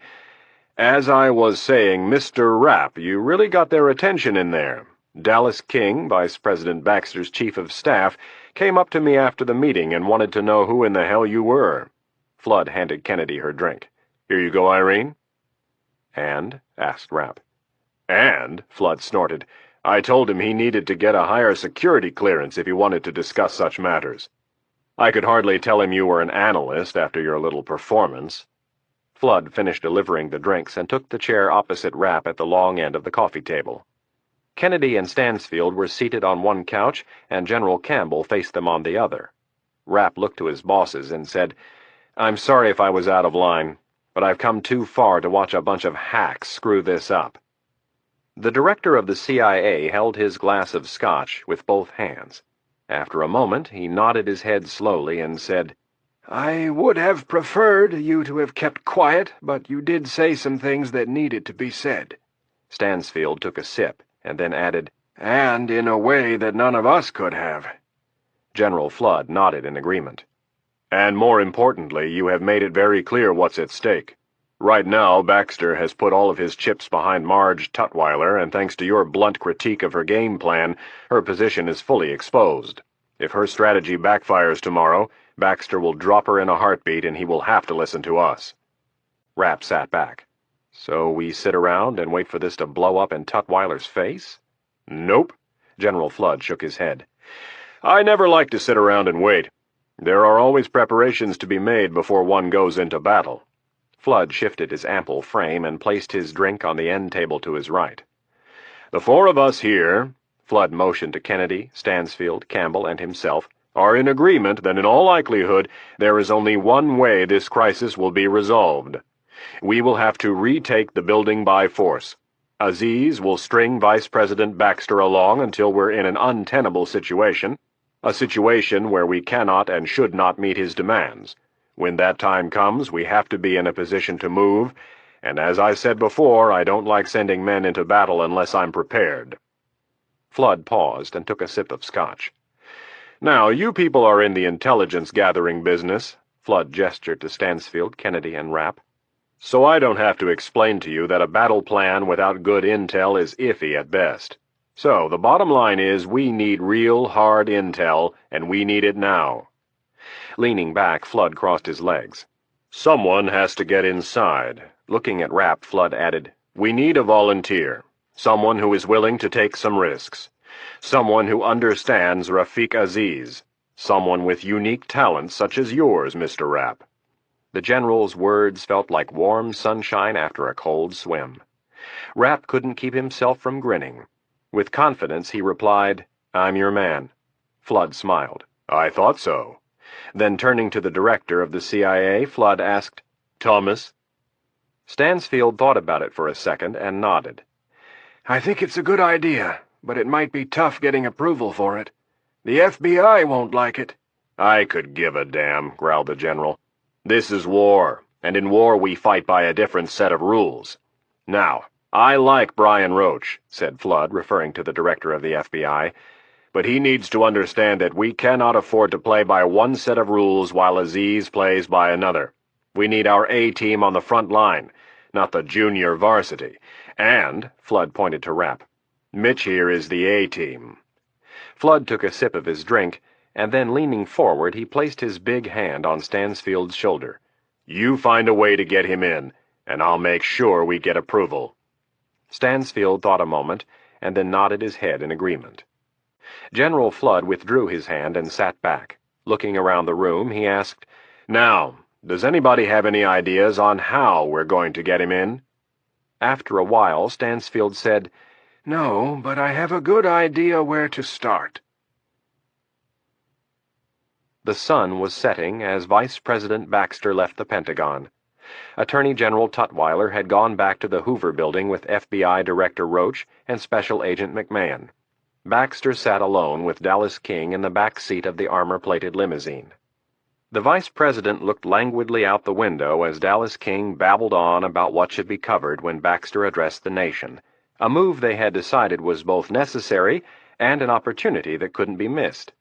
"As I was saying, Mr. Rapp, you really got their attention in there. Dallas King, Vice President Baxter's chief of staff, came up to me after the meeting and wanted to know who in the hell you were." Flood handed Kennedy her drink. "Here you go, Irene." "And?" asked Rapp. "And," Flood snorted, "I told him he needed to get a higher security clearance if he wanted to discuss such matters. I could hardly tell him you were an analyst after your little performance." Flood finished delivering the drinks and took the chair opposite Rapp at the long end of the coffee table. Kennedy and Stansfield were seated on one couch, and General Campbell faced them on the other. Rapp looked to his bosses and said, "I'm sorry if I was out of line, but I've come too far to watch a bunch of hacks screw this up." The director of the CIA held his glass of scotch with both hands. After a moment, he nodded his head slowly and said, "I would have preferred you to have kept quiet, but you did say some things that needed to be said." Stansfield took a sip and then added, "And in a way that none of us could have." General Flood nodded in agreement. "And more importantly, you have made it very clear what's at stake. Right now, Baxter has put all of his chips behind Marge Tutwiler, and thanks to your blunt critique of her game plan, her position is fully exposed. If her strategy backfires tomorrow, Baxter will drop her in a heartbeat and he will have to listen to us." Rapp sat back. "So we sit around and wait for this to blow up in Tutwiler's face?" "Nope." General Flood shook his head. "I never like to sit around and wait. There are always preparations to be made before one goes into battle." Flood shifted his ample frame and placed his drink on the end table to his right. "The 4 of us here," Flood motioned to Kennedy, Stansfield, Campbell, and himself, "are in agreement that in all likelihood there is only one way this crisis will be resolved. We will have to retake the building by force. Aziz will string Vice President Baxter along until we're in an untenable situation, a situation where we cannot and should not meet his demands. When that time comes, we have to be in a position to move, and as I said before, I don't like sending men into battle unless I'm prepared." Flood paused and took a sip of scotch. "Now, you people are in the intelligence-gathering business," Flood gestured to Stansfield, Kennedy, and Rapp. "So I don't have to explain to you that a battle plan without good intel is iffy at best. So the bottom line is we need real, hard intel, and we need it now." Leaning back, Flood crossed his legs. "Someone has to get inside." Looking at Rapp, Flood added, "We need a volunteer. Someone who is willing to take some risks. Someone who understands Rafiq Aziz. Someone with unique talents such as yours, Mr. Rapp." The general's words felt like warm sunshine after a cold swim. Rapp couldn't keep himself from grinning. With confidence, he replied, "I'm your man." Flood smiled. "I thought so." Then turning to the director of the CIA, Flood asked, "Thomas?" Stansfield thought about it for a second and nodded. "I think it's a good idea, but it might be tough getting approval for it. The FBI won't like it." "I could give a damn," growled the general. "This is war, and in war we fight by a different set of rules. Now, "I like Brian Roach," said Flood, referring to the director of the FBI, "but he needs to understand that we cannot afford to play by one set of rules while Aziz plays by another. We need our A-team on the front line, not the junior varsity. And," Flood pointed to Rapp, "Mitch here is the A-team." Flood took a sip of his drink, and then leaning forward he placed his big hand on Stansfield's shoulder. "You find a way to get him in, and I'll make sure we get approval." Stansfield thought a moment, and then nodded his head in agreement. General Flood withdrew his hand and sat back. Looking around the room, he asked, "Now, does anybody have any ideas on how we're going to get him in?" After a while, Stansfield said, "No, but I have a good idea where to start." The sun was setting as Vice President Baxter left the Pentagon. Attorney General Tutwiler had gone back to the Hoover Building with FBI Director Roach and Special Agent McMahon. Baxter sat alone with Dallas King in the back seat of the armor-plated limousine. The Vice President looked languidly out the window as Dallas King babbled on about what should be covered when Baxter addressed the nation, a move they had decided was both necessary and an opportunity that couldn't be missed.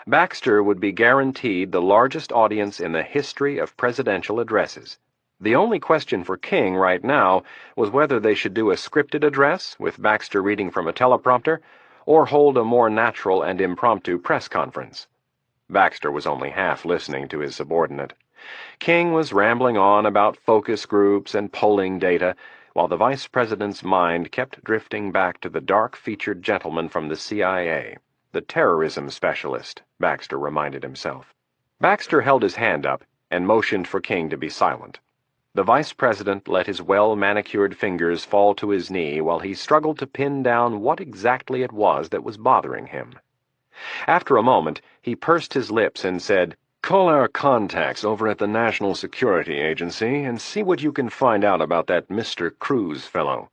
Baxter would be guaranteed the largest audience in the history of presidential addresses. The only question for King right now was whether they should do a scripted address, with Baxter reading from a teleprompter, or hold a more natural and impromptu press conference. Baxter was only half listening to his subordinate. King was rambling on about focus groups and polling data, while the Vice President's mind kept drifting back to the dark-featured gentleman from the CIA, the terrorism specialist, Baxter reminded himself. Baxter held his hand up and motioned for King to be silent. The Vice President let his well-manicured fingers fall to his knee while he struggled to pin down what exactly it was that was bothering him. After a moment, he pursed his lips and said, "Call our contacts over at the National Security Agency and see what you can find out about that Mr. Cruz fellow."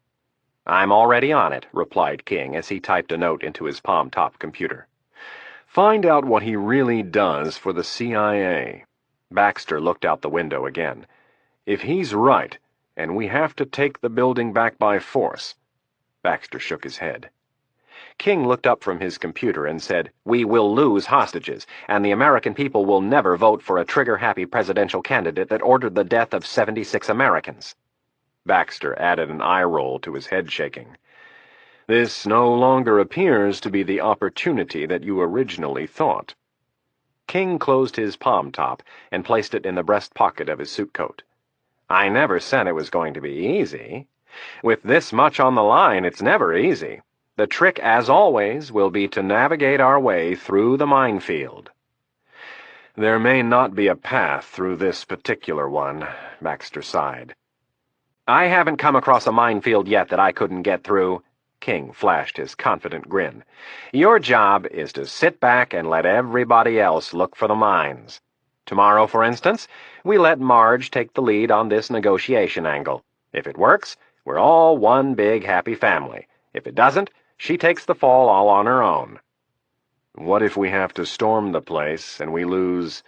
"I'm already on it," replied King as he typed a note into his palm-top computer. "Find out what he really does for the CIA." Baxter looked out the window again. "If he's right, and we have to take the building back by force." Baxter shook his head. King looked up from his computer and said, "We will lose hostages, and the American people will never vote for a trigger-happy presidential candidate that ordered the death of 76 Americans. Baxter added an eye roll to his head shaking. "This no longer appears to be the opportunity that you originally thought." King closed his palm top and placed it in the breast pocket of his suit coat. "I never said it was going to be easy. With this much on the line, it's never easy. The trick, as always, will be to navigate our way through the minefield." "There may not be a path through this particular one," Baxter sighed. "I haven't come across a minefield yet that I couldn't get through." King flashed his confident grin. "Your job is to sit back and let everybody else look for the mines. Tomorrow, for instance, we let Marge take the lead on this negotiation angle. If it works, we're all one big happy family. If it doesn't, she takes the fall all on her own." "What if we have to storm the place and we lose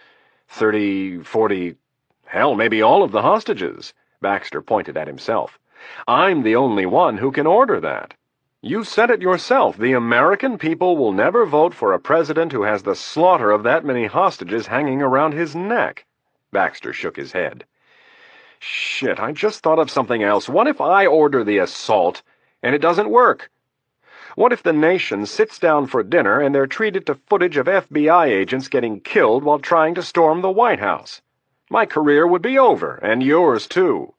30, 40, hell, maybe all of the hostages?" Baxter pointed at himself. "I'm the only one who can order that. You said it yourself, the American people will never vote for a president who has the slaughter of that many hostages hanging around his neck." Baxter shook his head. "Shit, I just thought of something else. What if I order the assault, and it doesn't work? What if the nation sits down for dinner and they're treated to footage of FBI agents getting killed while trying to storm the White House? My career would be over, and yours too."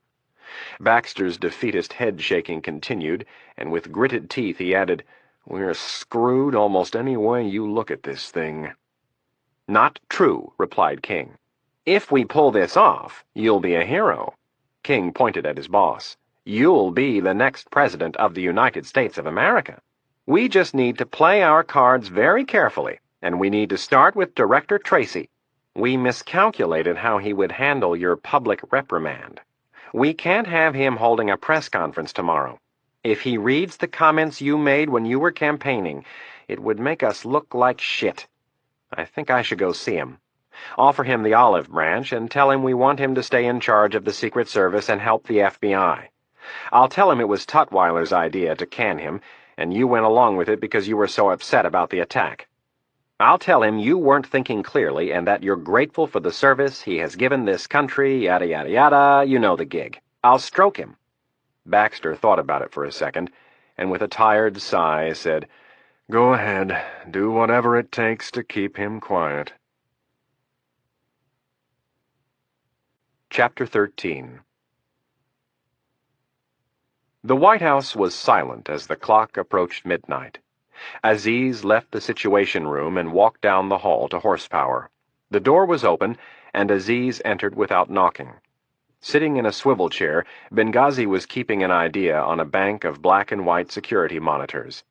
Baxter's defeatist head-shaking continued, and with gritted teeth he added, "We're screwed almost any way you look at this thing." "Not true," replied King. "If we pull this off, you'll be a hero." King pointed at his boss. "You'll be the next president of the United States of America. We just need to play our cards very carefully, and we need to start with Director Tracy. We miscalculated how he would handle your public reprimand. We can't have him holding a press conference tomorrow. If he reads the comments you made when you were campaigning, it would make us look like shit. I think I should go see him. Offer him the olive branch and tell him we want him to stay in charge of the Secret Service and help the FBI. I'll tell him it was Tutwiler's idea to can him, and you went along with it because you were so upset about the attack. I'll tell him you weren't thinking clearly and that you're grateful for the service he has given this country, yada yada yada, you know the gig. I'll stroke him." Baxter thought about it for a second, and with a tired sigh said, "Go ahead. Do whatever it takes to keep him quiet." Chapter 13. The White House was silent as the clock approached midnight. Aziz left the Situation Room and walked down the hall to Horsepower. The door was open, and Aziz entered without knocking. Sitting in a swivel chair, Benghazi was keeping an idea on a bank of black and white security monitors.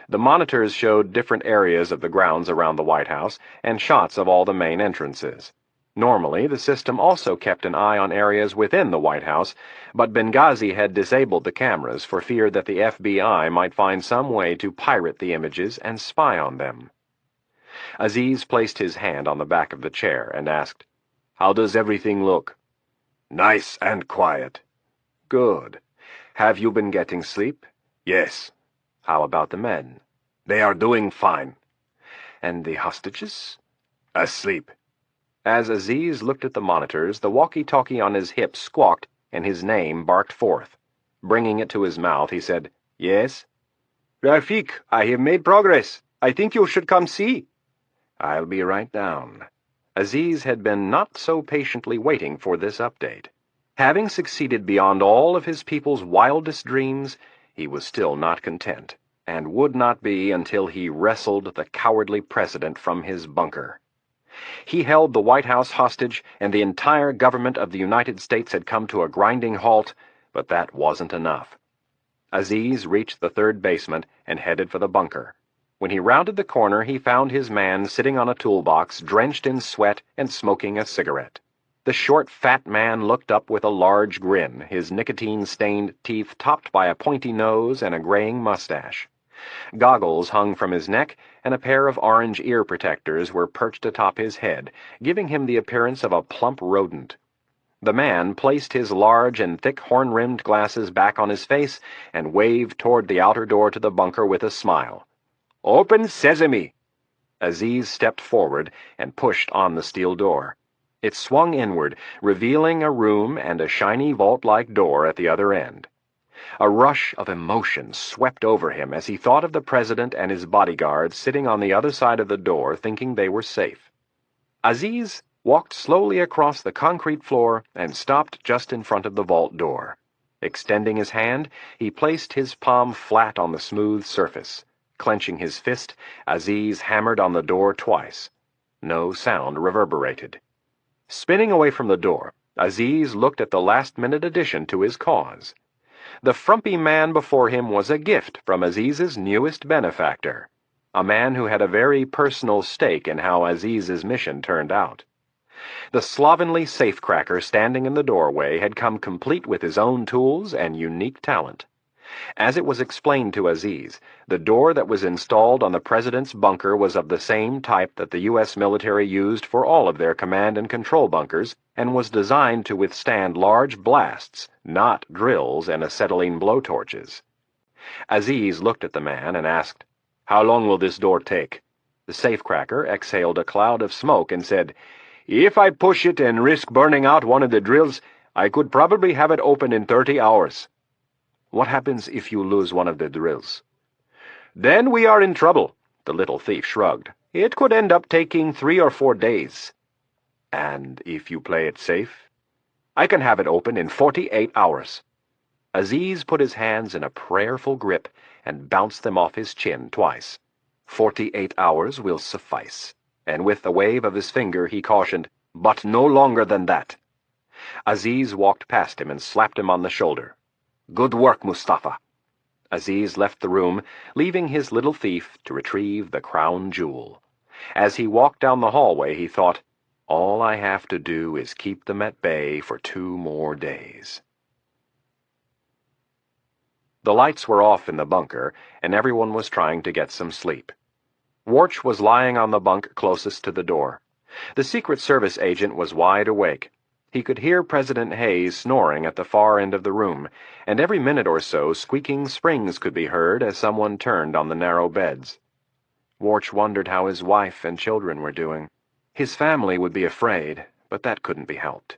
The monitors showed different areas of the grounds around the White House and shots of all the main entrances. Normally, the system also kept an eye on areas within the White House, but Benghazi had disabled the cameras for fear that the FBI might find some way to pirate the images and spy on them. Aziz placed his hand on the back of the chair and asked, "How does everything look?" "Nice and quiet." "Good. Have you been getting sleep?" "Yes." "How about the men?" "They are doing fine." "And the hostages?" "Asleep." As Aziz looked at the monitors, the walkie-talkie on his hip squawked, and his name barked forth. Bringing it to his mouth, he said, "Yes?" "Rafik, I have made progress. I think you should come see." "I'll be right down." Aziz had been not so patiently waiting for this update. Having succeeded beyond all of his people's wildest dreams, he was still not content, and would not be until he wrestled the cowardly president from his bunker. He held the White House hostage, and the entire government of the United States had come to a grinding halt, but that wasn't enough. Aziz reached the third basement and headed for the bunker. When he rounded the corner, he found his man sitting on a toolbox, drenched in sweat and smoking a cigarette. The short, fat man looked up with a large grin, his nicotine-stained teeth topped by a pointy nose and a graying mustache. Goggles hung from his neck, and a pair of orange ear protectors were perched atop his head, giving him the appearance of a plump rodent. The man placed his large and thick horn-rimmed glasses back on his face and waved toward the outer door to the bunker with a smile. "Open sesame!" Aziz stepped forward and pushed on the steel door. It swung inward, revealing a room and a shiny vault-like door at the other end. A rush of emotion swept over him as he thought of the president and his bodyguards sitting on the other side of the door thinking they were safe. Aziz walked slowly across the concrete floor and stopped just in front of the vault door. Extending his hand, he placed his palm flat on the smooth surface. Clenching his fist, Aziz hammered on the door twice. No sound reverberated. Spinning away from the door, Aziz looked at the last-minute addition to his cause. The frumpy man before him was a gift from Aziz's newest benefactor, a man who had a very personal stake in how Aziz's mission turned out. The slovenly safecracker standing in the doorway had come complete with his own tools and unique talent. As it was explained to Aziz, the door that was installed on the president's bunker was of the same type that the U.S. military used for all of their command and control bunkers, and was designed to withstand large blasts, not drills and acetylene blowtorches. Aziz looked at the man and asked, "How long will this door take?" The safecracker exhaled a cloud of smoke and said, "If I push it and risk burning out one of the drills, I could probably have it open in 30 hours. "What happens if you lose one of the drills?" "Then we are in trouble," the little thief shrugged. "It could end up taking 3 or 4 days." "And if you play it safe?" "I can have it open in 48 hours." Aziz put his hands in a prayerful grip and bounced them off his chin twice. 48 hours will suffice. And with a wave of his finger he cautioned, "But no longer than that." Aziz walked past him and slapped him on the shoulder. "Good work, Mustafa." Aziz left the room, leaving his little thief to retrieve the crown jewel. As he walked down the hallway, he thought, "All I have to do is keep them at bay for 2 more days." The lights were off in the bunker, and everyone was trying to get some sleep. Warch was lying on the bunk closest to the door. The Secret Service agent was wide awake. He could hear President Hayes snoring at the far end of the room, and every minute or so squeaking springs could be heard as someone turned on the narrow beds. Warch wondered how his wife and children were doing. His family would be afraid, but that couldn't be helped.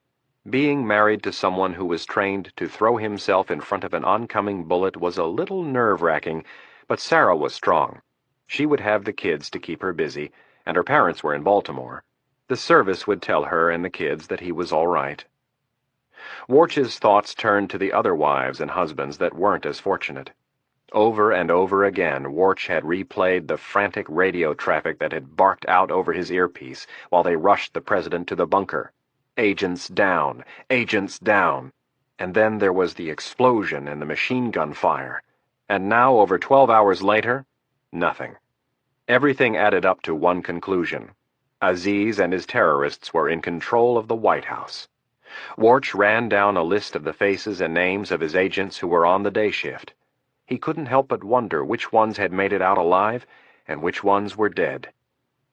Being married to someone who was trained to throw himself in front of an oncoming bullet was a little nerve-wracking, but Sarah was strong. She would have the kids to keep her busy, and her parents were in Baltimore. The service would tell her and the kids that he was all right. Warch's thoughts turned to the other wives and husbands that weren't as fortunate. Over and over again, Warch had replayed the frantic radio traffic that had barked out over his earpiece while they rushed the president to the bunker. Agents down, agents down. And then there was the explosion and the machine gun fire. And now, over 12 hours later, nothing. Everything added up to one conclusion. Aziz and his terrorists were in control of the White House. Warch ran down a list of the faces and names of his agents who were on the day shift. He couldn't help but wonder which ones had made it out alive and which ones were dead.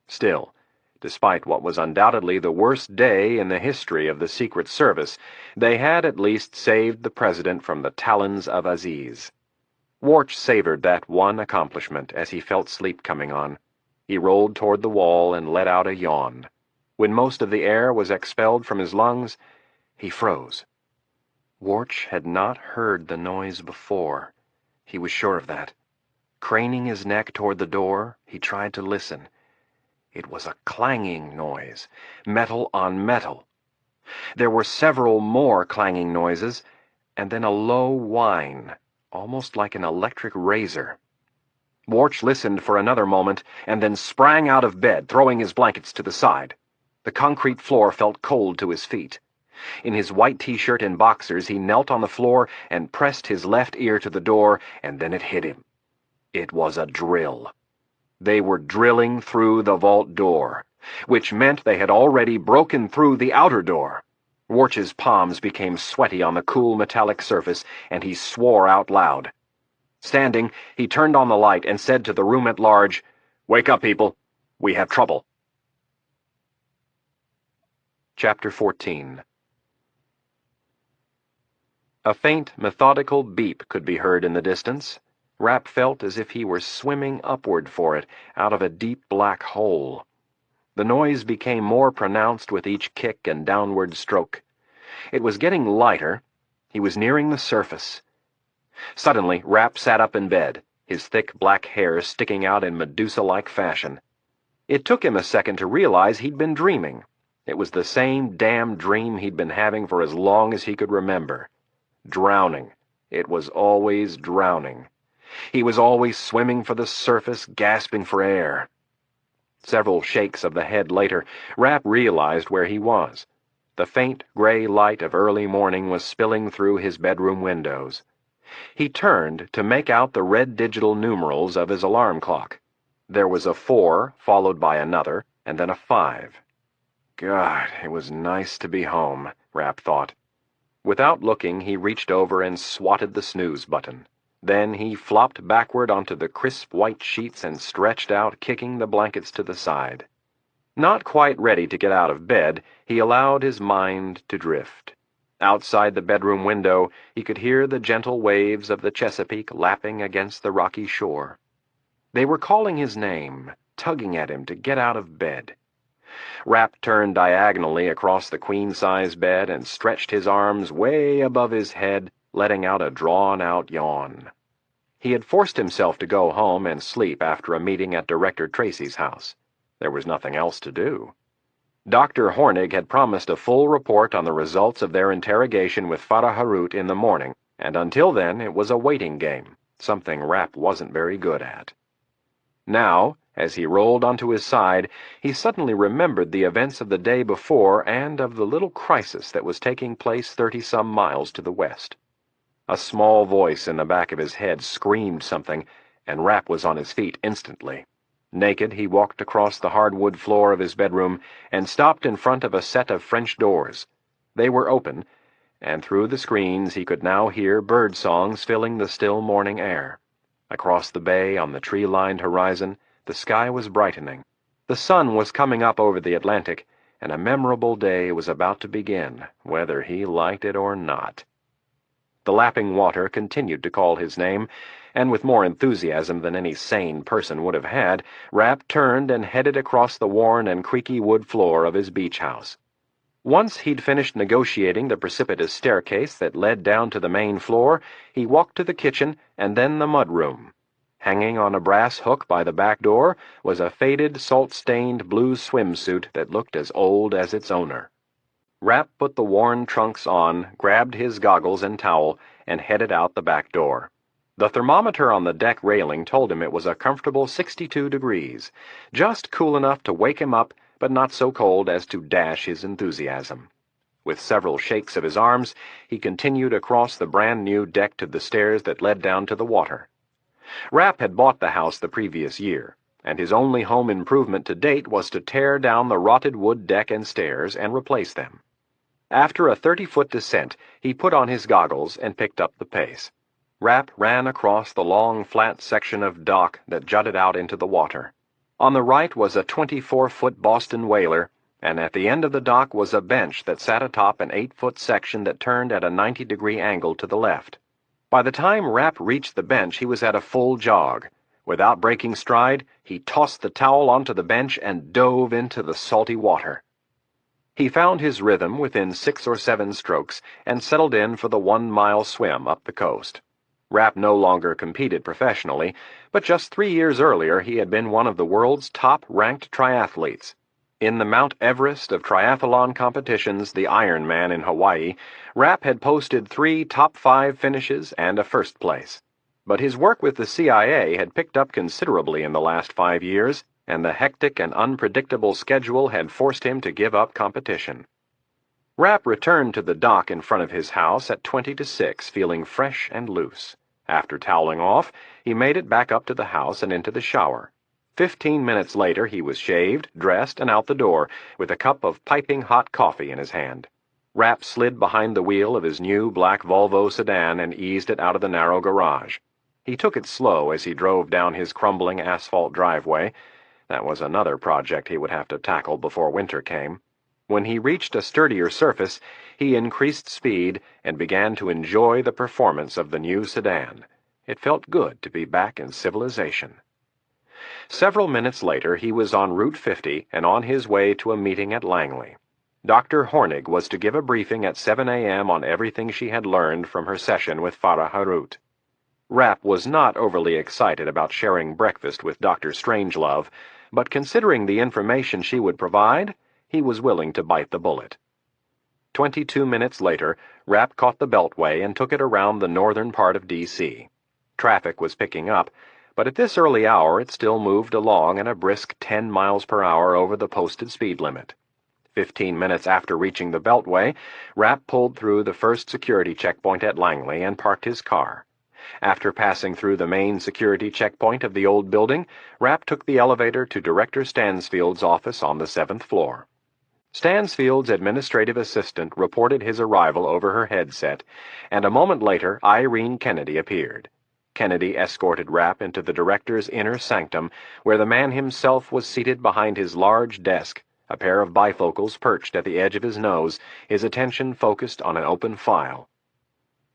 Still, despite what was undoubtedly the worst day in the history of the Secret Service, they had at least saved the president from the talons of Aziz. Warch savored that one accomplishment as he felt sleep coming on. He rolled toward the wall and let out a yawn. When most of the air was expelled from his lungs, he froze. Warch had not heard the noise before. He was sure of that. Craning his neck toward the door, he tried to listen. It was a clanging noise, metal on metal. There were several more clanging noises, and then a low whine, almost like an electric razor. Warch listened for another moment, and then sprang out of bed, throwing his blankets to the side. The concrete floor felt cold to his feet. In his white t-shirt and boxers, he knelt on the floor and pressed his left ear to the door, and then it hit him. It was a drill. They were drilling through the vault door, which meant they had already broken through the outer door. Warch's palms became sweaty on the cool metallic surface, and he swore out loud. Standing, he turned on the light and said to the room at large, "Wake up, people. We have trouble." Chapter 14. A faint, methodical beep could be heard in the distance. Rapp felt as if he were swimming upward for it, out of a deep black hole. The noise became more pronounced with each kick and downward stroke. It was getting lighter. He was nearing the surface. Suddenly, Rapp sat up in bed, his thick black hair sticking out in Medusa-like fashion. It took him a second to realize he'd been dreaming. It was the same damn dream he'd been having for as long as he could remember. Drowning. It was always drowning. He was always swimming for the surface, gasping for air. Several shakes of the head later, Rapp realized where he was. The faint gray light of early morning was spilling through his bedroom windows. He turned to make out the red digital numerals of his alarm clock. There was a 4, followed by another, and then a 5. God, it was nice to be home, Rapp thought. Without looking, he reached over and swatted the snooze button. Then he flopped backward onto the crisp white sheets and stretched out, kicking the blankets to the side. Not quite ready to get out of bed, he allowed his mind to drift. Outside the bedroom window, he could hear the gentle waves of the Chesapeake lapping against the rocky shore. They were calling his name, tugging at him to get out of bed. Rapp turned diagonally across the queen-size bed and stretched his arms way above his head, letting out a drawn-out yawn. He had forced himself to go home and sleep after a meeting at Director Tracy's house. There was nothing else to do. Dr. Hornig had promised a full report on the results of their interrogation with Farah Harut in the morning, and until then it was a waiting game, something Rapp wasn't very good at. Now, as he rolled onto his side, he suddenly remembered the events of the day before and of the little crisis that was taking place 30-some miles to the west. A small voice in the back of his head screamed something, and Rapp was on his feet instantly. Naked, he walked across the hardwood floor of his bedroom and stopped in front of a set of French doors. They were open, and through the screens he could now hear bird songs filling the still morning air. Across the bay, on the tree-lined horizon, the sky was brightening. The sun was coming up over the Atlantic, and a memorable day was about to begin, whether he liked it or not. The lapping water continued to call his name, and with more enthusiasm than any sane person would have had, Rapp turned and headed across the worn and creaky wood floor of his beach house. Once he'd finished negotiating the precipitous staircase that led down to the main floor, he walked to the kitchen and then the mudroom. Hanging on a brass hook by the back door was a faded, salt-stained blue swimsuit that looked as old as its owner. Rapp put the worn trunks on, grabbed his goggles and towel, and headed out the back door. The thermometer on the deck railing told him it was a comfortable 62 degrees, just cool enough to wake him up, but not so cold as to dash his enthusiasm. With several shakes of his arms, he continued across the brand-new deck to the stairs that led down to the water. Rapp had bought the house the previous year, and his only home improvement to date was to tear down the rotted wood deck and stairs and replace them. After a 30-foot descent, he put on his goggles and picked up the pace. Rapp ran across the long, flat section of dock that jutted out into the water. On the right was a 24-foot Boston whaler, and at the end of the dock was a bench that sat atop an 8-foot section that turned at a 90-degree angle to the left. By the time Rapp reached the bench, he was at a full jog. Without breaking stride, he tossed the towel onto the bench and dove into the salty water. He found his rhythm within 6 or 7 strokes and settled in for the 1-mile swim up the coast. Rapp no longer competed professionally, but just 3 years earlier he had been one of the world's top-ranked triathletes. In the Mount Everest of triathlon competitions, the Ironman in Hawaii, Rapp had posted 3 top 5 finishes and a first place. But his work with the CIA had picked up considerably in the last 5 years, and the hectic and unpredictable schedule had forced him to give up competition. Rapp returned to the dock in front of his house at 20 to 6, feeling fresh and loose. After toweling off, he made it back up to the house and into the shower. 15 minutes later, he was shaved, dressed, and out the door, with a cup of piping hot coffee in his hand. Rapp slid behind the wheel of his new black Volvo sedan and eased it out of the narrow garage. He took it slow as he drove down his crumbling asphalt driveway. That was another project he would have to tackle before winter came. When he reached a sturdier surface, he increased speed and began to enjoy the performance of the new sedan. It felt good to be back in civilization. Several minutes later, he was on Route 50 and on his way to a meeting at Langley. Dr. Hornig was to give a briefing at 7 a.m. on everything she had learned from her session with Farah Harut. Rapp was not overly excited about sharing breakfast with Dr. Strangelove, but considering the information she would provide, he was willing to bite the bullet. 22 minutes later, Rapp caught the Beltway and took it around the northern part of D.C. Traffic was picking up, but at this early hour it still moved along at a brisk 10 miles per hour over the posted speed limit. 15 minutes after reaching the Beltway, Rapp pulled through the first security checkpoint at Langley and parked his car. After passing through the main security checkpoint of the old building, Rapp took the elevator to Director Stansfield's office on the 7th floor. Stansfield's administrative assistant reported his arrival over her headset, and a moment later Irene Kennedy appeared. Kennedy escorted Rapp into the director's inner sanctum, where the man himself was seated behind his large desk, a pair of bifocals perched at the edge of his nose, his attention focused on an open file.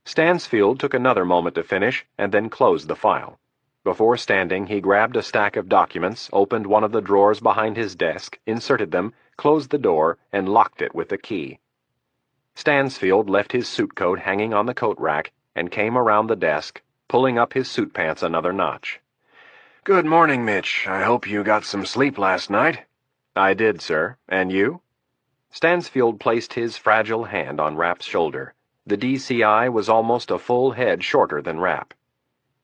Stansfield took another moment to finish, and then closed the file. Before standing, he grabbed a stack of documents, opened one of the drawers behind his desk, inserted them, closed the door, and locked it with the key. Stansfield left his suit coat hanging on the coat rack and came around the desk, pulling up his suit pants another notch. Good morning, Mitch. I hope you got some sleep last night. I did, sir. And you? Stansfield placed his fragile hand on Rapp's shoulder. The DCI was almost a full head shorter than Rapp.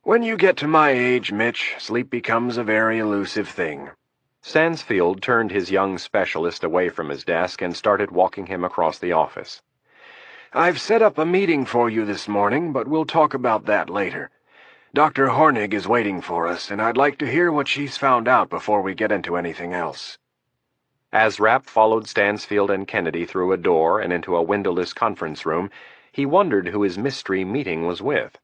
When you get to my age, Mitch, sleep becomes a very elusive thing. Stansfield turned his young specialist away from his desk and started walking him across the office. I've set up a meeting for you this morning, but we'll talk about that later. Dr. Hornig is waiting for us, and I'd like to hear what she's found out before we get into anything else. As Rapp followed Stansfield and Kennedy through a door and into a windowless conference room, he wondered who his mystery meeting was with.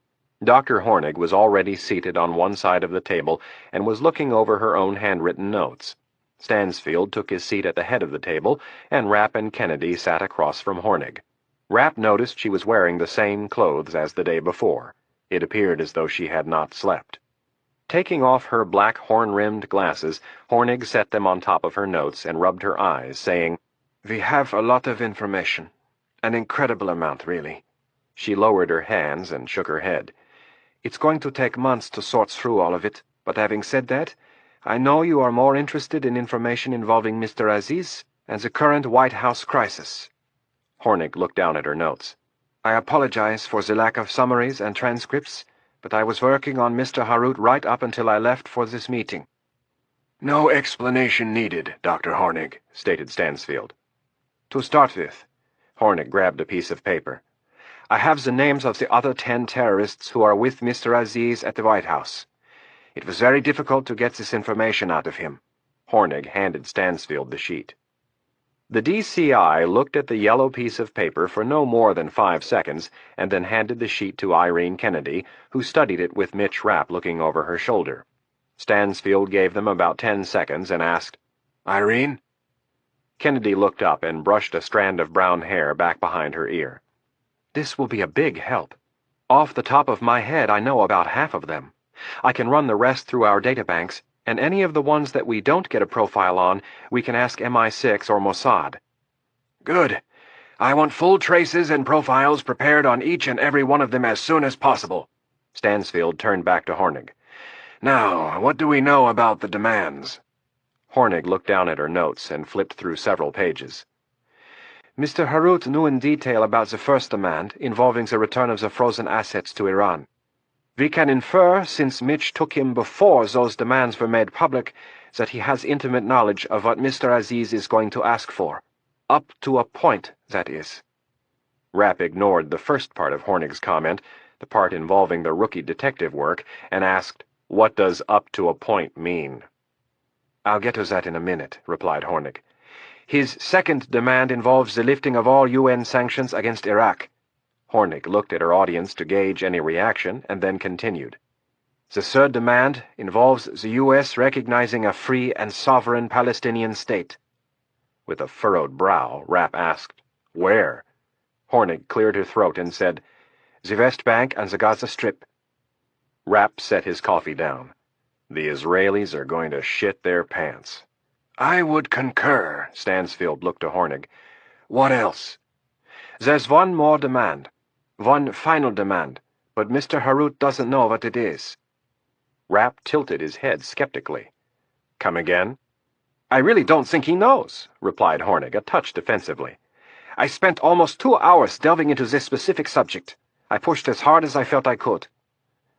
Dr. Hornig was already seated on one side of the table and was looking over her own handwritten notes. Stansfield took his seat at the head of the table, and Rapp and Kennedy sat across from Hornig. Rapp noticed she was wearing the same clothes as the day before. It appeared as though she had not slept. Taking off her black horn-rimmed glasses, Hornig set them on top of her notes and rubbed her eyes, saying, "We have a lot of information. An incredible amount, really." She lowered her hands and shook her head. "It's going to take months to sort through all of it, but having said that, I know you are more interested in information involving Mr. Aziz and the current White House crisis." Hornig looked down at her notes. "I apologize for the lack of summaries and transcripts, but I was working on Mr. Harut right up until I left for this meeting." "No explanation needed, Dr. Hornig," stated Stansfield. "To start with," Hornig grabbed a piece of paper. "I have the names of the other 10 terrorists who are with Mr. Aziz at the White House. It was very difficult to get this information out of him." Hornig handed Stansfield the sheet. The DCI looked at the yellow piece of paper for no more than 5 seconds, and then handed the sheet to Irene Kennedy, who studied it with Mitch Rapp looking over her shoulder. Stansfield gave them about 10 seconds and asked, "Irene?" Kennedy looked up and brushed a strand of brown hair back behind her ear. "This will be a big help. Off the top of my head, I know about half of them. I can run the rest through our databanks, and any of the ones that we don't get a profile on, we can ask MI6 or Mossad." "Good. I want full traces and profiles prepared on each and every one of them as soon as possible." Stansfield turned back to Hornig. "Now, what do we know about the demands?" Hornig looked down at her notes and flipped through several pages. "Mr. Harut knew in detail about the first demand, involving the return of the frozen assets to Iran. We can infer, since Mitch took him before those demands were made public, that he has intimate knowledge of what Mr. Aziz is going to ask for. Up to a point, that is." Rapp ignored the first part of Hornig's comment, the part involving the rookie detective work, and asked, "What does up to a point mean?" "I'll get to that in a minute," replied Hornig. "His second demand involves the lifting of all UN sanctions against Iraq." Hornig looked at her audience to gauge any reaction, and then continued. "The third demand involves the U.S. recognizing a free and sovereign Palestinian state." With a furrowed brow, Rapp asked, "Where?" Hornig cleared her throat and said, "The West Bank and the Gaza Strip." Rapp set his coffee down. "The Israelis are going to shit their pants." "I would concur," Stansfield looked to Hornig. "What else?" "There's one more demand. One final demand, but Mr. Harut doesn't know what it is." Rapp tilted his head skeptically. "Come again?" "I really don't think he knows," replied Hornig, a touch defensively. "I spent almost 2 hours delving into this specific subject. I pushed as hard as I felt I could."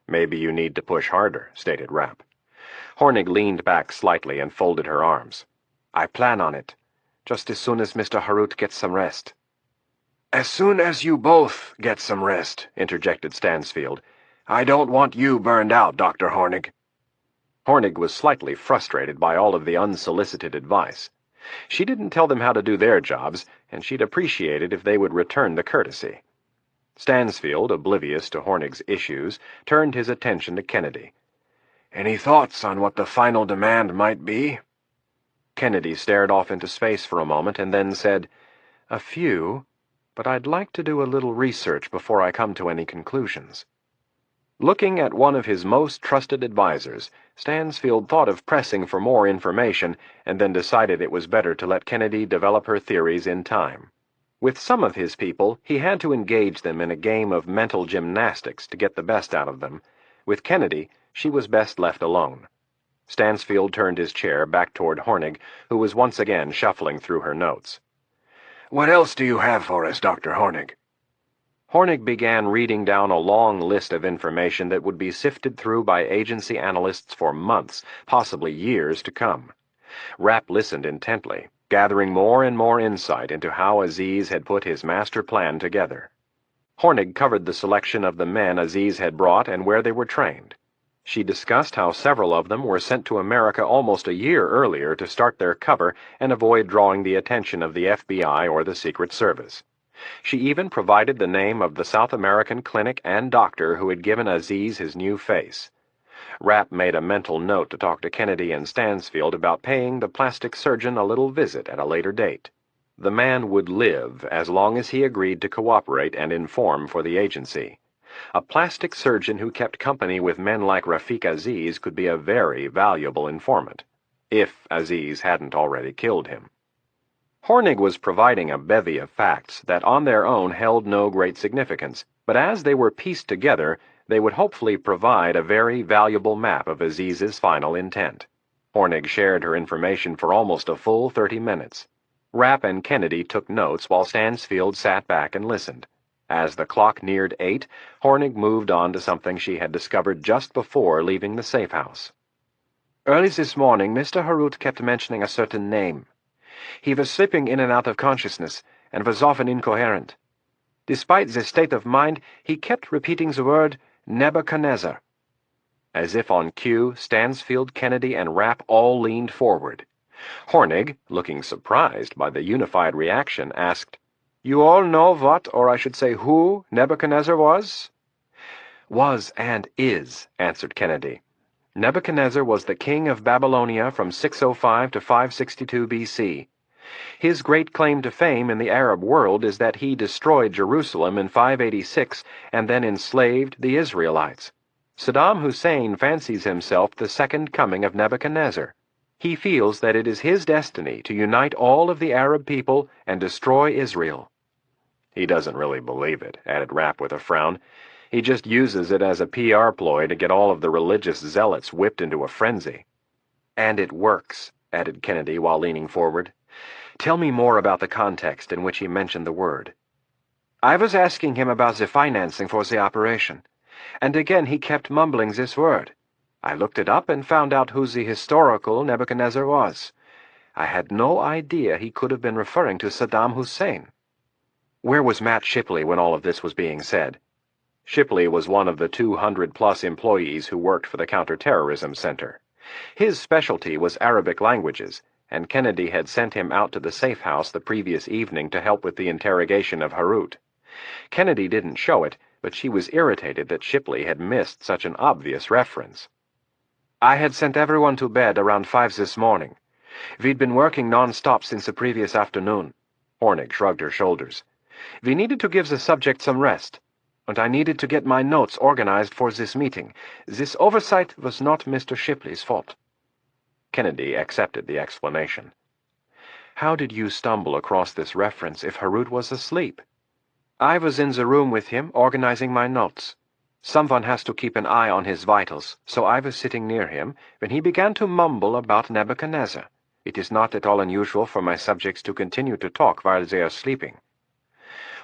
"Maybe you need to push harder," stated Rapp. Hornig leaned back slightly and folded her arms. "I plan on it, just as soon as Mr. Harut gets some rest." "As soon as you both get some rest," interjected Stansfield. "I don't want you burned out, Dr. Hornig." Hornig was slightly frustrated by all of the unsolicited advice. She didn't tell them how to do their jobs, and she'd appreciate it if they would return the courtesy. Stansfield, oblivious to Hornig's issues, turned his attention to Kennedy. "Any thoughts on what the final demand might be?" Kennedy stared off into space for a moment and then said, "A few, but I'd like to do a little research before I come to any conclusions." Looking at one of his most trusted advisers, Stansfield thought of pressing for more information and then decided it was better to let Kennedy develop her theories in time. With some of his people, he had to engage them in a game of mental gymnastics to get the best out of them. With Kennedy, she was best left alone. Stansfield turned his chair back toward Hornig, who was once again shuffling through her notes. "What else do you have for us, Dr. Hornig?" Hornig began reading down a long list of information that would be sifted through by agency analysts for months, possibly years to come. Rapp listened intently, gathering more and more insight into how Aziz had put his master plan together. Hornig covered the selection of the men Aziz had brought and where they were trained. She discussed how several of them were sent to America almost a year earlier to start their cover and avoid drawing the attention of the FBI or the Secret Service. She even provided the name of the South American clinic and doctor who had given Aziz his new face. Rapp made a mental note to talk to Kennedy and Stansfield about paying the plastic surgeon a little visit at a later date. The man would live as long as he agreed to cooperate and inform for the agency. A plastic surgeon who kept company with men like Rafik Aziz could be a very valuable informant, if Aziz hadn't already killed him. Hornig was providing a bevy of facts that on their own held no great significance, but as they were pieced together, they would hopefully provide a very valuable map of Aziz's final intent. Hornig shared her information for almost a full 30 minutes. Rapp and Kennedy took notes while Stansfield sat back and listened. As the clock neared 8, Hornig moved on to something she had discovered just before leaving the safe house. Early this morning, Mr. Harut kept mentioning a certain name. He was slipping in and out of consciousness, and was often incoherent. Despite this state of mind, he kept repeating the word Nebuchadnezzar. As if on cue, Stansfield, Kennedy, and Rapp all leaned forward. Hornig, looking surprised by the unified reaction, asked, "You all know what, or I should say who, Nebuchadnezzar was?" "Was and is," answered Kennedy. "Nebuchadnezzar was the king of Babylonia from 605 to 562 B.C. His great claim to fame in the Arab world is that he destroyed Jerusalem in 586 and then enslaved the Israelites. Saddam Hussein fancies himself the second coming of Nebuchadnezzar. He feels that it is his destiny to unite all of the Arab people and destroy Israel." "He doesn't really believe it," added Rapp with a frown. "He just uses it as a PR ploy to get all of the religious zealots whipped into a frenzy." "And it works," added Kennedy while leaning forward. "Tell me more about the context in which he mentioned the word." "I was asking him about the financing for the operation, and again he kept mumbling this word. I looked it up and found out who the historical Nebuchadnezzar was. I had no idea he could have been referring to Saddam Hussein." "Where was Matt Shipley when all of this was being said?" Shipley was one of the 200-plus employees who worked for the Counterterrorism Center. His specialty was Arabic languages, and Kennedy had sent him out to the safe house the previous evening to help with the interrogation of Harut. Kennedy didn't show it, but she was irritated that Shipley had missed such an obvious reference. "I had sent everyone to bed around 5 this morning. We'd been working non-stop since the previous afternoon." Hornig shrugged her shoulders. "We needed to give the subject some rest, and I needed to get my notes organized for this meeting. This oversight was not Mr. Shipley's fault." Kennedy accepted the explanation. "How did you stumble across this reference if Harut was asleep?" "I was in the room with him, organizing my notes. Someone has to keep an eye on his vitals, so I was sitting near him when he began to mumble about Nebuchadnezzar. It is not at all unusual for my subjects to continue to talk while they are sleeping."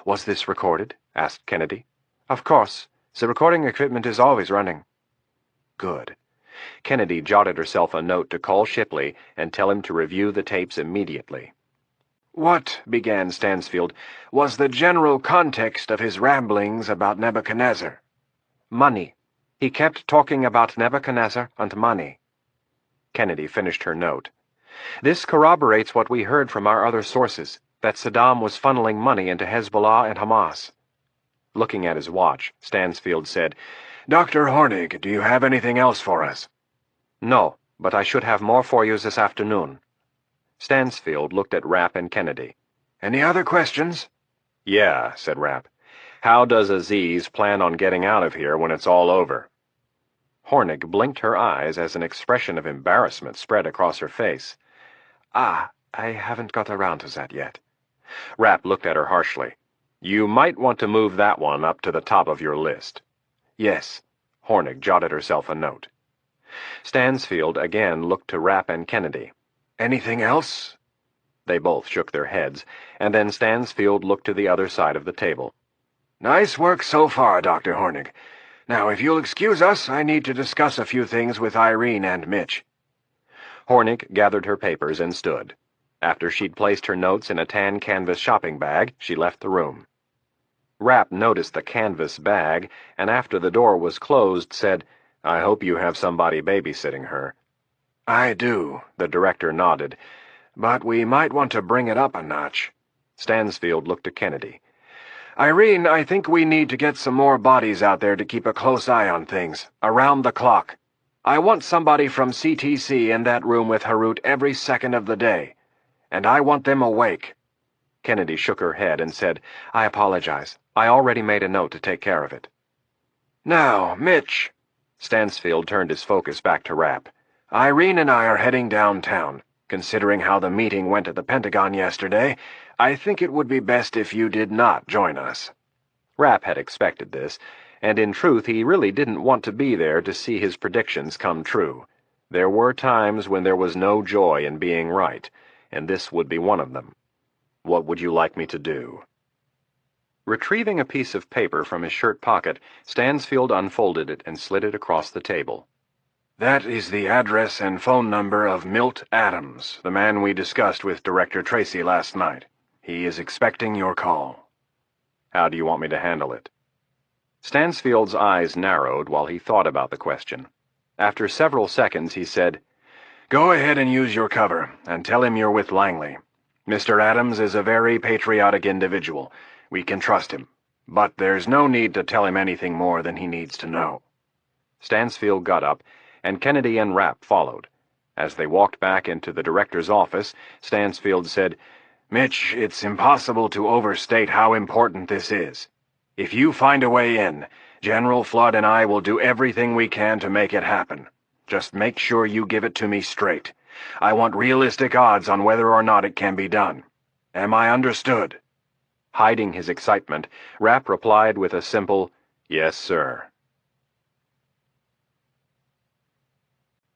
"Was this recorded?" asked Kennedy. "Of course. The recording equipment is always running." "Good." Kennedy jotted herself a note to call Shipley and tell him to review the tapes immediately. "What," began Stansfield, "was the general context of his ramblings about Nebuchadnezzar?" "Money. He kept talking about Nebuchadnezzar and money." Kennedy finished her note. "This corroborates what we heard from our other sources, that Saddam was funneling money into Hezbollah and Hamas." Looking at his watch, Stansfield said, "Dr. Hornig, do you have anything else for us?" "No, but I should have more for you this afternoon." Stansfield looked at Rapp and Kennedy. "Any other questions?" "Yeah," said Rapp. "How does Aziz plan on getting out of here when it's all over?" Hornig blinked her eyes as an expression of embarrassment spread across her face. I haven't got around to that yet." Rapp looked at her harshly. "You might want to move that one up to the top of your list." "Yes." Hornig jotted herself a note. Stansfield again looked to Rapp and Kennedy. "Anything else?" They both shook their heads, and then Stansfield looked to the other side of the table. "Nice work so far, Dr. Hornig. Now, if you'll excuse us, I need to discuss a few things with Irene and Mitch." Hornig gathered her papers and stood. After she'd placed her notes in a tan canvas shopping bag, she left the room. Rapp noticed the canvas bag, and after the door was closed, said, "I hope you have somebody babysitting her." "I do," the director nodded, "but we might want to bring it up a notch." Stansfield looked to Kennedy. "Irene, I think we need to get some more bodies out there to keep a close eye on things, around the clock." I want somebody from CTC in that room with Harut every second of the day. And I want them awake." Kennedy shook her head and said, "I apologize. I already made a note to take care of it." "Now, Mitch." Stansfield turned his focus back to Rapp. "Irene and I are heading downtown. Considering how the meeting went at the Pentagon yesterday, I think it would be best if you did not join us." Rapp had expected this, and in truth he really didn't want to be there to see his predictions come true. There were times when there was no joy in being right, and this would be one of them. "What would you like me to do?" Retrieving a piece of paper from his shirt pocket, Stansfield unfolded it and slid it across the table. "That is the address and phone number of Milt Adams, the man we discussed with Director Tracy last night. He is expecting your call." "How do you want me to handle it?" Stansfield's eyes narrowed while he thought about the question. After several seconds, he said, "Go ahead and use your cover, and tell him you're with Langley. Mr. Adams is a very patriotic individual. We can trust him. But there's no need to tell him anything more than he needs to know." Stansfield got up, and Kennedy and Rapp followed. As they walked back into the director's office, Stansfield said, "Mitch, it's impossible to overstate how important this is. If you find a way in, General Flood and I will do everything we can to make it happen. Just make sure you give it to me straight. I want realistic odds on whether or not it can be done. Am I understood?" Hiding his excitement, Rapp replied with a simple, "Yes, sir."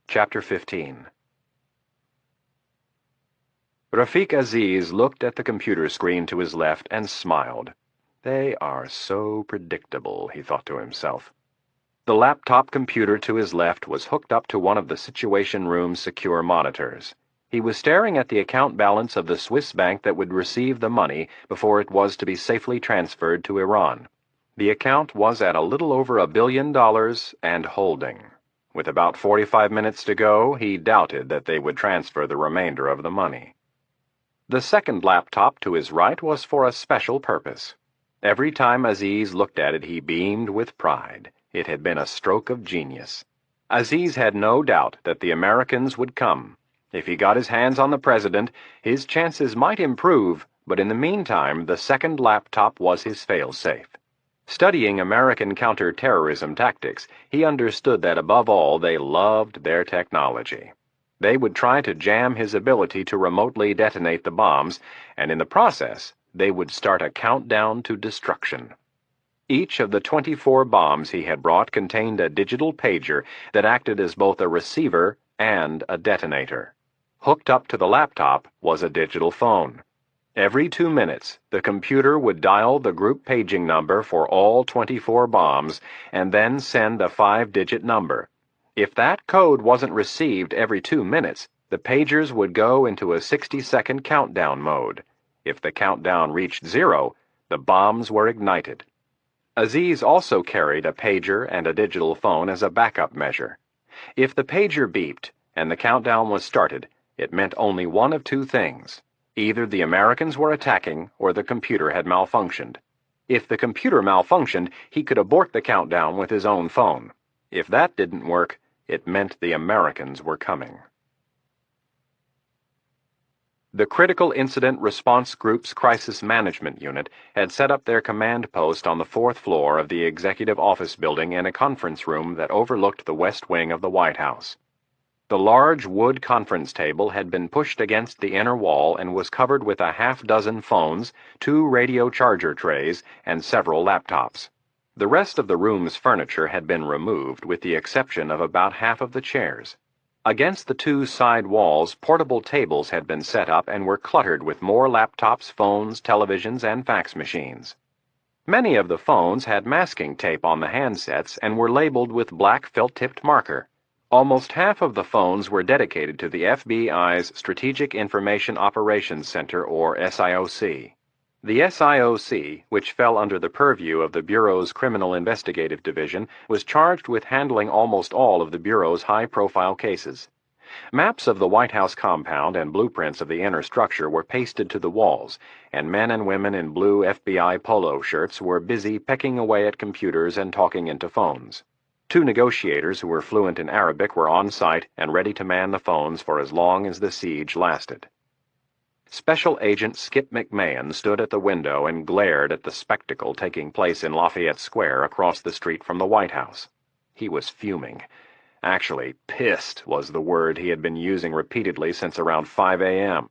Chapter 15. Rafiq Aziz looked at the computer screen to his left and smiled. They are so predictable, he thought to himself. The laptop computer to his left was hooked up to one of the Situation Room's secure monitors. He was staring at the account balance of the Swiss bank that would receive the money before it was to be safely transferred to Iran. The account was at a little over $1 billion and holding. With about 45 minutes to go, he doubted that they would transfer the remainder of the money. The second laptop to his right was for a special purpose. Every time Aziz looked at it, he beamed with pride. It had been a stroke of genius. Aziz had no doubt that the Americans would come. If he got his hands on the president, his chances might improve, but in the meantime, the second laptop was his fail-safe. Studying American counterterrorism tactics, he understood that above all they loved their technology. They would try to jam his ability to remotely detonate the bombs, and in the process, they would start a countdown to destruction. Each of the 24 bombs he had brought contained a digital pager that acted as both a receiver and a detonator. Hooked up to the laptop was a digital phone. Every 2 minutes, the computer would dial the group paging number for all 24 bombs and then send the 5-digit number. If that code wasn't received every 2 minutes, the pagers would go into a 60-second countdown mode. If the countdown reached 0, the bombs were ignited. Aziz also carried a pager and a digital phone as a backup measure. If the pager beeped and the countdown was started, it meant only one of two things. Either the Americans were attacking or the computer had malfunctioned. If the computer malfunctioned, he could abort the countdown with his own phone. If that didn't work, it meant the Americans were coming. The Critical Incident Response Group's Crisis Management Unit had set up their command post on the 4th floor of the Executive Office Building in a conference room that overlooked the west wing of the White House. The large wood conference table had been pushed against the inner wall and was covered with a half-dozen phones, 2 radio charger trays, and several laptops. The rest of the room's furniture had been removed, with the exception of about half of the chairs. Against the 2 side walls, portable tables had been set up and were cluttered with more laptops, phones, televisions, and fax machines. Many of the phones had masking tape on the handsets and were labeled with black felt-tipped marker. Almost half of the phones were dedicated to the FBI's Strategic Information Operations Center, or SIOC. The SIOC, which fell under the purview of the Bureau's Criminal Investigative Division, was charged with handling almost all of the Bureau's high-profile cases. Maps of the White House compound and blueprints of the inner structure were pasted to the walls, and men and women in blue FBI polo shirts were busy pecking away at computers and talking into phones. Two negotiators who were fluent in Arabic were on site and ready to man the phones for as long as the siege lasted. Special Agent Skip McMahon stood at the window and glared at the spectacle taking place in Lafayette Square across the street from the White House. He was fuming. Actually, pissed was the word he had been using repeatedly since around 5 a.m.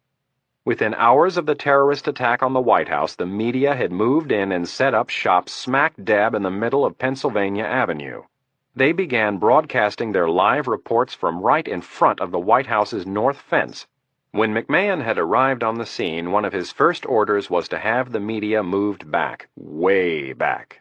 Within hours of the terrorist attack on the White House, the media had moved in and set up shop smack dab in the middle of Pennsylvania Avenue. They began broadcasting their live reports from right in front of the White House's north fence. When McMahon had arrived on the scene, one of his first orders was to have the media moved back, way back.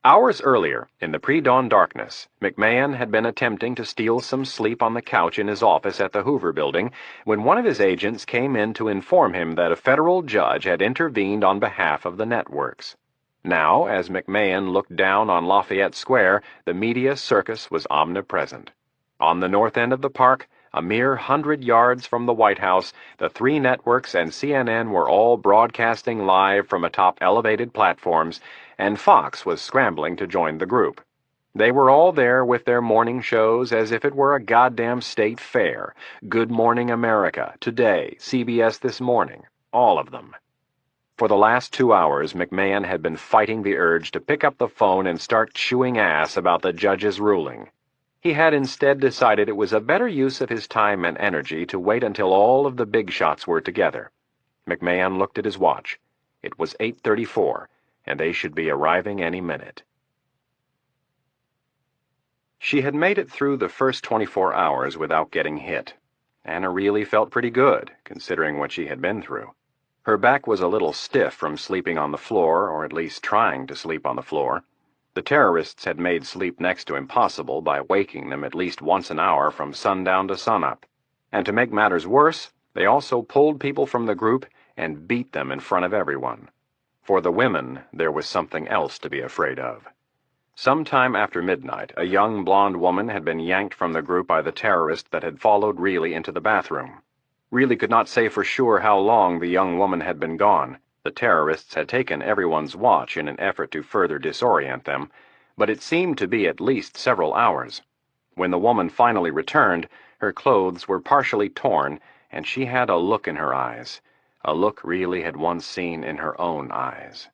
Hours earlier, in the pre-dawn darkness, McMahon had been attempting to steal some sleep on the couch in his office at the Hoover Building when one of his agents came in to inform him that a federal judge had intervened on behalf of the networks. Now, as McMahon looked down on Lafayette Square, the media circus was omnipresent. On the north end of the park, a mere 100 yards from the White House, the three networks and CNN were all broadcasting live from atop elevated platforms, and Fox was scrambling to join the group. They were all there with their morning shows as if it were a goddamn state fair. Good Morning America, Today, CBS This Morning, all of them. For the last 2 hours, McMahon had been fighting the urge to pick up the phone and start chewing ass about the judge's ruling. He had instead decided it was a better use of his time and energy to wait until all of the big shots were together. McMahon looked at his watch. It was 8:34, and they should be arriving any minute. She had made it through the first 24 hours without getting hit. Anna really felt pretty good, considering what she had been through. Her back was a little stiff from sleeping on the floor, or at least trying to sleep on the floor. The terrorists had made sleep next to impossible by waking them at least once an hour from sundown to sunup. And to make matters worse, they also pulled people from the group and beat them in front of everyone. For the women, there was something else to be afraid of. Sometime after midnight, a young blonde woman had been yanked from the group by the terrorist that had followed Reilly into the bathroom. Reilly could not say for sure how long the young woman had been gone. The terrorists had taken everyone's watch in an effort to further disorient them, but it seemed to be at least several hours. When the woman finally returned, her clothes were partially torn, and she had a look in her eyes, a look Reilly had once seen in her own eyes.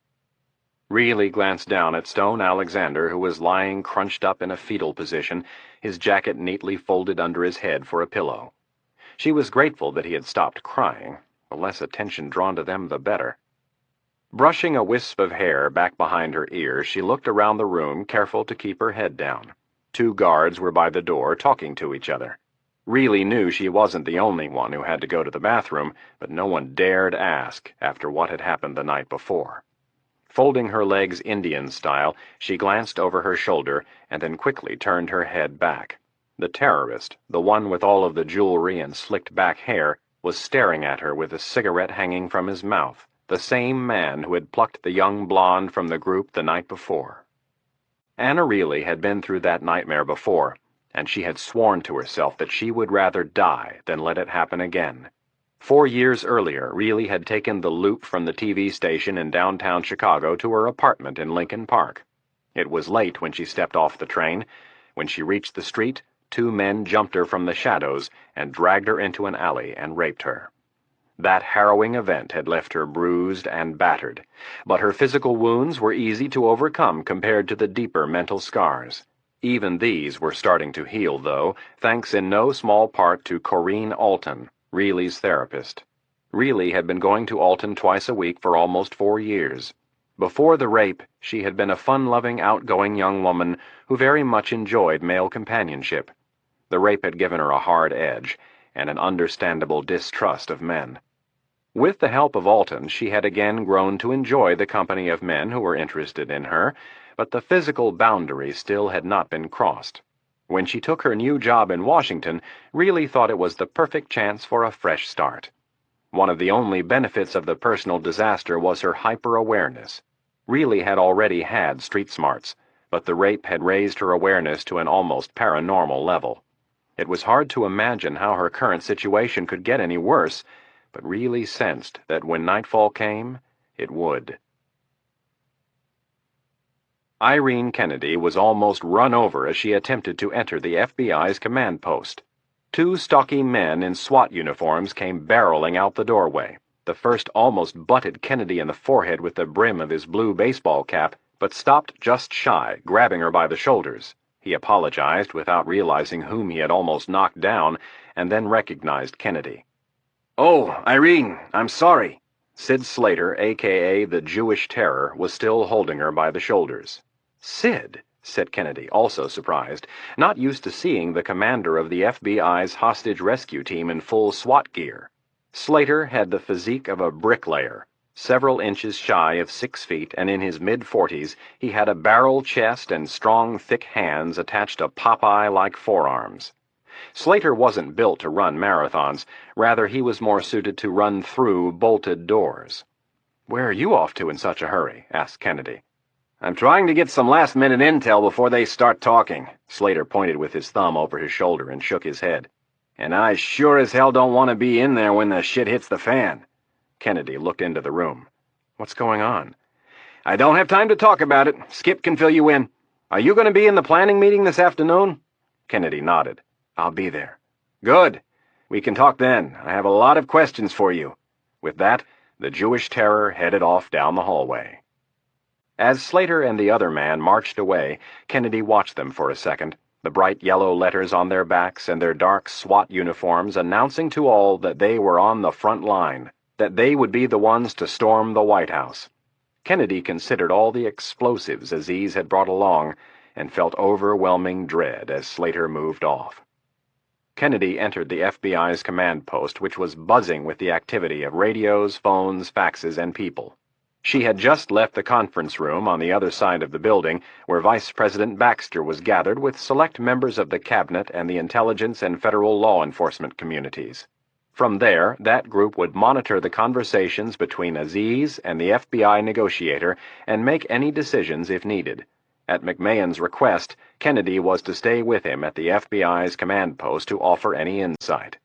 Reilly glanced down at Stone Alexander, who was lying crunched up in a fetal position, his jacket neatly folded under his head for a pillow. She was grateful that he had stopped crying. The less attention drawn to them, the better. Brushing a wisp of hair back behind her ears, she looked around the room, careful to keep her head down. 2 guards were by the door, talking to each other. Reilly knew she wasn't the only one who had to go to the bathroom, but no one dared ask after what had happened the night before. Folding her legs Indian style, she glanced over her shoulder and then quickly turned her head back. The terrorist, the one with all of the jewelry and slicked back hair, was staring at her with a cigarette hanging from his mouth, the same man who had plucked the young blonde from the group the night before. Anna Reilly had been through that nightmare before, and she had sworn to herself that she would rather die than let it happen again. 4 years earlier, Reilly had taken the loop from the TV station in downtown Chicago to her apartment in Lincoln Park. It was late when she stepped off the train. When she reached the street, 2 men jumped her from the shadows and dragged her into an alley and raped her. That harrowing event had left her bruised and battered, but her physical wounds were easy to overcome compared to the deeper mental scars. Even these were starting to heal, though, thanks in no small part to Corinne Alton, Reilly's therapist. Reilly had been going to Alton twice a week for almost 4 years. Before the rape, she had been a fun-loving, outgoing young woman who very much enjoyed male companionship. The rape had given her a hard edge and an understandable distrust of men. With the help of Alton, she had again grown to enjoy the company of men who were interested in her, but the physical boundary still had not been crossed. When she took her new job in Washington, Reilly thought it was the perfect chance for a fresh start. One of the only benefits of the personal disaster was her hyper-awareness. Reilly had already had street smarts, but the rape had raised her awareness to an almost paranormal level. It was hard to imagine how her current situation could get any worse, but Reilly sensed that when nightfall came, it would. Irene Kennedy was almost run over as she attempted to enter the FBI's command post. Two stocky men in SWAT uniforms came barreling out the doorway. The first almost butted Kennedy in the forehead with the brim of his blue baseball cap, but stopped just shy, grabbing her by the shoulders. He apologized without realizing whom he had almost knocked down, and then recognized Kennedy. "Oh, Irene, I'm sorry." Sid Slater, a.k.a. the Jewish Terror, was still holding her by the shoulders. "Sid," said Kennedy, also surprised, not used to seeing the commander of the FBI's hostage rescue team in full SWAT gear. Slater had the physique of a bricklayer. Several inches shy of 6 feet and in his mid-40s, he had a barrel chest and strong, thick hands attached to Popeye-like forearms. Slater wasn't built to run marathons. Rather, he was more suited to run through bolted doors. "Where are you off to in such a hurry?" asked Kennedy. "I'm trying to get some last-minute intel before they start talking." Slater pointed with his thumb over his shoulder and shook his head. "And I sure as hell don't want to be in there when the shit hits the fan." Kennedy looked into the room. "What's going on?" "I don't have time to talk about it. Skip can fill you in. Are you going to be in the planning meeting this afternoon?" Kennedy nodded. "I'll be there." "Good. We can talk then. I have a lot of questions for you." With that, the Jewish Terror headed off down the hallway. As Slater and the other man marched away, Kennedy watched them for a second, the bright yellow letters on their backs and their dark SWAT uniforms announcing to all that they were on the front line, that they would be the ones to storm the White House. Kennedy considered all the explosives Aziz had brought along and felt overwhelming dread as Slater moved off. Kennedy entered the FBI's command post, which was buzzing with the activity of radios, phones, faxes, and people. She had just left the conference room on the other side of the building, where Vice President Baxter was gathered with select members of the cabinet and the intelligence and federal law enforcement communities. From there, that group would monitor the conversations between Aziz and the FBI negotiator and make any decisions if needed. At McMahon's request, Kennedy was to stay with him at the FBI's command post to offer any insight.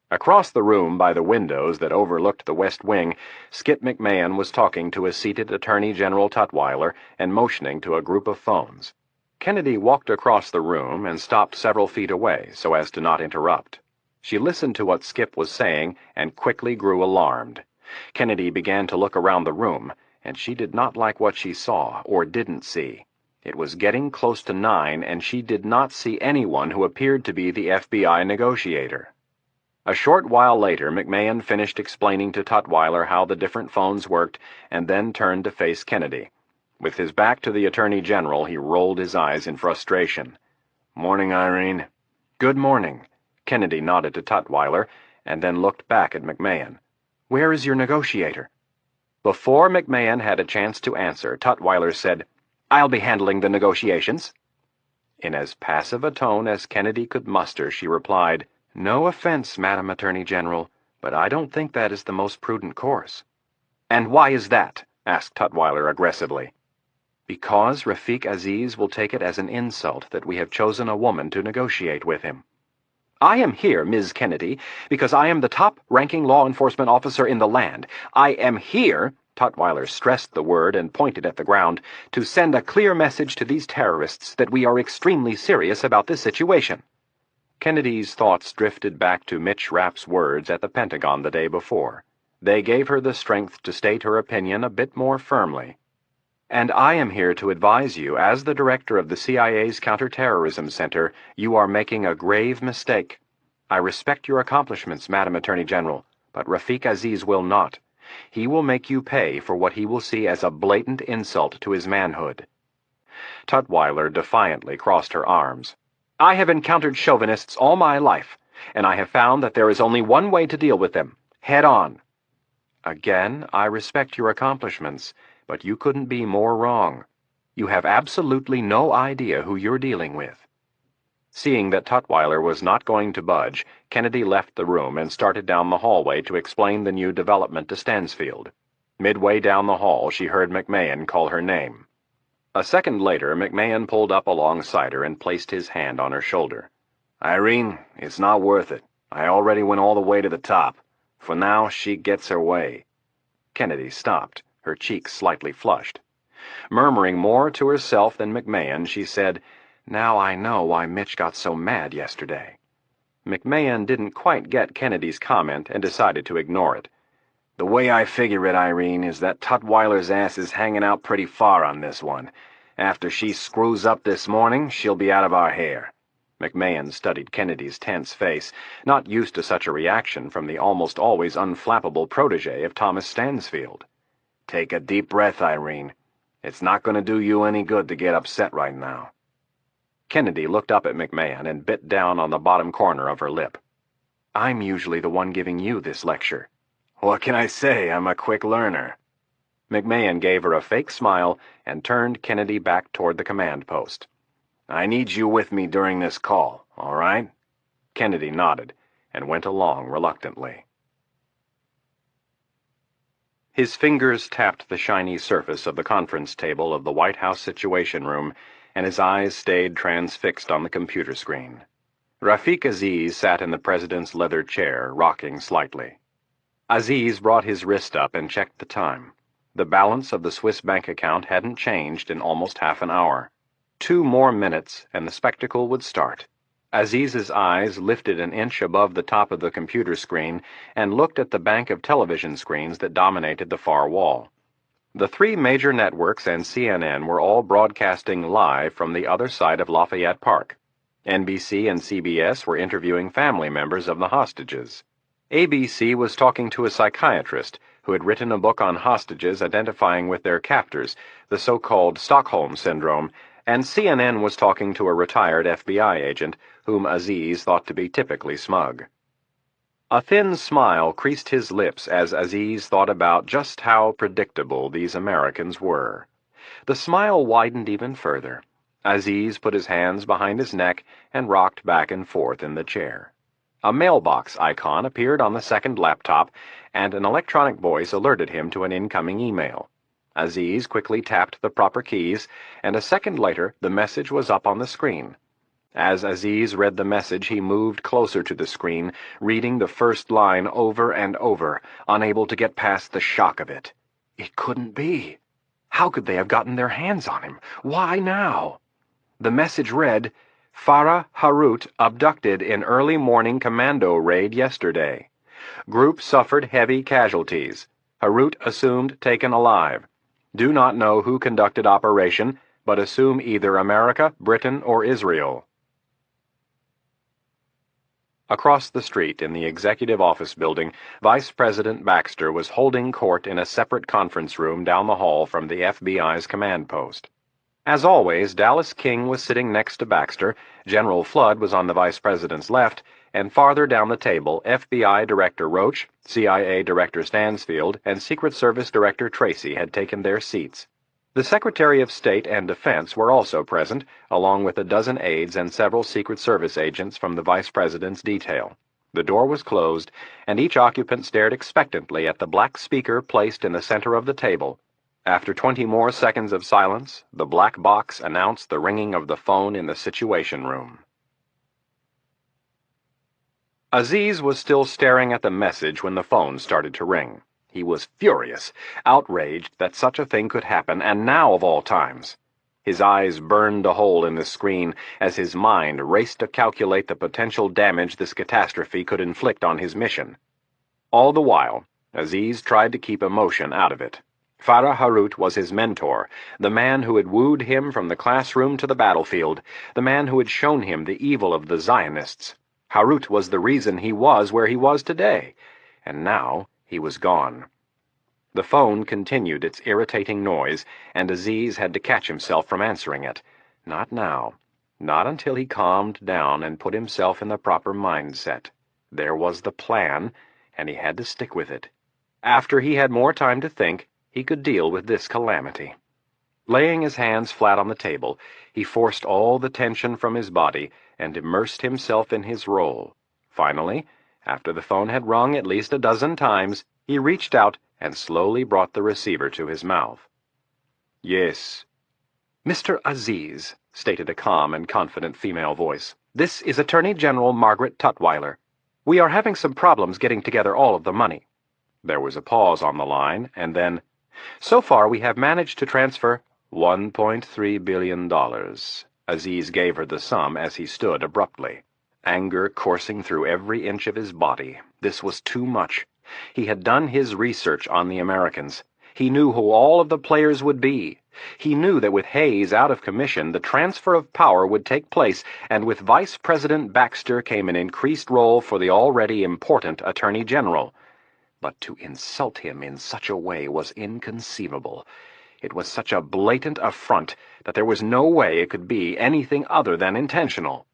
Across the room by the windows that overlooked the West Wing, Skip McMahon was talking to a seated Attorney General Tutwiler and motioning to a group of phones. Kennedy walked across the room and stopped several feet away so as to not interrupt. She listened to what Skip was saying and quickly grew alarmed. Kennedy began to look around the room, and she did not like what she saw or didn't see. It was getting close to 9, and she did not see anyone who appeared to be the FBI negotiator. A short while later, McMahon finished explaining to Tutwiler how the different phones worked and then turned to face Kennedy. With his back to the Attorney General, he rolled his eyes in frustration. "Morning, Irene." "Good morning." Kennedy nodded to Tutwiler and then looked back at McMahon. "Where is your negotiator?" Before McMahon had a chance to answer, Tutwiler said, "I'll be handling the negotiations." In as passive a tone as Kennedy could muster, she replied, "No offense, Madam Attorney General, but I don't think that is the most prudent course." "And why is that?" asked Tutwiler aggressively. "Because Rafiq Aziz will take it as an insult that we have chosen a woman to negotiate with him." "I am here, Ms. Kennedy, because I am the top-ranking law enforcement officer in the land. I am here," Tutwiler stressed the word and pointed at the ground, "to send a clear message to these terrorists that we are extremely serious about this situation." Kennedy's thoughts drifted back to Mitch Rapp's words at the Pentagon the day before. They gave her the strength to state her opinion a bit more firmly. "And I am here to advise you, as the director of the CIA's Counterterrorism Center, you are making a grave mistake. I respect your accomplishments, Madam Attorney General, but Rafiq Aziz will not. He will make you pay for what he will see as a blatant insult to his manhood." Tutwiler defiantly crossed her arms. "I have encountered chauvinists all my life, and I have found that there is only one way to deal with them, head on." "Again, I respect your accomplishments, but you couldn't be more wrong. You have absolutely no idea who you're dealing with." Seeing that Tutwiler was not going to budge, Kennedy left the room and started down the hallway to explain the new development to Stansfield. Midway down the hall, she heard McMahon call her name. A second later, McMahon pulled up alongside her and placed his hand on her shoulder. "Irene, it's not worth it. I already went all the way to the top. For now, she gets her way." Kennedy stopped, her cheeks slightly flushed. Murmuring more to herself than McMahon, she said, "Now I know why Mitch got so mad yesterday." McMahon didn't quite get Kennedy's comment and decided to ignore it. "The way I figure it, Irene, is that Tutwiler's ass is hanging out pretty far on this one. After she screws up this morning, she'll be out of our hair." McMahon studied Kennedy's tense face, not used to such a reaction from the almost always unflappable protege of Thomas Stansfield. "Take a deep breath, Irene. It's not going to do you any good to get upset right now." Kennedy looked up at McMahon and bit down on the bottom corner of her lip. "I'm usually the one giving you this lecture." "What can I say? I'm a quick learner." McMahon gave her a fake smile and turned Kennedy back toward the command post. "I need you with me during this call, all right?" Kennedy nodded and went along reluctantly. His fingers tapped the shiny surface of the conference table of the White House Situation Room, and his eyes stayed transfixed on the computer screen. Rafiq Aziz sat in the president's leather chair, rocking slightly. Aziz brought his wrist up and checked the time. The balance of the Swiss bank account hadn't changed in almost half an hour. 2 more minutes, and the spectacle would start. Aziz's eyes lifted an inch above the top of the computer screen and looked at the bank of television screens that dominated the far wall. The 3 major networks and CNN were all broadcasting live from the other side of Lafayette Park. NBC and CBS were interviewing family members of the hostages. ABC was talking to a psychiatrist who had written a book on hostages identifying with their captors, the so-called Stockholm Syndrome, and CNN was talking to a retired FBI agent whom Aziz thought to be typically smug. A thin smile creased his lips as Aziz thought about just how predictable these Americans were. The smile widened even further. Aziz put his hands behind his neck and rocked back and forth in the chair. A mailbox icon appeared on the second laptop, and an electronic voice alerted him to an incoming email. Aziz quickly tapped the proper keys, and a second later the message was up on the screen. As Aziz read the message, he moved closer to the screen, reading the first line over and over, unable to get past the shock of it. It couldn't be. How could they have gotten their hands on him? Why now? The message read, "Farah Harut abducted in early morning commando raid yesterday. Group suffered heavy casualties. Harut assumed taken alive. Do not know who conducted operation, but assume either America, Britain, or Israel." Across the street in the Executive Office Building, Vice President Baxter was holding court in a separate conference room down the hall from the FBI's command post. As always, Dallas King was sitting next to Baxter, General Flood was on the Vice President's left, and farther down the table, FBI Director Roach, CIA Director Stansfield, and Secret Service Director Tracy had taken their seats. The Secretary of State and Defense were also present, along with a dozen aides and several Secret Service agents from the Vice President's detail. The door was closed, and each occupant stared expectantly at the black speaker placed in the center of the table. After 20 more seconds of silence, the black box announced the ringing of the phone in the Situation Room. Aziz was still staring at the message when the phone started to ring. He was furious, outraged that such a thing could happen, and now of all times. His eyes burned a hole in the screen as his mind raced to calculate the potential damage this catastrophe could inflict on his mission. All the while, Aziz tried to keep emotion out of it. Farah Harut was his mentor, the man who had wooed him from the classroom to the battlefield, the man who had shown him the evil of the Zionists. Harut was the reason he was where he was today, and now he was gone. The phone continued its irritating noise, and Aziz had to catch himself from answering it. Not now. Not until he calmed down and put himself in the proper mindset. There was the plan, and he had to stick with it. After he had more time to think, he could deal with this calamity. Laying his hands flat on the table, he forced all the tension from his body and immersed himself in his role. Finally, after the phone had rung at least a dozen times, he reached out and slowly brought the receiver to his mouth. "Yes." "Mr. Aziz," stated a calm and confident female voice, "this is Attorney General Margaret Tutwiler. We are having some problems getting together all of the money." There was a pause on the line, and then, "So far we have managed to transfer $1.3 billion. Aziz gave her the sum as he stood abruptly. Anger coursing through every inch of his body. This was too much. He had done his research on the Americans. He knew who all of the players would be. He knew that with Hayes out of commission, the transfer of power would take place, and with Vice President Baxter came an increased role for the already important Attorney General. But to insult him in such a way was inconceivable. It was such a blatant affront that there was no way it could be anything other than intentional.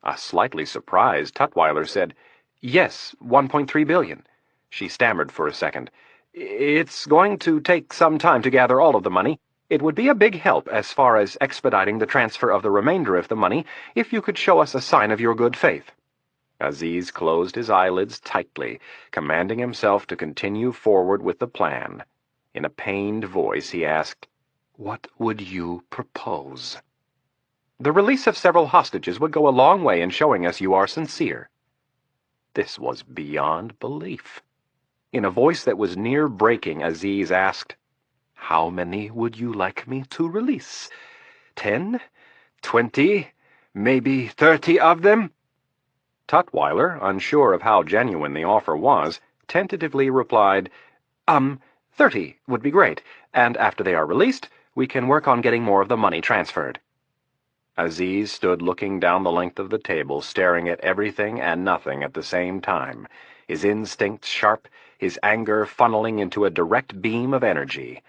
A slightly surprised Tutwiler said, "Yes, $1.3 billion. She stammered for a second. "It's going to take some time to gather all of the money. It would be a big help as far as expediting the transfer of the remainder of the money if you could show us a sign of your good faith." Aziz closed his eyelids tightly, commanding himself to continue forward with the plan. In a pained voice he asked, "What would you propose?" "The release of several hostages would go a long way in showing us you are sincere." This was beyond belief. In a voice that was near breaking, Aziz asked, "How many would you like me to release? 10? 20? Maybe 30 of them?" Tutwiler, unsure of how genuine the offer was, tentatively replied, 30 would be great, and after they are released, we can work on getting more of the money transferred." Aziz stood looking down the length of the table, staring at everything and nothing at the same time, his instincts sharp, his anger funneling into a direct beam of energy.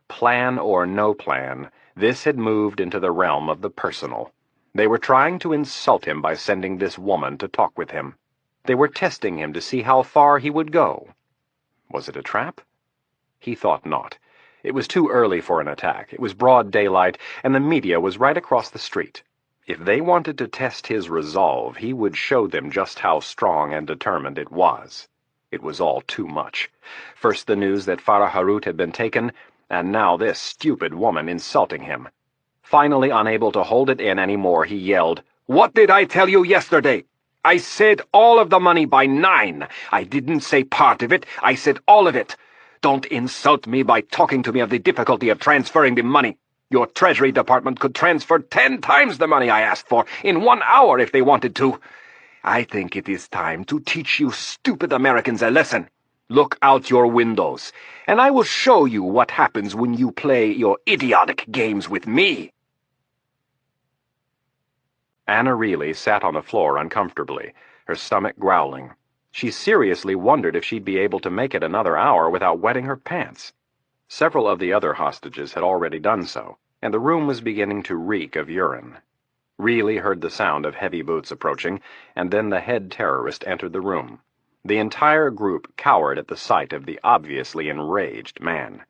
Plan or no plan, this had moved into the realm of the personal. They were trying to insult him by sending this woman to talk with him. They were testing him to see how far he would go. Was it a trap? He thought not. It was too early for an attack. It was broad daylight, and the media was right across the street. If they wanted to test his resolve, he would show them just how strong and determined it was. It was all too much. First the news that Farah Harut had been taken, and now this stupid woman insulting him. Finally, unable to hold it in any more, he yelled, "What did I tell you yesterday? I said all of the money by 9. I didn't say part of it. I said all of it. Don't insult me by talking to me of the difficulty of transferring the money. Your Treasury Department could transfer 10 times the money I asked for in 1 hour if they wanted to. I think it is time to teach you stupid Americans a lesson. Look out your windows, and I will show you what happens when you play your idiotic games with me." Anna Reilly sat on the floor uncomfortably, her stomach growling. She seriously wondered if she'd be able to make it another hour without wetting her pants. Several of the other hostages had already done so, and the room was beginning to reek of urine. Reilly heard the sound of heavy boots approaching, and then the head terrorist entered the room. The entire group cowered at the sight of the obviously enraged man.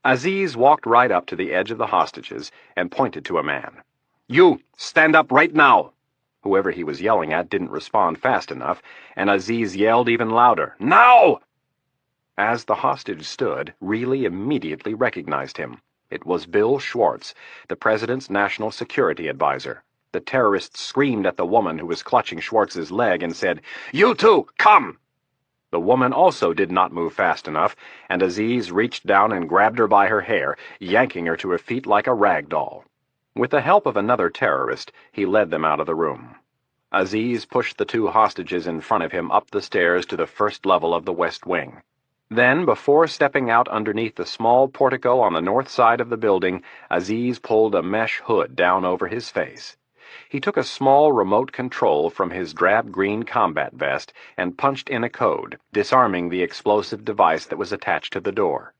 Aziz walked right up to the edge of the hostages and pointed to a man. "You, stand up right now!" Whoever he was yelling at didn't respond fast enough, and Aziz yelled even louder, "Now!" As the hostage stood, Reilly immediately recognized him. It was Bill Schwartz, the president's national security advisor. The terrorist screamed at the woman who was clutching Schwartz's leg and said, "You too, come!" The woman also did not move fast enough, and Aziz reached down and grabbed her by her hair, yanking her to her feet like a rag doll. With the help of another terrorist, he led them out of the room. Aziz pushed the 2 hostages in front of him up the stairs to the first level of the West Wing. Then, before stepping out underneath the small portico on the north side of the building, Aziz pulled a mesh hood down over his face. He took a small remote control from his drab-green combat vest and punched in a code, disarming the explosive device that was attached to the door.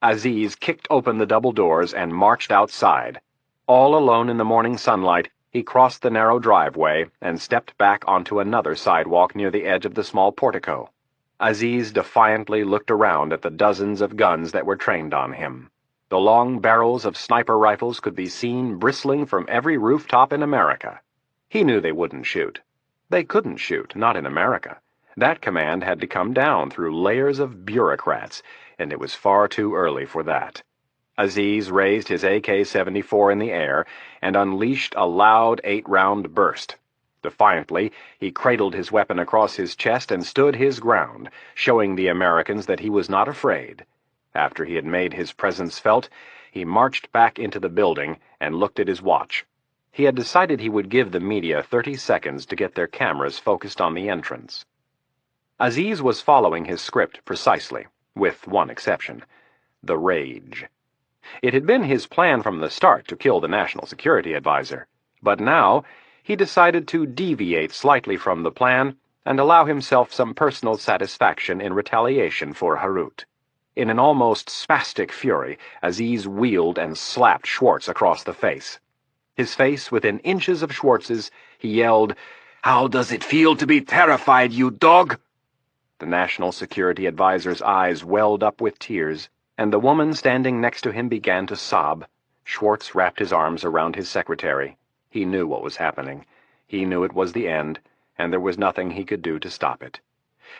Aziz kicked open the double doors and marched outside. All alone in the morning sunlight, he crossed the narrow driveway and stepped back onto another sidewalk near the edge of the small portico. Aziz defiantly looked around at the dozens of guns that were trained on him. The long barrels of sniper rifles could be seen bristling from every rooftop in America. He knew they wouldn't shoot. They couldn't shoot, not in America. That command had to come down through layers of bureaucrats, and it was far too early for that. Aziz raised his AK-74 in the air and unleashed a loud 8-round burst. Defiantly, he cradled his weapon across his chest and stood his ground, showing the Americans that he was not afraid. After he had made his presence felt, he marched back into the building and looked at his watch. He had decided he would give the media 30 seconds to get their cameras focused on the entrance. Aziz was following his script precisely, with one exception: the rage. It had been his plan from the start to kill the National Security Advisor, but now he decided to deviate slightly from the plan and allow himself some personal satisfaction in retaliation for Harut. In an almost spastic fury, Aziz wheeled and slapped Schwartz across the face. His face within inches of Schwartz's, he yelled, "How does it feel to be terrified, you dog?" The National Security Advisor's eyes welled up with tears, and the woman standing next to him began to sob. Schwartz wrapped his arms around his secretary. He knew what was happening. He knew it was the end, and there was nothing he could do to stop it.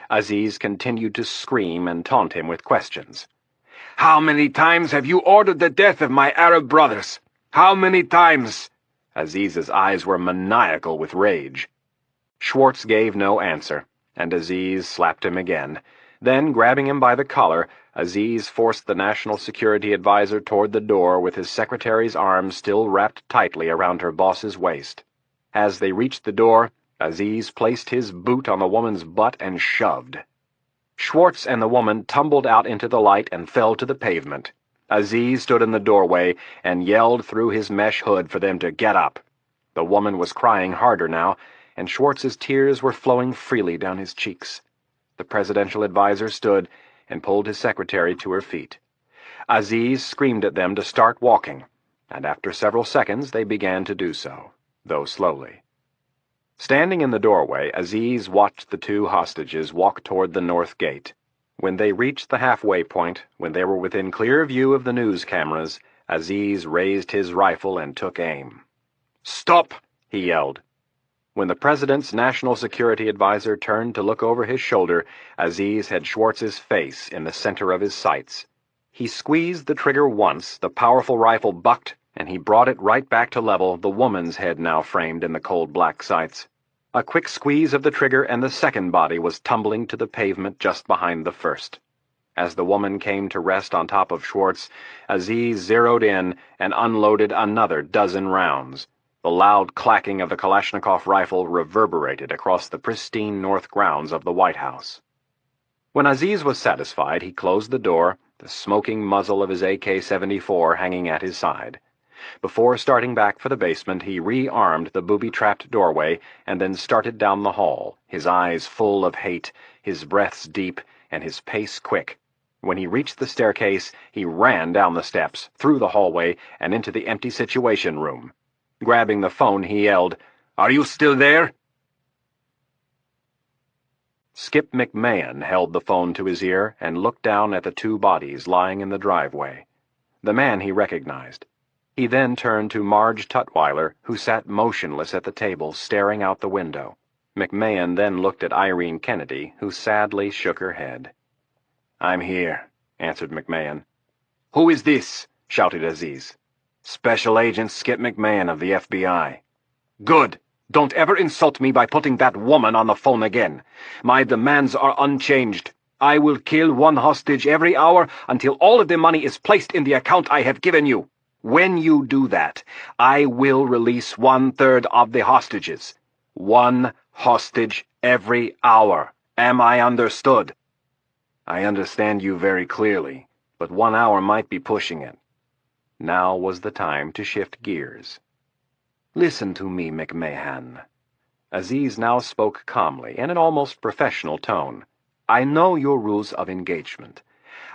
Aziz continued to scream and taunt him with questions. "How many times have you ordered the death of my Arab brothers? How many times?" Aziz's eyes were maniacal with rage. Schwartz gave no answer, and Aziz slapped him again. Then, grabbing him by the collar, Aziz forced the National Security Advisor toward the door with his secretary's arms still wrapped tightly around her boss's waist. As they reached the door, Aziz placed his boot on the woman's butt and shoved. Schwartz and the woman tumbled out into the light and fell to the pavement. Aziz stood in the doorway and yelled through his mesh hood for them to get up. The woman was crying harder now, and Schwartz's tears were flowing freely down his cheeks. The presidential advisor stood and pulled his secretary to her feet. Aziz screamed at them to start walking, and after several seconds they began to do so, though slowly. Standing in the doorway, Aziz watched the two hostages walk toward the north gate. When they reached the halfway point, when they were within clear view of the news cameras, Aziz raised his rifle and took aim. "Stop!" he yelled. When the president's national security advisor turned to look over his shoulder, Aziz had Schwartz's face in the center of his sights. He squeezed the trigger once, the powerful rifle bucked, and he brought it right back to level, the woman's head now framed in the cold black sights. A quick squeeze of the trigger and the second body was tumbling to the pavement just behind the first. As the woman came to rest on top of Schwartz, Aziz zeroed in and unloaded another dozen rounds. The loud clacking of the Kalashnikov rifle reverberated across the pristine north grounds of the White House. When Aziz was satisfied, he closed the door, the smoking muzzle of his AK-74 hanging at his side. Before starting back for the basement, he rearmed the booby-trapped doorway and then started down the hall, his eyes full of hate, his breaths deep, and his pace quick. When he reached the staircase, he ran down the steps, through the hallway, and into the empty Situation Room. Grabbing the phone, he yelled, "Are you still there?" Skip McMahon held the phone to his ear and looked down at the two bodies lying in the driveway. The man he recognized. He then turned to Marge Tutwiler, who sat motionless at the table, staring out the window. McMahon then looked at Irene Kennedy, who sadly shook her head. "I'm here," answered McMahon. "Who is this?" shouted Aziz. "Special Agent Skip McMahon of the FBI." "Good. Don't ever insult me by putting that woman on the phone again. My demands are unchanged. I will kill one hostage every hour until all of the money is placed in the account I have given you. When you do that, I will release 1/3 of the hostages. 1 hostage every hour. Am I understood?" "I understand you very clearly, but 1 hour might be pushing it." Now was the time to shift gears. "Listen to me, McMahon." Aziz now spoke calmly, in an almost professional tone. "I know your rules of engagement.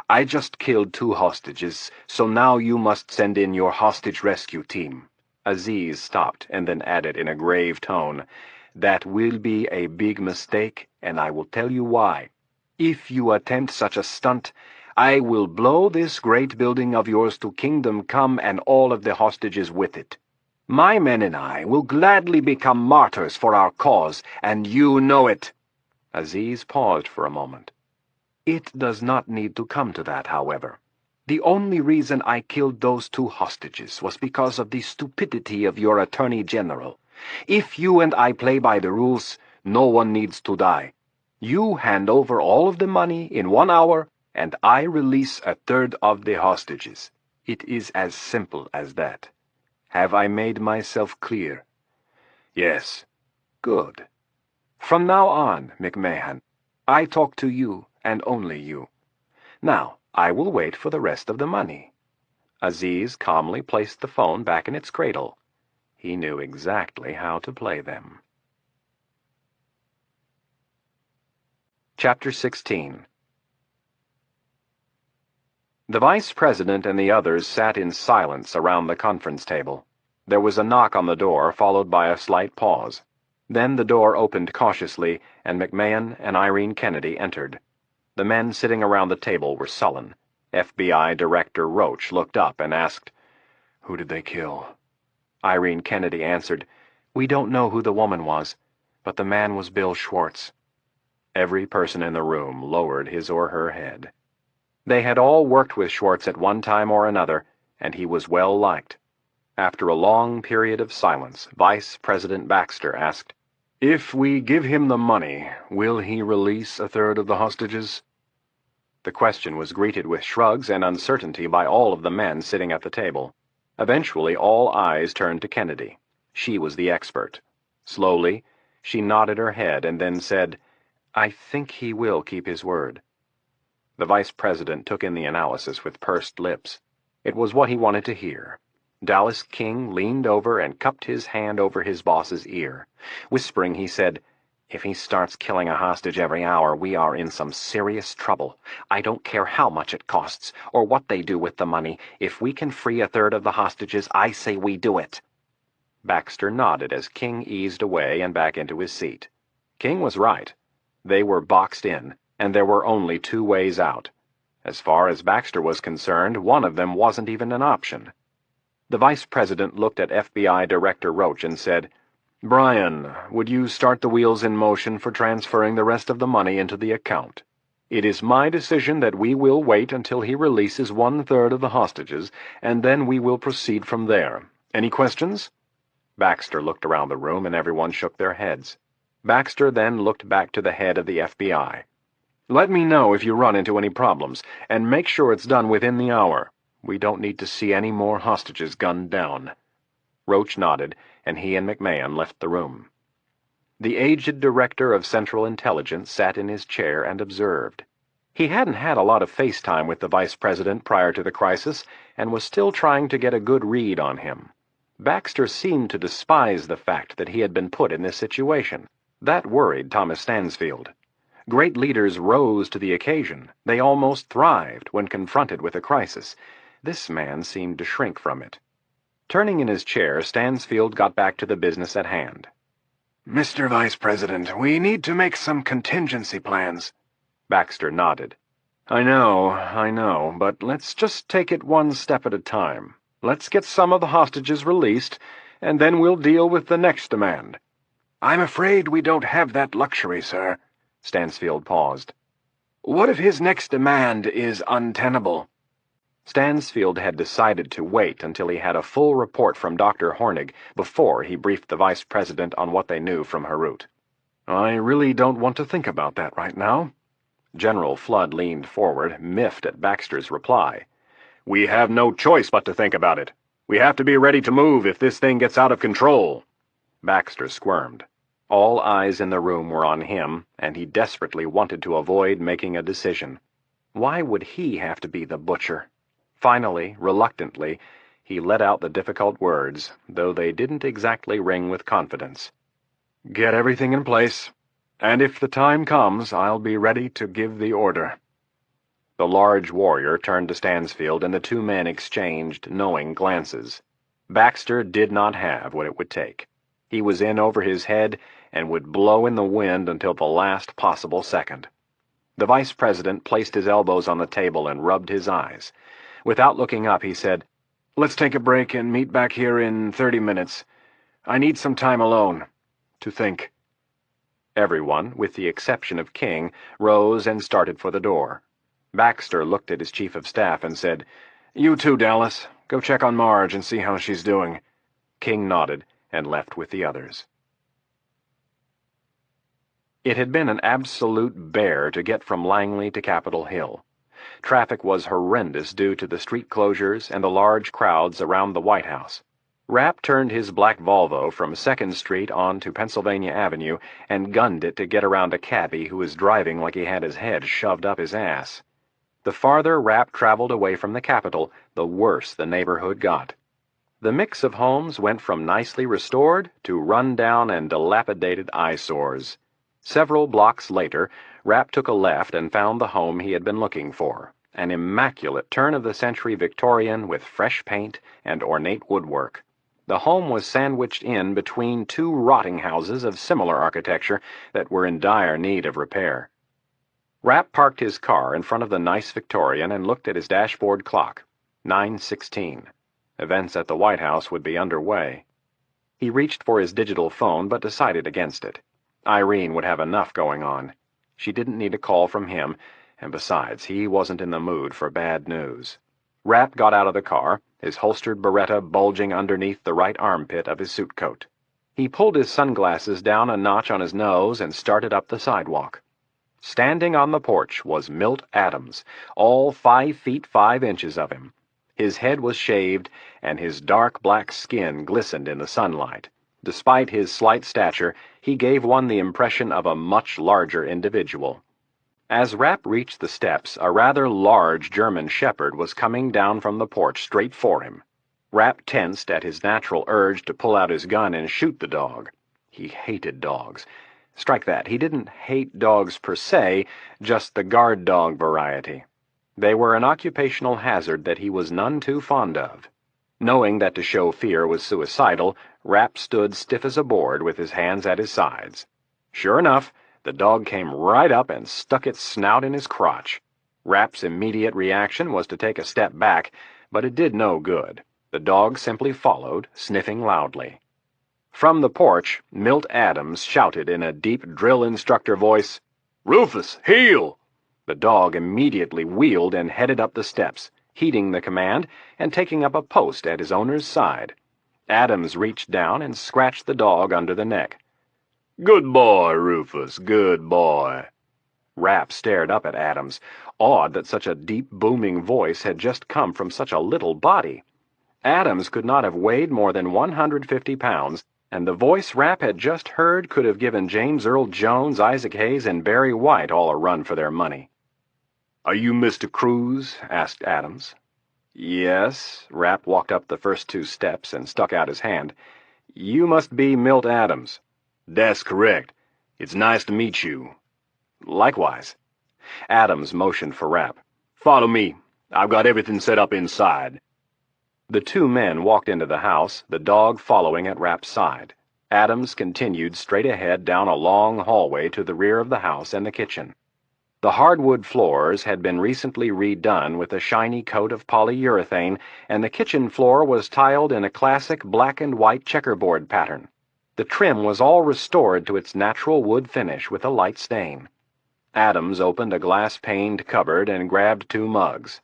I just killed 2 hostages, so now you must send in your hostage rescue team." Aziz stopped and then added in a grave tone, "That will be a big mistake, and I will tell you why. If you attempt such a stunt, I will blow this great building of yours to Kingdom Come and all of the hostages with it. My men and I will gladly become martyrs for our cause, and you know it." Aziz paused for a moment. "It does not need to come to that, however. The only reason I killed those 2 hostages was because of the stupidity of your Attorney General. If you and I play by the rules, no one needs to die. You hand over all of the money in 1 hour, and I release 1/3 of the hostages. It is as simple as that. Have I made myself clear? Yes. Good. From now on, McMahon, I talk to you and only you. Now, I will wait for the rest of the money. Aziz calmly placed the phone back in its cradle. He knew exactly how to play them. Chapter 16. The Vice President and the others sat in silence around the conference table. There was a knock on the door, followed by a slight pause. Then the door opened cautiously, and McMahon and Irene Kennedy entered. The men sitting around the table were sullen. FBI Director Roach looked up and asked, "Who did they kill?" Irene Kennedy answered, "We don't know who the woman was, but the man was Bill Schwartz." Every person in the room lowered his or her head. They had all worked with Schwartz at one time or another, and he was well liked. After a long period of silence, Vice President Baxter asked, "If we give him the money, will he release a third of the hostages?" The question was greeted with shrugs and uncertainty by all of the men sitting at the table. Eventually, all eyes turned to Kennedy. She was the expert. Slowly, she nodded her head and then said, "I think he will keep his word." The Vice President took in the analysis with pursed lips. It was what he wanted to hear. Dallas King leaned over and cupped his hand over his boss's ear. Whispering, he said, "If he starts killing a hostage every hour, we are in some serious trouble. I don't care how much it costs, or what they do with the money. If we can free a third of the hostages, I say we do it." Baxter nodded as King eased away and back into his seat. King was right. They were boxed in, and there were only two ways out. As far as Baxter was concerned, one of them wasn't even an option. The Vice President looked at FBI Director Roach and said, "Brian, would you start the wheels in motion for transferring the rest of the money into the account? It is my decision that we will wait until he releases 1/3 of the hostages, and then we will proceed from there. Any questions?" Baxter looked around the room, and everyone shook their heads. Baxter then looked back to the head of the FBI. "Let me know if you run into any problems, and make sure it's done within the hour. We don't need to see any more hostages gunned down." Roach nodded, and he and McMahon left the room. The aged Director of Central Intelligence sat in his chair and observed. He hadn't had a lot of face time with the Vice President prior to the crisis, and was still trying to get a good read on him. Baxter seemed to despise the fact that he had been put in this situation. That worried Thomas Stansfield. Great leaders rose to the occasion. They almost thrived when confronted with a crisis. This man seemed to shrink from it. Turning in his chair, Stansfield got back to the business at hand. "Mr. Vice President, we need to make some contingency plans." Baxter nodded. I know, but let's just take it one step at a time. Let's get some of the hostages released, and then we'll deal with the next demand." "I'm afraid we don't have that luxury, sir." Stansfield paused. "What if his next demand is untenable?" Stansfield had decided to wait until he had a full report from Dr. Hornig before he briefed the Vice President on what they knew from Harut. "I really don't want to think about that right now." General Flood leaned forward, miffed at Baxter's reply. "We have no choice but to think about it. We have to be ready to move if this thing gets out of control." Baxter squirmed. All eyes in the room were on him, and he desperately wanted to avoid making a decision. Why would he have to be the butcher? Finally, reluctantly, he let out the difficult words, though they didn't exactly ring with confidence. "Get everything in place, and if the time comes, I'll be ready to give the order." The large warrior turned to Stansfield, and the two men exchanged knowing glances. Baxter did not have what it would take. He was in over his head and would blow in the wind until the last possible second. The Vice President placed his elbows on the table and rubbed his eyes. Without looking up, he said, "Let's take a break and meet back here in 30 minutes. I need some time alone to think." Everyone, with the exception of King, rose and started for the door. Baxter looked at his Chief of Staff and said, "You too, Dallas. Go check on Marge and see how she's doing." King nodded and left with the others. It had been an absolute bear to get from Langley to Capitol Hill. Traffic was horrendous due to the street closures and the large crowds around the White House. Rapp turned his black Volvo from 2nd Street onto Pennsylvania Avenue and gunned it to get around a cabbie who was driving like he had his head shoved up his ass. The farther Rapp traveled away from the Capitol, the worse the neighborhood got. The mix of homes went from nicely restored to run-down and dilapidated eyesores. Several blocks later, Rapp took a left and found the home he had been looking for, an immaculate turn-of-the-century Victorian with fresh paint and ornate woodwork. The home was sandwiched in between two rotting houses of similar architecture that were in dire need of repair. Rapp parked his car in front of the nice Victorian and looked at his dashboard clock. 9:16. Events at the White House would be underway. He reached for his digital phone but decided against it. Irene would have enough going on. She didn't need a call from him, and besides, he wasn't in the mood for bad news. Rapp got out of the car, his holstered Beretta bulging underneath the right armpit of his suit coat. He pulled his sunglasses down a notch on his nose and started up the sidewalk. Standing on the porch was Milt Adams, all 5 feet 5 inches of him. His head was shaved, and his dark black skin glistened in the sunlight. Despite his slight stature, he gave one the impression of a much larger individual. As Rapp reached the steps, a rather large German shepherd was coming down from the porch straight for him. Rapp tensed at his natural urge to pull out his gun and shoot the dog. He hated dogs. Strike that, he didn't hate dogs per se, just the guard dog variety. They were an occupational hazard that he was none too fond of. Knowing that to show fear was suicidal, Rapp stood stiff as a board with his hands at his sides. Sure enough, the dog came right up and stuck its snout in his crotch. Rapp's immediate reaction was to take a step back, but it did no good. The dog simply followed, sniffing loudly. From the porch, Milt Adams shouted in a deep drill instructor voice, "Rufus, heel!" The dog immediately wheeled and headed up the steps, heeding the command and taking up a post at his owner's side. Adams reached down and scratched the dog under the neck. "Good boy, Rufus, good boy." Rapp stared up at Adams, awed that such a deep, booming voice had just come from such a little body. Adams could not have weighed more than 150 pounds, and the voice Rapp had just heard could have given James Earl Jones, Isaac Hayes, and Barry White all a run for their money. "Are you Mr. Cruz?" asked Adams. "Yes." Rapp walked up the first 2 steps and stuck out his hand. "You must be Milt Adams." "That's correct. It's nice to meet you." "Likewise." Adams motioned for Rapp. "Follow me. I've got everything set up inside." The 2 men walked into the house, the dog following at Rapp's side. Adams continued straight ahead down a long hallway to the rear of the house and the kitchen. The hardwood floors had been recently redone with a shiny coat of polyurethane, and the kitchen floor was tiled in a classic black and white checkerboard pattern. The trim was all restored to its natural wood finish with a light stain. Adams opened a glass-paned cupboard and grabbed 2 mugs.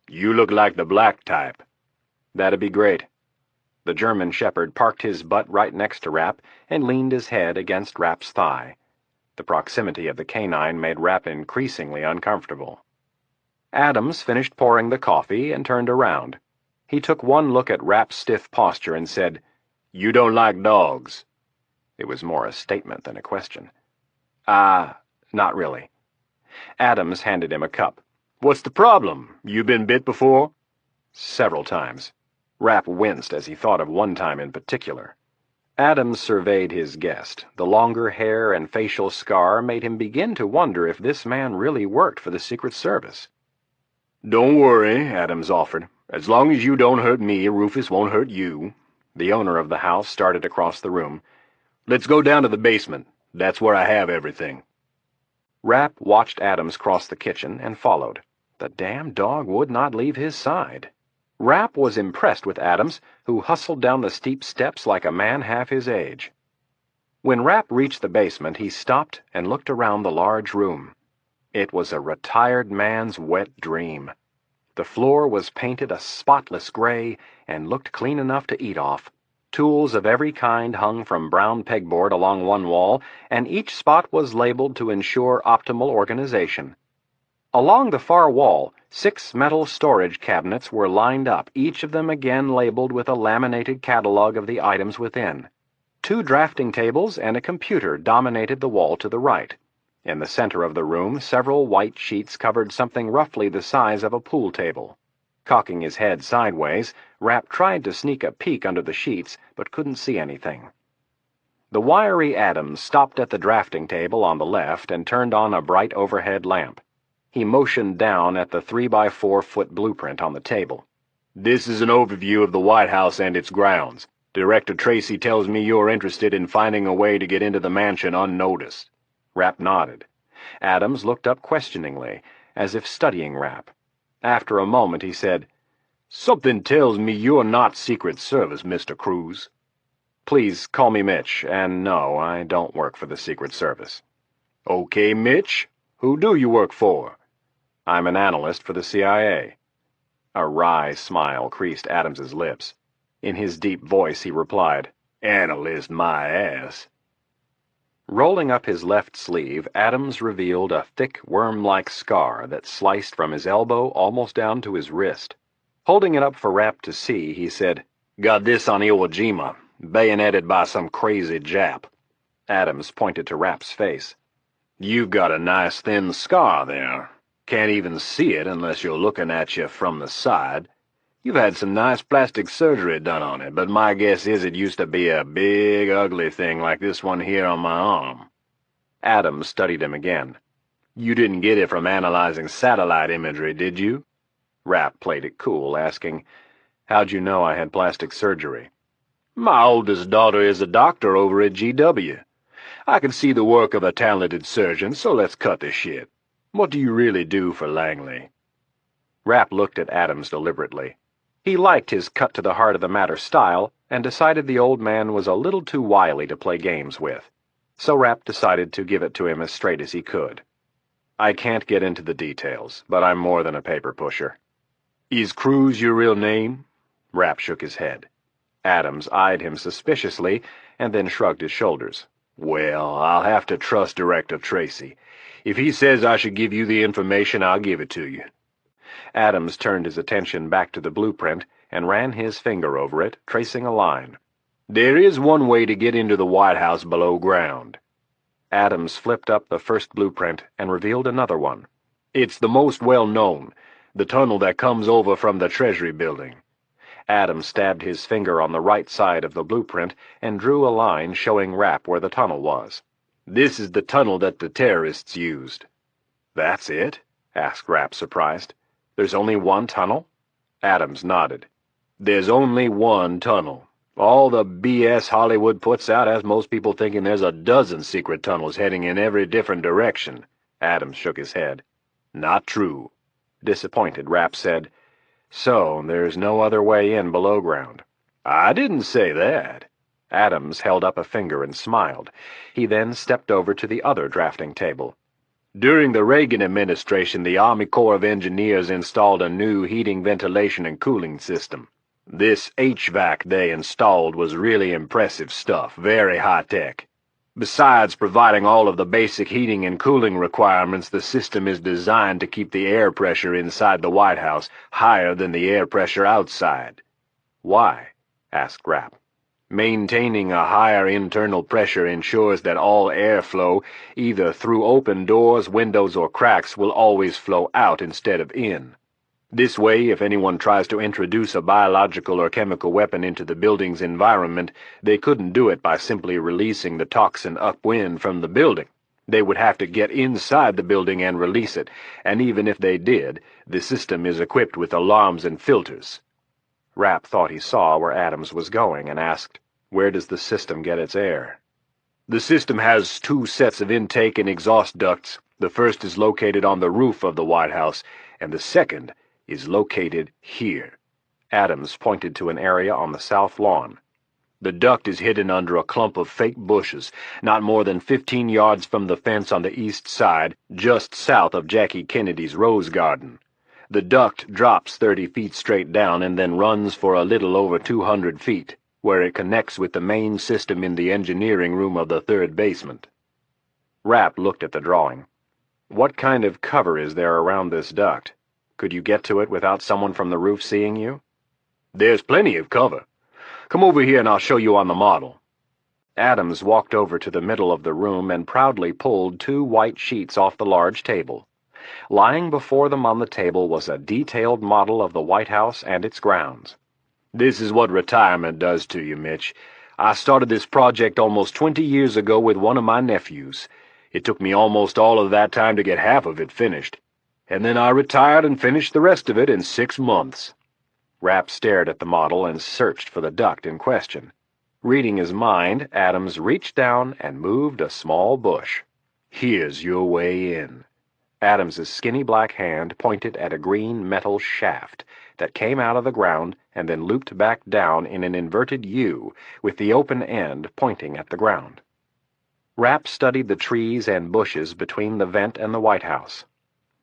"You look like the black type." "That'd be great." The German shepherd parked his butt right next to Rapp and leaned his head against Rapp's thigh. The proximity of the canine made Rapp increasingly uncomfortable. Adams finished pouring the coffee and turned around. He took one look at Rapp's stiff posture and said, "You don't like dogs." It was more a statement than a question. Not really." Adams handed him a cup. "What's the problem? You been bit before?" "Several times." Rapp winced as he thought of one time in particular. Adams surveyed his guest. The longer hair and facial scar made him begin to wonder if this man really worked for the Secret Service. "Don't worry," Adams offered. "As long as you don't hurt me, Rufus won't hurt you." The owner of the house started across the room. "Let's go down to the basement. That's where I have everything." Rapp watched Adams cross the kitchen and followed. The damn dog would not leave his side. Rapp was impressed with Adams, who hustled down the steep steps like a man half his age. When Rapp reached the basement, he stopped and looked around the large room. It was a retired man's wet dream. The floor was painted a spotless gray and looked clean enough to eat off. Tools of every kind hung from brown pegboard along one wall, and each spot was labeled to ensure optimal organization. Along the far wall, 6 metal storage cabinets were lined up, each of them again labeled with a laminated catalog of the items within. 2 drafting tables and a computer dominated the wall to the right. In the center of the room, several white sheets covered something roughly the size of a pool table. Cocking his head sideways, Rapp tried to sneak a peek under the sheets, but couldn't see anything. The wiry Adams stopped at the drafting table on the left and turned on a bright overhead lamp. He motioned down at the 3-by-4-foot blueprint on the table. "This is an overview of the White House and its grounds. Director Tracy tells me you're interested in finding a way to get into the mansion unnoticed." Rapp nodded. Adams looked up questioningly, as if studying Rapp. After a moment he said, "Something tells me you're not Secret Service, Mr. Cruz." "Please call me Mitch, and no, I don't work for the Secret Service." "Okay, Mitch. Who do you work for?" "I'm an analyst for the CIA." A wry smile creased Adams's lips. In his deep voice he replied, "Analyst my ass." Rolling up his left sleeve, Adams revealed a thick worm-like scar that sliced from his elbow almost down to his wrist. Holding it up for Rapp to see, he said, "Got this on Iwo Jima, bayoneted by some crazy Jap." Adams pointed to Rapp's face. "You've got a nice thin scar there. Can't even see it unless you're looking at you from the side. You've had some nice plastic surgery done on it, but my guess is it used to be a big, ugly thing like this one here on my arm." Adams studied him again. "You didn't get it from analyzing satellite imagery, did you?" Rapp played it cool, asking, "How'd you know I had plastic surgery?" "My oldest daughter is a doctor over at GW. I can see the work of a talented surgeon, so let's cut the shit. What do you really do for Langley?" Rapp looked at Adams deliberately. He liked his cut-to-the-heart-of-the-matter style, and decided the old man was a little too wily to play games with. So Rapp decided to give it to him as straight as he could. "I can't get into the details, but I'm more than a paper pusher." "Is Cruz your real name?" Rapp shook his head. Adams eyed him suspiciously, and then shrugged his shoulders. "Well, I'll have to trust Director Tracy. If he says I should give you the information, I'll give it to you." Adams turned his attention back to the blueprint and ran his finger over it, tracing a line. "There is one way to get into the White House below ground." Adams flipped up the first blueprint and revealed another one. "It's the most well-known, the tunnel that comes over from the Treasury building." Adams stabbed his finger on the right side of the blueprint and drew a line showing Rapp where the tunnel was. "This is the tunnel that the terrorists used." "That's it?" asked Rapp, surprised. "There's only one tunnel?" Adams nodded. "There's only one tunnel. All the BS Hollywood puts out has most people thinking there's a dozen secret tunnels heading in every different direction." Adams shook his head. "Not true." Disappointed, Rapp said, "So, there's no other way in below ground?" "I didn't say that." Adams held up a finger and smiled. He then stepped over to the other drafting table. "During the Reagan administration, the Army Corps of Engineers installed a new heating, ventilation, and cooling system. This HVAC they installed was really impressive stuff, very high-tech. Besides providing all of the basic heating and cooling requirements, the system is designed to keep the air pressure inside the White House higher than the air pressure outside." "Why?" asked Rapp. "Maintaining a higher internal pressure ensures that all airflow, either through open doors, windows, or cracks, will always flow out instead of in. This way, if anyone tries to introduce a biological or chemical weapon into the building's environment, they couldn't do it by simply releasing the toxin upwind from the building. They would have to get inside the building and release it, and even if they did, the system is equipped with alarms and filters." Rapp thought he saw where Adams was going and asked, "Where does the system get its air?" "The system has 2 sets of intake and exhaust ducts. The first is located on the roof of the White House, and the second is located here." Adams pointed to an area on the south lawn. "The duct is hidden under a clump of fake bushes, not more than 15 yards from the fence on the east side, just south of Jackie Kennedy's rose garden. The duct drops 30 feet straight down and then runs for a little over 200 feet, where it connects with the main system in the engineering room of the third basement." Rapp looked at the drawing. What kind of cover is there around this duct? Could you get to it without someone from the roof seeing you? There's plenty of cover. Come over here and I'll show you on the model. Adams walked over to the middle of the room and proudly pulled 2 white sheets off the large table. Lying before them on the table was a detailed model of the White House and its grounds. This is what retirement does to you, Mitch. I started this project almost 20 years ago with one of my nephews. It took me almost all of that time to get half of it finished. And then I retired and finished the rest of it in 6 months. Rapp stared at the model and searched for the duct in question. Reading his mind, Adams reached down and moved a small bush. Here's your way in. Adams's skinny black hand pointed at a green metal shaft that came out of the ground and then looped back down in an inverted U, with the open end pointing at the ground. Rapp studied the trees and bushes between the vent and the White House.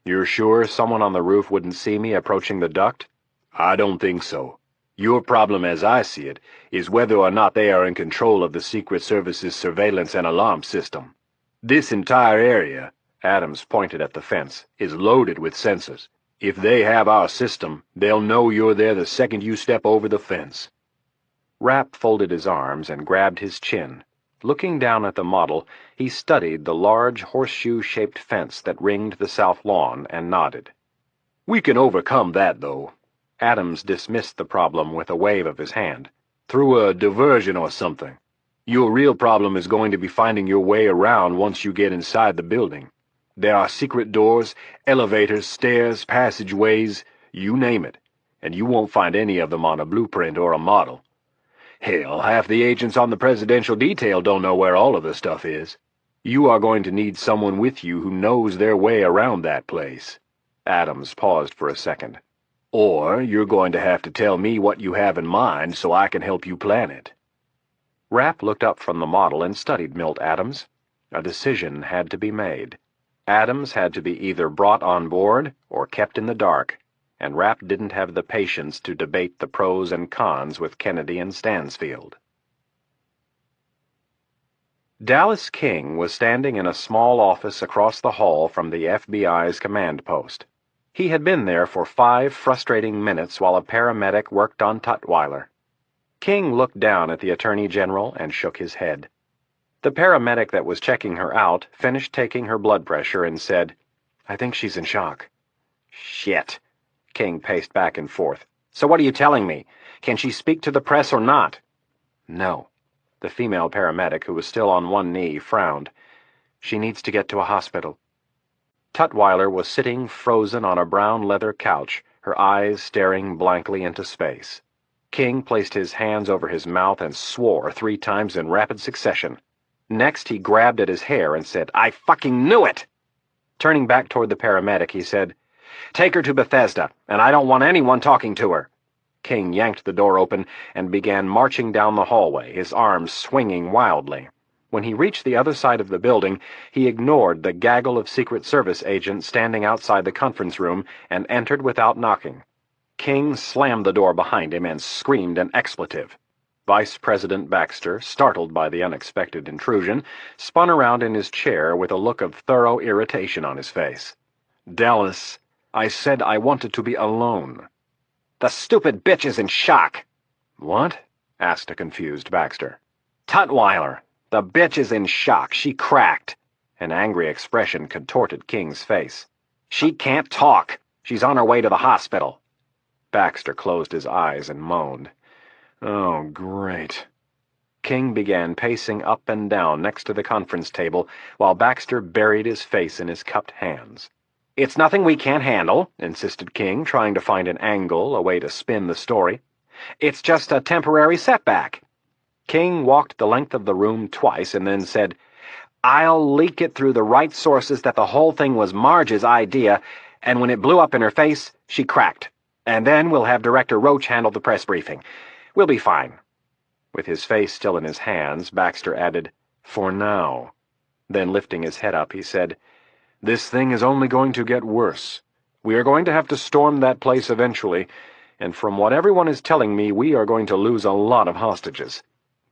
"You're sure someone on the roof wouldn't see me approaching the duct?" I don't think so. Your problem, as I see it, is whether or not they are in control of the Secret Service's surveillance and alarm system. This entire area," Adams pointed at the fence, "is loaded with sensors. If they have our system, they'll know you're there the second you step over the fence." Rapp folded his arms and grabbed his chin. Looking down at the model, he studied the large horseshoe-shaped fence that ringed the south lawn and nodded. "We can overcome that, though." Adams dismissed the problem with a wave of his hand. "Through a diversion or something. Your real problem is going to be finding your way around once you get inside the building. There are secret doors, elevators, stairs, passageways, you name it, and you won't find any of them on a blueprint or a model. Hell, half the agents on the presidential detail don't know where all of the stuff is. You are going to need someone with you who knows their way around that place." Adams paused for a second. "Or you're going to have to tell me what you have in mind so I can help you plan it." Rapp looked up from the model and studied Milt Adams. A decision had to be made. Adams had to be either brought on board or kept in the dark, and Rapp didn't have the patience to debate the pros and cons with Kennedy and Stansfield. Dallas King was standing in a small office across the hall from the FBI's command post. He had been there for 5 frustrating minutes while a paramedic worked on Tutwiler. King looked down at the Attorney General and shook his head. The paramedic that was checking her out finished taking her blood pressure and said, "I think she's in shock." "Shit." King paced back and forth. "So what are you telling me? Can she speak to the press or not?" "No." The female paramedic, who was still on one knee, frowned. "She needs to get to a hospital." Tutwiler was sitting frozen on a brown leather couch, her eyes staring blankly into space. King placed his hands over his mouth and swore 3 times in rapid succession. Next, he grabbed at his hair and said, "I fucking knew it!" Turning back toward the paramedic, he said, "Take her to Bethesda, and I don't want anyone talking to her." King yanked the door open and began marching down the hallway, his arms swinging wildly. When he reached the other side of the building, he ignored the gaggle of Secret Service agents standing outside the conference room and entered without knocking. King slammed the door behind him and screamed an expletive. Vice President Baxter, startled by the unexpected intrusion, spun around in his chair with a look of thorough irritation on his face. "Dallas, I said I wanted to be alone." "The stupid bitch is in shock." "What?" asked a confused Baxter. "Tutwiler. The bitch is in shock. She cracked." An angry expression contorted King's face. "She can't talk. She's on her way to the hospital." Baxter closed his eyes and moaned. "Oh, great." King began pacing up and down next to the conference table while Baxter buried his face in his cupped hands. "It's nothing we can't handle," insisted King, trying to find an angle, a way to spin the story. "It's just a temporary setback." King walked the length of the room twice and then said, "I'll leak it through the right sources that the whole thing was Marge's idea, and when it blew up in her face, she cracked. And then we'll have Director Roach handle the press briefing. We'll be fine." With his face still in his hands, Baxter added, "For now." Then lifting his head up, he said, "This thing is only going to get worse. We are going to have to storm that place eventually, and from what everyone is telling me, we are going to lose a lot of hostages.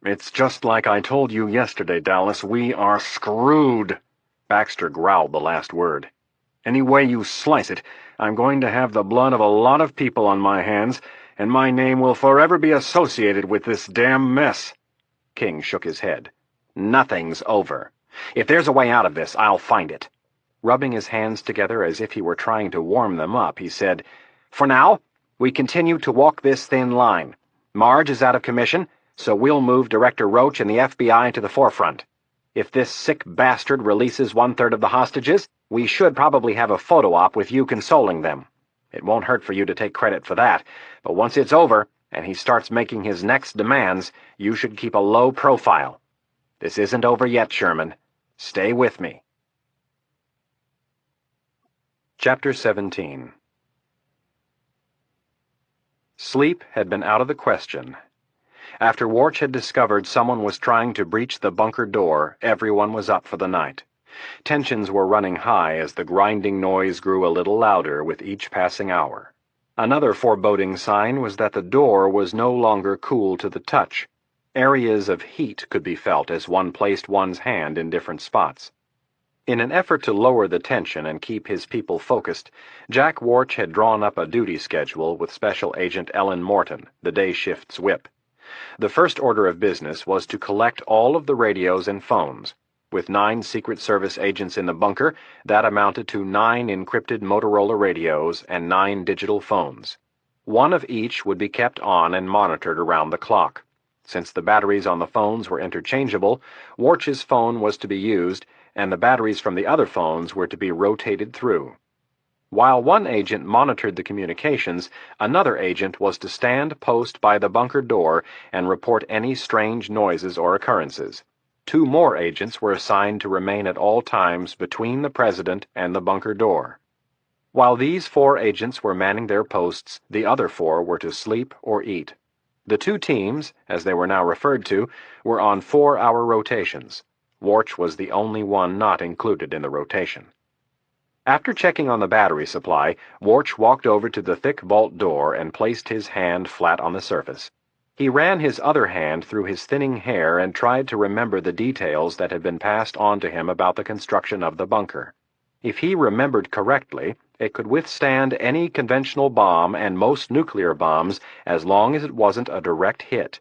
It's just like I told you yesterday, Dallas, we are screwed." Baxter growled the last word. Any way you slice it, I'm going to have the blood of a lot of people on my hands, and my name will forever be associated with this damn mess." King shook his head. "Nothing's over. If there's a way out of this, I'll find it." Rubbing his hands together as if he were trying to warm them up, he said, "For now, we continue to walk this thin line. Marge is out of commission, so we'll move Director Roach and the FBI to the forefront. If this sick bastard releases 1/3 of the hostages, we should probably have a photo op with you consoling them. It won't hurt for you to take credit for that, but once it's over, and he starts making his next demands, you should keep a low profile. This isn't over yet, Sherman. Stay with me." Chapter 17. Sleep had been out of the question. After Warch had discovered someone was trying to breach the bunker door, everyone was up for the night. Tensions were running high as the grinding noise grew a little louder with each passing hour. Another foreboding sign was that the door was no longer cool to the touch. Areas of heat could be felt as one placed one's hand in different spots. In an effort to lower the tension and keep his people focused, Jack Warch had drawn up a duty schedule with Special Agent Ellen Morton, the day shift's whip. The first order of business was to collect all of the radios and phones. With 9 Secret Service agents in the bunker, that amounted to 9 encrypted Motorola radios and 9 digital phones. One of each would be kept on and monitored around the clock. Since the batteries on the phones were interchangeable, Warch's phone was to be used, and the batteries from the other phones were to be rotated through. While one agent monitored the communications, another agent was to stand post by the bunker door and report any strange noises or occurrences. 2 more agents were assigned to remain at all times between the President and the bunker door. While these 4 agents were manning their posts, the other 4 were to sleep or eat. The 2 teams, as they were now referred to, were on 4-hour rotations. Warch was the only one not included in the rotation. After checking on the battery supply, Warch walked over to the thick vault door and placed his hand flat on the surface. He ran his other hand through his thinning hair and tried to remember the details that had been passed on to him about the construction of the bunker. If he remembered correctly, it could withstand any conventional bomb and most nuclear bombs as long as it wasn't a direct hit.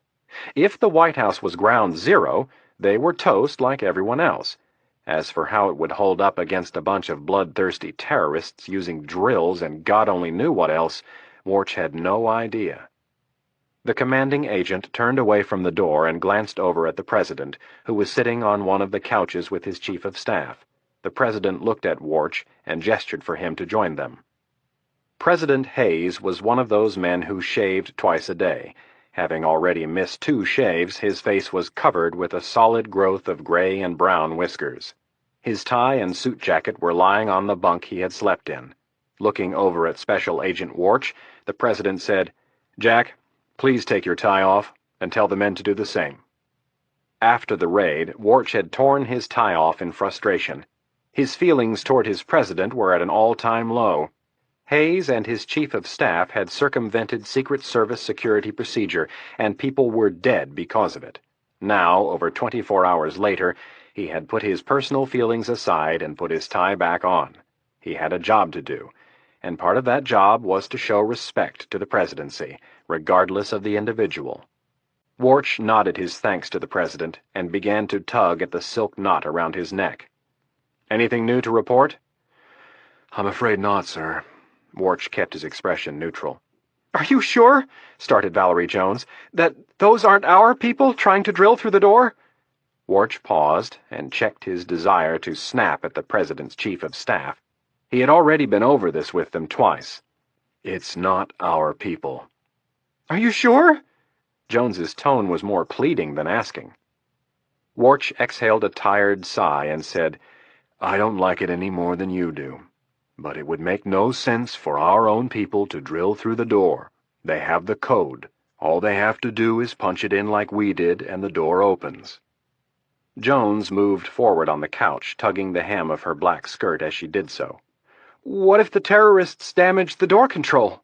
If the White House was ground zero, they were toast like everyone else. As for how it would hold up against a bunch of bloodthirsty terrorists using drills and God only knew what else, Warch had no idea. The commanding agent turned away from the door and glanced over at the President, who was sitting on one of the couches with his chief of staff. The President looked at Warch and gestured for him to join them. President Hayes was one of those men who shaved twice a day. Having already missed 2 shaves, his face was covered with a solid growth of gray and brown whiskers. His tie and suit jacket were lying on the bunk he had slept in. Looking over at Special Agent Warch, the President said, "Jack, please take your tie off, and tell the men to do the same." After the raid, Warch had torn his tie off in frustration. His feelings toward his President were at an all-time low. Hayes and his chief of staff had circumvented Secret Service security procedure, and people were dead because of it. Now, over 24 hours later, he had put his personal feelings aside and put his tie back on. He had a job to do, and part of that job was to show respect to the presidency, regardless of the individual. Warch nodded his thanks to the President and began to tug at the silk knot around his neck. "Anything new to report?" "I'm afraid not, sir." Warch kept his expression neutral. "Are you sure," started Valerie Jones, "that those aren't our people trying to drill through the door?" Warch paused and checked his desire to snap at the President's chief of staff. He had already been over this with them twice. "It's not our people." "Are you sure?" Jones's tone was more pleading than asking. Warch exhaled a tired sigh and said, "I don't like it any more than you do. But it would make no sense for our own people to drill through the door. They have the code. All they have to do is punch it in like we did, and the door opens." Jones moved forward on the couch, tugging the hem of her black skirt as she did so. "What if the terrorists damaged the door control?"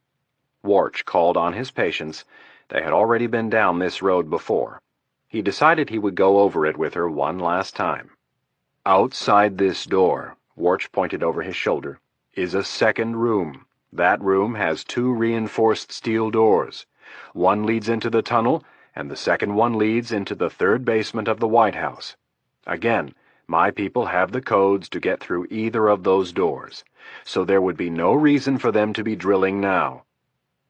Warch called on his patience. They had already been down this road before. He decided he would go over it with her one last time. "Outside this door," Warch pointed over his shoulder, is a second room. That room has 2 reinforced steel doors. One leads into the tunnel, and the second one leads into the 3rd basement of the White House. Again, my people have the codes to get through either of those doors, so there would be no reason for them to be drilling now.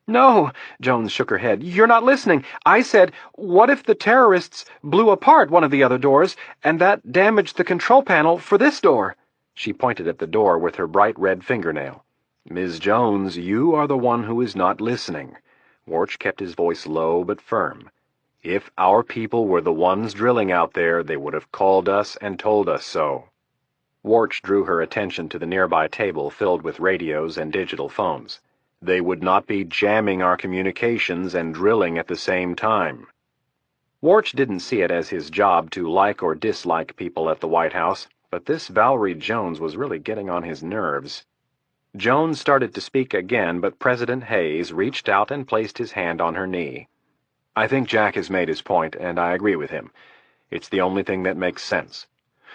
No, Jones shook her head. You're not listening. I said, what if the terrorists blew apart one of the other doors, and that damaged the control panel for this door? She pointed at the door with her bright red fingernail. Ms. Jones, you are the one who is not listening. Warch kept his voice low but firm. If our people were the ones drilling out there, they would have called us and told us so. Warch drew her attention to the nearby table filled with radios and digital phones. They would not be jamming our communications and drilling at the same time. Warch didn't see it as his job to like or dislike people at the White House, but this Valerie Jones was really getting on his nerves. Jones started to speak again, but President Hayes reached out and placed his hand on her knee. I think Jack has made his point, and I agree with him. It's the only thing that makes sense.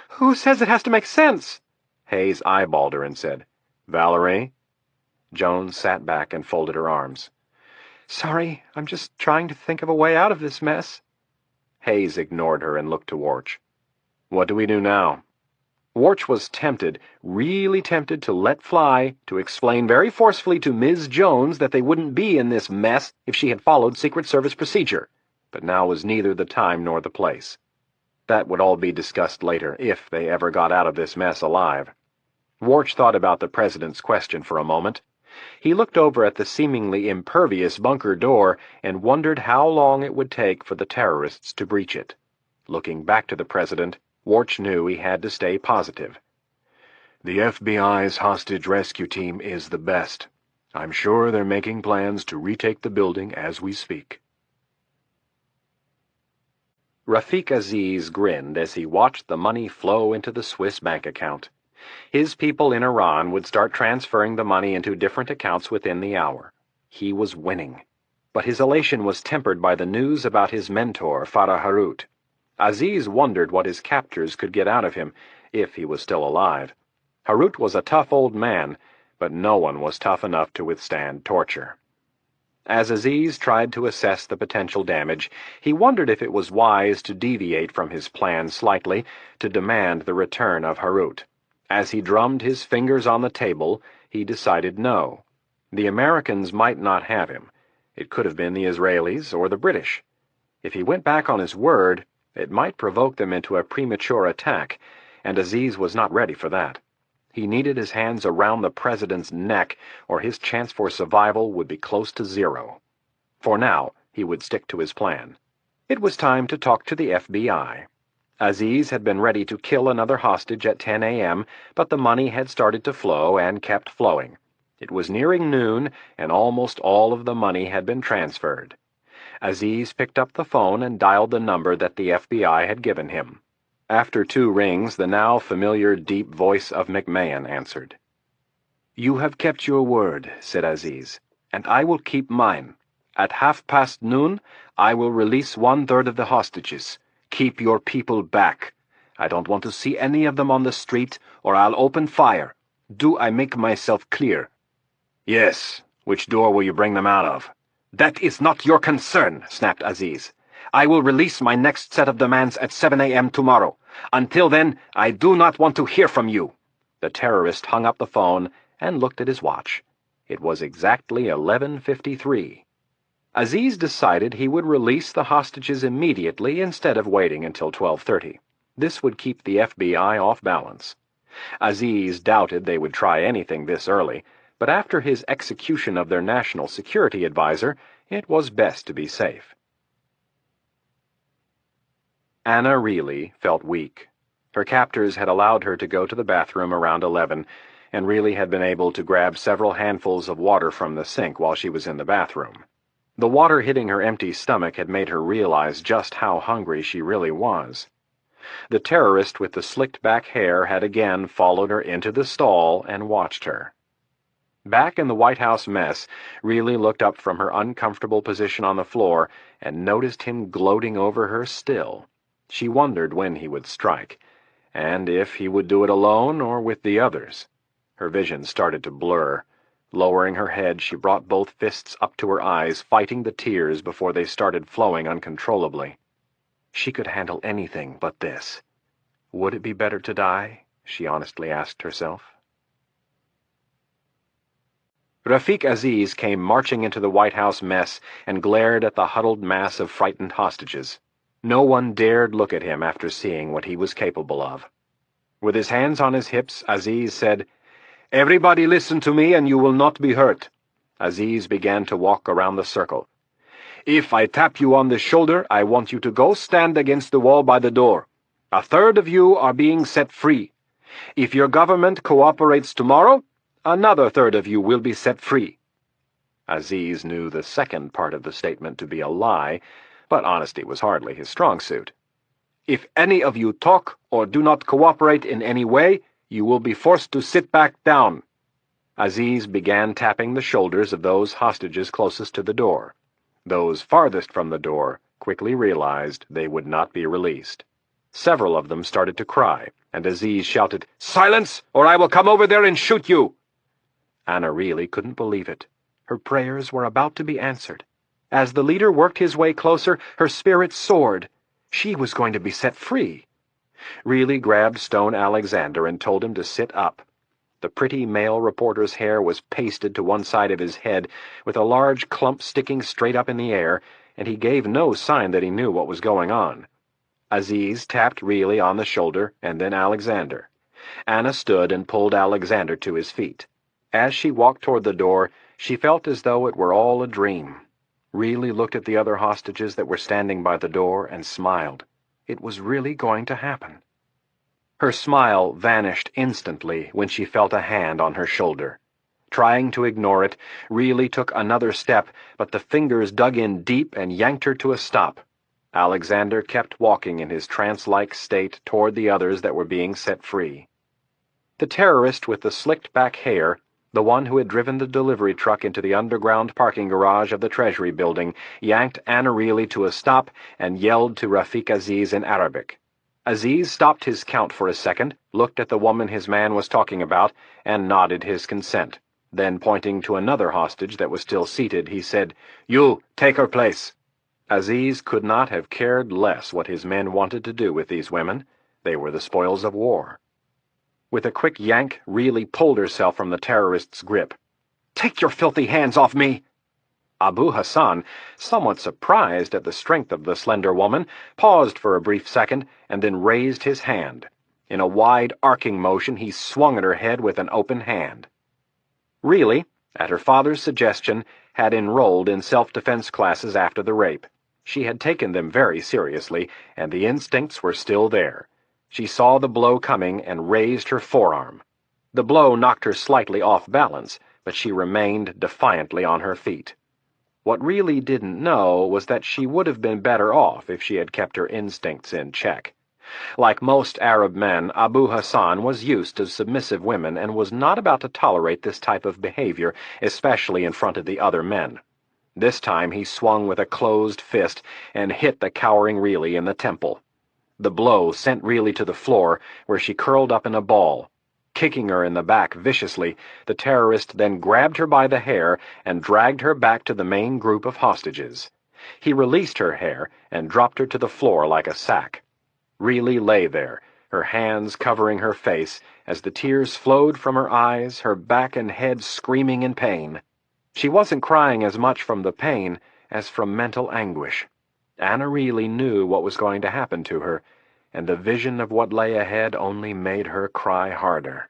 Who says it has to make sense? Hayes eyeballed her and said, Valerie? Jones sat back and folded her arms. Sorry, I'm just trying to think of a way out of this mess. Hayes ignored her and looked to Warch. What do we do now? Warch was tempted, really tempted to let fly, to explain very forcefully to Ms. Jones that they wouldn't be in this mess if she had followed Secret Service procedure, but now was neither the time nor the place. That would all be discussed later, if they ever got out of this mess alive. Warch thought about the president's question for a moment. He looked over at the seemingly impervious bunker door and wondered how long it would take for the terrorists to breach it. Looking back to the president, Warch knew he had to stay positive. The FBI's hostage rescue team is the best. I'm sure they're making plans to retake the building as we speak. Rafiq Aziz grinned as he watched the money flow into the Swiss bank account. His people in Iran would start transferring the money into different accounts within the hour. He was winning. But his elation was tempered by the news about his mentor, Farah Harut. Aziz wondered what his captors could get out of him, if he was still alive. Harut was a tough old man, but no one was tough enough to withstand torture. As Aziz tried to assess the potential damage, he wondered if it was wise to deviate from his plan slightly to demand the return of Harut. As he drummed his fingers on the table, he decided no. The Americans might not have him. It could have been the Israelis or the British. If he went back on his word, it might provoke them into a premature attack, and Aziz was not ready for that. He needed his hands around the president's neck, or his chance for survival would be close to zero. For now, he would stick to his plan. It was time to talk to the FBI. Aziz had been ready to kill another hostage at 10 a.m., but the money had started to flow and kept flowing. It was nearing noon, and almost all of the money had been transferred. Aziz picked up the phone and dialed the number that the FBI had given him. After 2 rings, the now familiar deep voice of McMahon answered. You have kept your word, said Aziz, and I will keep mine. At 12:30, I will release 1/3 of the hostages. Keep your people back. I don't want to see any of them on the street, or I'll open fire. Do I make myself clear? Yes. Which door will you bring them out of? That is not your concern, snapped Aziz. I will release my next set of demands at 7 a.m. tomorrow. Until then, I do not want to hear from you. The terrorist hung up the phone and looked at his watch. It was exactly 11:53. Aziz decided he would release the hostages immediately instead of waiting until 12:30. This would keep the FBI off balance. Aziz doubted they would try anything this early, but after his execution of their national security advisor, it was best to be safe. Anna Reilly felt weak. Her captors had allowed her to go to the bathroom around 11, and Reilly had been able to grab several handfuls of water from the sink while she was in the bathroom. The water hitting her empty stomach had made her realize just how hungry she really was. The terrorist with the slicked-back hair had again followed her into the stall and watched her. Back in the White House mess, Reilly looked up from her uncomfortable position on the floor and noticed him gloating over her still. She wondered when he would strike, and if he would do it alone or with the others. Her vision started to blur. Lowering her head, she brought both fists up to her eyes, fighting the tears before they started flowing uncontrollably. She could handle anything but this. Would it be better to die? She honestly asked herself. Rafiq Aziz came marching into the White House mess and glared at the huddled mass of frightened hostages. No one dared look at him after seeing what he was capable of. With his hands on his hips, Aziz said, "Everybody listen to me and you will not be hurt." Aziz began to walk around the circle. "If I tap you on the shoulder, I want you to go stand against the wall by the door. A third of you are being set free. If your government cooperates tomorrow, another third of you will be set free." Aziz knew the second part of the statement to be a lie, but honesty was hardly his strong suit. "If any of you talk or do not cooperate in any way, you will be forced to sit back down." Aziz began tapping the shoulders of those hostages closest to the door. Those farthest from the door quickly realized they would not be released. Several of them started to cry, and Aziz shouted, "Silence, or I will come over there and shoot you!" Anna really couldn't believe it. Her prayers were about to be answered. As the leader worked his way closer, her spirit soared. She was going to be set free. Really grabbed Stone Alexander and told him to sit up. The pretty male reporter's hair was pasted to one side of his head, with a large clump sticking straight up in the air, and he gave no sign that he knew what was going on. Aziz tapped Reilly on the shoulder, and then Alexander. Anna stood and pulled Alexander to his feet. As she walked toward the door, she felt as though it were all a dream. Reilly looked at the other hostages that were standing by the door and smiled. It was really going to happen. Her smile vanished instantly when she felt a hand on her shoulder. Trying to ignore it, Reilly took another step, but the fingers dug in deep and yanked her to a stop. Alexander kept walking in his trance-like state toward the others that were being set free. The terrorist with the slicked-back hair, the one who had driven the delivery truck into the underground parking garage of the Treasury building, yanked Anna Reilly to a stop and yelled to Rafiq Aziz in Arabic. Aziz stopped his count for a second, looked at the woman his man was talking about, and nodded his consent. Then, pointing to another hostage that was still seated, he said, "You, take her place." Aziz could not have cared less what his men wanted to do with these women. They were the spoils of war. With a quick yank, Reilly pulled herself from the terrorist's grip. "Take your filthy hands off me!" Abu Hassan, somewhat surprised at the strength of the slender woman, paused for a brief second and then raised his hand. In a wide arcing motion, he swung at her head with an open hand. Reilly, at her father's suggestion, had enrolled in self-defense classes after the rape. She had taken them very seriously, and the instincts were still there. She saw the blow coming and raised her forearm. The blow knocked her slightly off balance, but she remained defiantly on her feet. What Reilly didn't know was that she would have been better off if she had kept her instincts in check. Like most Arab men, Abu Hassan was used to submissive women and was not about to tolerate this type of behavior, especially in front of the other men. This time he swung with a closed fist and hit the cowering Reilly in the temple. The blow sent Reilly to the floor, where she curled up in a ball. Kicking her in the back viciously, the terrorist then grabbed her by the hair and dragged her back to the main group of hostages. He released her hair and dropped her to the floor like a sack. Reilly lay there, her hands covering her face, as the tears flowed from her eyes, her back and head screaming in pain. She wasn't crying as much from the pain as from mental anguish. Anna Reilly knew what was going to happen to her, and the vision of what lay ahead only made her cry harder.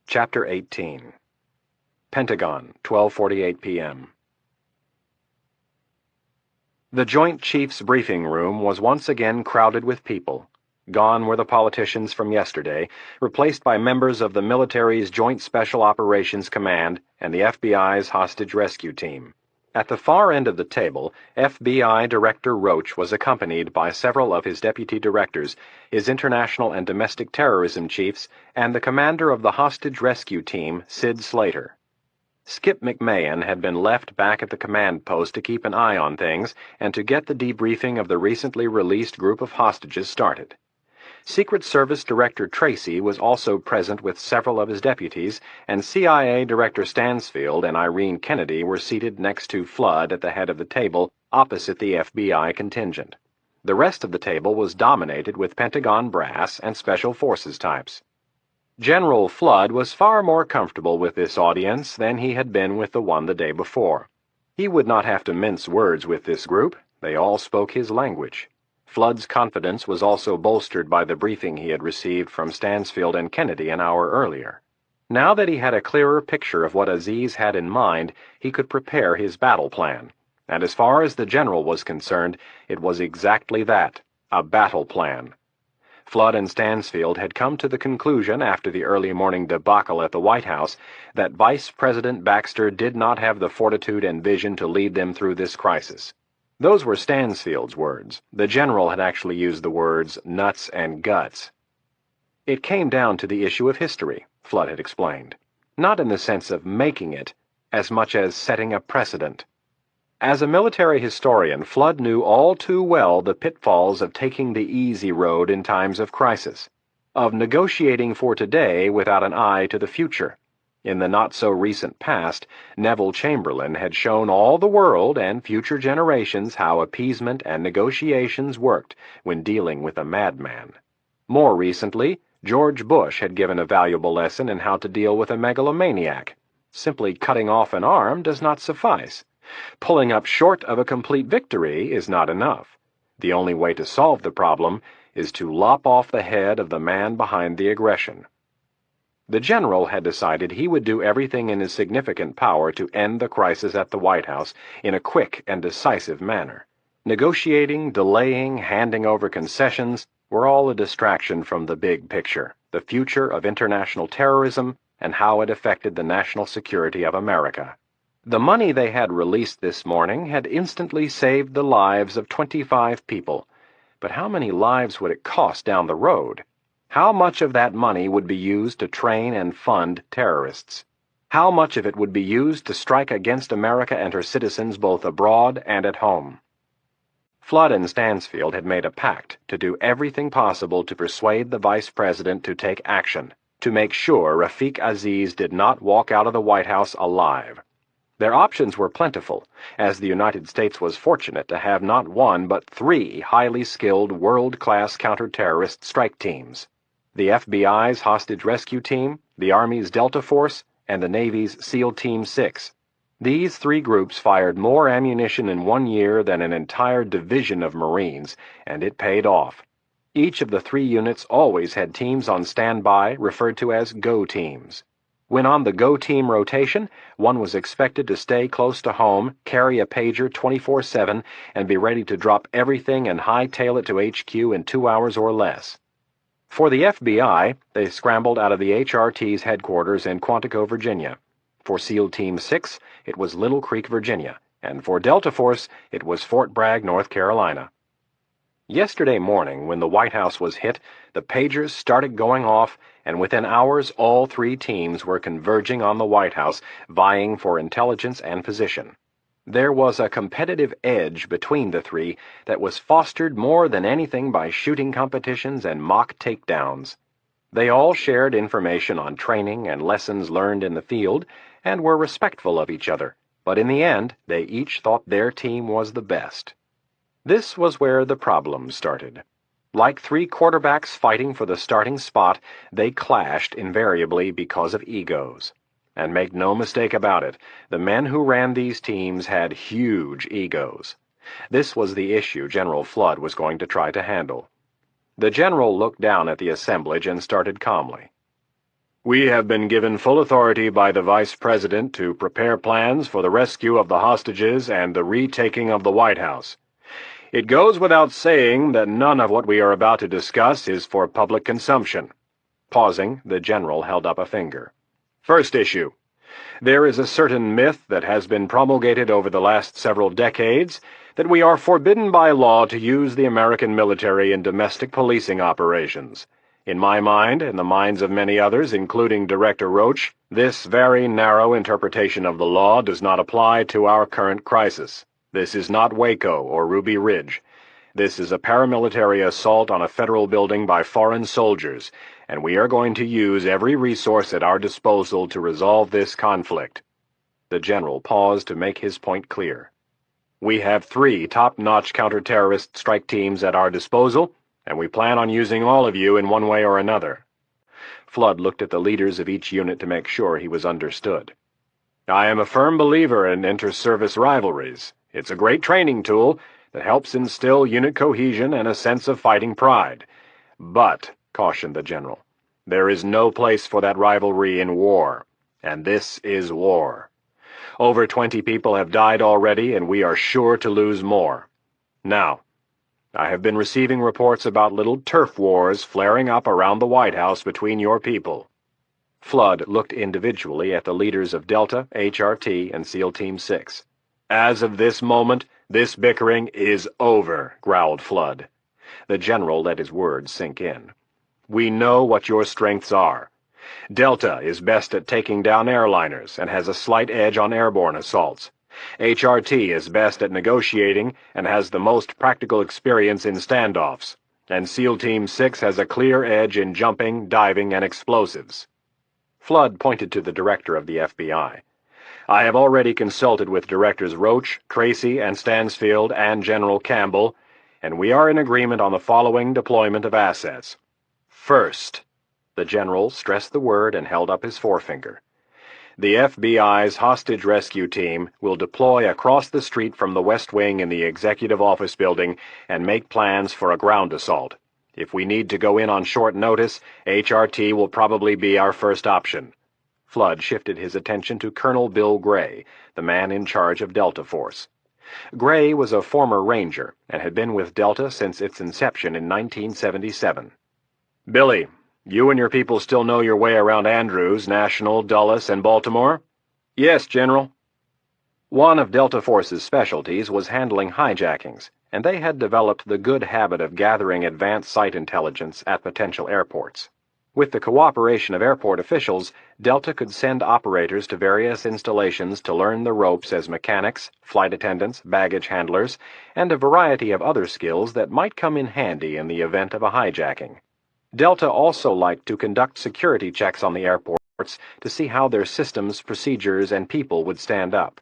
Chapter 18. Pentagon, 12:48 p.m. The Joint Chiefs briefing room was once again crowded with people. Gone were the politicians from yesterday, replaced by members of the military's Joint Special Operations Command and the FBI's hostage rescue team. At the far end of the table, FBI Director Roach was accompanied by several of his deputy directors, his international and domestic terrorism chiefs, and the commander of the hostage rescue team, Sid Slater. Skip McMahon had been left back at the command post to keep an eye on things and to get the debriefing of the recently released group of hostages started. Secret Service Director Tracy was also present with several of his deputies, and CIA Director Stansfield and Irene Kennedy were seated next to Flood at the head of the table opposite the FBI contingent. The rest of the table was dominated with Pentagon brass and Special Forces types. General Flood was far more comfortable with this audience than he had been with the one the day before. He would not have to mince words with this group. They all spoke his language. Flood's confidence was also bolstered by the briefing he had received from Stansfield and Kennedy an hour earlier. Now that he had a clearer picture of what Aziz had in mind, he could prepare his battle plan. And as far as the general was concerned, it was exactly that, a battle plan. Flood and Stansfield had come to the conclusion after the early morning debacle at the White House that Vice President Baxter did not have the fortitude and vision to lead them through this crisis. Those were Stansfield's words. The general had actually used the words nuts and guts. It came down to the issue of history, Flood had explained. Not in the sense of making it, as much as setting a precedent. As a military historian, Flood knew all too well the pitfalls of taking the easy road in times of crisis, of negotiating for today without an eye to the future. In the not-so-recent past, Neville Chamberlain had shown all the world and future generations how appeasement and negotiations worked when dealing with a madman. More recently, George Bush had given a valuable lesson in how to deal with a megalomaniac. Simply cutting off an arm does not suffice. Pulling up short of a complete victory is not enough. The only way to solve the problem is to lop off the head of the man behind the aggression. The general had decided he would do everything in his significant power to end the crisis at the White House in a quick and decisive manner. Negotiating, delaying, handing over concessions were all a distraction from the big picture, the future of international terrorism and how it affected the national security of America. The money they had released this morning had instantly saved the lives of 25 people. But how many lives would it cost down the road? How much of that money would be used to train and fund terrorists? How much of it would be used to strike against America and her citizens both abroad and at home? Flood and Stansfield had made a pact to do everything possible to persuade the Vice President to take action, to make sure Rafiq Aziz did not walk out of the White House alive. Their options were plentiful, as the United States was fortunate to have not one but 3 highly skilled world-class counter-terrorist strike teams. The FBI's Hostage Rescue Team, the Army's Delta Force, and the Navy's SEAL Team 6. These 3 groups fired more ammunition in 1 year than an entire division of Marines, and it paid off. Each of the 3 units always had teams on standby referred to as Go Teams. When on the Go Team rotation, one was expected to stay close to home, carry a pager 24/7, and be ready to drop everything and hightail it to HQ in 2 hours or less. For the FBI, they scrambled out of the HRT's headquarters in Quantico, Virginia. For SEAL Team 6, it was Little Creek, Virginia, and for Delta Force, it was Fort Bragg, North Carolina. Yesterday morning, when the White House was hit, the pagers started going off, and within hours all 3 teams were converging on the White House, vying for intelligence and position. There was a competitive edge between the 3 that was fostered more than anything by shooting competitions and mock takedowns. They all shared information on training and lessons learned in the field, and were respectful of each other, but in the end, they each thought their team was the best. This was where the problem started. Like 3 quarterbacks fighting for the starting spot, they clashed invariably because of egos. And make no mistake about it, the men who ran these teams had huge egos. This was the issue General Flood was going to try to handle. The general looked down at the assemblage and started calmly. "We have been given full authority by the Vice President to prepare plans for the rescue of the hostages and the retaking of the White House. It goes without saying that none of what we are about to discuss is for public consumption." Pausing, the general held up a finger. "First issue. There is a certain myth that has been promulgated over the last several decades that we are forbidden by law to use the American military in domestic policing operations. In my mind, and the minds of many others, including Director Roach, this very narrow interpretation of the law does not apply to our current crisis. This is not Waco or Ruby Ridge. This is a paramilitary assault on a federal building by foreign soldiers, and we are going to use every resource at our disposal to resolve this conflict." The general paused to make his point clear. "We have 3 top-notch counter-terrorist strike teams at our disposal, and we plan on using all of you in one way or another." Flood looked at the leaders of each unit to make sure he was understood. "I am a firm believer in inter-service rivalries. It's a great training tool that helps instill unit cohesion and a sense of fighting pride. But," cautioned the general, "there is no place for that rivalry in war, and this is war. Over 20 people have died already, and we are sure to lose more. Now, I have been receiving reports about little turf wars flaring up around the White House between your people." Flood looked individually at the leaders of Delta, HRT, and SEAL Team 6. "As of this moment, this bickering is over," growled Flood. The general let his words sink in. "We know what your strengths are. Delta is best at taking down airliners and has a slight edge on airborne assaults. HRT is best at negotiating and has the most practical experience in standoffs, and SEAL Team 6 has a clear edge in jumping, diving, and explosives." Flood pointed to the director of the FBI. "I have already consulted with Directors Roach, Tracy, and Stansfield, and General Campbell, and we are in agreement on the following deployment of assets. First," the general stressed the word and held up his forefinger, "the FBI's hostage rescue team will deploy across the street from the West Wing in the Executive Office Building and make plans for a ground assault. If we need to go in on short notice, HRT will probably be our first option." Flood shifted his attention to Colonel Bill Gray, the man in charge of Delta Force. Gray was a former Ranger and had been with Delta since its inception in 1977. "Billy, you and your people still know your way around Andrews, National, Dulles, and Baltimore?" "Yes, General." One of Delta Force's specialties was handling hijackings, and they had developed the good habit of gathering advanced site intelligence at potential airports. With the cooperation of airport officials, Delta could send operators to various installations to learn the ropes as mechanics, flight attendants, baggage handlers, and a variety of other skills that might come in handy in the event of a hijacking. Delta also liked to conduct security checks on the airports to see how their systems, procedures, and people would stand up.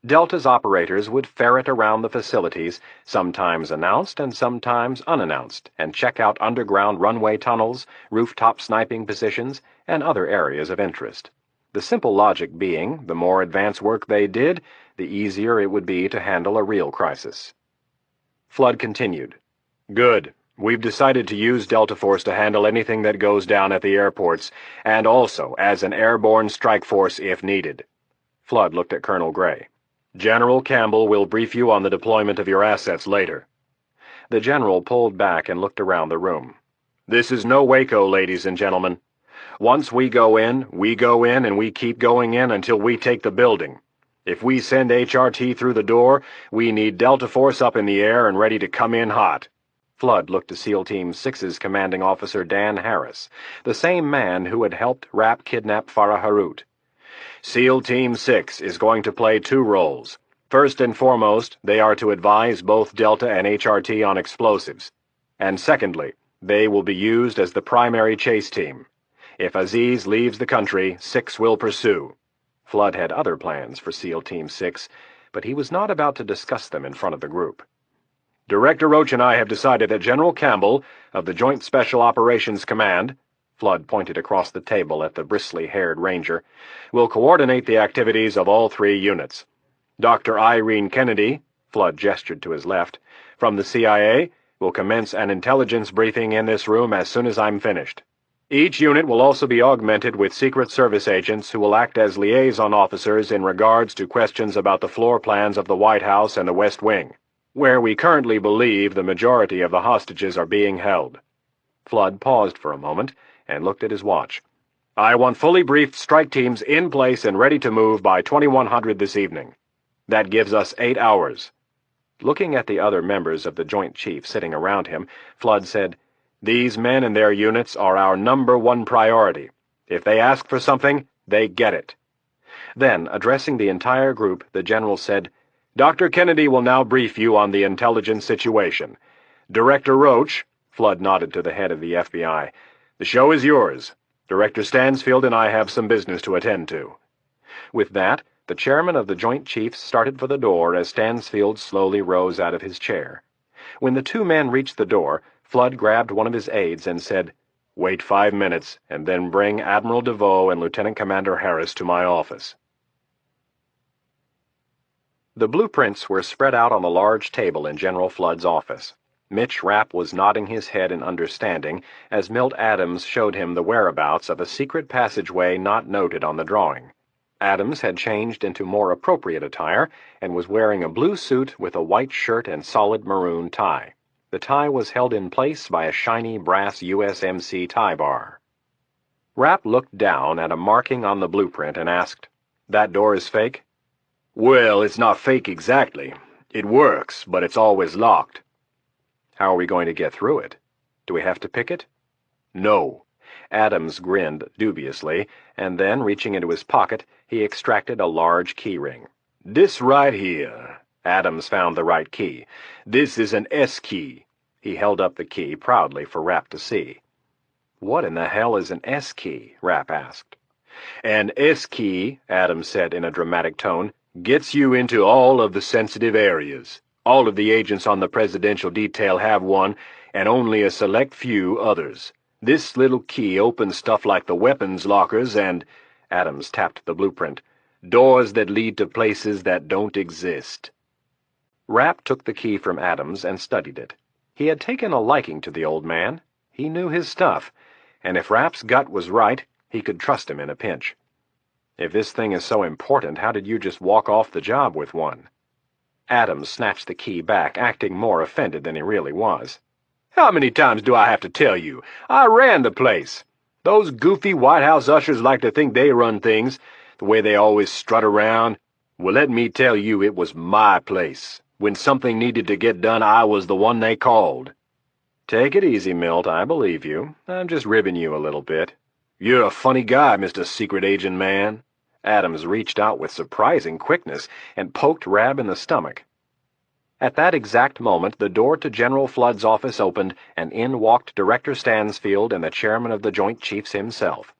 Delta's operators would ferret around the facilities, sometimes announced and sometimes unannounced, and check out underground runway tunnels, rooftop sniping positions, and other areas of interest. The simple logic being, the more advanced work they did, the easier it would be to handle a real crisis. Flood continued. "Good. We've decided to use Delta Force to handle anything that goes down at the airports, and also as an airborne strike force if needed." Flood looked at Colonel Gray. "General Campbell will brief you on the deployment of your assets later." The general pulled back and looked around the room. "This is no Waco, ladies and gentlemen. Once we go in, and we keep going in until we take the building. If we send HRT through the door, we need Delta Force up in the air and ready to come in hot." Flood looked to SEAL Team 6's commanding officer Dan Harris, the same man who had helped Rapp kidnap Farah Harut. "SEAL Team 6 is going to play 2 roles. First and foremost, they are to advise both Delta and HRT on explosives. And secondly, they will be used as the primary chase team. If Aziz leaves the country, 6 will pursue." Flood had other plans for SEAL Team 6, but he was not about to discuss them in front of the group. "Director Roach and I have decided that General Campbell, of the Joint Special Operations Command," Flood pointed across the table at the bristly-haired Ranger, "will coordinate the activities of all 3 units. Dr. Irene Kennedy," Flood gestured to his left, "from the CIA, will commence an intelligence briefing in this room as soon as I'm finished. Each unit will also be augmented with Secret Service agents who will act as liaison officers in regards to questions about the floor plans of the White House and the West Wing, where we currently believe the majority of the hostages are being held." Flood paused for a moment and looked at his watch. "I want fully briefed strike teams in place and ready to move by 2100 this evening. That gives us 8 hours. Looking at the other members of the Joint Chiefs sitting around him, Flood said, "These men and their units are our #1 priority. If they ask for something, they get it." Then, addressing the entire group, the general said, "Dr. Kennedy will now brief you on the intelligence situation. Director Roach, Flood nodded to the head of the FBI, the show is yours. Director Stansfield and I have some business to attend to. With that, the chairman of the Joint Chiefs started for the door as Stansfield slowly rose out of his chair. When the two men reached the door, Flood grabbed one of his aides and said, "Wait 5 minutes, and then bring Admiral DeVoe and Lieutenant Commander Harris to my office." The blueprints were spread out on the large table in General Flood's office. Mitch Rapp was nodding his head in understanding as Milt Adams showed him the whereabouts of a secret passageway not noted on the drawing. Adams had changed into more appropriate attire and was wearing a blue suit with a white shirt and solid maroon tie. The tie was held in place by a shiny brass USMC tie bar. Rapp looked down at a marking on the blueprint and asked, "That door is fake?" Well, it's not fake exactly. It works, but it's always locked. How are we going to get through it? Do we have to pick it? No. Adams grinned dubiously, and then, reaching into his pocket, he extracted a large key ring. This right here. Adams found the right key. This is an S key. He held up the key proudly for Rapp to see. "What in the hell is an S key?" Rapp asked. An S key, Adams said in a dramatic tone, gets you into all of the sensitive areas. All of the agents on the presidential detail have one, and only a select few others. This little key opens stuff like the weapons lockers and," Adams tapped the blueprint, "doors that lead to places that don't exist." Rapp took the key from Adams and studied it. He had taken a liking to the old man. He knew his stuff, and if Rapp's gut was right, he could trust him in a pinch. "If this thing is so important, how did you just walk off the job with one?" Adams snatched the key back, acting more offended than he really was. How many times do I have to tell you? I ran the place. Those goofy White House ushers like to think they run things, the way they always strut around. Well, let me tell you, it was my place. When something needed to get done, I was the one they called. "Take it easy, Milt. I believe you. I'm just ribbing you a little bit." "You're a funny guy, Mr. Secret Agent Man." Adams reached out with surprising quickness and poked Rapp in the stomach. At that exact moment, the door to General Flood's office opened, and in walked Director Stansfield and the chairman of the Joint Chiefs himself.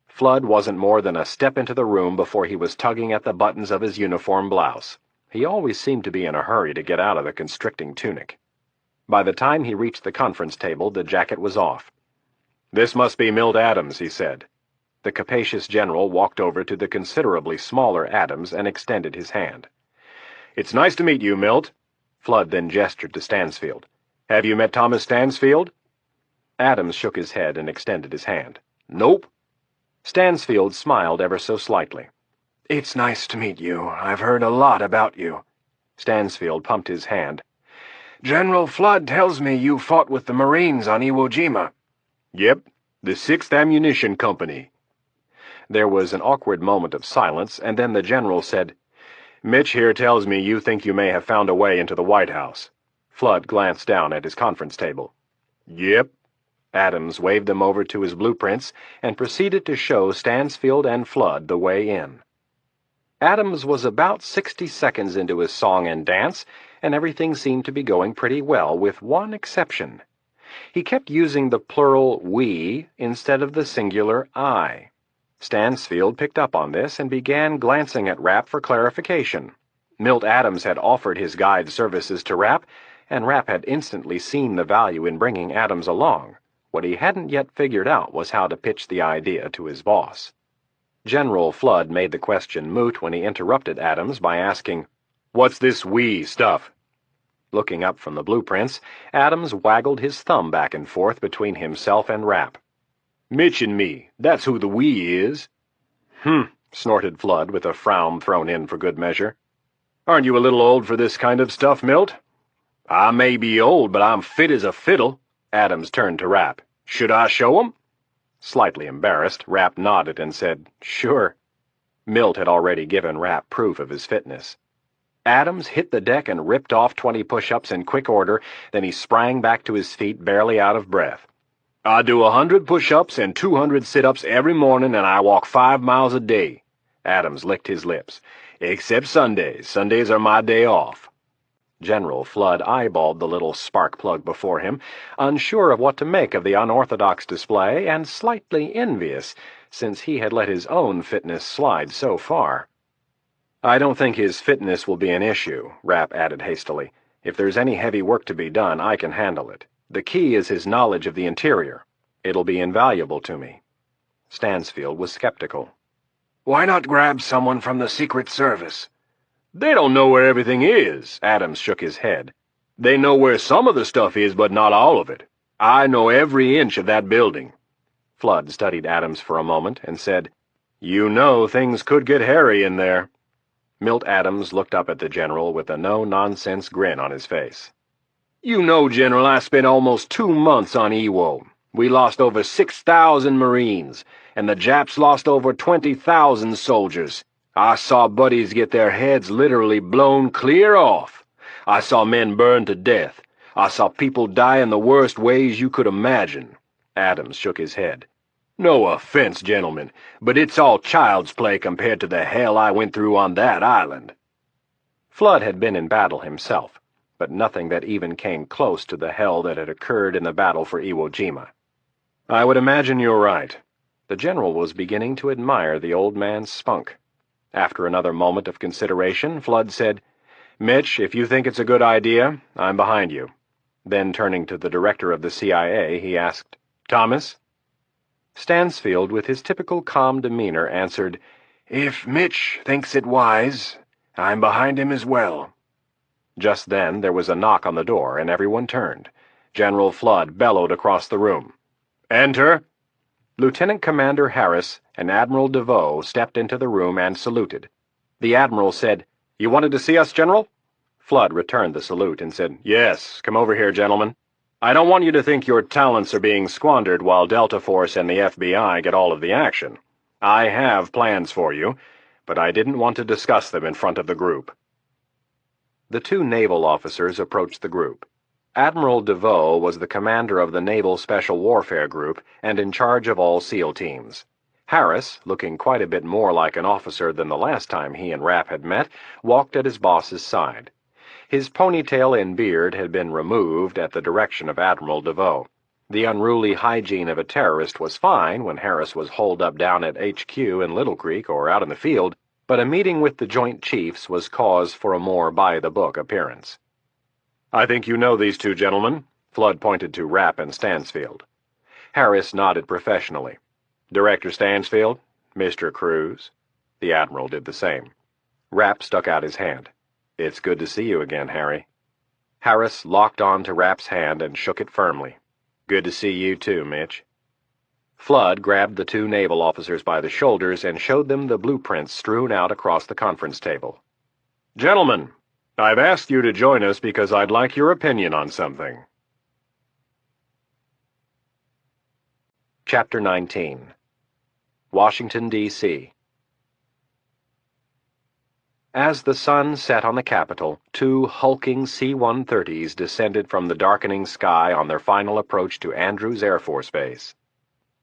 Flood wasn't more than a step into the room before he was tugging at the buttons of his uniform blouse. He always seemed to be in a hurry to get out of the constricting tunic. By the time he reached the conference table, the jacket was off. "This must be Milt Adams," he said. The capacious general walked over to the considerably smaller Adams and extended his hand. "It's nice to meet you, Milt." Flood then gestured to Stansfield. "Have you met Thomas Stansfield?" Adams shook his head and extended his hand. "Nope." Stansfield smiled ever so slightly. "It's nice to meet you. I've heard a lot about you." Stansfield pumped his hand. "General Flood tells me you fought with the Marines on Iwo Jima." "Yep, the 6th Ammunition Company." There was an awkward moment of silence, and then the general said, "Mitch here tells me you think you may have found a way into the White House." Flood glanced down at his conference table. "Yep." Adams waved them over to his blueprints and proceeded to show Stansfield and Flood the way in. Adams was about 60 seconds into his song and dance, and everything seemed to be going pretty well, with one exception. He kept using the plural we instead of the singular I. Stansfield picked up on this and began glancing at Rapp for clarification. Milt Adams had offered his guide services to Rapp, and Rapp had instantly seen the value in bringing Adams along. What he hadn't yet figured out was how to pitch the idea to his boss. General Flood made the question moot when he interrupted Adams by asking, "What's this we stuff?" Looking up from the blueprints, Adams waggled his thumb back and forth between himself and Rapp. "Mitch and me, that's who the we is." Snorted Flood with a frown thrown in for good measure. "Aren't you a little old for this kind of stuff, Milt?" "I may be old, but I'm fit as a fiddle." Adams turned to Rapp. "Should I show 'em?" Slightly embarrassed, Rapp nodded and said, "Sure." Milt had already given Rapp proof of his fitness. Adams hit the deck and ripped off 20 push-ups in quick order, then he sprang back to his feet barely out of breath. "I do 100 push-ups and 200 sit-ups every morning, and I walk 5 miles a day." Adams licked his lips. "Except Sundays. Sundays are my day off." General Flood eyeballed the little spark plug before him, unsure of what to make of the unorthodox display and slightly envious, since he had let his own fitness slide so far. "I don't think his fitness will be an issue," Rapp added hastily. "If there's any heavy work to be done, I can handle it. The key is his knowledge of the interior. It'll be invaluable to me." Stansfield was skeptical. "Why not grab someone from the Secret Service?" "They don't know where everything is," Adams shook his head. "They know where some of the stuff is, but not all of it. I know every inch of that building." Flood studied Adams for a moment and said, "You know things could get hairy in there." Milt Adams looked up at the general with a no-nonsense grin on his face. "You know, General, I spent almost 2 months on Iwo. We lost over 6,000 Marines, and the Japs lost over 20,000 soldiers. I saw buddies get their heads literally blown clear off. I saw men burned to death. I saw people die in the worst ways you could imagine." Adams shook his head. "No offense, gentlemen, but it's all child's play compared to the hell I went through on that island." Flood had been in battle himself, but nothing that even came close to the hell that had occurred in the battle for Iwo Jima. "I would imagine you're right." The general was beginning to admire the old man's spunk. After another moment of consideration, Flood said, "Mitch, if you think it's a good idea, I'm behind you." Then, turning to the director of the CIA, he asked, "Thomas?" Stansfield, with his typical calm demeanor, answered, "If Mitch thinks it wise, I'm behind him as well." Just then there was a knock on the door, and everyone turned. General Flood bellowed across the room, "Enter!" Lieutenant Commander Harris and Admiral DeVoe stepped into the room and saluted. The Admiral said, "You wanted to see us, General?" Flood returned the salute and said, "Yes, come over here, gentlemen. I don't want you to think your talents are being squandered while Delta Force and the FBI get all of the action. I have plans for you, but I didn't want to discuss them in front of the group." The two naval officers approached the group. Admiral DeVoe was the commander of the Naval Special Warfare Group and in charge of all SEAL teams. Harris, looking quite a bit more like an officer than the last time he and Rapp had met, walked at his boss's side. His ponytail and beard had been removed at the direction of Admiral DeVoe. The unruly hygiene of a terrorist was fine when Harris was holed up down at HQ in Little Creek or out in the field, but a meeting with the Joint Chiefs was cause for a more by-the-book appearance. "I think you know these two gentlemen." Flood pointed to Rapp and Stansfield. Harris nodded professionally. "Director Stansfield, Mr. Cruz." The Admiral did the same. Rapp stuck out his hand. "It's good to see you again, Harry." Harris locked on to Rapp's hand and shook it firmly. "Good to see you too, Mitch." Flood grabbed the two naval officers by the shoulders and showed them the blueprints strewn out across the conference table. "Gentlemen, I've asked you to join us because I'd like your opinion on something." Chapter 19. Washington, D.C. As the sun set on the Capitol, two hulking C-130s descended from the darkening sky on their final approach to Andrews Air Force Base.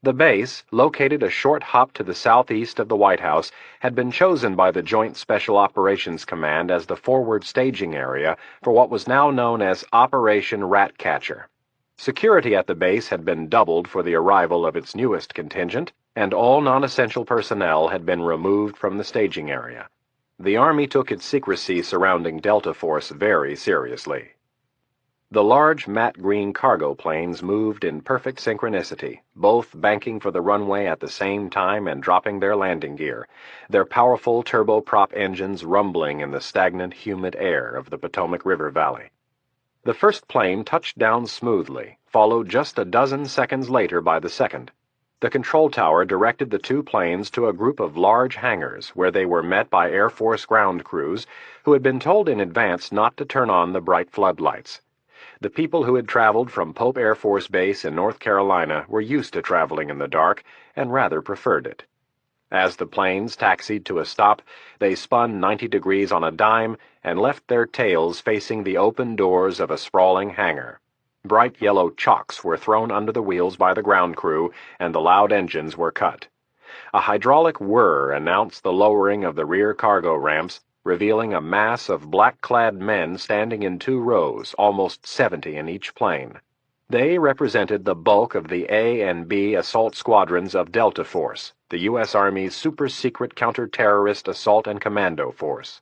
The base, located a short hop to the southeast of the White House, had been chosen by the Joint Special Operations Command as the forward staging area for what was now known as Operation Ratcatcher. Security at the base had been doubled for the arrival of its newest contingent, and all non-essential personnel had been removed from the staging area. The Army took its secrecy surrounding Delta Force very seriously. The large matte green cargo planes moved in perfect synchronicity, both banking for the runway at the same time and dropping their landing gear, their powerful turboprop engines rumbling in the stagnant, humid air of the Potomac River Valley. The first plane touched down smoothly, followed just a dozen seconds later by the second. The control tower directed the two planes to a group of large hangars where they were met by Air Force ground crews who had been told in advance not to turn on the bright floodlights. The people who had traveled from Pope Air Force Base in North Carolina were used to traveling in the dark and rather preferred it. As the planes taxied to a stop, they spun 90 degrees on a dime and left their tails facing the open doors of a sprawling hangar. Bright yellow chocks were thrown under the wheels by the ground crew, and the loud engines were cut. A hydraulic whir announced the lowering of the rear cargo ramps, revealing a mass of black-clad men standing in 2 rows, almost 70 in each plane. They represented the bulk of the A and B assault squadrons of Delta Force, the U.S. Army's super-secret counter-terrorist assault and commando force.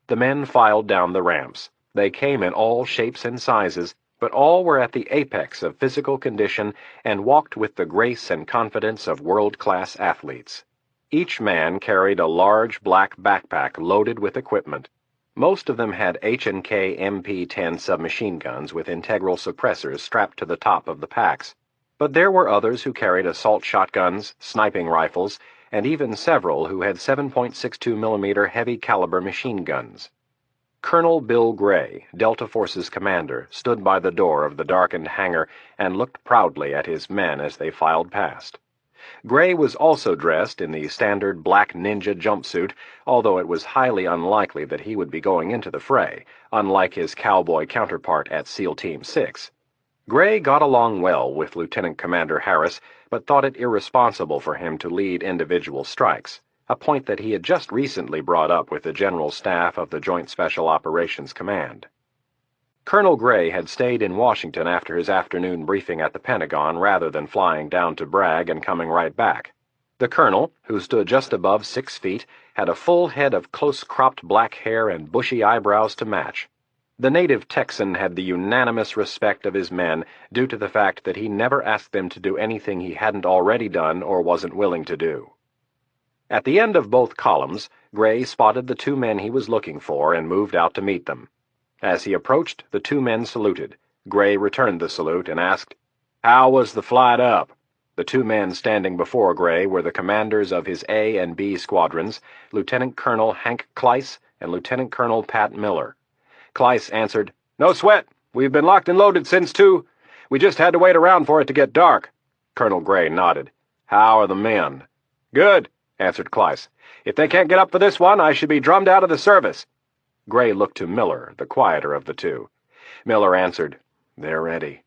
The men filed down the ramps. They came in all shapes and sizes, but all were at the apex of physical condition and walked with the grace and confidence of world-class athletes. Each man carried a large black backpack loaded with equipment. Most of them had H&K MP-10 submachine guns with integral suppressors strapped to the top of the packs, but there were others who carried assault shotguns, sniping rifles, and even several who had 7.62mm heavy-caliber machine guns. Colonel Bill Gray, Delta Force's commander, stood by the door of the darkened hangar and looked proudly at his men as they filed past. Gray was also dressed in the standard black ninja jumpsuit, although it was highly unlikely that he would be going into the fray, unlike his cowboy counterpart at SEAL Team 6. Gray got along well with Lieutenant Commander Harris, but thought it irresponsible for him to lead individual strikes, a point that he had just recently brought up with the General Staff of the Joint Special Operations Command. Colonel Gray had stayed in Washington after his afternoon briefing at the Pentagon rather than flying down to brag and coming right back. The colonel, who stood just above 6 feet, had a full head of close-cropped black hair and bushy eyebrows to match. The native Texan had the unanimous respect of his men due to the fact that he never asked them to do anything he hadn't already done or wasn't willing to do. At the end of both columns, Gray spotted the 2 men he was looking for and moved out to meet them. As he approached, the 2 men saluted. Gray returned the salute and asked, "How was the flight up?" The 2 men standing before Gray were the commanders of his A and B squadrons, Lieutenant Colonel Hank Kleiss and Lieutenant Colonel Pat Miller. Kleiss answered, "No sweat. We've been locked and loaded since 2. We just had to wait around for it to get dark." Colonel Gray nodded. "How are the men?" "Good," answered Kleiss. "If they can't get up for this one, I should be drummed out of the service." Gray looked to Miller, the quieter of the 2. Miller answered, "They're ready."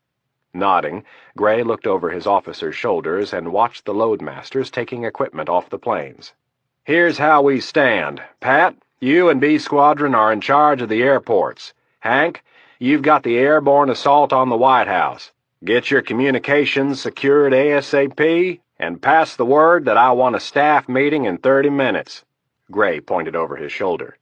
Nodding, Gray looked over his officer's shoulders and watched the loadmasters taking equipment off the planes. "Here's how we stand. Pat, you and B Squadron are in charge of the airports. Hank, you've got the airborne assault on the White House. Get your communications secured ASAP, and pass the word that I want a staff meeting in 30 minutes. Gray pointed over his shoulder.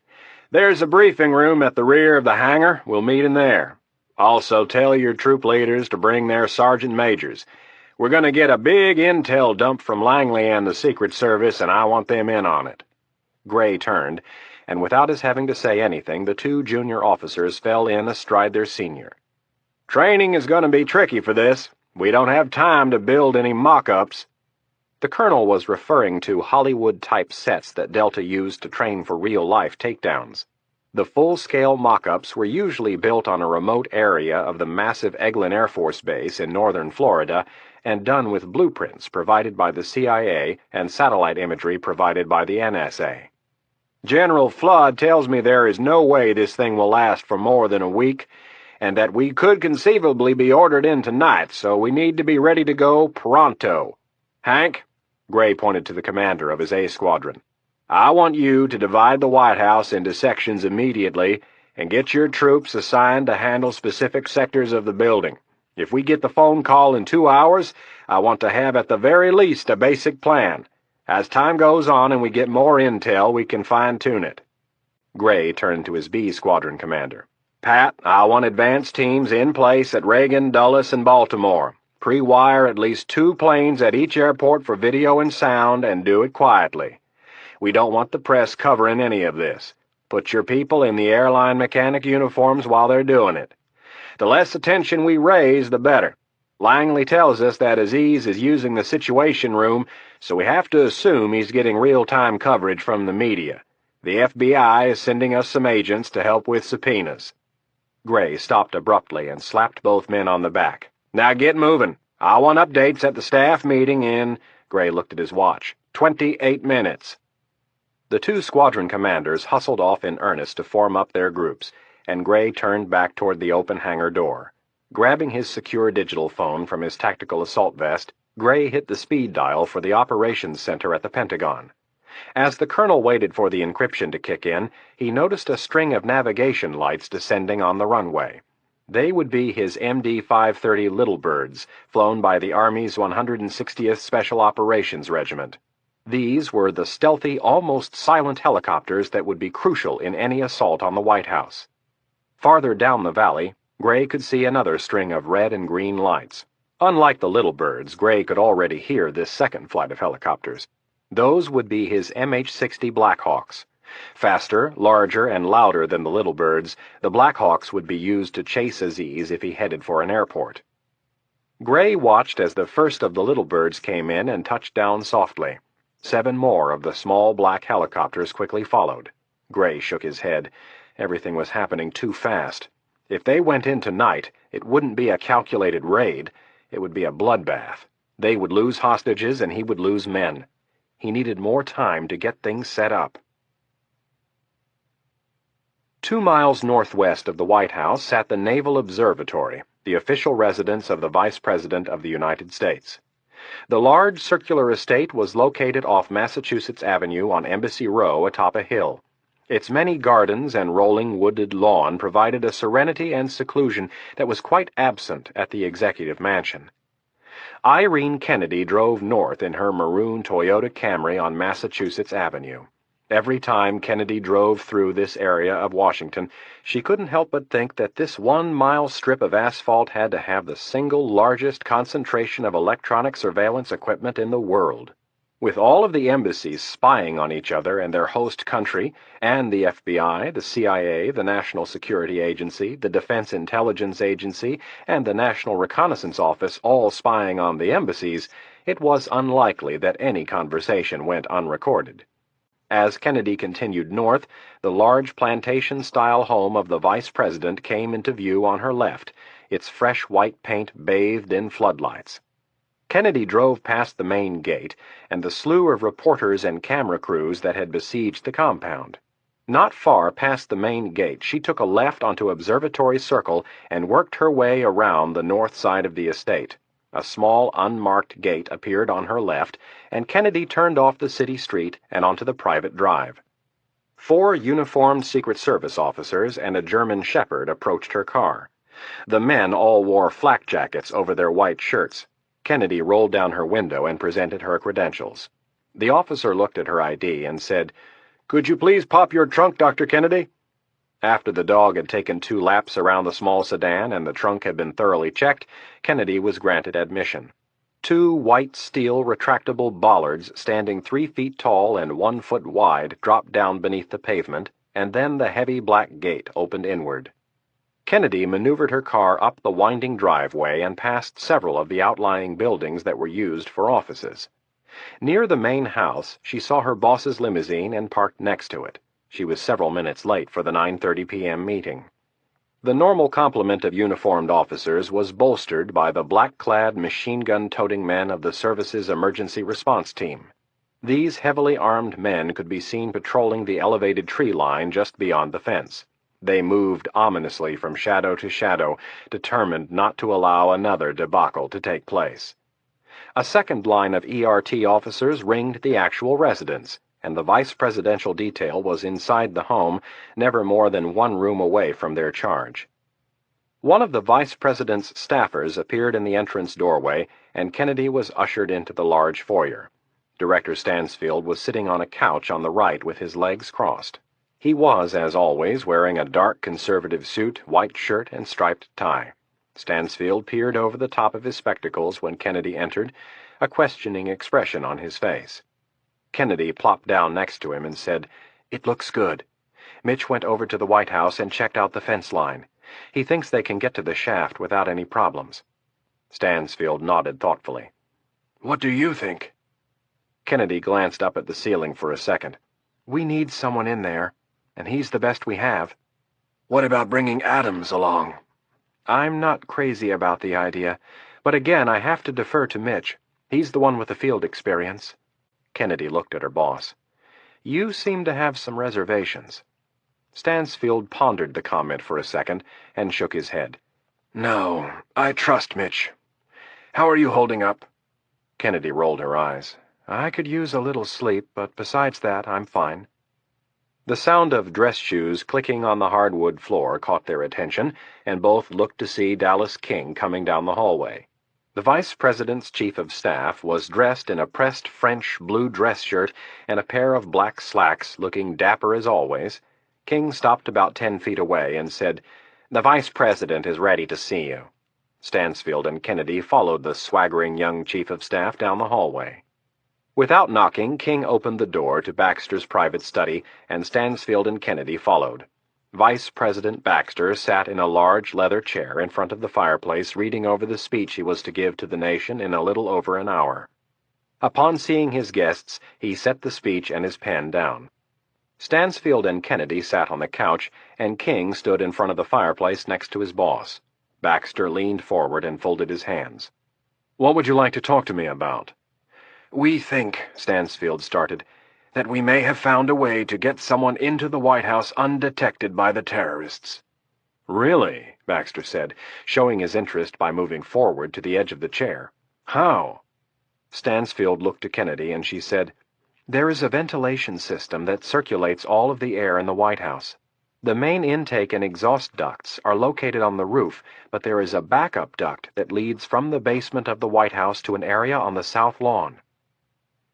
"There's a briefing room at the rear of the hangar. We'll meet in there. Also tell your troop leaders to bring their sergeant majors. We're going to get a big intel dump from Langley and the Secret Service, and I want them in on it." Gray turned, and without his having to say anything, the 2 junior officers fell in astride their senior. "Training is going to be tricky for this. We don't have time to build any mock-ups." The colonel was referring to Hollywood-type sets that Delta used to train for real-life takedowns. The full-scale mock-ups were usually built on a remote area of the massive Eglin Air Force Base in northern Florida and done with blueprints provided by the CIA and satellite imagery provided by the NSA. "General Flood tells me there is no way this thing will last for more than a week, and that we could conceivably be ordered in tonight, so we need to be ready to go pronto. Hank," Gray pointed to the commander of his A Squadron, "I want you to divide the White House into sections immediately and get your troops assigned to handle specific sectors of the building. If we get the phone call in 2 hours, I want to have at the very least a basic plan. As time goes on and we get more intel, we can fine-tune it." Gray turned to his B Squadron commander. "Pat, I want advance teams in place at Reagan, Dulles, and Baltimore. Pre-wire at least 2 planes at each airport for video and sound, and do it quietly. We don't want the press covering any of this. Put your people in the airline mechanic uniforms while they're doing it. The less attention we raise, the better. Langley tells us that Aziz is using the Situation Room, so we have to assume he's getting real-time coverage from the media. The FBI is sending us some agents to help with subpoenas." Gray stopped abruptly and slapped both men on the back. "Now get moving. I want updates at the staff meeting in," Gray looked at his watch, "28 minutes." The 2 squadron commanders hustled off in earnest to form up their groups, and Gray turned back toward the open hangar door. Grabbing his secure digital phone from his tactical assault vest, Gray hit the speed dial for the operations center at the Pentagon. As the colonel waited for the encryption to kick in, he noticed a string of navigation lights descending on the runway. They would be his MD-530 Little Birds, flown by the Army's 160th Special Operations Regiment. These were the stealthy, almost silent helicopters that would be crucial in any assault on the White House. Farther down the valley, Gray could see another string of red and green lights. Unlike the Little Birds, Gray could already hear this second flight of helicopters. Those would be his MH-60 Blackhawks. Faster, larger, and louder than the Little Birds, the Blackhawks would be used to chase Aziz if he headed for an airport. Gray watched as the first of the Little Birds came in and touched down softly. 7 more of the small black helicopters quickly followed. Gray shook his head. Everything was happening too fast. If they went in tonight, it wouldn't be a calculated raid. It would be a bloodbath. They would lose hostages and he would lose men. He needed more time to get things set up. 2 miles northwest of the White House sat the Naval Observatory, the official residence of the Vice President of the United States. The large circular estate was located off Massachusetts Avenue on Embassy Row atop a hill. Its many gardens and rolling wooded lawn provided a serenity and seclusion that was quite absent at the executive mansion. Irene Kennedy drove north in her maroon Toyota Camry on Massachusetts Avenue. Every time Kennedy drove through this area of Washington, she couldn't help but think that this 1-mile strip of asphalt had to have the single largest concentration of electronic surveillance equipment in the world. With all of the embassies spying on each other and their host country, and the FBI, the CIA, the National Security Agency, the Defense Intelligence Agency, and the National Reconnaissance Office all spying on the embassies, it was unlikely that any conversation went unrecorded. As Kennedy continued north, the large plantation-style home of the Vice President came into view on her left, its fresh white paint bathed in floodlights. Kennedy drove past the main gate and the slew of reporters and camera crews that had besieged the compound. Not far past the main gate, she took a left onto Observatory Circle and worked her way around the north side of the estate. A small, unmarked gate appeared on her left, and Kennedy turned off the city street and onto the private drive. 4 uniformed Secret Service officers and a German shepherd approached her car. The men all wore flak jackets over their white shirts. Kennedy rolled down her window and presented her credentials. The officer looked at her ID and said, "Could you please pop your trunk, Dr. Kennedy?" After the dog had taken 2 laps around the small sedan and the trunk had been thoroughly checked, Kennedy was granted admission. 2 white steel retractable bollards standing 3 feet tall and 1 foot wide dropped down beneath the pavement, and then the heavy black gate opened inward. Kennedy maneuvered her car up the winding driveway and past several of the outlying buildings that were used for offices. Near the main house, she saw her boss's limousine and parked next to it. She was several minutes late for the 9:30 p.m. meeting. The normal complement of uniformed officers was bolstered by the black-clad, machine-gun-toting men of the service's emergency response team. These heavily armed men could be seen patrolling the elevated tree line just beyond the fence. They moved ominously from shadow to shadow, determined not to allow another debacle to take place. A second line of ERT officers ringed the actual residence, and the vice presidential detail was inside the home, never more than 1 room away from their charge. One of the vice president's staffers appeared in the entrance doorway, and Kennedy was ushered into the large foyer. Director Stansfield was sitting on a couch on the right with his legs crossed. He was, as always, wearing a dark conservative suit, white shirt, and striped tie. Stansfield peered over the top of his spectacles when Kennedy entered, a questioning expression on his face. Kennedy plopped down next to him and said, "It looks good. Mitch went over to the White House and checked out the fence line. He thinks they can get to the shaft without any problems." Stansfield nodded thoughtfully. "What do you think?" Kennedy glanced up at the ceiling for a second. "We need someone in there, and he's the best we have." "What about bringing Adams along?" "I'm not crazy about the idea, but again I have to defer to Mitch. He's the one with the field experience." Kennedy looked at her boss. "You seem to have some reservations." Stansfield pondered the comment for a second and shook his head. "No, I trust Mitch. How are you holding up?" Kennedy rolled her eyes. I could use a little sleep, but besides that, I'm fine. The sound of dress shoes clicking on the hardwood floor caught their attention, and both looked to see Dallas King coming down the hallway. The Vice President's Chief of Staff was dressed in a pressed French blue dress shirt and a pair of black slacks, looking dapper as always. King stopped about 10 feet away and said, "The Vice President is ready to see you." Stansfield and Kennedy followed the swaggering young Chief of Staff down the hallway. Without knocking, King opened the door to Baxter's private study, and Stansfield and Kennedy followed. Vice President Baxter sat in a large leather chair in front of the fireplace reading over the speech he was to give to the nation in a little over an hour. Upon seeing his guests, he set the speech and his pen down. Stansfield and Kennedy sat on the couch, and King stood in front of the fireplace next to his boss. Baxter leaned forward and folded his hands. "What would you like to talk to me about?" "We think," Stansfield started, "that we may have found a way to get someone into the White House undetected by the terrorists." "Really?" Baxter said, showing his interest by moving forward to the edge of the chair. "How?" Stansfield looked to Kennedy, and she said, "There is a ventilation system that circulates all of the air in the White House. The main intake and exhaust ducts are located on the roof, but there is a backup duct that leads from the basement of the White House to an area on the south lawn."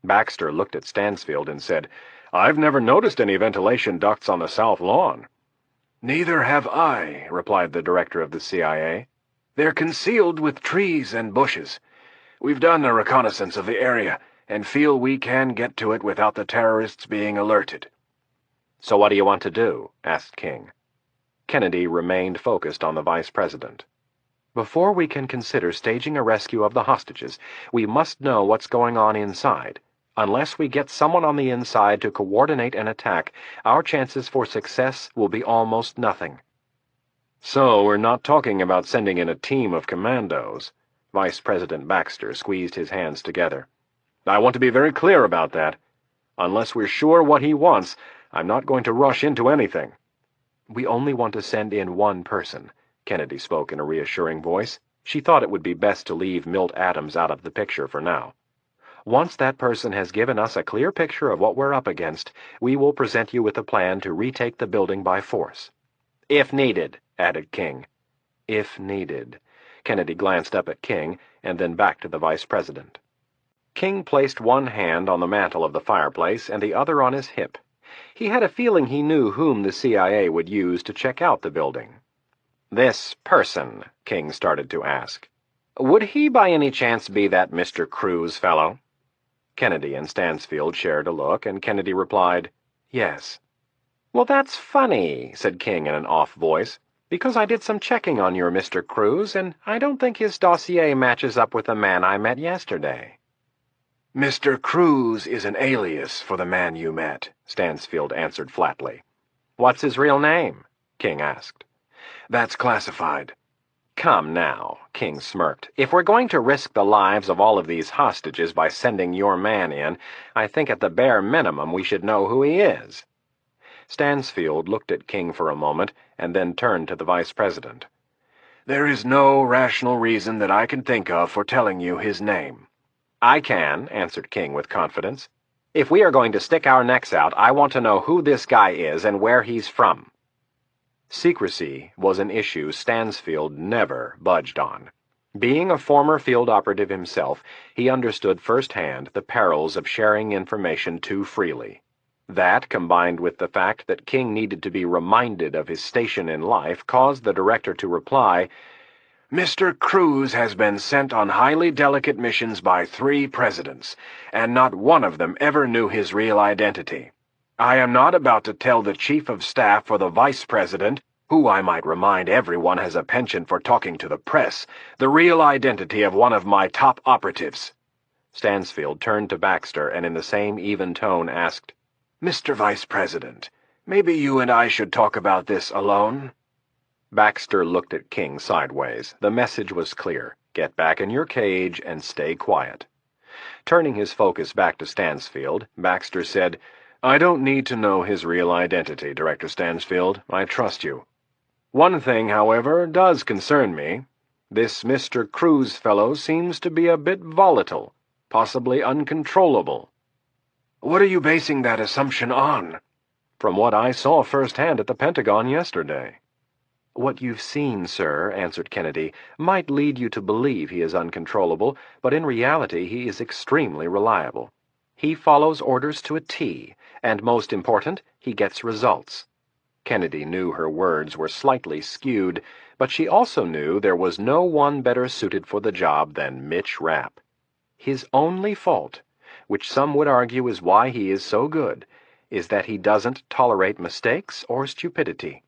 Baxter looked at Stansfield and said, "I've never noticed any ventilation ducts on the south lawn." "Neither have I," replied the director of the CIA. "They're concealed with trees and bushes. We've done a reconnaissance of the area, and feel we can get to it without the terrorists being alerted." "So what do you want to do?" asked King. Kennedy remained focused on the Vice President. "Before we can consider staging a rescue of the hostages, we must know what's going on inside. Unless we get someone on the inside to coordinate an attack, our chances for success will be almost nothing." "So we're not talking about sending in a team of commandos." Vice President Baxter squeezed his hands together. "I want to be very clear about that. Unless we're sure what he wants, I'm not going to rush into anything." "We only want to send in one person," Kennedy spoke in a reassuring voice. She thought it would be best to leave Milt Adams out of the picture for now. "Once that person has given us a clear picture of what we're up against, we will present you with a plan to retake the building by force." "If needed," added King. "If needed." Kennedy glanced up at King, and then back to the Vice President. King placed one hand on the mantel of the fireplace and the other on his hip. He had a feeling he knew whom the CIA would use to check out the building. "This person," King started to ask, "would he by any chance be that Mr. Cruz fellow?" Kennedy and Stansfield shared a look, and Kennedy replied, "Yes." "Well, that's funny," said King in an off voice, "because I did some checking on your Mr. Cruz, and I don't think his dossier matches up with the man I met yesterday." "Mr. Cruz is an alias for the man you met," Stansfield answered flatly. "What's his real name?" King asked. "That's classified." "Come now," King smirked. "If we're going to risk the lives of all of these hostages by sending your man in, I think at the bare minimum we should know who he is." Stansfield looked at King for a moment, and then turned to the Vice President. "There is no rational reason that I can think of for telling you his name." "I can," answered King with confidence. "If we are going to stick our necks out, I want to know who this guy is and where he's from." Secrecy was an issue Stansfield never budged on. Being a former field operative himself, he understood firsthand the perils of sharing information too freely. That, combined with the fact that King needed to be reminded of his station in life, caused the director to reply, "Mr. Cruz has been sent on highly delicate missions by 3 presidents, and not one of them ever knew his real identity. I am not about to tell the Chief of Staff for the Vice President, who I might remind everyone has a penchant for talking to the press, the real identity of one of my top operatives." Stansfield turned to Baxter and in the same even tone asked, "Mr. Vice President, maybe you and I should talk about this alone?" Baxter looked at King sideways. The message was clear. Get back in your cage and stay quiet. Turning his focus back to Stansfield, Baxter said, "I don't need to know his real identity, Director Stansfield. I trust you. One thing, however, does concern me. This Mr. Cruz fellow seems to be a bit volatile. possibly uncontrollable. What are you basing that assumption on? From what I saw firsthand at the Pentagon yesterday. What you've seen, sir, answered Kennedy, might lead you to believe he is uncontrollable, but in reality he is extremely reliable. He follows orders to a T, and most important, he gets results. Kennedy knew her words were slightly skewed, but she also knew there was no one better suited for the job than Mitch Rapp. His only fault, which some would argue is why he is so good, is that he doesn't tolerate mistakes or stupidity.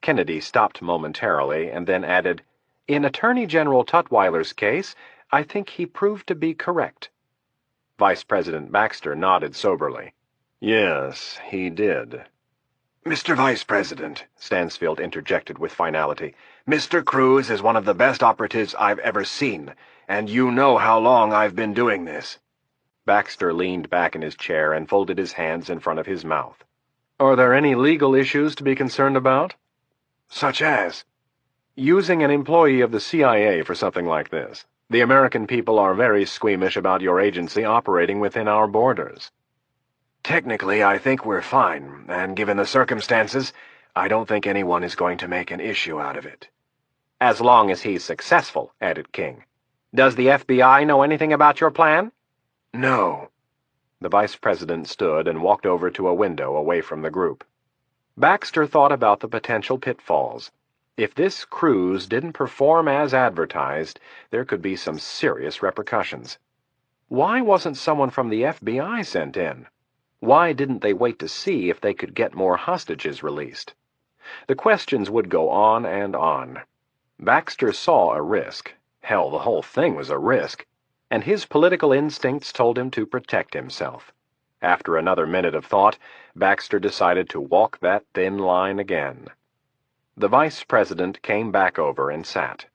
Kennedy stopped momentarily and then added, "In Attorney General Tutwiler's case, I think he proved to be correct." Vice President Baxter nodded soberly. Yes, he did. Mr. Vice President, Stansfield interjected with finality, Mr. Cruz is one of the best operatives I've ever seen, and you know how long I've been doing this. Baxter leaned back in his chair and folded his hands in front of his mouth. Are there any legal issues to be concerned about? Such as? Using an employee of the CIA for something like this. The American people are very squeamish about your agency operating within our borders. Technically, I think we're fine, and given the circumstances, I don't think anyone is going to make an issue out of it. As long as he's successful, added King. Does the FBI know anything about your plan? No. The Vice President stood and walked over to a window away from the group. Baxter thought about the potential pitfalls. If this cruise didn't perform as advertised, there could be some serious repercussions. Why wasn't someone from the FBI sent in? Why didn't they wait to see if they could get more hostages released? The questions would go on and on. Baxter saw a risk. Hell, the whole thing was a risk. And his political instincts told him to protect himself. After another minute of thought, Baxter decided to walk that thin line again. The Vice President came back over and sat.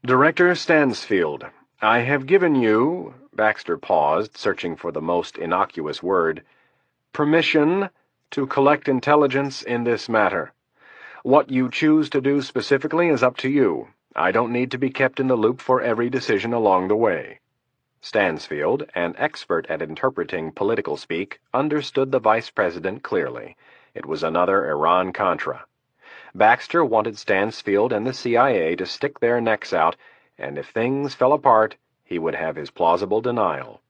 Director Stansfield, I have given you, Baxter paused, searching for the most innocuous word, permission to collect intelligence in this matter. What you choose to do specifically is up to you. I don't need to be kept in the loop for every decision along the way. Stansfield, an expert at interpreting political speak, understood the Vice President clearly. It was another Iran-Contra. Baxter wanted Stansfield and the CIA to stick their necks out, and if things fell apart, he would have his plausible denial.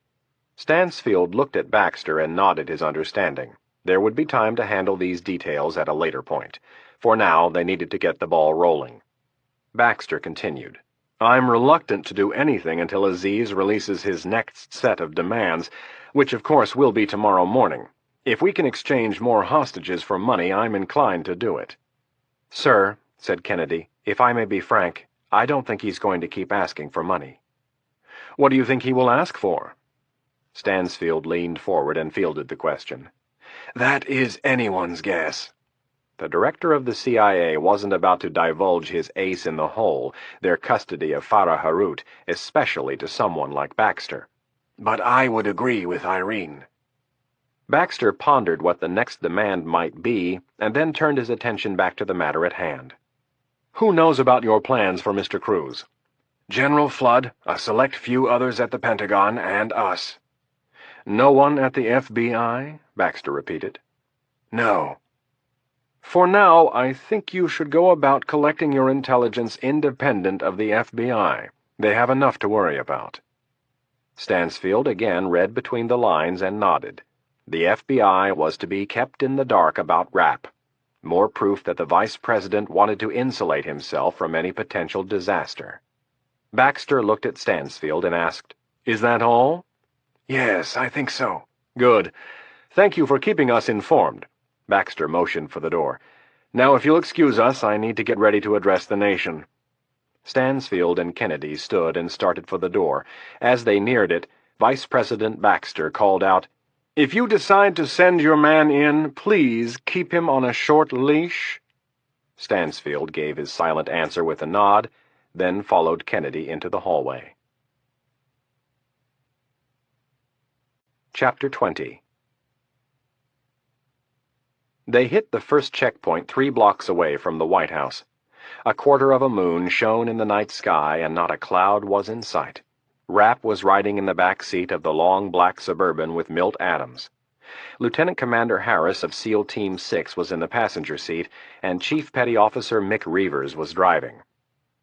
Stansfield looked at Baxter and nodded his understanding. There would be time to handle these details at a later point. For now, they needed to get the ball rolling. Baxter continued. I'm reluctant to do anything until Aziz releases his next set of demands, which of course will be tomorrow morning. If we can exchange more hostages for money, I'm inclined to do it. Sir, said Kennedy, if I may be frank, I don't think he's going to keep asking for money. What do you think he will ask for? Stansfield leaned forward and fielded the question. That is anyone's guess. The director of the CIA wasn't about to divulge his ace in the hole, their custody of Farah Harut, especially to someone like Baxter. But I would agree with Irene. Baxter pondered what the next demand might be, and then turned his attention back to the matter at hand. Who knows about your plans for Mr. Cruz? General Flood, a select few others at the Pentagon, and us. No one at the FBI? Baxter repeated. No. For now, I think you should go about collecting your intelligence independent of the FBI. They have enough to worry about. Stansfield again read between the lines and nodded. The FBI was to be kept in the dark about Rapp. More proof that the Vice President wanted to insulate himself from any potential disaster. Baxter looked at Stansfield and asked, Is that all? Yes, I think so. Good. Thank you for keeping us informed. Baxter motioned for the door. Now, if you'll excuse us, I need to get ready to address the nation. Stansfield and Kennedy stood and started for the door. As they neared it, Vice President Baxter called out, If you decide to send your man in, please keep him on a short leash. Stansfield gave his silent answer with a nod, then followed Kennedy into the hallway. Chapter 20. They hit the first checkpoint 3 blocks away from the White House. A quarter of a moon shone in the night sky, and not a cloud was in sight. Rapp was riding in the back seat of the long black Suburban with Milt Adams. Lieutenant Commander Harris of SEAL Team 6 was in the passenger seat, and Chief Petty Officer Mick Reavers was driving.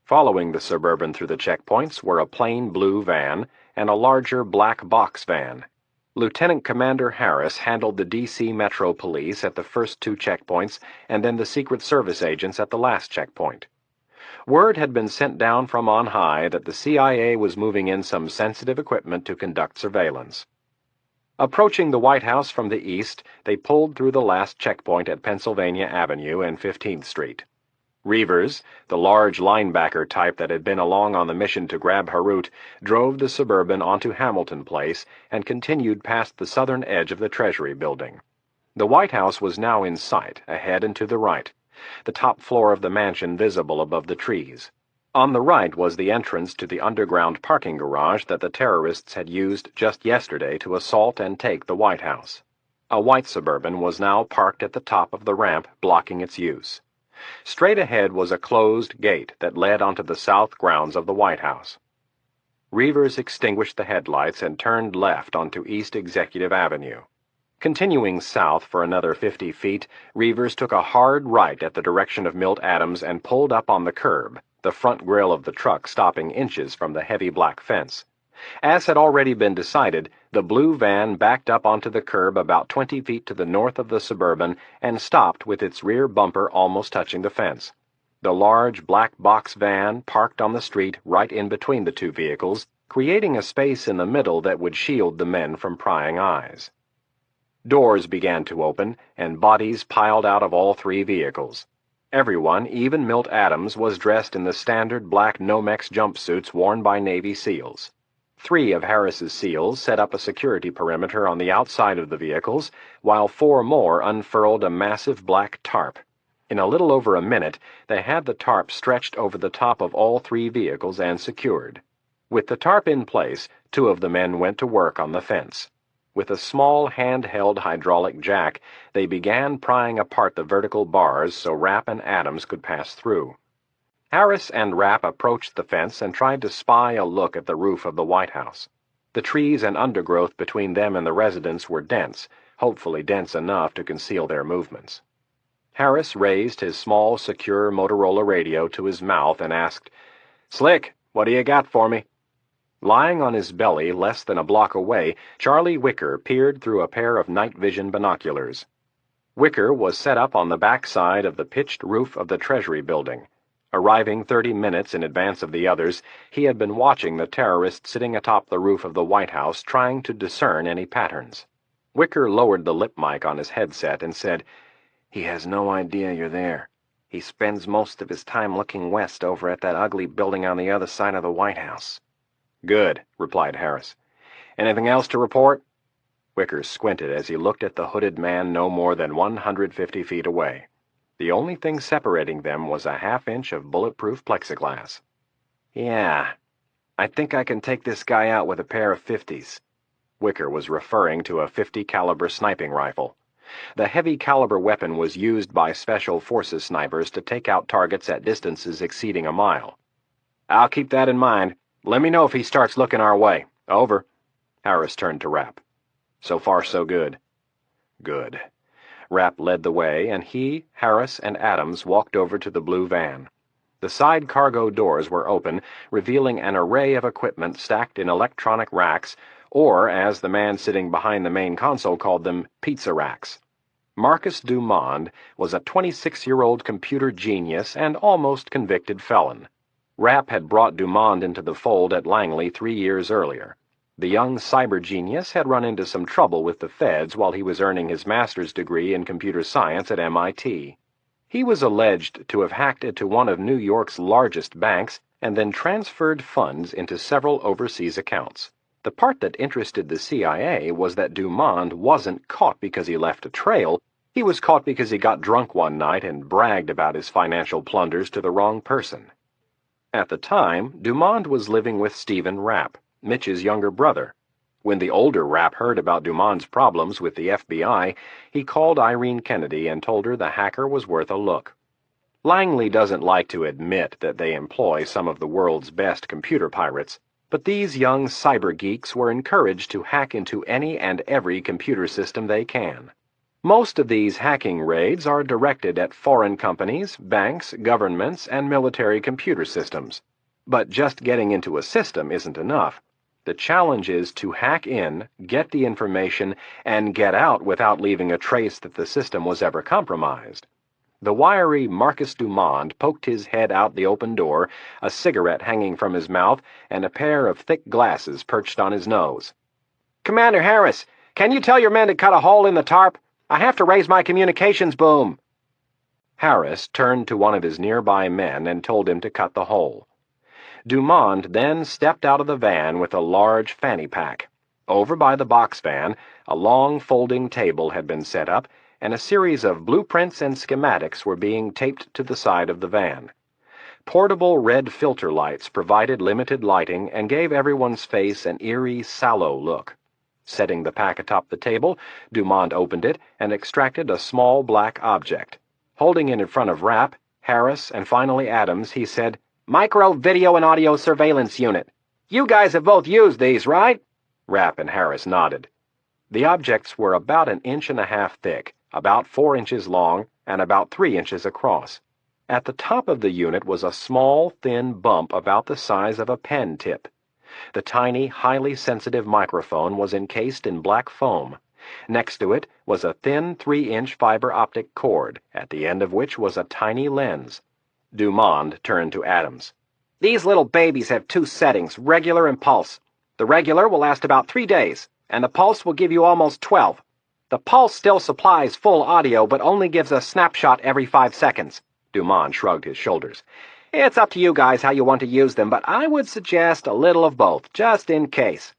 Following the Suburban through the checkpoints were a plain blue van and a larger black box van. Lieutenant Commander Harris handled the D.C. Metro Police at the first two checkpoints and then the Secret Service agents at the last checkpoint. Word had been sent down from on high that the CIA was moving in some sensitive equipment to conduct surveillance. Approaching the White House from the east, they pulled through the last checkpoint at Pennsylvania Avenue and 15th Street. Reavers, the large linebacker type that had been along on the mission to grab Harut, drove the Suburban onto Hamilton Place and continued past the southern edge of the Treasury Building. The White House was now in sight, ahead and to the right, the top floor of the mansion visible above the trees. On the right was the entrance to the underground parking garage that the terrorists had used just yesterday to assault and take the White House. A white Suburban was now parked at the top of the ramp, blocking its use. Straight ahead was a closed gate that led onto the south grounds of the White House. Reavers extinguished the headlights and turned left onto East Executive Avenue. Continuing south for another 50 feet, Reavers took a hard right at the direction of Milt Adams and pulled up on the curb, the front grille of the truck stopping inches from the heavy black fence. As had already been decided, the blue van backed up onto the curb about 20 feet to the north of the Suburban and stopped with its rear bumper almost touching the fence. The large black box van parked on the street right in between the two vehicles, creating a space in the middle that would shield the men from prying eyes. Doors began to open, and bodies piled out of all three vehicles. Everyone, even Milt Adams, was dressed in the standard black Nomex jumpsuits worn by Navy SEALs. 3 of Harris's SEALs set up a security perimeter on the outside of the vehicles, while 4 more unfurled a massive black tarp. In a little over a minute, they had the tarp stretched over the top of all 3 vehicles and secured. With the tarp in place, 2 of the men went to work on the fence. With a small handheld hydraulic jack, they began prying apart the vertical bars so Rapp and Adams could pass through. Harris and Rapp approached the fence and tried to spy a look at the roof of the White House. The trees and undergrowth between them and the residence were dense, hopefully dense enough to conceal their movements. Harris raised his small, secure Motorola radio to his mouth and asked, "Slick, what do you got for me?" Lying on his belly less than a block away, Charlie Wicker peered through a pair of night vision binoculars. Wicker was set up on the back side of the pitched roof of the Treasury Building. Arriving 30 minutes in advance of the others, he had been watching the terrorists sitting atop the roof of the White House, trying to discern any patterns. Wicker lowered the lip mic on his headset and said, "He has no idea you're there. He spends most of his time looking west over at that ugly building on the other side of the White House." "Good," replied Harris. "Anything else to report?" Wicker squinted as he looked at the hooded man no more than 150 feet away. The only thing separating them was a half-inch of bulletproof plexiglass. "Yeah, I think I can take this guy out with a pair of 50s. Wicker was referring to a 50 caliber sniping rifle. The heavy caliber weapon was used by Special Forces snipers to take out targets at distances exceeding a mile. "I'll keep that in mind. Let me know if he starts looking our way. Over." Harris turned to Rapp. "So far, so good." "Good." Rapp led the way, and he, Harris, and Adams walked over to the blue van. The side cargo doors were open, revealing an array of equipment stacked in electronic racks, or, as the man sitting behind the main console called them, pizza racks. Marcus Dumond was a 26-year-old computer genius and almost convicted felon. Rapp had brought Dumond into the fold at Langley 3 years earlier. The young cyber genius had run into some trouble with the feds while he was earning his master's degree in computer science at MIT. He was alleged to have hacked into one of New York's largest banks and then transferred funds into several overseas accounts. The part that interested the CIA was that Dumond wasn't caught because he left a trail. He was caught because he got drunk one night and bragged about his financial plunders to the wrong person. At the time, Dumond was living with Stephen Rapp, Mitch's younger brother. When the older Rapp heard about Dumond's problems with the FBI, he called Irene Kennedy and told her the hacker was worth a look. Langley doesn't like to admit that they employ some of the world's best computer pirates, But these young cyber geeks were encouraged to hack into any and every computer system they can. Most of these hacking raids are directed at foreign companies, banks, governments, and military computer systems. But just getting into a system isn't enough. The challenge is to hack in, get the information, and get out without leaving a trace that the system was ever compromised. The wiry Marcus Dumond poked his head out the open door, a cigarette hanging from his mouth, and a pair of thick glasses perched on his nose. "Commander Harris, can you tell your men to cut a hole in the tarp? I have to raise my communications boom." Harris turned to one of his nearby men and told him to cut the hole. Dumond then stepped out of the van with a large fanny pack. Over by the box van, a long folding table had been set up, and a series of blueprints and schematics were being taped to the side of the van. Portable red filter lights provided limited lighting and gave everyone's face an eerie, sallow look. Setting the pack atop the table, Dumond opened it and extracted a small black object. Holding it in front of Rapp, Harris, and finally Adams, he said, "Micro Video and Audio Surveillance Unit. You guys have both used these, right?" Rapp and Harris nodded. The objects were about 1.5 inches thick, about 4 inches long, and about 3 inches across. At the top of the unit was a small, thin bump about the size of a pen tip. The tiny, highly sensitive microphone was encased in black foam. Next to it was a thin 3-inch fiber optic cord, at the end of which was a tiny lens. Dumond turned to Adams. "These little babies have 2 settings, regular and pulse. The regular will last about 3 days, and the pulse will give you almost 12. The pulse still supplies full audio, but only gives a snapshot every 5 seconds. Dumond shrugged his shoulders. "It's up to you guys how you want to use them, but I would suggest a little of both, just in case."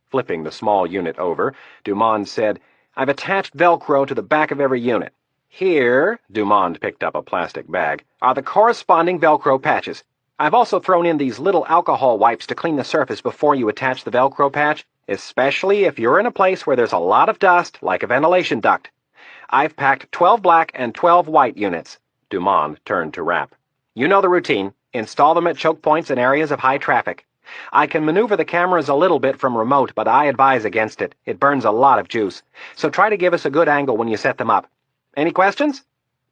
Flipping the small unit over, Dumond said, "I've attached Velcro to the back of every unit. Here," Dumond picked up a plastic bag, "are the corresponding Velcro patches. I've also thrown in these little alcohol wipes to clean the surface before you attach the Velcro patch, especially if you're in a place where there's a lot of dust, like a ventilation duct. I've packed 12 black and 12 white units." Dumond turned to Rapp. "You know the routine. Install them at choke points in areas of high traffic. I can maneuver the cameras a little bit from remote, but I advise against it. It burns a lot of juice. So try to give us a good angle when you set them up. Any questions?"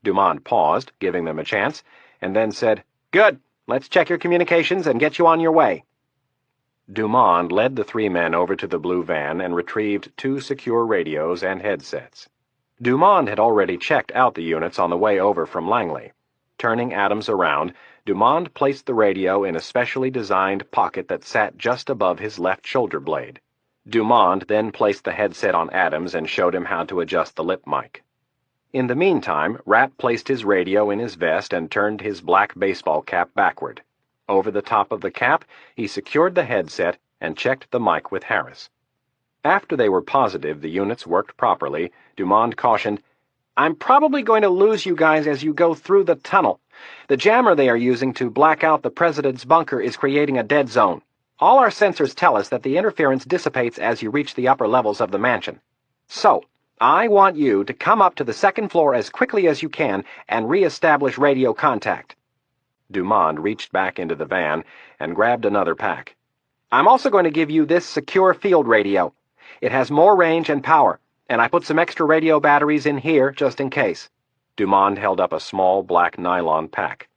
Dumond paused, giving them a chance, and then said, "Good. Let's check your communications and get you on your way." Dumond led the 3 men over to the blue van and retrieved 2 secure radios and headsets. Dumond had already checked out the units on the way over from Langley. Turning Adams around, Dumond placed the radio in a specially designed pocket that sat just above his left shoulder blade. Dumond then placed the headset on Adams and showed him how to adjust the lip mic. In the meantime, Rapp placed his radio in his vest and turned his black baseball cap backward. Over the top of the cap, he secured the headset and checked the mic with Harris. After they were positive the units worked properly, Dumond cautioned, "I'm probably going to lose you guys as you go through the tunnel. The jammer they are using to black out the president's bunker is creating a dead zone. All our sensors tell us that the interference dissipates as you reach the upper levels of the mansion. So, I want you to come up to the 2nd floor as quickly as you can and re-establish radio contact." Dumond reached back into the van and grabbed another pack. "I'm also going to give you this secure field radio. It has more range and power, and I put some extra radio batteries in here just in case." Dumond held up a small black nylon pack.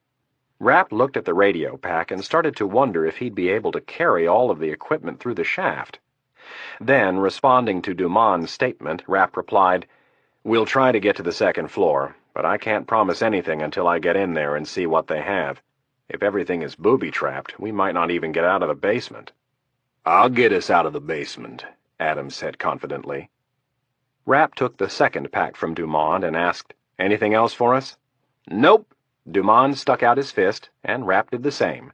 Rapp looked at the radio pack and started to wonder if he'd be able to carry all of the equipment through the shaft. Then, responding to Dumond's statement, Rapp replied, "We'll try to get to the 2nd floor, but I can't promise anything until I get in there and see what they have. If everything is booby-trapped, we might not even get out of the basement." "I'll get us out of the basement," Adams said confidently. Rapp took the 2nd pack from Dumond and asked, "Anything else for us?" "Nope." Dumond stuck out his fist, and Rapp did the same.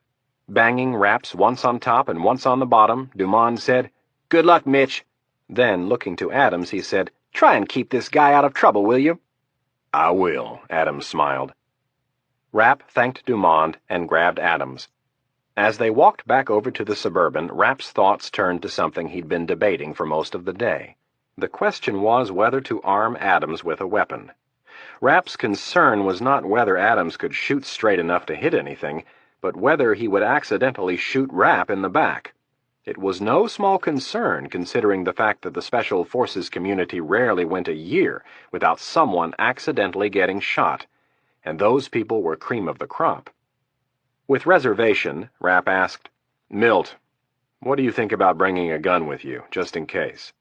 Banging Rapp's once on top and once on the bottom, Dumond said, "Good luck, Mitch." Then, looking to Adams, he said, "Try and keep this guy out of trouble, will you?" "I will," Adams smiled. Rapp thanked Dumond and grabbed Adams. As they walked back over to the Suburban, Rapp's thoughts turned to something he'd been debating for most of the day. The question was whether to arm Adams with a weapon. Rapp's concern was not whether Adams could shoot straight enough to hit anything, but whether he would accidentally shoot Rapp in the back. It was no small concern considering the fact that the Special Forces community rarely went a year without someone accidentally getting shot, and those people were cream of the crop. With reservation, Rapp asked, "Milt, what do you think about bringing a gun with you, just in case?"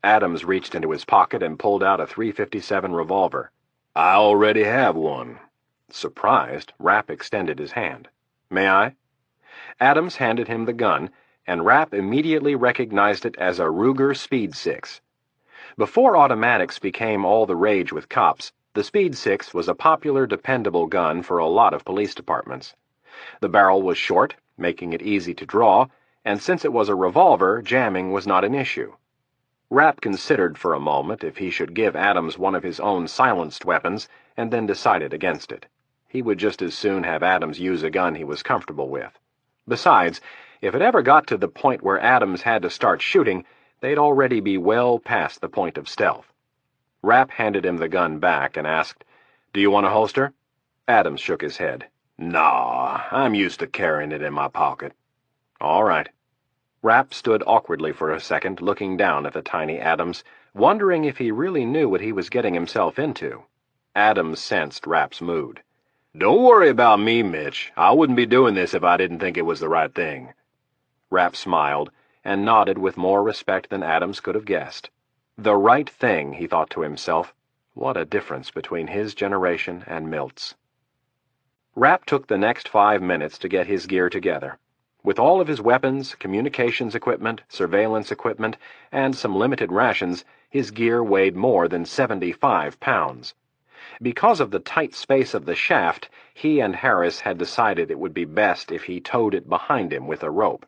Adams reached into his pocket and pulled out a .357 revolver. "I already have one." Surprised, Rapp extended his hand. "May I?" Adams handed him the gun, and Rapp immediately recognized it as a Ruger Speed 6. Before automatics became all the rage with cops, the Speed 6 was a popular, dependable gun for a lot of police departments. The barrel was short, making it easy to draw, and since it was a revolver, jamming was not an issue. Rapp considered for a moment if he should give Adams one of his own silenced weapons, and then decided against it. He would just as soon have Adams use a gun he was comfortable with. Besides, if it ever got to the point where Adams had to start shooting, they'd already be well past the point of stealth. Rapp handed him the gun back and asked, "Do you want a holster?" Adams shook his head. "Nah, I'm used to carrying it in my pocket." "All right." Rapp stood awkwardly for a second, looking down at the tiny Adams, wondering if he really knew what he was getting himself into. Adams sensed Rapp's mood. "Don't worry about me, Mitch. I wouldn't be doing this if I didn't think it was the right thing." Rapp smiled, and nodded with more respect than Adams could have guessed. The right thing, he thought to himself. What a difference between his generation and Milt's. Rapp took the next 5 minutes to get his gear together. With all of his weapons, communications equipment, surveillance equipment, and some limited rations, his gear weighed more than 75 pounds. Because of the tight space of the shaft, he and Harris had decided it would be best if he towed it behind him with a rope.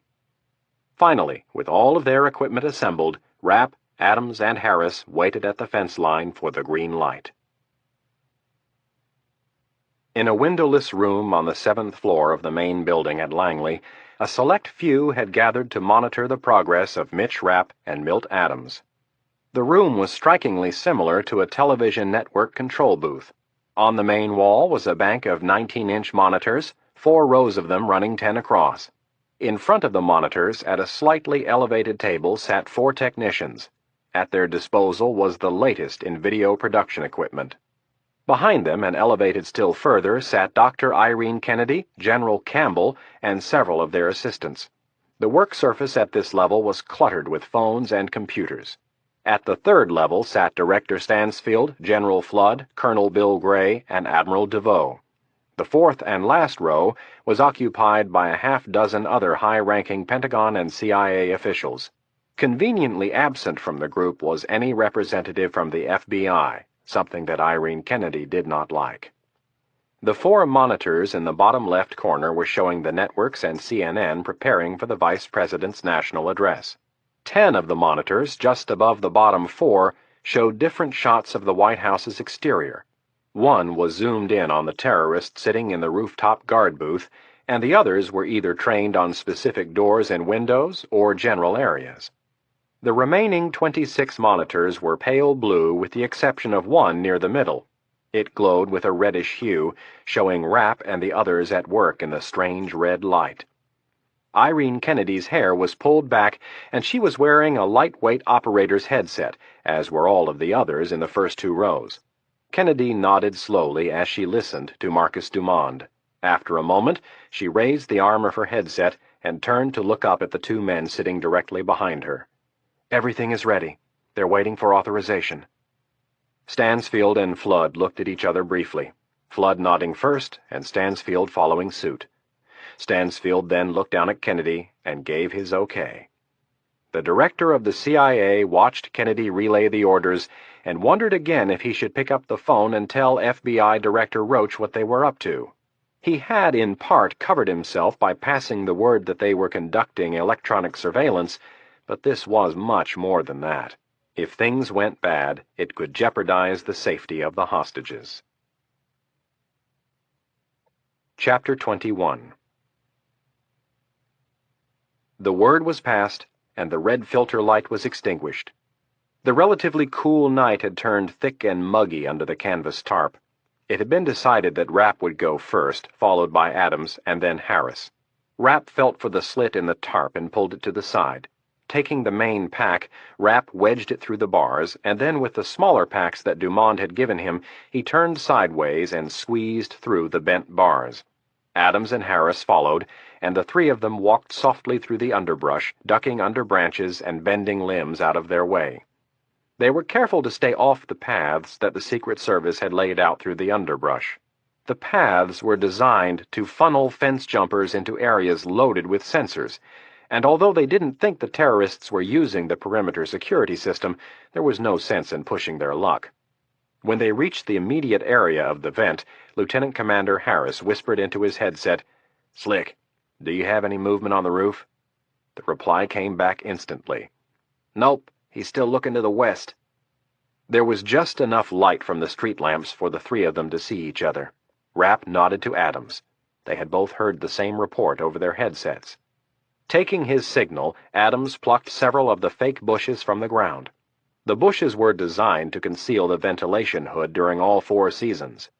Finally, with all of their equipment assembled, Rapp, Adams, and Harris waited at the fence line for the green light. In a windowless room on the 7th floor of the main building at Langley, a select few had gathered to monitor the progress of Mitch Rapp and Milt Adams. The room was strikingly similar to a television network control booth. On the main wall was a bank of 19-inch monitors, 4 rows of them running 10 across. In front of the monitors, at a slightly elevated table, sat 4 technicians. At their disposal was the latest in video production equipment. Behind them, and elevated still further, sat Dr. Irene Kennedy, General Campbell, and several of their assistants. The work surface at this level was cluttered with phones and computers. At the 3rd level sat Director Stansfield, General Flood, Colonel Bill Gray, and Admiral DeVoe. The 4th and last row was occupied by a half-dozen other high-ranking Pentagon and CIA officials. Conveniently absent from the group was any representative from the FBI, something that Irene Kennedy did not like. The 4 monitors in the bottom left corner were showing the networks and CNN preparing for the Vice President's national address. 10 of the monitors, just above the bottom 4, showed different shots of the White House's exterior. One was zoomed in on the terrorist sitting in the rooftop guard booth, and the others were either trained on specific doors and windows or general areas. The remaining 26 monitors were pale blue with the exception of one near the middle. It glowed with a reddish hue, showing Rapp and the others at work in the strange red light. Irene Kennedy's hair was pulled back, and she was wearing a lightweight operator's headset, as were all of the others in the first 2 rows. Kennedy nodded slowly as she listened to Marcus Dumond. After a moment, she raised the arm of her headset and turned to look up at the 2 men sitting directly behind her. "Everything is ready. They're waiting for authorization." Stansfield and Flood looked at each other briefly, Flood nodding first and Stansfield following suit. Stansfield then looked down at Kennedy and gave his okay. The director of the CIA watched Kennedy relay the orders and wondered again if he should pick up the phone and tell FBI Director Roach what they were up to. He had in part covered himself by passing the word that they were conducting electronic surveillance, but this was much more than that. If things went bad, it could jeopardize the safety of the hostages. Chapter 21. The word was passed, and the red filter light was extinguished. The relatively cool night had turned thick and muggy under the canvas tarp. It had been decided that Rapp would go first, followed by Adams, and then Harris. Rapp felt for the slit in the tarp and pulled it to the side. Taking the main pack, Rapp wedged it through the bars, and then with the smaller packs that Dumond had given him, he turned sideways and squeezed through the bent bars. Adams and Harris followed, and the three of them walked softly through the underbrush, ducking under branches and bending limbs out of their way. They were careful to stay off the paths that the Secret Service had laid out through the underbrush. The paths were designed to funnel fence jumpers into areas loaded with sensors, and although they didn't think the terrorists were using the perimeter security system, there was no sense in pushing their luck. When they reached the immediate area of the vent, Lieutenant Commander Harris whispered into his headset, "Slick, do you have any movement on the roof?" The reply came back instantly. "Nope, he's still looking to the west." There was just enough light from the street lamps for the three of them to see each other. Rapp nodded to Adams. They had both heard the same report over their headsets. Taking his signal, Adams plucked several of the fake bushes from the ground. The bushes were designed to conceal the ventilation hood during all 4 seasons.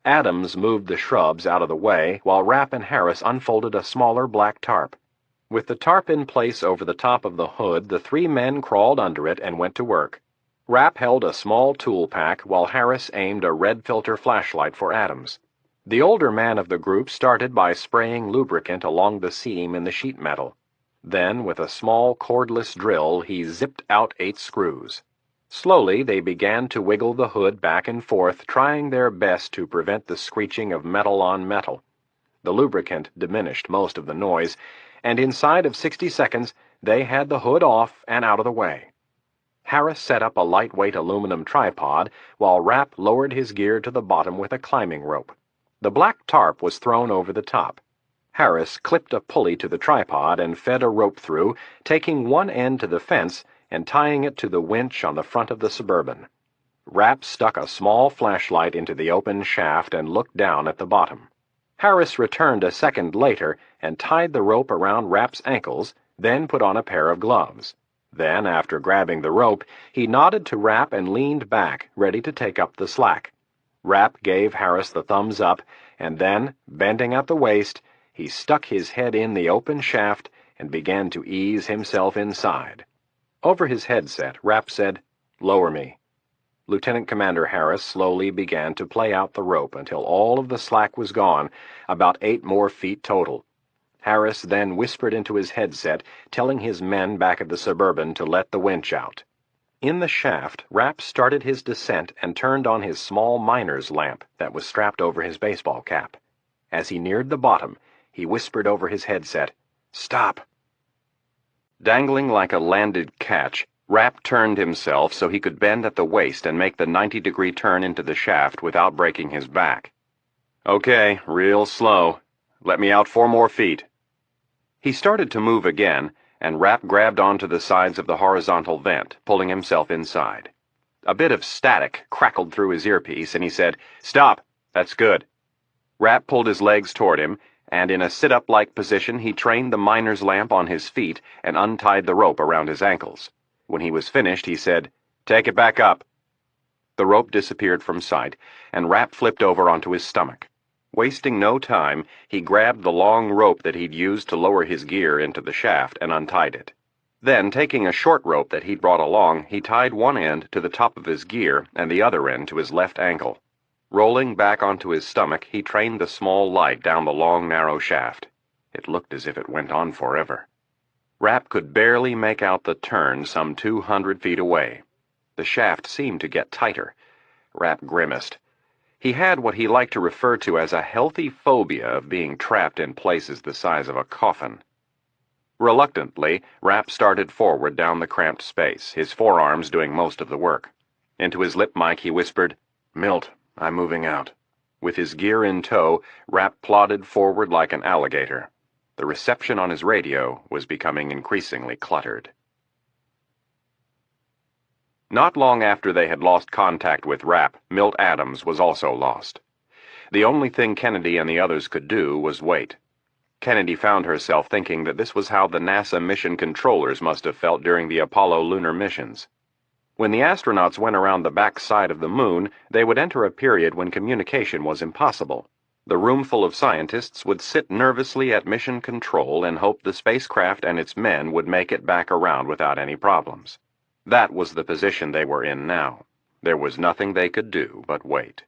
Adams moved the shrubs out of the way, while Rapp and Harris unfolded a smaller black tarp. With the tarp in place over the top of the hood, the 3 men crawled under it and went to work. Rapp held a small tool pack, while Harris aimed a red filter flashlight for Adams. The older man of the group started by spraying lubricant along the seam in the sheet metal. Then, with a small cordless drill, he zipped out 8 screws. Slowly, they began to wiggle the hood back and forth, trying their best to prevent the screeching of metal on metal. The lubricant diminished most of the noise, and inside of 60 seconds, they had the hood off and out of the way. Harris set up a lightweight aluminum tripod, while Rapp lowered his gear to the bottom with a climbing rope. The black tarp was thrown over the top. Harris clipped a pulley to the tripod and fed a rope through, taking one end to the fence and tying it to the winch on the front of the Suburban. Rapp stuck a small flashlight into the open shaft and looked down at the bottom. Harris returned a second later and tied the rope around Rapp's ankles, then put on a pair of gloves. Then, after grabbing the rope, he nodded to Rapp and leaned back, ready to take up the slack. Rapp gave Harris the thumbs up, and then, bending at the waist, he stuck his head in the open shaft and began to ease himself inside. Over his headset, Rapp said, "Lower me." Lieutenant Commander Harris slowly began to play out the rope until all of the slack was gone, about 8 more feet total. Harris then whispered into his headset, telling his men back at the Suburban to let the winch out. In the shaft, Rapp started his descent and turned on his small miner's lamp that was strapped over his baseball cap. As he neared the bottom, he whispered over his headset, "Stop." Dangling like a landed catch, Rapp turned himself so he could bend at the waist and make the 90-degree turn into the shaft without breaking his back. "Okay, real slow. Let me out 4 more feet." He started to move again, and Rapp grabbed onto the sides of the horizontal vent, pulling himself inside. A bit of static crackled through his earpiece, and he said, "Stop! That's good." Rapp pulled his legs toward him, and in a sit-up-like position he trained the miner's lamp on his feet and untied the rope around his ankles. When he was finished, he said, "Take it back up." The rope disappeared from sight, and Rapp flipped over onto his stomach. Wasting no time, he grabbed the long rope that he'd used to lower his gear into the shaft and untied it. Then, taking a short rope that he'd brought along, he tied one end to the top of his gear and the other end to his left ankle. Rolling back onto his stomach, he trained the small light down the long, narrow shaft. It looked as if it went on forever. Rapp could barely make out the turn some 200 feet away. The shaft seemed to get tighter. Rapp grimaced. He had what he liked to refer to as a healthy phobia of being trapped in places the size of a coffin. Reluctantly, Rapp started forward down the cramped space, his forearms doing most of the work. Into his lip mic he whispered, "Milt, I'm moving out." With his gear in tow, Rapp plodded forward like an alligator. The reception on his radio was becoming increasingly cluttered. Not long after they had lost contact with Rapp, Milt Adams was also lost. The only thing Kennedy and the others could do was wait. Kennedy found herself thinking that this was how the NASA mission controllers must have felt during the Apollo lunar missions. When the astronauts went around the back side of the moon, they would enter a period when communication was impossible. The room full of scientists would sit nervously at mission control and hope the spacecraft and its men would make it back around without any problems. That was the position they were in now. There was nothing they could do but wait.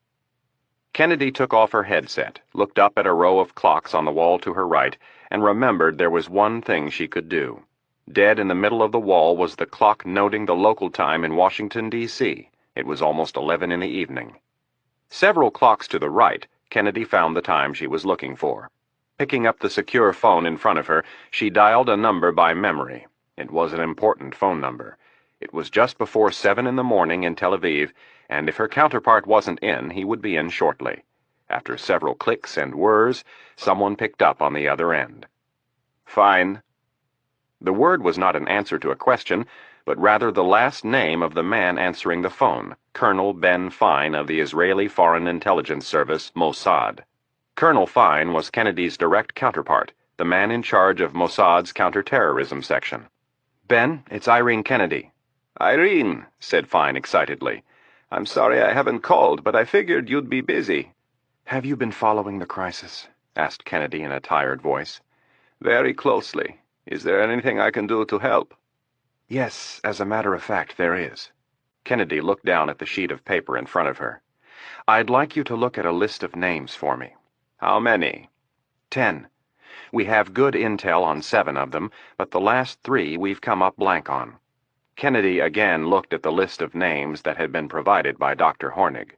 Kennedy took off her headset, looked up at a row of clocks on the wall to her right, and remembered there was one thing she could do. Dead in the middle of the wall was the clock noting the local time in Washington, D.C. It was almost 11 in the evening. Several clocks to the right, Kennedy found the time she was looking for. Picking up the secure phone in front of her, she dialed a number by memory. It was an important phone number. It was just before 7 in the morning in Tel Aviv, and if her counterpart wasn't in, he would be in shortly. After several clicks and whirs, someone picked up on the other end. "Fine." The word was not an answer to a question, but rather the last name of the man answering the phone, Colonel Ben Fine of the Israeli Foreign Intelligence Service, Mossad. Colonel Fine was Kennedy's direct counterpart, the man in charge of Mossad's Counterterrorism section. "Ben, it's Irene Kennedy." "Irene," said Fine excitedly. "I'm sorry I haven't called, but I figured you'd be busy." "Have you been following the crisis?" asked Kennedy in a tired voice. "Very closely. Is there anything I can do to help?" "Yes, as a matter of fact, there is." Kennedy looked down at the sheet of paper in front of her. "I'd like you to look at a list of names for me." "How many?" 10. We have good intel on 7 of them, but the last 3 we've come up blank on. Kennedy again looked at the list of names that had been provided by Dr. Hornig.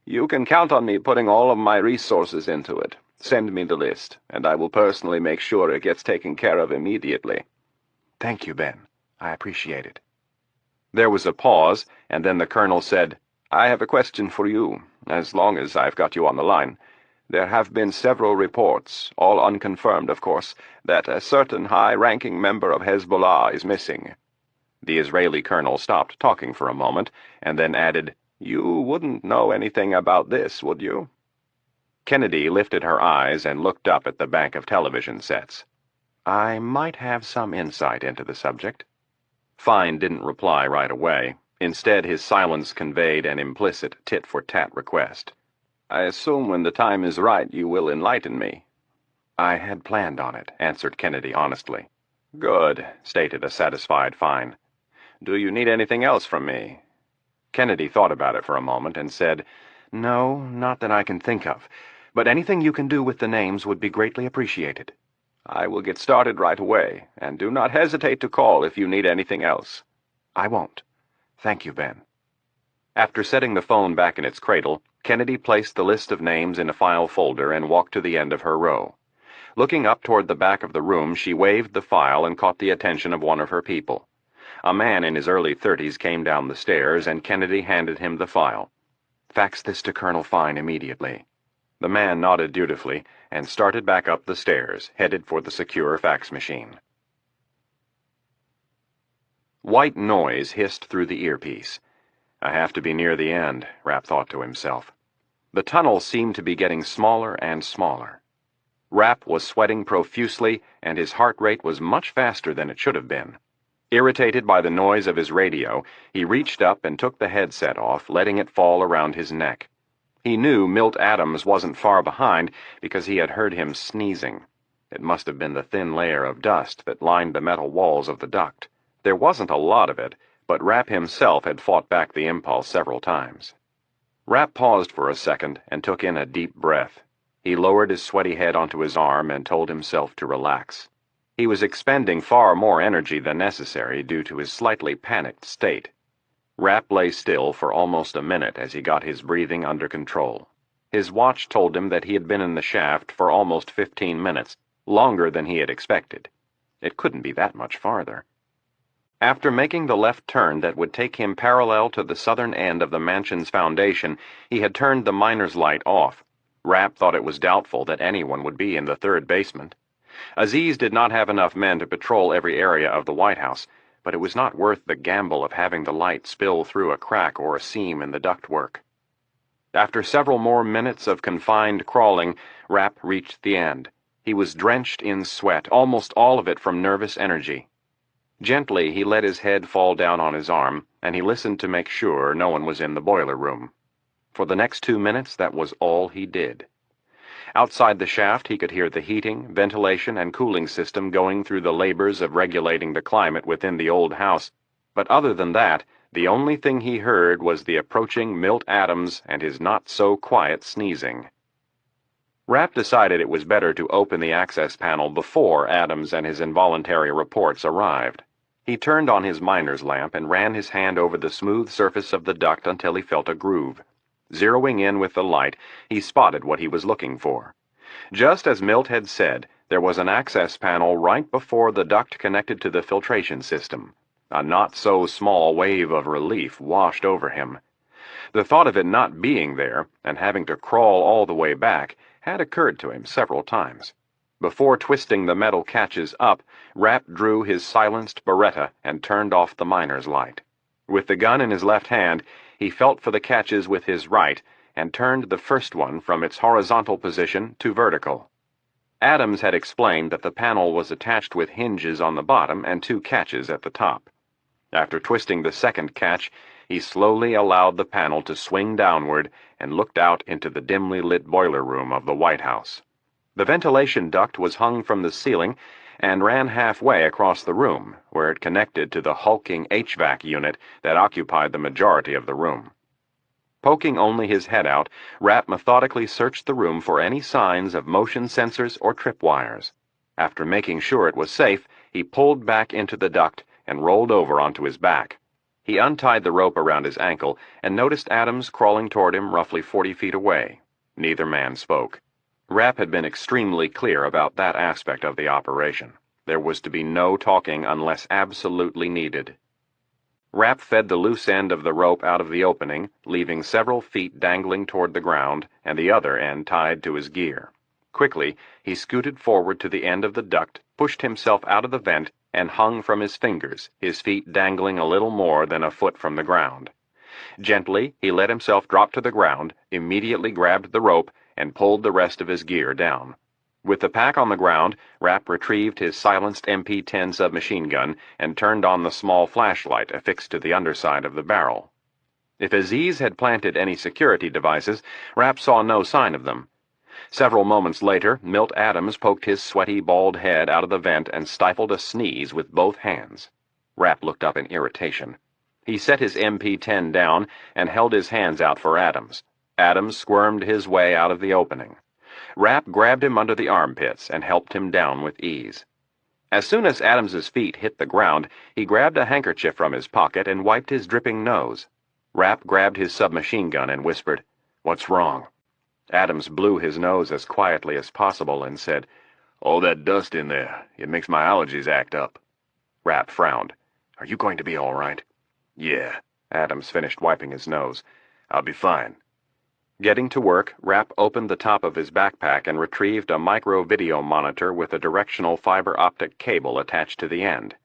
"You can count on me putting all of my resources into it. Send me the list, and I will personally make sure it gets taken care of immediately." "Thank you, Ben. I appreciate it." There was a pause, and then the colonel said, "I have a question for you, as long as I've got you on the line. There have been several reports, all unconfirmed, of course, that a certain high-ranking member of Hezbollah is missing." The Israeli colonel stopped talking for a moment, and then added, "You wouldn't know anything about this, would you?" Kennedy lifted her eyes and looked up at the bank of television sets. "I might have some insight into the subject." Fine didn't reply right away. Instead, his silence conveyed an implicit tit-for-tat request. "I assume when the time is right you will enlighten me." "I had planned on it," answered Kennedy honestly. "Good," stated a satisfied Fine. "Do you need anything else from me?" Kennedy thought about it for a moment and said, "No, not that I can think of, but anything you can do with the names would be greatly appreciated." "I will get started right away, and do not hesitate to call if you need anything else." "I won't. Thank you, Ben." After setting the phone back in its cradle, Kennedy placed the list of names in a file folder and walked to the end of her row. Looking up toward the back of the room, she waved the file and caught the attention of one of her people. A man in his early 30s came down the stairs, and Kennedy handed him the file. "Fax this to Colonel Fine immediately." The man nodded dutifully and started back up the stairs, headed for the secure fax machine. White noise hissed through the earpiece. "I have to be near the end," Rapp thought to himself. The tunnel seemed to be getting smaller and smaller. Rapp was sweating profusely, and his heart rate was much faster than it should have been. Irritated by the noise of his radio, he reached up and took the headset off, letting it fall around his neck. He knew Milt Adams wasn't far behind because he had heard him sneezing. It must have been the thin layer of dust that lined the metal walls of the duct. There wasn't a lot of it, but Rapp himself had fought back the impulse several times. Rapp paused for a second and took in a deep breath. He lowered his sweaty head onto his arm and told himself to relax. He was expending far more energy than necessary due to his slightly panicked state. Rapp lay still for almost a minute as he got his breathing under control. His watch told him that he had been in the shaft for almost 15 minutes, longer than he had expected. It couldn't be that much farther. After making the left turn that would take him parallel to the southern end of the mansion's foundation, he had turned the miner's light off. Rapp thought it was doubtful that anyone would be in the 3rd basement. Aziz did not have enough men to patrol every area of the White House, but it was not worth the gamble of having the light spill through a crack or a seam in the ductwork. After several more minutes of confined crawling, Rapp reached the end. He was drenched in sweat, almost all of it from nervous energy. Gently, he let his head fall down on his arm, and he listened to make sure no one was in the boiler room. For the next 2 minutes, that was all he did. Outside the shaft, he could hear the heating, ventilation, and cooling system going through the labors of regulating the climate within the old house, but other than that, the only thing he heard was the approaching Milt Adams and his not-so-quiet sneezing. Rapp decided it was better to open the access panel before Adams and his involuntary reports arrived. He turned on his miner's lamp and ran his hand over the smooth surface of the duct until he felt a groove. Zeroing in with the light, he spotted what he was looking for. Just as Milt had said, there was an access panel right before the duct connected to the filtration system. A not-so-small wave of relief washed over him. The thought of it not being there, and having to crawl all the way back, had occurred to him several times. Before twisting the metal catches up, Rapp drew his silenced Beretta and turned off the miner's light. With the gun in his left hand, he felt for the catches with his right and turned the first one from its horizontal position to vertical. Adams had explained that the panel was attached with hinges on the bottom and 2 catches at the top. After twisting the second catch, he slowly allowed the panel to swing downward and looked out into the dimly lit boiler room of the White House. The ventilation duct was hung from the ceiling and ran halfway across the room, where it connected to the hulking HVAC unit that occupied the majority of the room. Poking only his head out, Rapp methodically searched the room for any signs of motion sensors or tripwires. After making sure it was safe, he pulled back into the duct and rolled over onto his back. He untied the rope around his ankle and noticed Adams crawling toward him roughly 40 feet away. Neither man spoke. Rapp had been extremely clear about that aspect of the operation. There was to be no talking unless absolutely needed. Rapp fed the loose end of the rope out of the opening, leaving several feet dangling toward the ground and the other end tied to his gear. Quickly, he scooted forward to the end of the duct, pushed himself out of the vent, and hung from his fingers, his feet dangling a little more than a foot from the ground. Gently, he let himself drop to the ground, immediately grabbed the rope, and pulled the rest of his gear down. With the pack on the ground, Rapp retrieved his silenced MP-10 submachine gun and turned on the small flashlight affixed to the underside of the barrel. If Aziz had planted any security devices, Rapp saw no sign of them. Several moments later, Milt Adams poked his sweaty, bald head out of the vent and stifled a sneeze with both hands. Rapp looked up in irritation. He set his MP-10 down and held his hands out for Adams. Adams squirmed his way out of the opening. Rapp grabbed him under the armpits and helped him down with ease. As soon as Adams's feet hit the ground, he grabbed a handkerchief from his pocket and wiped his dripping nose. Rapp grabbed his submachine gun and whispered, "What's wrong?" Adams blew his nose as quietly as possible and said, "All that dust in there, it makes my allergies act up." Rapp frowned. "Are you going to be all right?" "Yeah." Adams finished wiping his nose. "I'll be fine." Getting to work, Rapp opened the top of his backpack and retrieved a micro-video monitor with a directional fiber-optic cable attached to the end.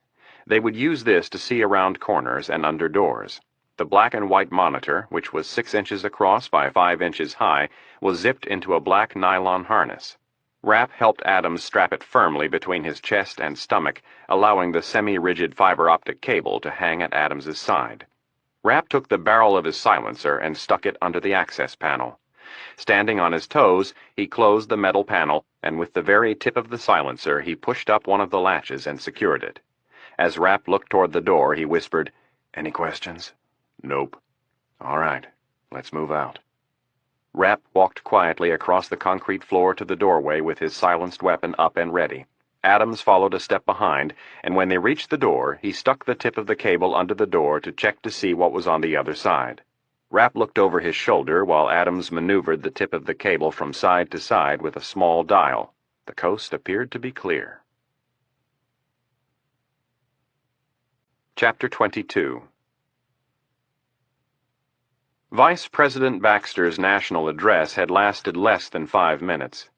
They would use this to see around corners and under doors. The black and white monitor, which was 6 inches across by 5 inches high, was zipped into a black nylon harness. Rapp helped Adams strap it firmly between his chest and stomach, allowing the semi-rigid fiber-optic cable to hang at Adams's side. Rapp took the barrel of his silencer and stuck it under the access panel. Standing on his toes, he closed the metal panel, and with the very tip of the silencer he pushed up one of the latches and secured it. As Rapp looked toward the door, he whispered, "Any questions?" "Nope." "All right, let's move out." Rapp walked quietly across the concrete floor to the doorway with his silenced weapon up and ready. Adams followed a step behind, and when they reached the door, he stuck the tip of the cable under the door to check to see what was on the other side. Rapp looked over his shoulder while Adams maneuvered the tip of the cable from side to side with a small dial. The coast appeared to be clear. Chapter 22. Vice President Baxter's national address had lasted less than 5 minutes.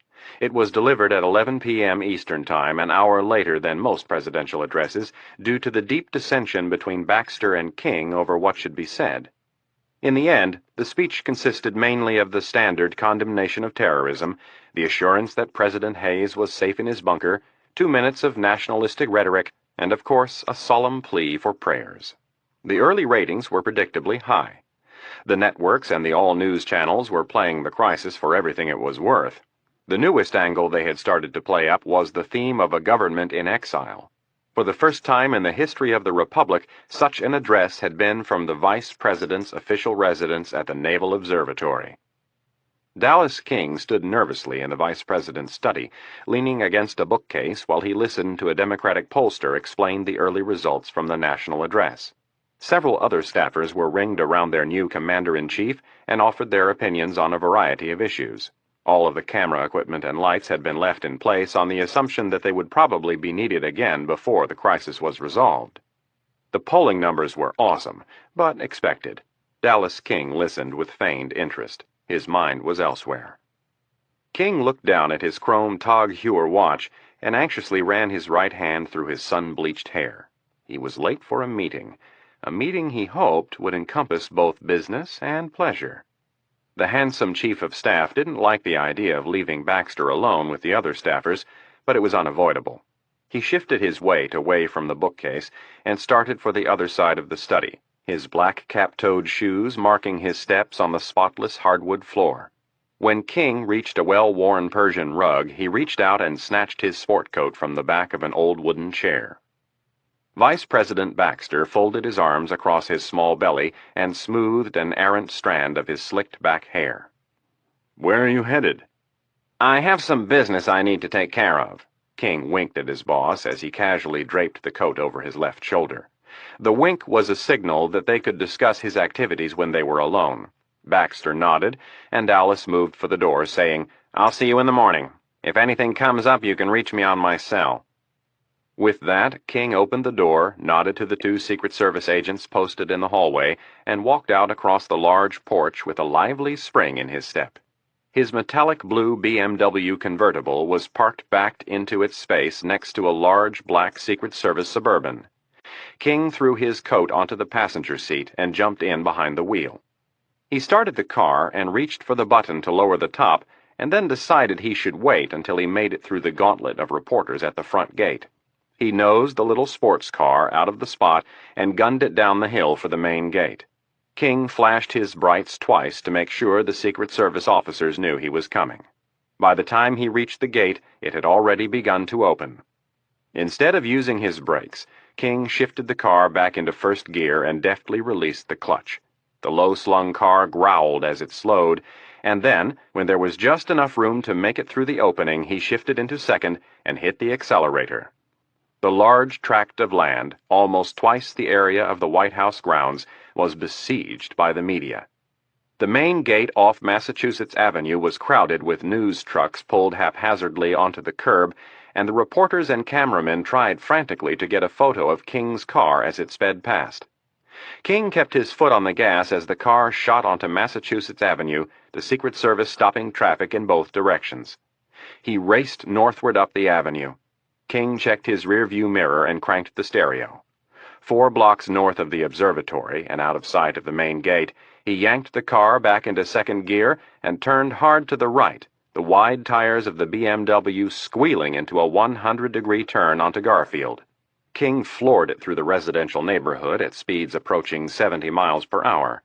It was delivered at 11 p.m. Eastern Time, an hour later than most presidential addresses, due to the deep dissension between Baxter and King over what should be said. In the end, the speech consisted mainly of the standard condemnation of terrorism, the assurance that President Hayes was safe in his bunker, 2 minutes of nationalistic rhetoric, and of course a solemn plea for prayers. The early ratings were predictably high. The networks and the all-news channels were playing the crisis for everything it was worth. The newest angle they had started to play up was the theme of a government in exile. For the first time in the history of the Republic, such an address had been from the Vice President's official residence at the Naval Observatory. Dallas King stood nervously in the Vice President's study, leaning against a bookcase while he listened to a Democratic pollster explain the early results from the national address. Several other staffers were ringed around their new commander-in-chief and offered their opinions on a variety of issues. All of the camera equipment and lights had been left in place on the assumption that they would probably be needed again before the crisis was resolved. The polling numbers were awesome, but expected. Dallas King listened with feigned interest. His mind was elsewhere. King looked down at his chrome Tag Heuer watch and anxiously ran his right hand through his sun-bleached hair. He was late for a meeting he hoped would encompass both business and pleasure. The handsome chief of staff didn't like the idea of leaving Baxter alone with the other staffers, but it was unavoidable. He shifted his weight away from the bookcase and started for the other side of the study, his black cap-toed shoes marking his steps on the spotless hardwood floor. When King reached a well-worn Persian rug, he reached out and snatched his sport coat from the back of an old wooden chair. Vice President Baxter folded his arms across his small belly and smoothed an errant strand of his slicked-back hair. "Where are you headed?" "I have some business I need to take care of." King winked at his boss as he casually draped the coat over his left shoulder. The wink was a signal that they could discuss his activities when they were alone. Baxter nodded, and Dallas moved for the door, saying, "I'll see you in the morning. If anything comes up, you can reach me on my cell." With that, King opened the door, nodded to the two Secret Service agents posted in the hallway, and walked out across the large porch with a lively spring in his step. His metallic blue BMW convertible was parked back into its space next to a large black Secret Service Suburban. King threw his coat onto the passenger seat and jumped in behind the wheel. He started the car and reached for the button to lower the top, and then decided he should wait until he made it through the gauntlet of reporters at the front gate. He nosed the little sports car out of the spot and gunned it down the hill for the main gate. King flashed his brights twice to make sure the Secret Service officers knew he was coming. By the time he reached the gate, it had already begun to open. Instead of using his brakes, King shifted the car back into first gear and deftly released the clutch. The low-slung car growled as it slowed, and then, when there was just enough room to make it through the opening, he shifted into second and hit the accelerator. The large tract of land, almost twice the area of the White House grounds, was besieged by the media. The main gate off Massachusetts Avenue was crowded with news trucks pulled haphazardly onto the curb, and the reporters and cameramen tried frantically to get a photo of King's car as it sped past. King kept his foot on the gas as the car shot onto Massachusetts Avenue, the Secret Service stopping traffic in both directions. He raced northward up the avenue. King checked his rearview mirror and cranked the stereo. 4 blocks north of the observatory and out of sight of the main gate, he yanked the car back into second gear and turned hard to the right, the wide tires of the BMW squealing into a 100-degree turn onto Garfield. King floored it through the residential neighborhood at speeds approaching 70 miles per hour.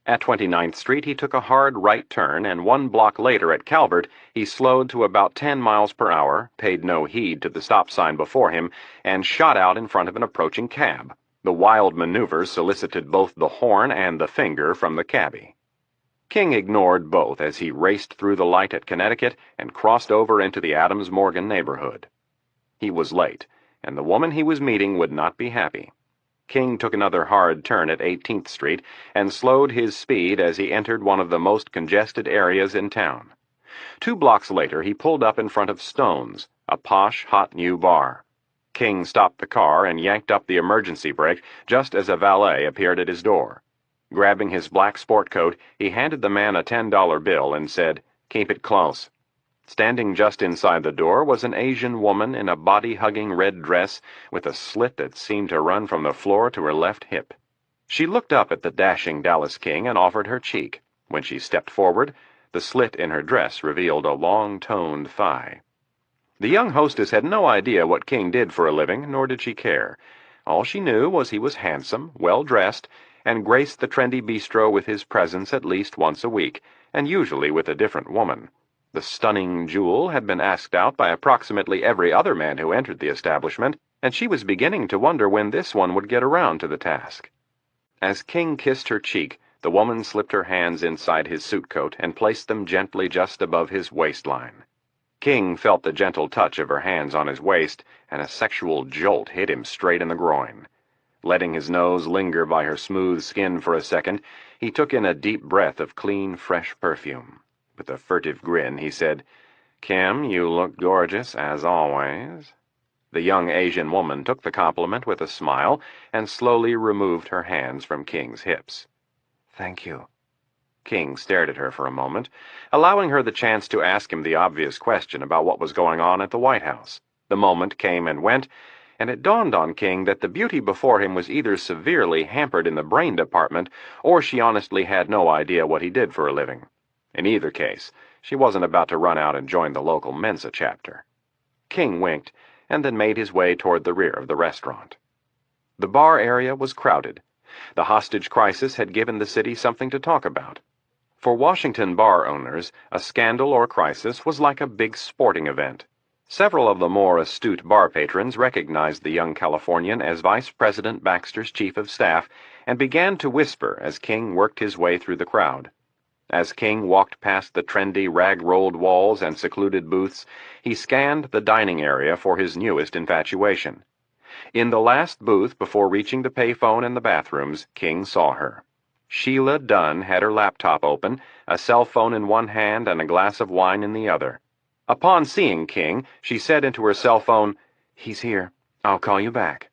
At 29th Street, he took a hard right turn, and 1 block later at Calvert, he slowed to about 10 miles per hour, paid no heed to the stop sign before him, and shot out in front of an approaching cab. The wild maneuver solicited both the horn and the finger from the cabbie. King ignored both as he raced through the light at Connecticut and crossed over into the Adams-Morgan neighborhood. He was late, and the woman he was meeting would not be happy. King took another hard turn at 18th Street and slowed his speed as he entered one of the most congested areas in town. 2 blocks later, he pulled up in front of Stone's, a posh, hot new bar. King stopped the car and yanked up the emergency brake just as a valet appeared at his door. Grabbing his black sport coat, he handed the man a $10 bill and said, "Keep it close." Standing just inside the door was an Asian woman in a body-hugging red dress with a slit that seemed to run from the floor to her left hip. She looked up at the dashing Dallas King and offered her cheek. When she stepped forward, the slit in her dress revealed a long-toned thigh. The young hostess had no idea what King did for a living, nor did she care. All she knew was he was handsome, well-dressed, and graced the trendy bistro with his presence at least once a week, and usually with a different woman. The stunning jewel had been asked out by approximately every other man who entered the establishment, and she was beginning to wonder when this one would get around to the task. As King kissed her cheek, the woman slipped her hands inside his suit coat and placed them gently just above his waistline. King felt the gentle touch of her hands on his waist, and a sexual jolt hit him straight in the groin. Letting his nose linger by her smooth skin for a second, he took in a deep breath of clean, fresh perfume. With a furtive grin, he said, "Kim, you look gorgeous, as always." The young Asian woman took the compliment with a smile and slowly removed her hands from King's hips. "Thank you." King stared at her for a moment, allowing her the chance to ask him the obvious question about what was going on at the White House. The moment came and went, and it dawned on King that the beauty before him was either severely hampered in the brain department, or she honestly had no idea what he did for a living. In either case, she wasn't about to run out and join the local Mensa chapter. King winked, and then made his way toward the rear of the restaurant. The bar area was crowded. The hostage crisis had given the city something to talk about. For Washington bar owners, a scandal or crisis was like a big sporting event. Several of the more astute bar patrons recognized the young Californian as Vice President Baxter's chief of staff and began to whisper as King worked his way through the crowd. As King walked past the trendy rag-rolled walls and secluded booths, he scanned the dining area for his newest infatuation. In the last booth before reaching the payphone and the bathrooms, King saw her. Sheila Dunn had her laptop open, a cell phone in one hand and a glass of wine in the other. Upon seeing King, she said into her cell phone, "He's here. I'll call you back."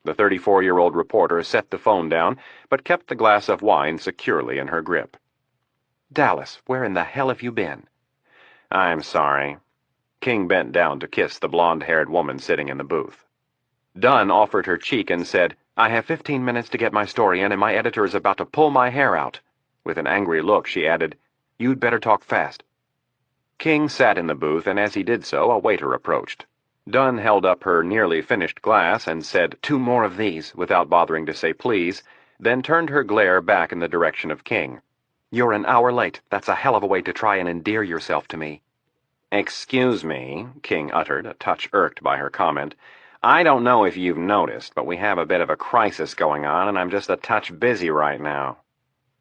The 34-year-old reporter set the phone down, but kept the glass of wine securely in her grip. "Dallas, where in the hell have you been?" "I'm sorry." King bent down to kiss the blonde-haired woman sitting in the booth. Dunn offered her cheek and said, "I have 15 minutes to get my story in, and my editor is about to pull my hair out." With an angry look, she added, "You'd better talk fast." King sat in the booth, and as he did so, a waiter approached. Dunn held up her nearly finished glass and said, "2 more of these," without bothering to say please, then turned her glare back in the direction of King. "You're an hour late. That's a hell of a way to try and endear yourself to me." "Excuse me," King uttered, a touch irked by her comment. "I don't know if you've noticed, but we have a bit of a crisis going on, and I'm just a touch busy right now."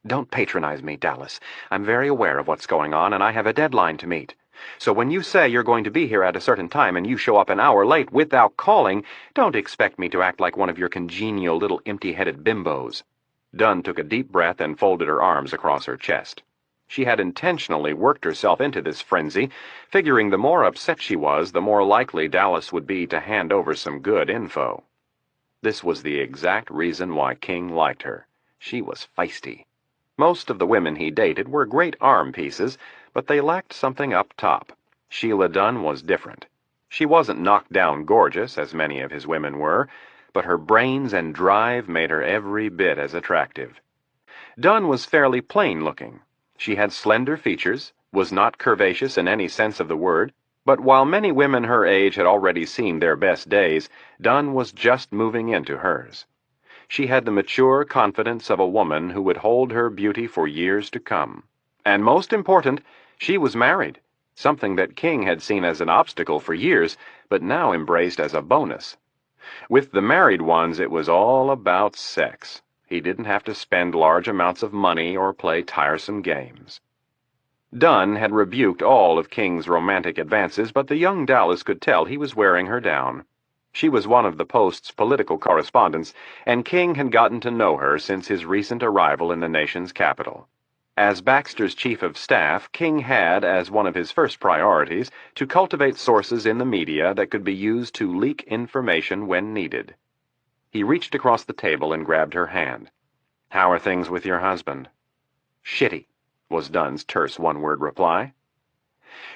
"Don't patronize me, Dallas. I'm very aware of what's going on, and I have a deadline to meet. So when you say you're going to be here at a certain time and you show up an hour late without calling, don't expect me to act like one of your congenial little empty-headed bimbos." Dunn took a deep breath and folded her arms across her chest. She had intentionally worked herself into this frenzy, figuring the more upset she was, the more likely Dallas would be to hand over some good info. This was the exact reason why King liked her. She was feisty. Most of the women he dated were great arm pieces, but they lacked something up top. Sheila Dunn was different. She wasn't knocked down gorgeous, as many of his women were, but her brains and drive made her every bit as attractive. Dunn was fairly plain-looking. She had slender features, was not curvaceous in any sense of the word, but while many women her age had already seen their best days, Dunn was just moving into hers. She had the mature confidence of a woman who would hold her beauty for years to come. And most important, she was married, something that King had seen as an obstacle for years, but now embraced as a bonus. With the married ones, it was all about sex. He didn't have to spend large amounts of money or play tiresome games. Dunn had rebuked all of King's romantic advances, but the young Dallas could tell he was wearing her down. She was one of the Post's political correspondents, and King had gotten to know her since his recent arrival in the nation's capital. As Baxter's chief of staff, King had, as one of his first priorities, to cultivate sources in the media that could be used to leak information when needed. He reached across the table and grabbed her hand. "How are things with your husband?" "Shitty," was Dunn's terse one-word reply.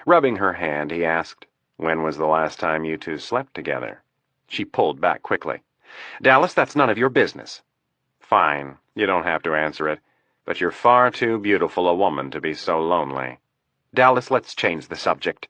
Rubbing her hand, he asked, "When was the last time you two slept together?" She pulled back quickly. "Dallas, that's none of your business." "Fine, you don't have to answer it. But you're far too beautiful a woman to be so lonely." "Dallas, let's change the subject."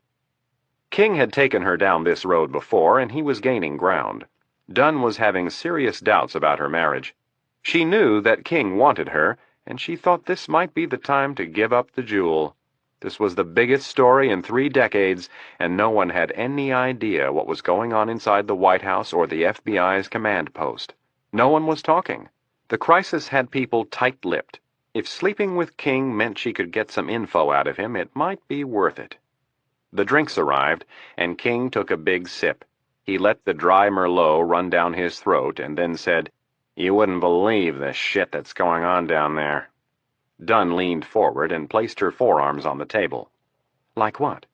King had taken her down this road before, and he was gaining ground. Dunn was having serious doubts about her marriage. She knew that King wanted her, and she thought this might be the time to give up the jewel. This was the biggest story in 3 decades, and no one had any idea what was going on inside the White House or the FBI's command post. No one was talking. The crisis had people tight-lipped. If sleeping with King meant she could get some info out of him, it might be worth it. The drinks arrived, and King took a big sip. He let the dry Merlot run down his throat and then said, "You wouldn't believe the shit that's going on down there." Dunn leaned forward and placed her forearms on the table. "Like what?"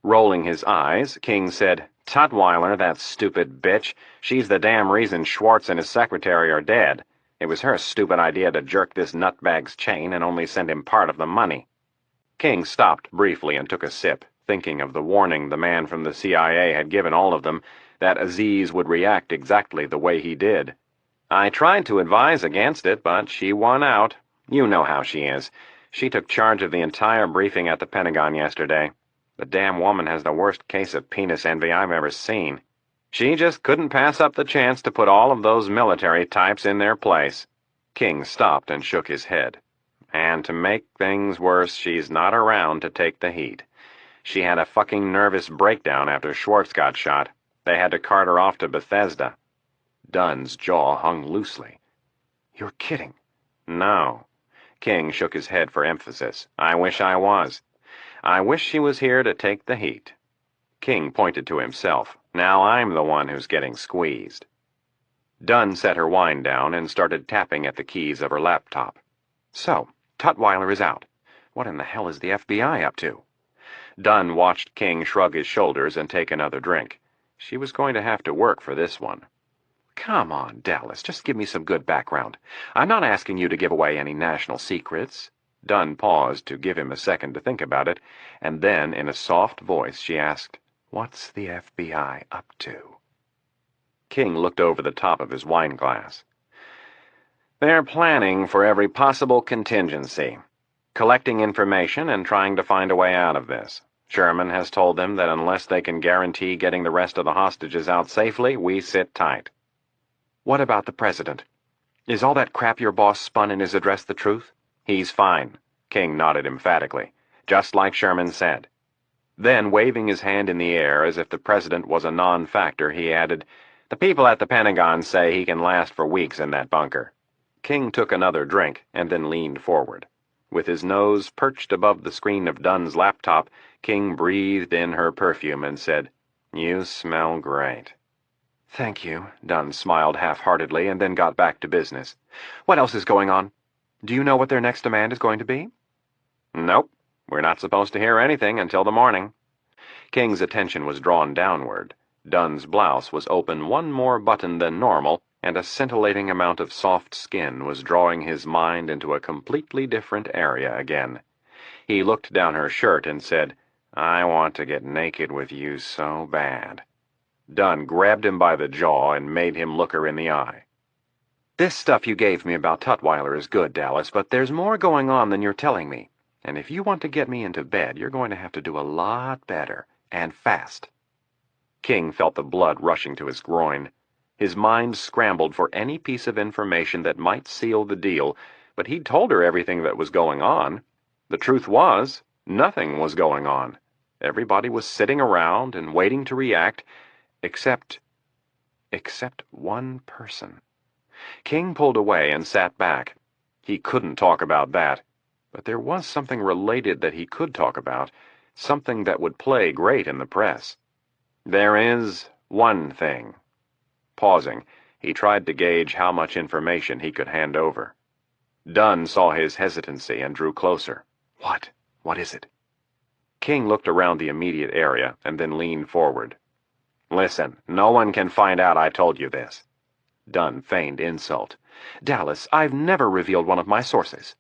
Rolling his eyes, King said, "Tutwiler, that stupid bitch. She's the damn reason Schwartz and his secretary are dead. It was her stupid idea to jerk this nutbag's chain and only send him part of the money." King stopped briefly and took a sip, thinking of the warning the man from the CIA had given all of them, that Aziz would react exactly the way he did. "I tried to advise against it, but she won out. You know how she is. She took charge of the entire briefing at the Pentagon yesterday. The damn woman has the worst case of penis envy I've ever seen. She just couldn't pass up the chance to put all of those military types in their place." King stopped and shook his head. "And to make things worse, she's not around to take the heat. She had a fucking nervous breakdown after Schwartz got shot. They had to cart her off to Bethesda." Dunn's jaw hung loosely. "You're kidding." "No." King shook his head for emphasis. "I wish I was. I wish she was here to take the heat." King pointed to himself. "Now I'm the one who's getting squeezed." Dunn set her wine down and started tapping at the keys of her laptop. "So, Tutwiler is out. What in the hell is the FBI up to?" Dunn watched King shrug his shoulders and take another drink. She was going to have to work for this one. "Come on, Dallas, just give me some good background. I'm not asking you to give away any national secrets." Dunn paused to give him a second to think about it, and then, in a soft voice, she asked, "What's the FBI up to?" King looked over the top of his wine glass. "They're planning for every possible contingency, collecting information and trying to find a way out of this. Sherman has told them that unless they can guarantee getting the rest of the hostages out safely, we sit tight." "What about the president? Is all that crap your boss spun in his address the truth?" "He's fine," King nodded emphatically, "just like Sherman said." Then, waving his hand in the air as if the president was a non-factor, he added, "The people at the Pentagon say he can last for weeks in that bunker." King took another drink and then leaned forward. With his nose perched above the screen of Dunn's laptop, King breathed in her perfume and said, "You smell great." "Thank you," Dunn smiled half-heartedly and then got back to business. "What else is going on? Do you know what their next demand is going to be?" "Nope. We're not supposed to hear anything until the morning." King's attention was drawn downward. Dunn's blouse was open one more button than normal, and a scintillating amount of soft skin was drawing his mind into a completely different area again. He looked down her shirt and said, "I want to get naked with you so bad." Dunn grabbed him by the jaw and made him look her in the eye. "This stuff you gave me about Tutwiler is good, Dallas, but there's more going on than you're telling me. And if you want to get me into bed, you're going to have to do a lot better, and fast." King felt the blood rushing to his groin. His mind scrambled for any piece of information that might seal the deal, but he'd told her everything that was going on. The truth was, nothing was going on. Everybody was sitting around and waiting to react, except one person. King pulled away and sat back. He couldn't talk about that, but there was something related that he could talk about, something that would play great in the press. "There is one thing." Pausing, he tried to gauge how much information he could hand over. Dunn saw his hesitancy and drew closer. "What? What is it?" King looked around the immediate area and then leaned forward. "Listen, no one can find out I told you this." Dunn feigned insult. "Dallas, I've never revealed one of my sources."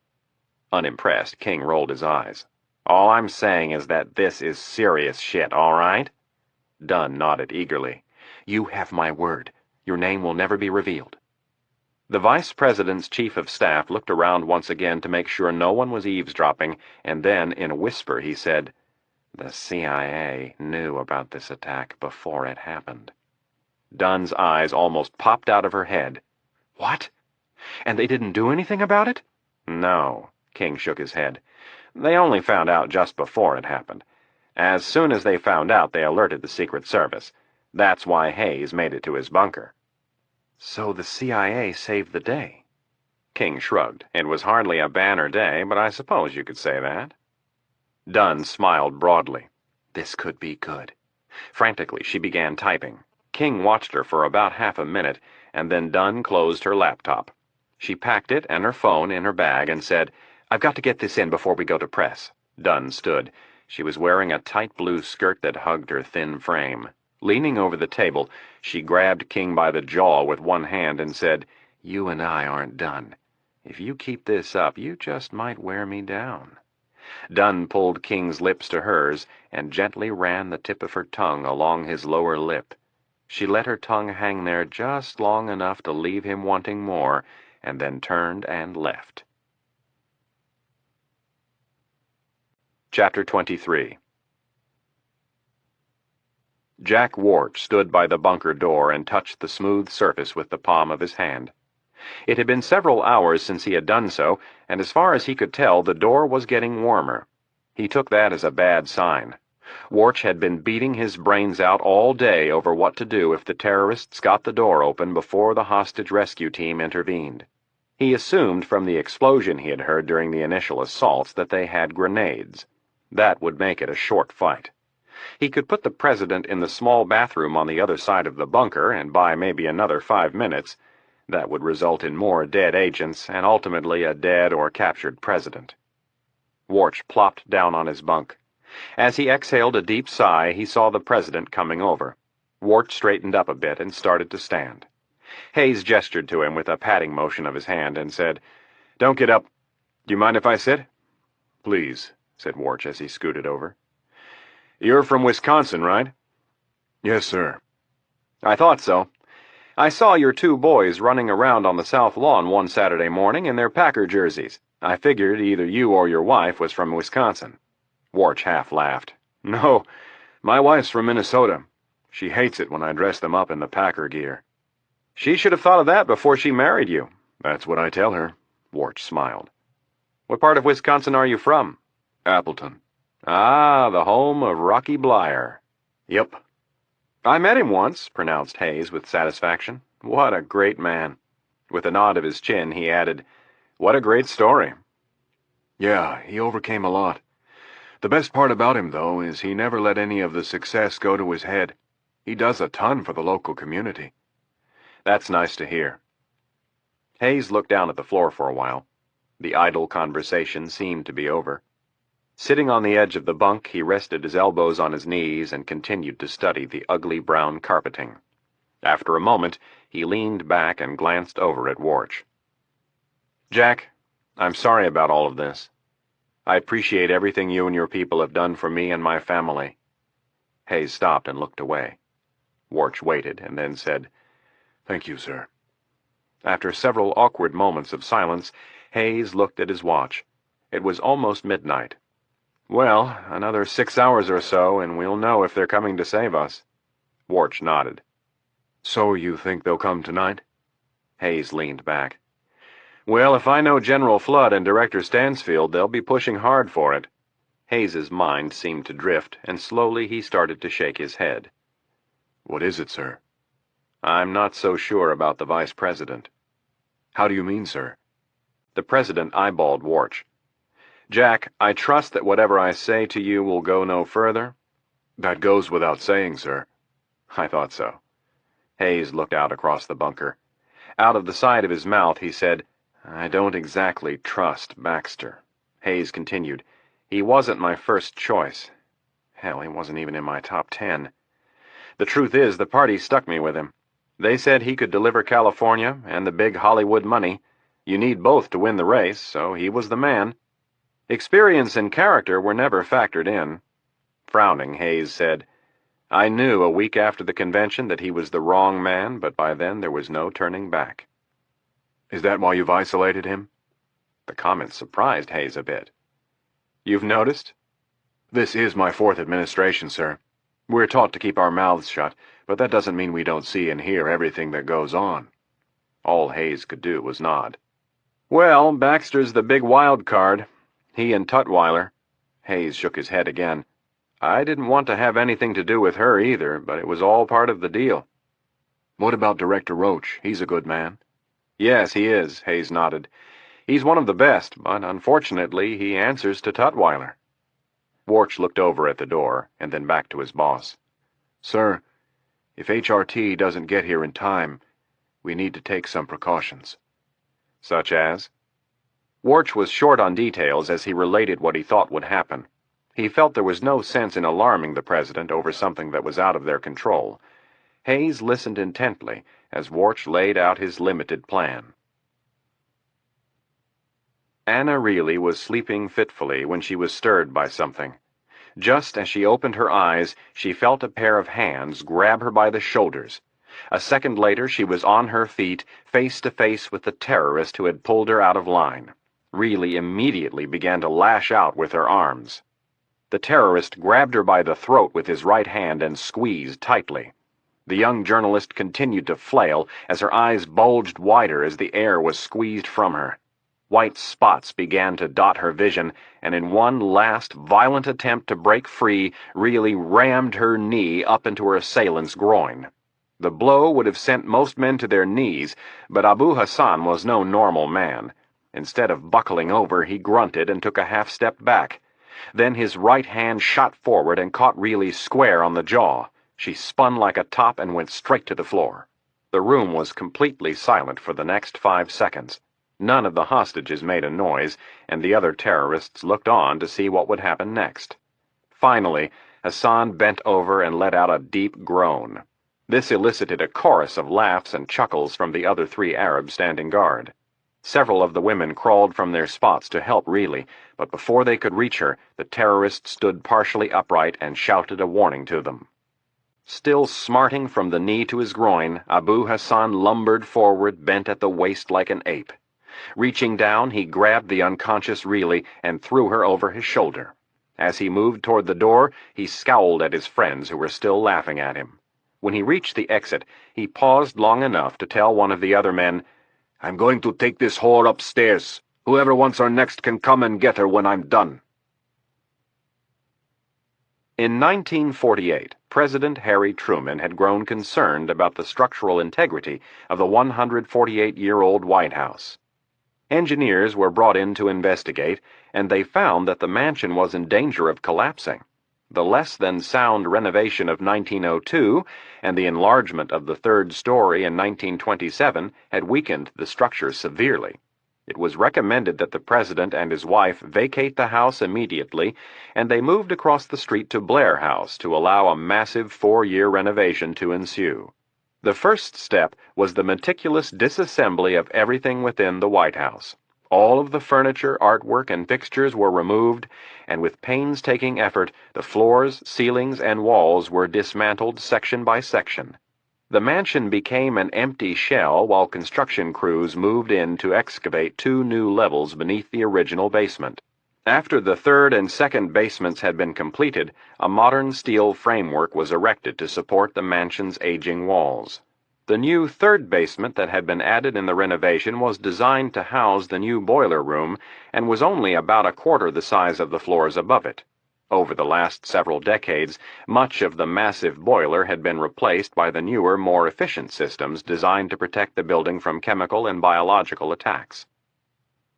Unimpressed, King rolled his eyes. "All I'm saying is that this is serious shit, all right?" Dunn nodded eagerly. "You have my word. Your name will never be revealed." The Vice President's Chief of Staff looked around once again to make sure no one was eavesdropping, and then, in a whisper, he said, "The CIA knew about this attack before it happened." Dunn's eyes almost popped out of her head. "What? And they didn't do anything about it?" "No," King shook his head. They only found out just before it happened. As soon as they found out, they alerted the Secret Service. That's why Hayes made it to his bunker." So the CIA saved the day. King shrugged. "It was hardly a banner day, but I suppose you could say that." Dunn smiled broadly. This could be good. Frantically, she began typing. King watched her for about half a minute, and then Dunn closed her laptop. She packed it and her phone in her bag and said, "I've got to get this in before we go to press." Dunn stood. She was wearing a tight blue skirt that hugged her thin frame. Leaning over the table, she grabbed King by the jaw with one hand and said, "You and I aren't done. If you keep this up, you just might wear me down." Dunn pulled King's lips to hers and gently ran the tip of her tongue along his lower lip. She let her tongue hang there just long enough to leave him wanting more, and then turned and left. Chapter 23. Jack Wart stood by the bunker door and touched the smooth surface with the palm of his hand. It had been several hours since he had done so, and as far as he could tell, the door was getting warmer. He took that as a bad sign. Wart had been beating his brains out all day over what to do if the terrorists got the door open before the hostage rescue team intervened. He assumed from the explosion he had heard during the initial assaults that they had grenades. That would make it a short fight. He could put the president in the small bathroom on the other side of the bunker and buy maybe another 5 minutes. That would result in more dead agents and ultimately a dead or captured president. Wart plopped down on his bunk. As he exhaled a deep sigh, he saw the president coming over. Wart straightened up a bit and started to stand. Hayes gestured to him with a patting motion of his hand and said, "Don't get up. Do you mind if I sit?" "Please," said Wart as he scooted over. "You're from Wisconsin, right?" "Yes, sir." "I thought so. I saw your two boys running around on the south lawn one Saturday morning in their Packer jerseys. I figured either you or your wife was from Wisconsin." Wart half laughed. "No, my wife's from Minnesota. She hates it when I dress them up in the Packer gear." "She should have thought of that before she married you." "That's what I tell her." Wart smiled. "What part of Wisconsin are you from?" "Appleton." "Ah, the home of Rocky Blyer." "Yep." "I met him once," pronounced Hayes with satisfaction. "What a great man." With a nod of his chin, he added, "What a great story." "Yeah, he overcame a lot. The best part about him, though, is he never let any of the success go to his head. He does a ton for the local community." "That's nice to hear." Hayes looked down at the floor for a while. The idle conversation seemed to be over. Sitting on the edge of the bunk, he rested his elbows on his knees and continued to study the ugly brown carpeting. After a moment, he leaned back and glanced over at Wart. "Jack, I'm sorry about all of this. I appreciate everything you and your people have done for me and my family." Hayes stopped and looked away. Wart waited and then said, "Thank you, sir." After several awkward moments of silence, Hayes looked at his watch. It was almost midnight. "Well, another 6 hours or so, and we'll know if they're coming to save us." Wart nodded. "So you think they'll come tonight?" Hayes leaned back. "Well, if I know General Flood and Director Stansfield, they'll be pushing hard for it." Hayes's mind seemed to drift, and slowly he started to shake his head. "What is it, sir?" "I'm not so sure about the Vice President." "How do you mean, sir?" The President eyeballed Wart. "Jack, I trust that whatever I say to you will go no further." "That goes without saying, sir." "I thought so." Hayes looked out across the bunker. Out of the side of his mouth, he said, "I don't exactly trust Baxter." Hayes continued, "He wasn't my first choice. Hell, he wasn't even in my top 10. The truth is, the party stuck me with him. They said he could deliver California and the big Hollywood money. You need both to win the race, so he was the man. Experience and character were never factored in." Frowning, Hayes said, "I knew a week after the convention that he was the wrong man, but by then there was no turning back." "Is that why you've isolated him?" The comment surprised Hayes a bit. "You've noticed?" "This is my 4th administration, sir. We're taught to keep our mouths shut, but that doesn't mean we don't see and hear everything that goes on." All Hayes could do was nod. "Well, Baxter's the big wild card. He and Tutwiler. Hayes shook his head again. I didn't want to have anything to do with her either, but it was all part of the deal. What about Director Roach? He's a good man. Yes, he is, Hayes nodded. He's one of the best, but unfortunately he answers to Tutwiler. Warch looked over at the door, and then back to his boss. Sir, if HRT doesn't get here in time, we need to take some precautions. Such as? Warch was short on details as he related what he thought would happen. He felt there was no sense in alarming the president over something that was out of their control. Hayes listened intently as Warch laid out his limited plan. Anna Reilly was sleeping fitfully when she was stirred by something. Just as she opened her eyes, she felt a pair of hands grab her by the shoulders. A second later, she was on her feet, face to face with the terrorist who had pulled her out of line. Reilly immediately began to lash out with her arms. The terrorist grabbed her by the throat with his right hand and squeezed tightly. The young journalist continued to flail as her eyes bulged wider as the air was squeezed from her. White spots began to dot her vision, and in one last violent attempt to break free, Reilly rammed her knee up into her assailant's groin. The blow would have sent most men to their knees, but Abu Hassan was no normal man. Instead of buckling over, he grunted and took a half-step back. Then his right hand shot forward and caught Reilly square on the jaw. She spun like a top and went straight to the floor. The room was completely silent for the next 5 seconds. None of the hostages made a noise, and the other terrorists looked on to see what would happen next. Finally, Hassan bent over and let out a deep groan. This elicited a chorus of laughs and chuckles from the other 3 Arabs standing guard. Several of the women crawled from their spots to help Reilly, but before they could reach her, the terrorist stood partially upright and shouted a warning to them. Still smarting from the knee to his groin, Abu Hassan lumbered forward, bent at the waist like an ape. Reaching down, he grabbed the unconscious Reilly and threw her over his shoulder. As he moved toward the door, he scowled at his friends who were still laughing at him. When he reached the exit, he paused long enough to tell one of the other men, "I'm going to take this whore upstairs. Whoever wants her next can come and get her when I'm done." In 1948, President Harry Truman had grown concerned about the structural integrity of the 148-year-old White House. Engineers were brought in to investigate, and they found that the mansion was in danger of collapsing. The less-than-sound renovation of 1902 and the enlargement of the 3rd story in 1927 had weakened the structure severely. It was recommended that the president and his wife vacate the house immediately, and they moved across the street to Blair House to allow a massive 4-year renovation to ensue. The first step was the meticulous disassembly of everything within the White House. All of the furniture, artwork, and fixtures were removed, and with painstaking effort, the floors, ceilings, and walls were dismantled section by section. The mansion became an empty shell while construction crews moved in to excavate 2 new levels beneath the original basement. After the 3rd and 2nd basements had been completed, a modern steel framework was erected to support the mansion's aging walls. The new 3rd basement that had been added in the renovation was designed to house the new boiler room and was only about 1/4 the size of the floors above it. Over the last several decades, much of the massive boiler had been replaced by the newer, more efficient systems designed to protect the building from chemical and biological attacks.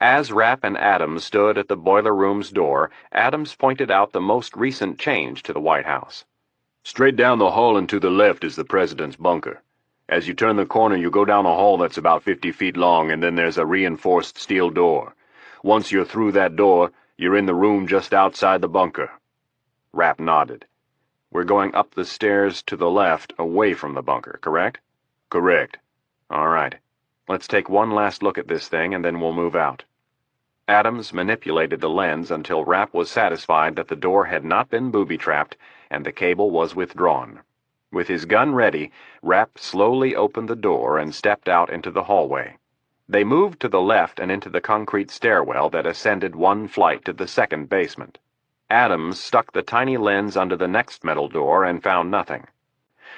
As Rapp and Adams stood at the boiler room's door, Adams pointed out the most recent change to the White House. Straight down the hall and to the left is the president's bunker. As you turn the corner, you go down a hall that's about 50 feet long, and then there's a reinforced steel door. Once you're through that door, you're in the room just outside the bunker." Rapp nodded. "We're going up the stairs to the left, away from the bunker, correct?" "Correct." "All right. Let's take one last look at this thing, and then we'll move out." Adams manipulated the lens until Rapp was satisfied that the door had not been booby-trapped, and the cable was withdrawn. With his gun ready, Rapp slowly opened the door and stepped out into the hallway. They moved to the left and into the concrete stairwell that ascended 1 flight to the 2nd basement. Adams stuck the tiny lens under the next metal door and found nothing.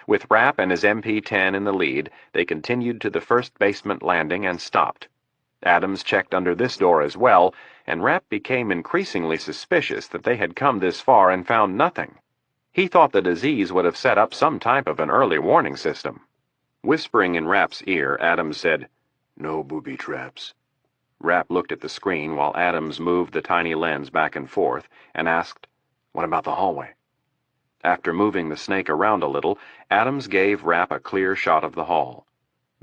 With Rapp and his MP-10 in the lead, they continued to the 1st basement landing and stopped. Adams checked under this door as well, and Rapp became increasingly suspicious that they had come this far and found nothing. He thought the disease would have set up some type of an early warning system. Whispering in Rapp's ear, Adams said, "No booby traps." Rapp looked at the screen while Adams moved the tiny lens back and forth and asked, "What about the hallway?" After moving the snake around a little, Adams gave Rapp a clear shot of the hall.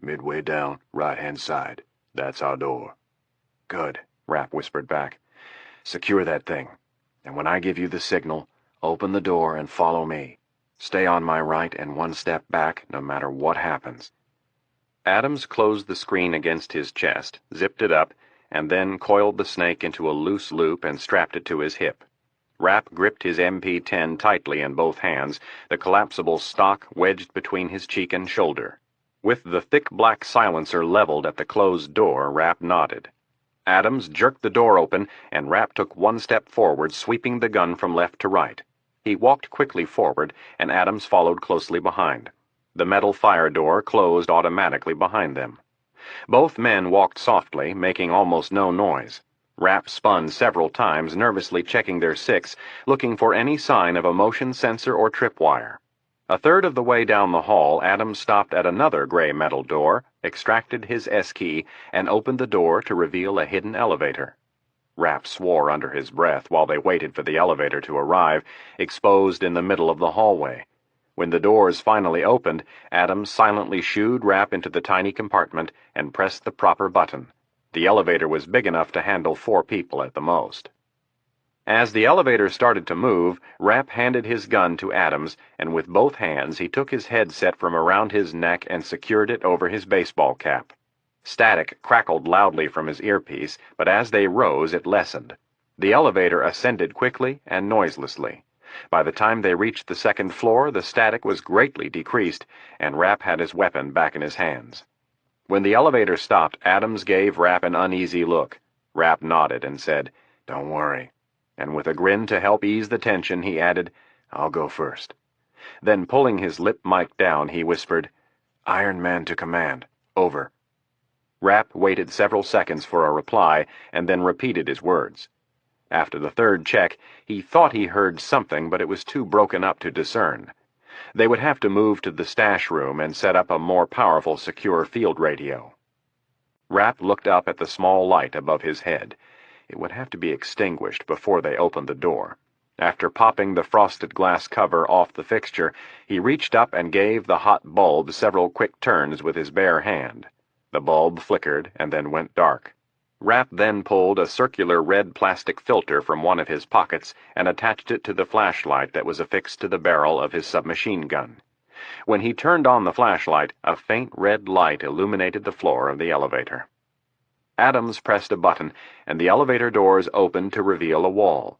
"Midway down, right-hand side. That's our door." "Good," Rapp whispered back. "Secure that thing, and when I give you the signal, open the door and follow me. Stay on my right and one step back, no matter what happens." Adams closed the screen against his chest, zipped it up, and then coiled the snake into a loose loop and strapped it to his hip. Rapp gripped his MP-10 tightly in both hands, the collapsible stock wedged between his cheek and shoulder. With the thick black silencer leveled at the closed door, Rapp nodded. Adams jerked the door open, and Rapp took one step forward, sweeping the gun from left to right. He walked quickly forward, and Adams followed closely behind. The metal fire door closed automatically behind them. Both men walked softly, making almost no noise. Rapp spun several times, nervously checking their six, looking for any sign of a motion sensor or tripwire. A third of the way down the hall, Adams stopped at another gray metal door, extracted his S-key, and opened the door to reveal a hidden elevator. Rapp swore under his breath while they waited for the elevator to arrive, exposed in the middle of the hallway. When the doors finally opened, Adams silently shooed Rapp into the tiny compartment and pressed the proper button. The elevator was big enough to handle 4 people at the most. As the elevator started to move, Rapp handed his gun to Adams, and with both hands he took his headset from around his neck and secured it over his baseball cap. Static crackled loudly from his earpiece, but as they rose it lessened. The elevator ascended quickly and noiselessly. By the time they reached the second floor, the static was greatly decreased, and Rapp had his weapon back in his hands. When the elevator stopped, Adams gave Rapp an uneasy look. Rapp nodded and said, "Don't worry." And with a grin to help ease the tension, he added, "I'll go first." Then, pulling his lip mic down, he whispered, "Iron Man to command. Over." Rapp waited several seconds for a reply, and then repeated his words. After the third check, he thought he heard something, but it was too broken up to discern. They would have to move to the stash room and set up a more powerful secure field radio. Rapp looked up at the small light above his head. It would have to be extinguished before they opened the door. After popping the frosted glass cover off the fixture, he reached up and gave the hot bulb several quick turns with his bare hand. The bulb flickered and then went dark. Rapp then pulled a circular red plastic filter from one of his pockets and attached it to the flashlight that was affixed to the barrel of his submachine gun. When he turned on the flashlight, a faint red light illuminated the floor of the elevator. Adams pressed a button, and the elevator doors opened to reveal a wall.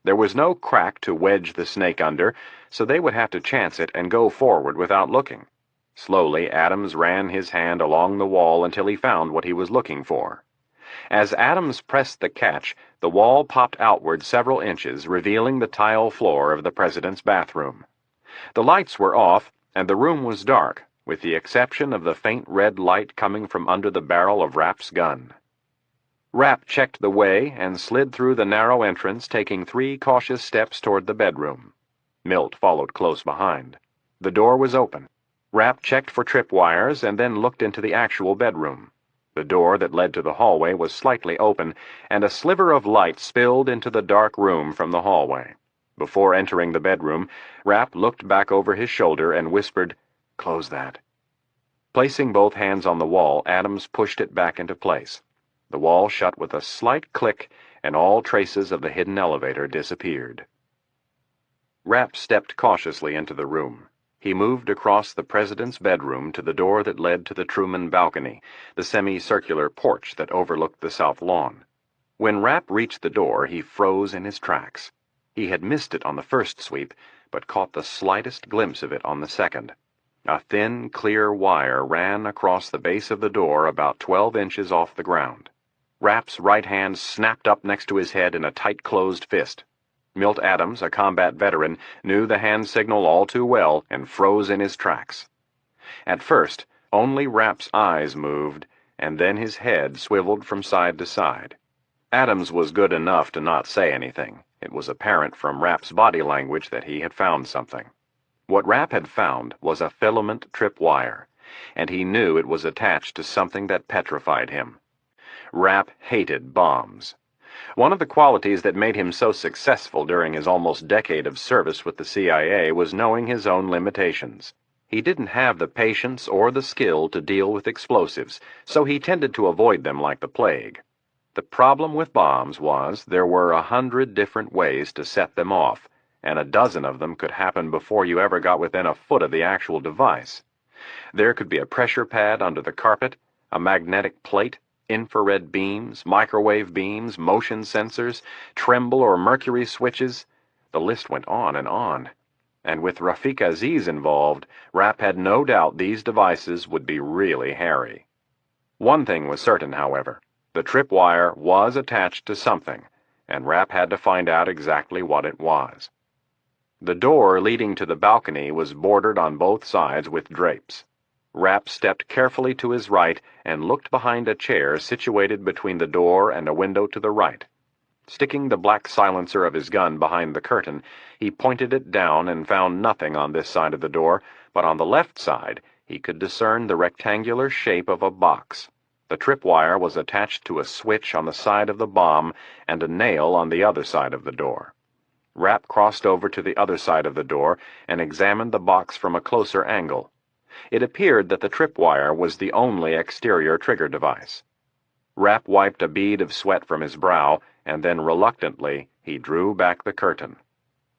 There was no crack to wedge the snake under, so they would have to chance it and go forward without looking. Slowly, Adams ran his hand along the wall until he found what he was looking for. As Adams pressed the catch, the wall popped outward several inches, revealing the tile floor of the president's bathroom. The lights were off, and the room was dark, with the exception of the faint red light coming from under the barrel of Rapp's gun. Rapp checked the way and slid through the narrow entrance, taking 3 cautious steps toward the bedroom. Milt followed close behind. The door was open. Rapp checked for tripwires and then looked into the actual bedroom. The door that led to the hallway was slightly open, and a sliver of light spilled into the dark room from the hallway. Before entering the bedroom, Rapp looked back over his shoulder and whispered, "Close that." Placing both hands on the wall, Adams pushed it back into place. The wall shut with a slight click, and all traces of the hidden elevator disappeared. Rapp stepped cautiously into the room. He moved across the president's bedroom to the door that led to the Truman balcony, the semicircular porch that overlooked the south lawn. When Rapp reached the door, he froze in his tracks. He had missed it on the first sweep, but caught the slightest glimpse of it on the second. A thin, clear wire ran across the base of the door about 12 inches off the ground. Rapp's right hand snapped up next to his head in a tight-closed fist. Milt Adams, a combat veteran, knew the hand signal all too well and froze in his tracks. At first, only Rapp's eyes moved, and then his head swiveled from side to side. Adams was good enough to not say anything. It was apparent from Rapp's body language that he had found something. What Rapp had found was a filament tripwire, and he knew it was attached to something that petrified him. Rapp hated bombs. One of the qualities that made him so successful during his almost decade of service with the CIA was knowing his own limitations. He didn't have the patience or the skill to deal with explosives, so he tended to avoid them like the plague. The problem with bombs was there were 100 different ways to set them off, and a dozen of them could happen before you ever got within a foot of the actual device. There could be a pressure pad under the carpet, a magnetic plate, infrared beams, microwave beams, motion sensors, tremble or mercury switches. The list went on. And with Rafiq Aziz involved, Rapp had no doubt these devices would be really hairy. One thing was certain, however. The tripwire was attached to something, and Rapp had to find out exactly what it was. The door leading to the balcony was bordered on both sides with drapes. Rapp stepped carefully to his right and looked behind a chair situated between the door and a window to the right. Sticking the black silencer of his gun behind the curtain, he pointed it down and found nothing on this side of the door, but on the left side he could discern the rectangular shape of a box. The tripwire was attached to a switch on the side of the bomb and a nail on the other side of the door. Rapp crossed over to the other side of the door and examined the box from a closer angle. It appeared that the tripwire was the only exterior trigger device. Rapp wiped a bead of sweat from his brow, and then reluctantly he drew back the curtain.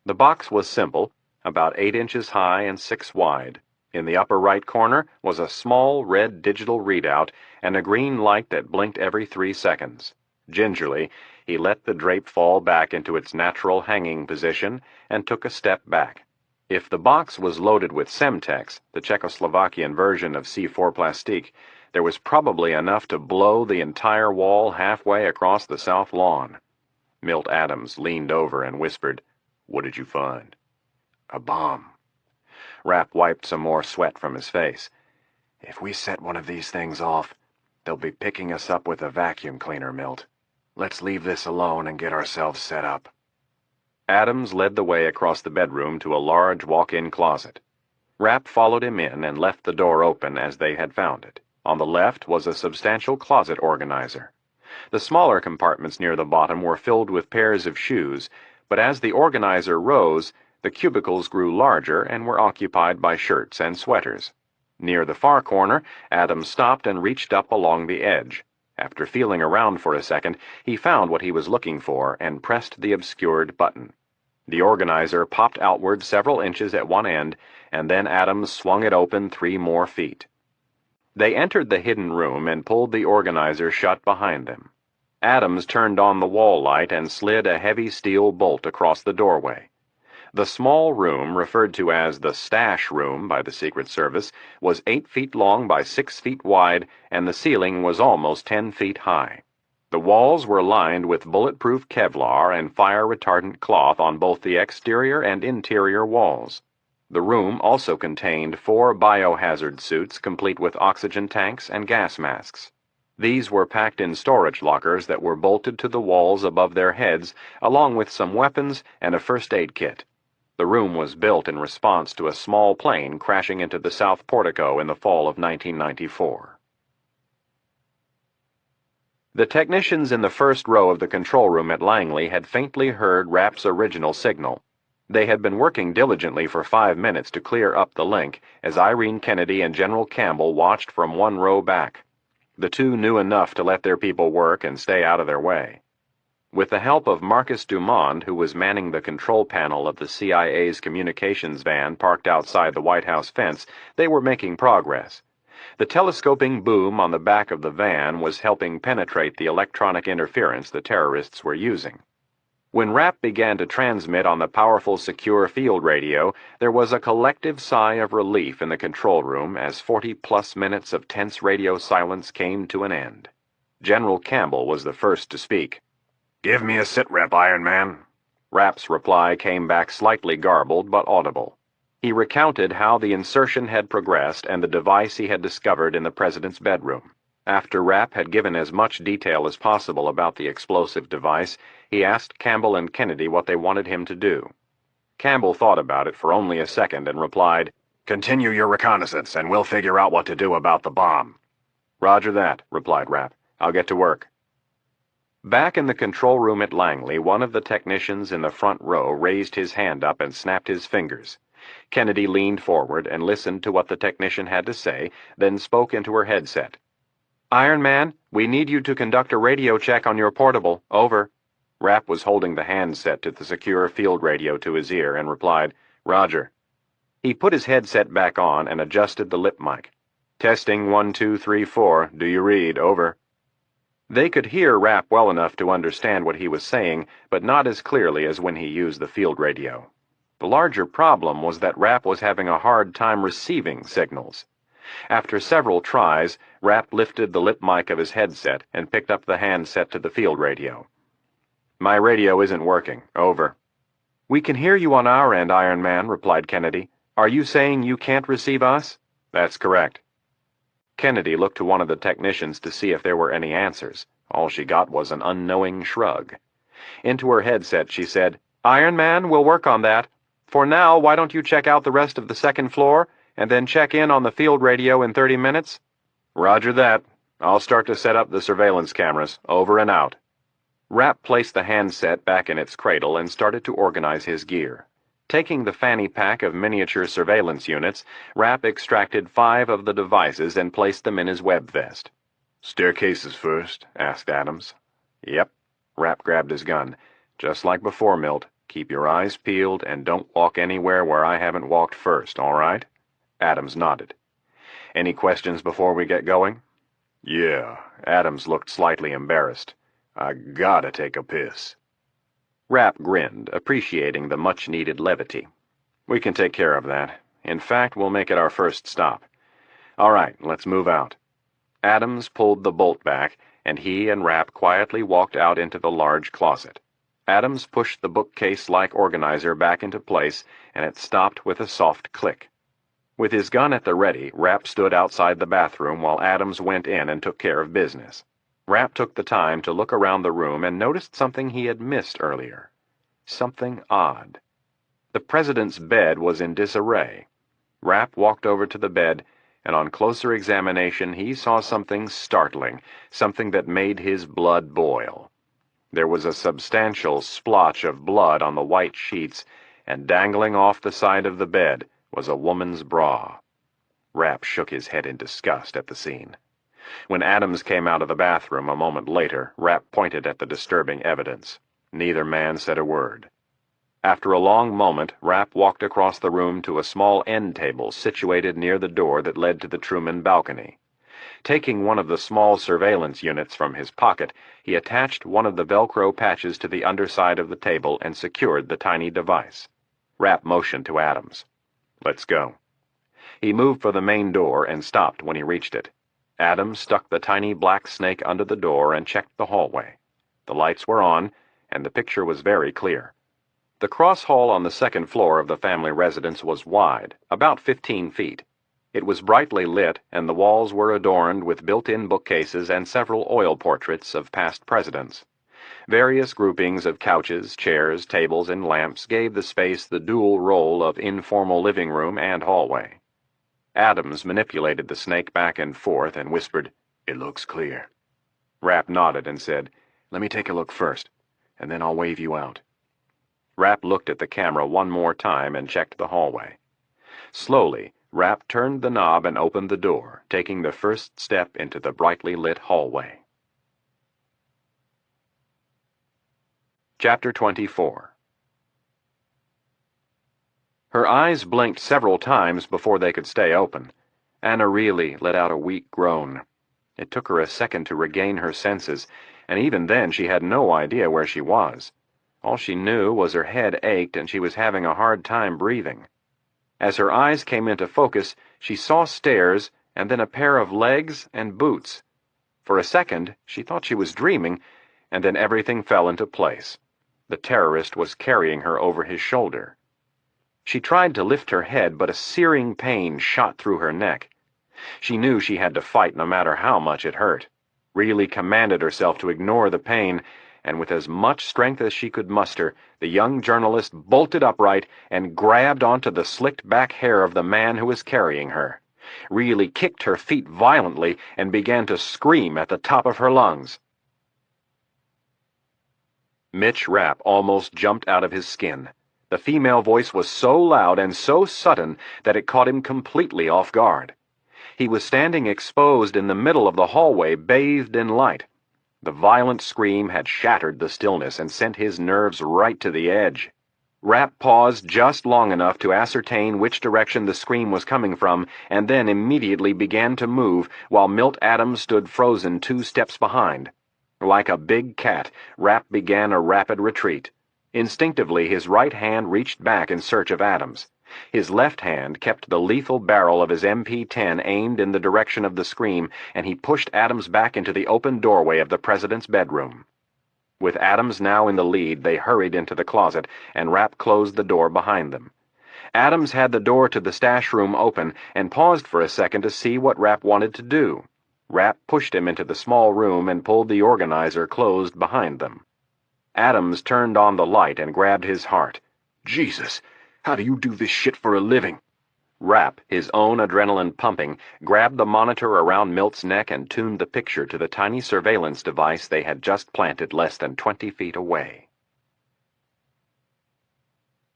The box was simple, about 8 inches high and 6 wide. In the upper right corner was a small red digital readout and a green light that blinked every 3 seconds. Gingerly, he let the drape fall back into its natural hanging position and took a step back. If the box was loaded with Semtex, the Czechoslovakian version of C4 plastique, there was probably enough to blow the entire wall halfway across the south lawn. Milt Adams leaned over and whispered, "What did you find?" "A bomb." Rapp wiped some more sweat from his face. "If we set one of these things off, they'll be picking us up with a vacuum cleaner, Milt. Let's leave this alone and get ourselves set up." Adams led the way across the bedroom to a large walk-in closet. Rapp followed him in and left the door open as they had found it. On the left was a substantial closet organizer. The smaller compartments near the bottom were filled with pairs of shoes, but as the organizer rose, the cubicles grew larger and were occupied by shirts and sweaters. Near the far corner, Adams stopped and reached up along the edge. After feeling around for a second, he found what he was looking for and pressed the obscured button. The organizer popped outward several inches at one end, and then Adams swung it open 3 more feet. They entered the hidden room and pulled the organizer shut behind them. Adams turned on the wall light and slid a heavy steel bolt across the doorway. The small room, referred to as the stash room by the Secret Service, was 8 feet long by 6 feet wide, and the ceiling was almost 10 feet high. The walls were lined with bulletproof Kevlar and fire-retardant cloth on both the exterior and interior walls. The room also contained 4 biohazard suits complete with oxygen tanks and gas masks. These were packed in storage lockers that were bolted to the walls above their heads, along with some weapons and a first aid kit. The room was built in response to a small plane crashing into the south portico in the fall of 1994. The technicians in the first row of the control room at Langley had faintly heard Rapp's original signal. They had been working diligently for 5 minutes to clear up the link as Irene Kennedy and General Campbell watched from one row back. The two knew enough to let their people work and stay out of their way. With the help of Marcus Dumond, who was manning the control panel of the CIA's communications van parked outside the White House fence, they were making progress. The telescoping boom on the back of the van was helping penetrate the electronic interference the terrorists were using. When Rapp began to transmit on the powerful secure field radio, there was a collective sigh of relief in the control room as 40-plus minutes of tense radio silence came to an end. General Campbell was the first to speak. "Give me a sit-rep, Iron Man." Rapp's reply came back slightly garbled but audible. He recounted how the insertion had progressed and the device he had discovered in the president's bedroom. After Rapp had given as much detail as possible about the explosive device, he asked Campbell and Kennedy what they wanted him to do. Campbell thought about it for only a second and replied, "Continue your reconnaissance, and we'll figure out what to do about the bomb." "Roger that," replied Rapp. "I'll get to work." Back in the control room at Langley, one of the technicians in the front row raised his hand up and snapped his fingers. Kennedy leaned forward and listened to what the technician had to say, then spoke into her headset. "Iron Man, we need you to conduct a radio check on your portable. Over." Rapp was holding the handset to the secure field radio to his ear and replied, "Roger." He put his headset back on and adjusted the lip mic. "Testing 1, 2, 3, 4. Do you read? Over." They could hear Rapp well enough to understand what he was saying, but not as clearly as when he used the field radio. The larger problem was that Rapp was having a hard time receiving signals. After several tries, Rapp lifted the lip mic of his headset and picked up the handset to the field radio. "My radio isn't working. Over." "We can hear you on our end, Iron Man," replied Kennedy. "Are you saying you can't receive us?" "That's correct." Kennedy looked to one of the technicians to see if there were any answers. All she got was an unknowing shrug. Into her headset she said, "Iron Man, we'll work on that. For now, why don't you check out the rest of the second floor, and then check in on the field radio in 30 minutes? "Roger that. I'll start to set up the surveillance cameras. Over and out." Rapp placed the handset back in its cradle and started to organize his gear. Taking the fanny pack of miniature surveillance units, Rapp extracted 5 of the devices and placed them in his web vest. "Staircases first?" asked Adams. "Yep." Rapp grabbed his gun. "Just like before, Milt. Keep your eyes peeled and don't walk anywhere where I haven't walked first, all right?" Adams nodded. "Any questions before we get going?" "Yeah." Adams looked slightly embarrassed. "I gotta take a piss." Rapp grinned, appreciating the much-needed levity. "We can take care of that. In fact, we'll make it our first stop. All right, let's move out." Adams pulled the bolt back, and he and Rapp quietly walked out into the large closet. Adams pushed the bookcase-like organizer back into place, and it stopped with a soft click. With his gun at the ready, Rapp stood outside the bathroom while Adams went in and took care of business. Rapp took the time to look around the room and noticed something he had missed earlier. Something odd. The president's bed was in disarray. Rapp walked over to the bed, and on closer examination he saw something startling, something that made his blood boil. There was a substantial splotch of blood on the white sheets, and dangling off the side of the bed was a woman's bra. Rapp shook his head in disgust at the scene. When Adams came out of the bathroom a moment later, Rapp pointed at the disturbing evidence. Neither man said a word. After a long moment, Rapp walked across the room to a small end table situated near the door that led to the Truman balcony. Taking one of the small surveillance units from his pocket, he attached one of the Velcro patches to the underside of the table and secured the tiny device. Rapp motioned to Adams. "Let's go." He moved for the main door and stopped when he reached it. Adams stuck the tiny black snake under the door and checked the hallway. The lights were on, and the picture was very clear. The cross hall on the second floor of the family residence was wide, about 15 feet. It was brightly lit, and the walls were adorned with built-in bookcases and several oil portraits of past presidents. Various groupings of couches, chairs, tables, and lamps gave the space the dual role of informal living room and hallway. Adams manipulated the snake back and forth and whispered, "It looks clear." Rapp nodded and said, "Let me take a look first, and then I'll wave you out." Rapp looked at the camera one more time and checked the hallway. Slowly, Rapp turned the knob and opened the door, taking the first step into the brightly lit hallway. Chapter 24. Her eyes blinked several times before they could stay open. Anna really let out a weak groan. It took her a second to regain her senses, and even then she had no idea where she was. All she knew was her head ached and she was having a hard time breathing. As her eyes came into focus, she saw stairs and then a pair of legs and boots. For a second, she thought she was dreaming, and then everything fell into place. The terrorist was carrying her over his shoulder. She tried to lift her head, but a searing pain shot through her neck. She knew she had to fight no matter how much it hurt. Really commanded herself to ignore the pain, and with as much strength as she could muster, the young journalist bolted upright and grabbed onto the slicked back hair of the man who was carrying her. Really kicked her feet violently and began to scream at the top of her lungs. Mitch Rapp almost jumped out of his skin. The female voice was so loud and so sudden that it caught him completely off guard. He was standing exposed in the middle of the hallway, bathed in light. The violent scream had shattered the stillness and sent his nerves right to the edge. Rapp paused just long enough to ascertain which direction the scream was coming from, and then immediately began to move, while Milt Adams stood frozen 2 steps behind. Like a big cat, Rapp began a rapid retreat. Instinctively, his right hand reached back in search of Adams. His left hand kept the lethal barrel of his MP-10 aimed in the direction of the scream, and he pushed Adams back into the open doorway of the president's bedroom. With Adams now in the lead, they hurried into the closet, and Rapp closed the door behind them. Adams had the door to the stash room open and paused for a second to see what Rapp wanted to do. Rapp pushed him into the small room and pulled the organizer closed behind them. Adams turned on the light and grabbed his heart. Jesus, how do you do this shit for a living? Rapp, his own adrenaline pumping, grabbed the monitor around Milt's neck and tuned the picture to the tiny surveillance device they had just planted less than 20 feet away.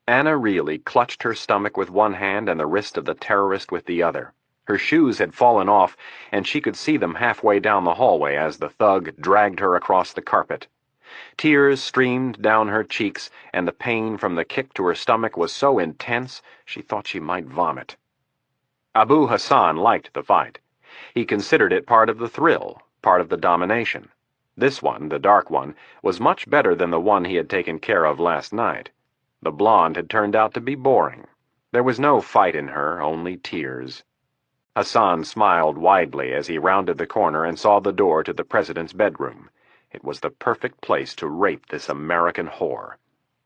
Anna Reilly clutched her stomach with one hand and the wrist of the terrorist with the other. Her shoes had fallen off, and she could see them halfway down the hallway as the thug dragged her across the carpet. Tears streamed down her cheeks, and the pain from the kick to her stomach was so intense she thought she might vomit. Abu Hassan liked the fight. He considered it part of the thrill, part of the domination. This one, the dark one, was much better than the one he had taken care of last night. The blonde had turned out to be boring. There was no fight in her, only tears. Hassan smiled widely as he rounded the corner and saw the door to the president's bedroom. It was the perfect place to rape this American whore.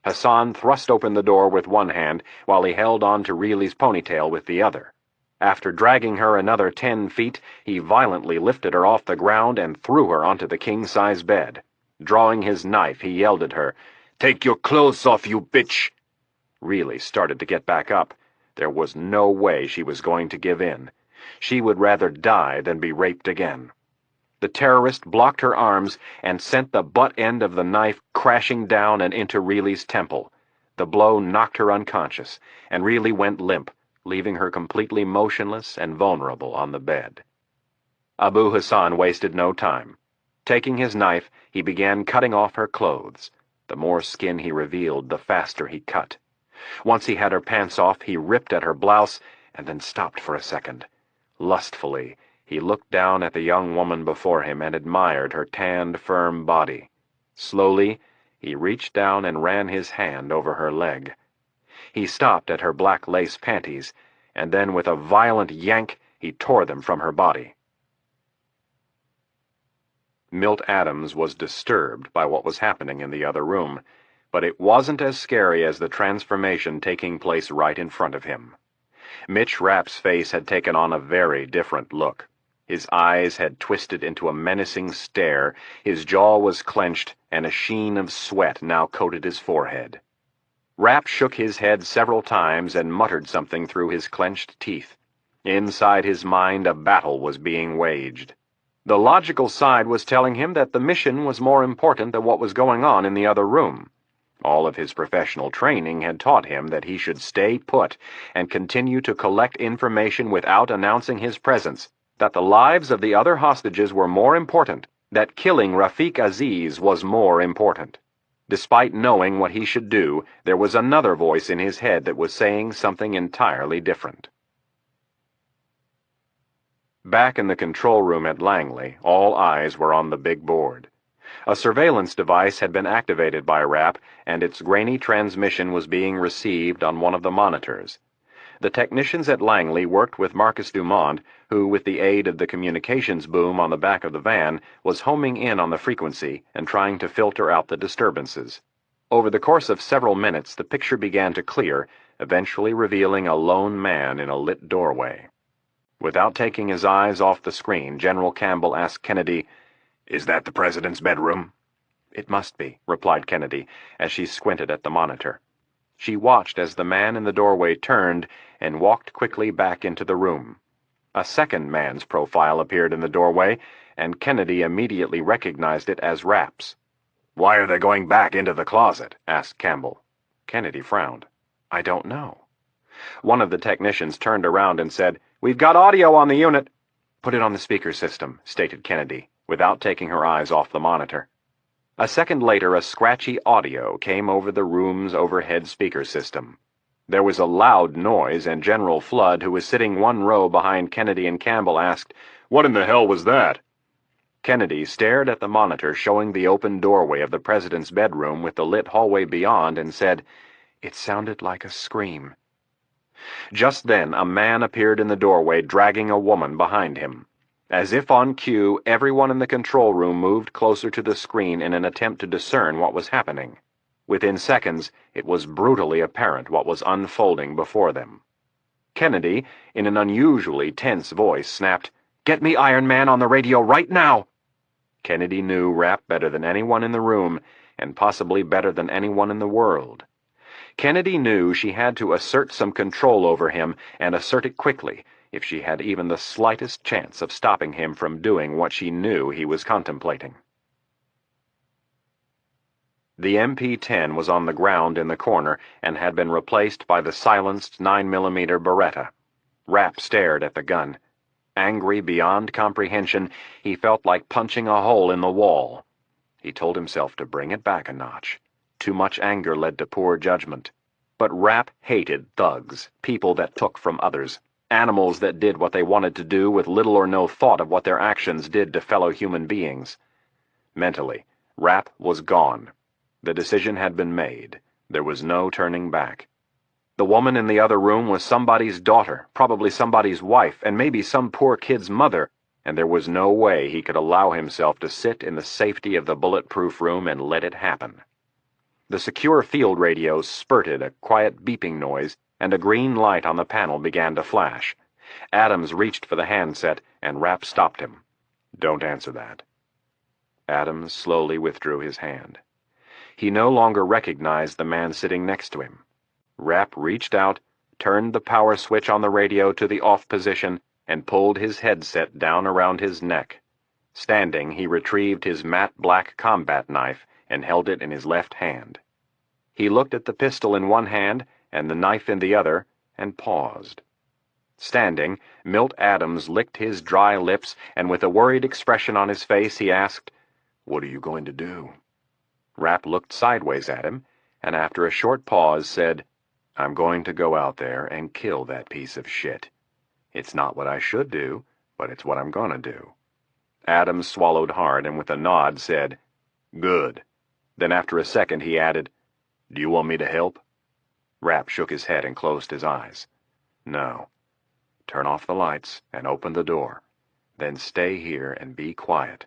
Hassan thrust open the door with one hand while he held on to Reilly's ponytail with the other. After dragging her another 10 feet, he violently lifted her off the ground and threw her onto the king-size bed. Drawing his knife, he yelled at her, "Take your clothes off, you bitch!" Reilly started to get back up. There was no way she was going to give in. She would rather die than be raped again. The terrorist blocked her arms and sent the butt end of the knife crashing down and into Reilly's temple. The blow knocked her unconscious, and Reilly went limp, leaving her completely motionless and vulnerable on the bed. Abu Hassan wasted no time. Taking his knife, he began cutting off her clothes. The more skin he revealed, the faster he cut. Once he had her pants off, he ripped at her blouse and then stopped for a second. Lustfully, he looked down at the young woman before him and admired her tanned, firm body. Slowly, he reached down and ran his hand over her leg. He stopped at her black lace panties, and then with a violent yank, he tore them from her body. Milt Adams was disturbed by what was happening in the other room, but it wasn't as scary as the transformation taking place right in front of him. Mitch Rapp's face had taken on a very different look. His eyes had twisted into a menacing stare, his jaw was clenched, and a sheen of sweat now coated his forehead. Rapp shook his head several times and muttered something through his clenched teeth. Inside his mind, a battle was being waged. The logical side was telling him that the mission was more important than what was going on in the other room. All of his professional training had taught him that he should stay put and continue to collect information without announcing his presence, that the lives of the other hostages were more important, that killing Rafiq Aziz was more important. Despite knowing what he should do, there was another voice in his head that was saying something entirely different. Back in the control room at Langley, all eyes were on the big board. A surveillance device had been activated by Rapp, and its grainy transmission was being received on one of the monitors. The technicians at Langley worked with Marcus Dumont, who, with the aid of the communications boom on the back of the van, was homing in on the frequency and trying to filter out the disturbances. Over the course of several minutes, the picture began to clear, eventually revealing a lone man in a lit doorway. Without taking his eyes off the screen, General Campbell asked Kennedy, "Is that the President's bedroom?" "It must be," replied Kennedy, as she squinted at the monitor. She watched as the man in the doorway turned and walked quickly back into the room. A second man's profile appeared in the doorway, and Kennedy immediately recognized it as Rapp's. "Why are they going back into the closet?" asked Campbell. Kennedy frowned. "I don't know." One of the technicians turned around and said, "We've got audio on the unit." "Put it on the speaker system," stated Kennedy, without taking her eyes off the monitor. A second later, a scratchy audio came over the room's overhead speaker system. There was a loud noise, and General Flood, who was sitting one row behind Kennedy and Campbell, asked, "What in the hell was that?" Kennedy stared at the monitor showing the open doorway of the President's bedroom with the lit hallway beyond and said, "It sounded like a scream." Just then, a man appeared in the doorway dragging a woman behind him. As if on cue, everyone in the control room moved closer to the screen in an attempt to discern what was happening. Within seconds, it was brutally apparent what was unfolding before them. Kennedy, in an unusually tense voice, snapped, "Get me Iron Man on the radio right now!" Kennedy knew Rapp better than anyone in the room, and possibly better than anyone in the world. Kennedy knew she had to assert some control over him, and assert it quickly, if she had even the slightest chance of stopping him from doing what she knew he was contemplating. The MP-10 was on the ground in the corner and had been replaced by the silenced 9mm Beretta. Rapp stared at the gun. Angry beyond comprehension, he felt like punching a hole in the wall. He told himself to bring it back a notch. Too much anger led to poor judgment. But Rapp hated thugs, people that took from others, animals that did what they wanted to do with little or no thought of what their actions did to fellow human beings. Mentally, Rapp was gone. The decision had been made. There was no turning back. The woman in the other room was somebody's daughter, probably somebody's wife, and maybe some poor kid's mother, and there was no way he could allow himself to sit in the safety of the bulletproof room and let it happen. The secure field radio spurted a quiet beeping noise, and a green light on the panel began to flash. Adams reached for the handset, and Rapp stopped him. "Don't answer that." Adams slowly withdrew his hand. He no longer recognized the man sitting next to him. Rapp reached out, turned the power switch on the radio to the off position, and pulled his headset down around his neck. Standing, he retrieved his matte black combat knife and held it in his left hand. He looked at the pistol in one hand and the knife in the other, and paused. Standing, Milt Adams licked his dry lips, and with a worried expression on his face, he asked, "What are you going to do?" Rapp looked sideways at him, and after a short pause said, "I'm going to go out there and kill that piece of shit. It's not what I should do, but it's what I'm gonna do." Adams swallowed hard and with a nod said, "Good." Then after a second he added, "Do you want me to help?" Rapp shook his head and closed his eyes. "No. Turn off the lights and open the door. Then stay here and be quiet."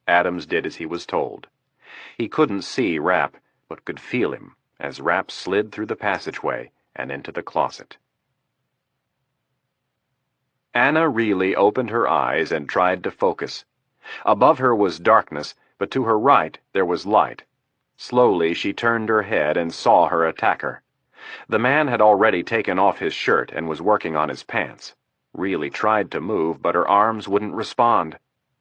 Adams did as he was told. He couldn't see Rapp, but could feel him as Rapp slid through the passageway and into the closet. Anna Reilly opened her eyes and tried to focus. Above her was darkness, but to her right there was light. Slowly she turned her head and saw her attacker. The man had already taken off his shirt and was working on his pants. Reilly tried to move, but her arms wouldn't respond.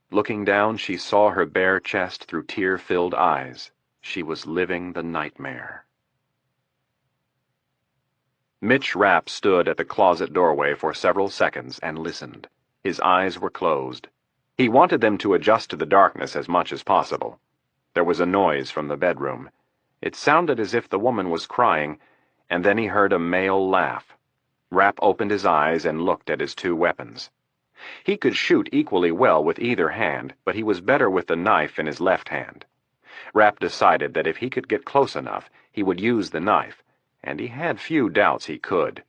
Looking down, she saw her bare chest through tear-filled eyes. She was living the nightmare. Mitch Rapp stood at the closet doorway for several seconds and listened. His eyes were closed. He wanted them to adjust to the darkness as much as possible. There was a noise from the bedroom. It sounded as if the woman was crying, and then he heard a male laugh. Rapp opened his eyes and looked at his two weapons. He could shoot equally well with either hand, but he was better with the knife in his left hand. Rapp decided that if he could get close enough, he would use the knife, and he had few doubts he could.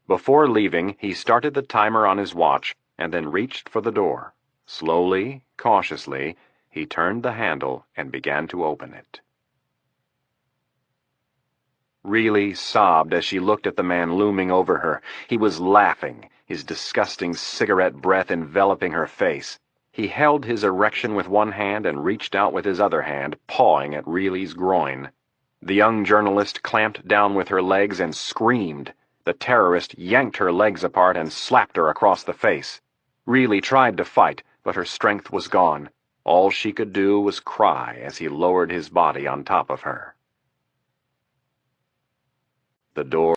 Before leaving, he started the timer on his watch and then reached for the door. Slowly, cautiously, he turned the handle and began to open it. Reilly sobbed as she looked at the man looming over her. He was laughing. his disgusting cigarette breath enveloping her face. He held his erection with one hand and reached out with his other hand, pawing at Reilly's groin. The young journalist clamped down with her legs and screamed. The terrorist yanked her legs apart and slapped her across the face. Reilly tried to fight, but her strength was gone. All she could do was cry as he lowered his body on top of her. The door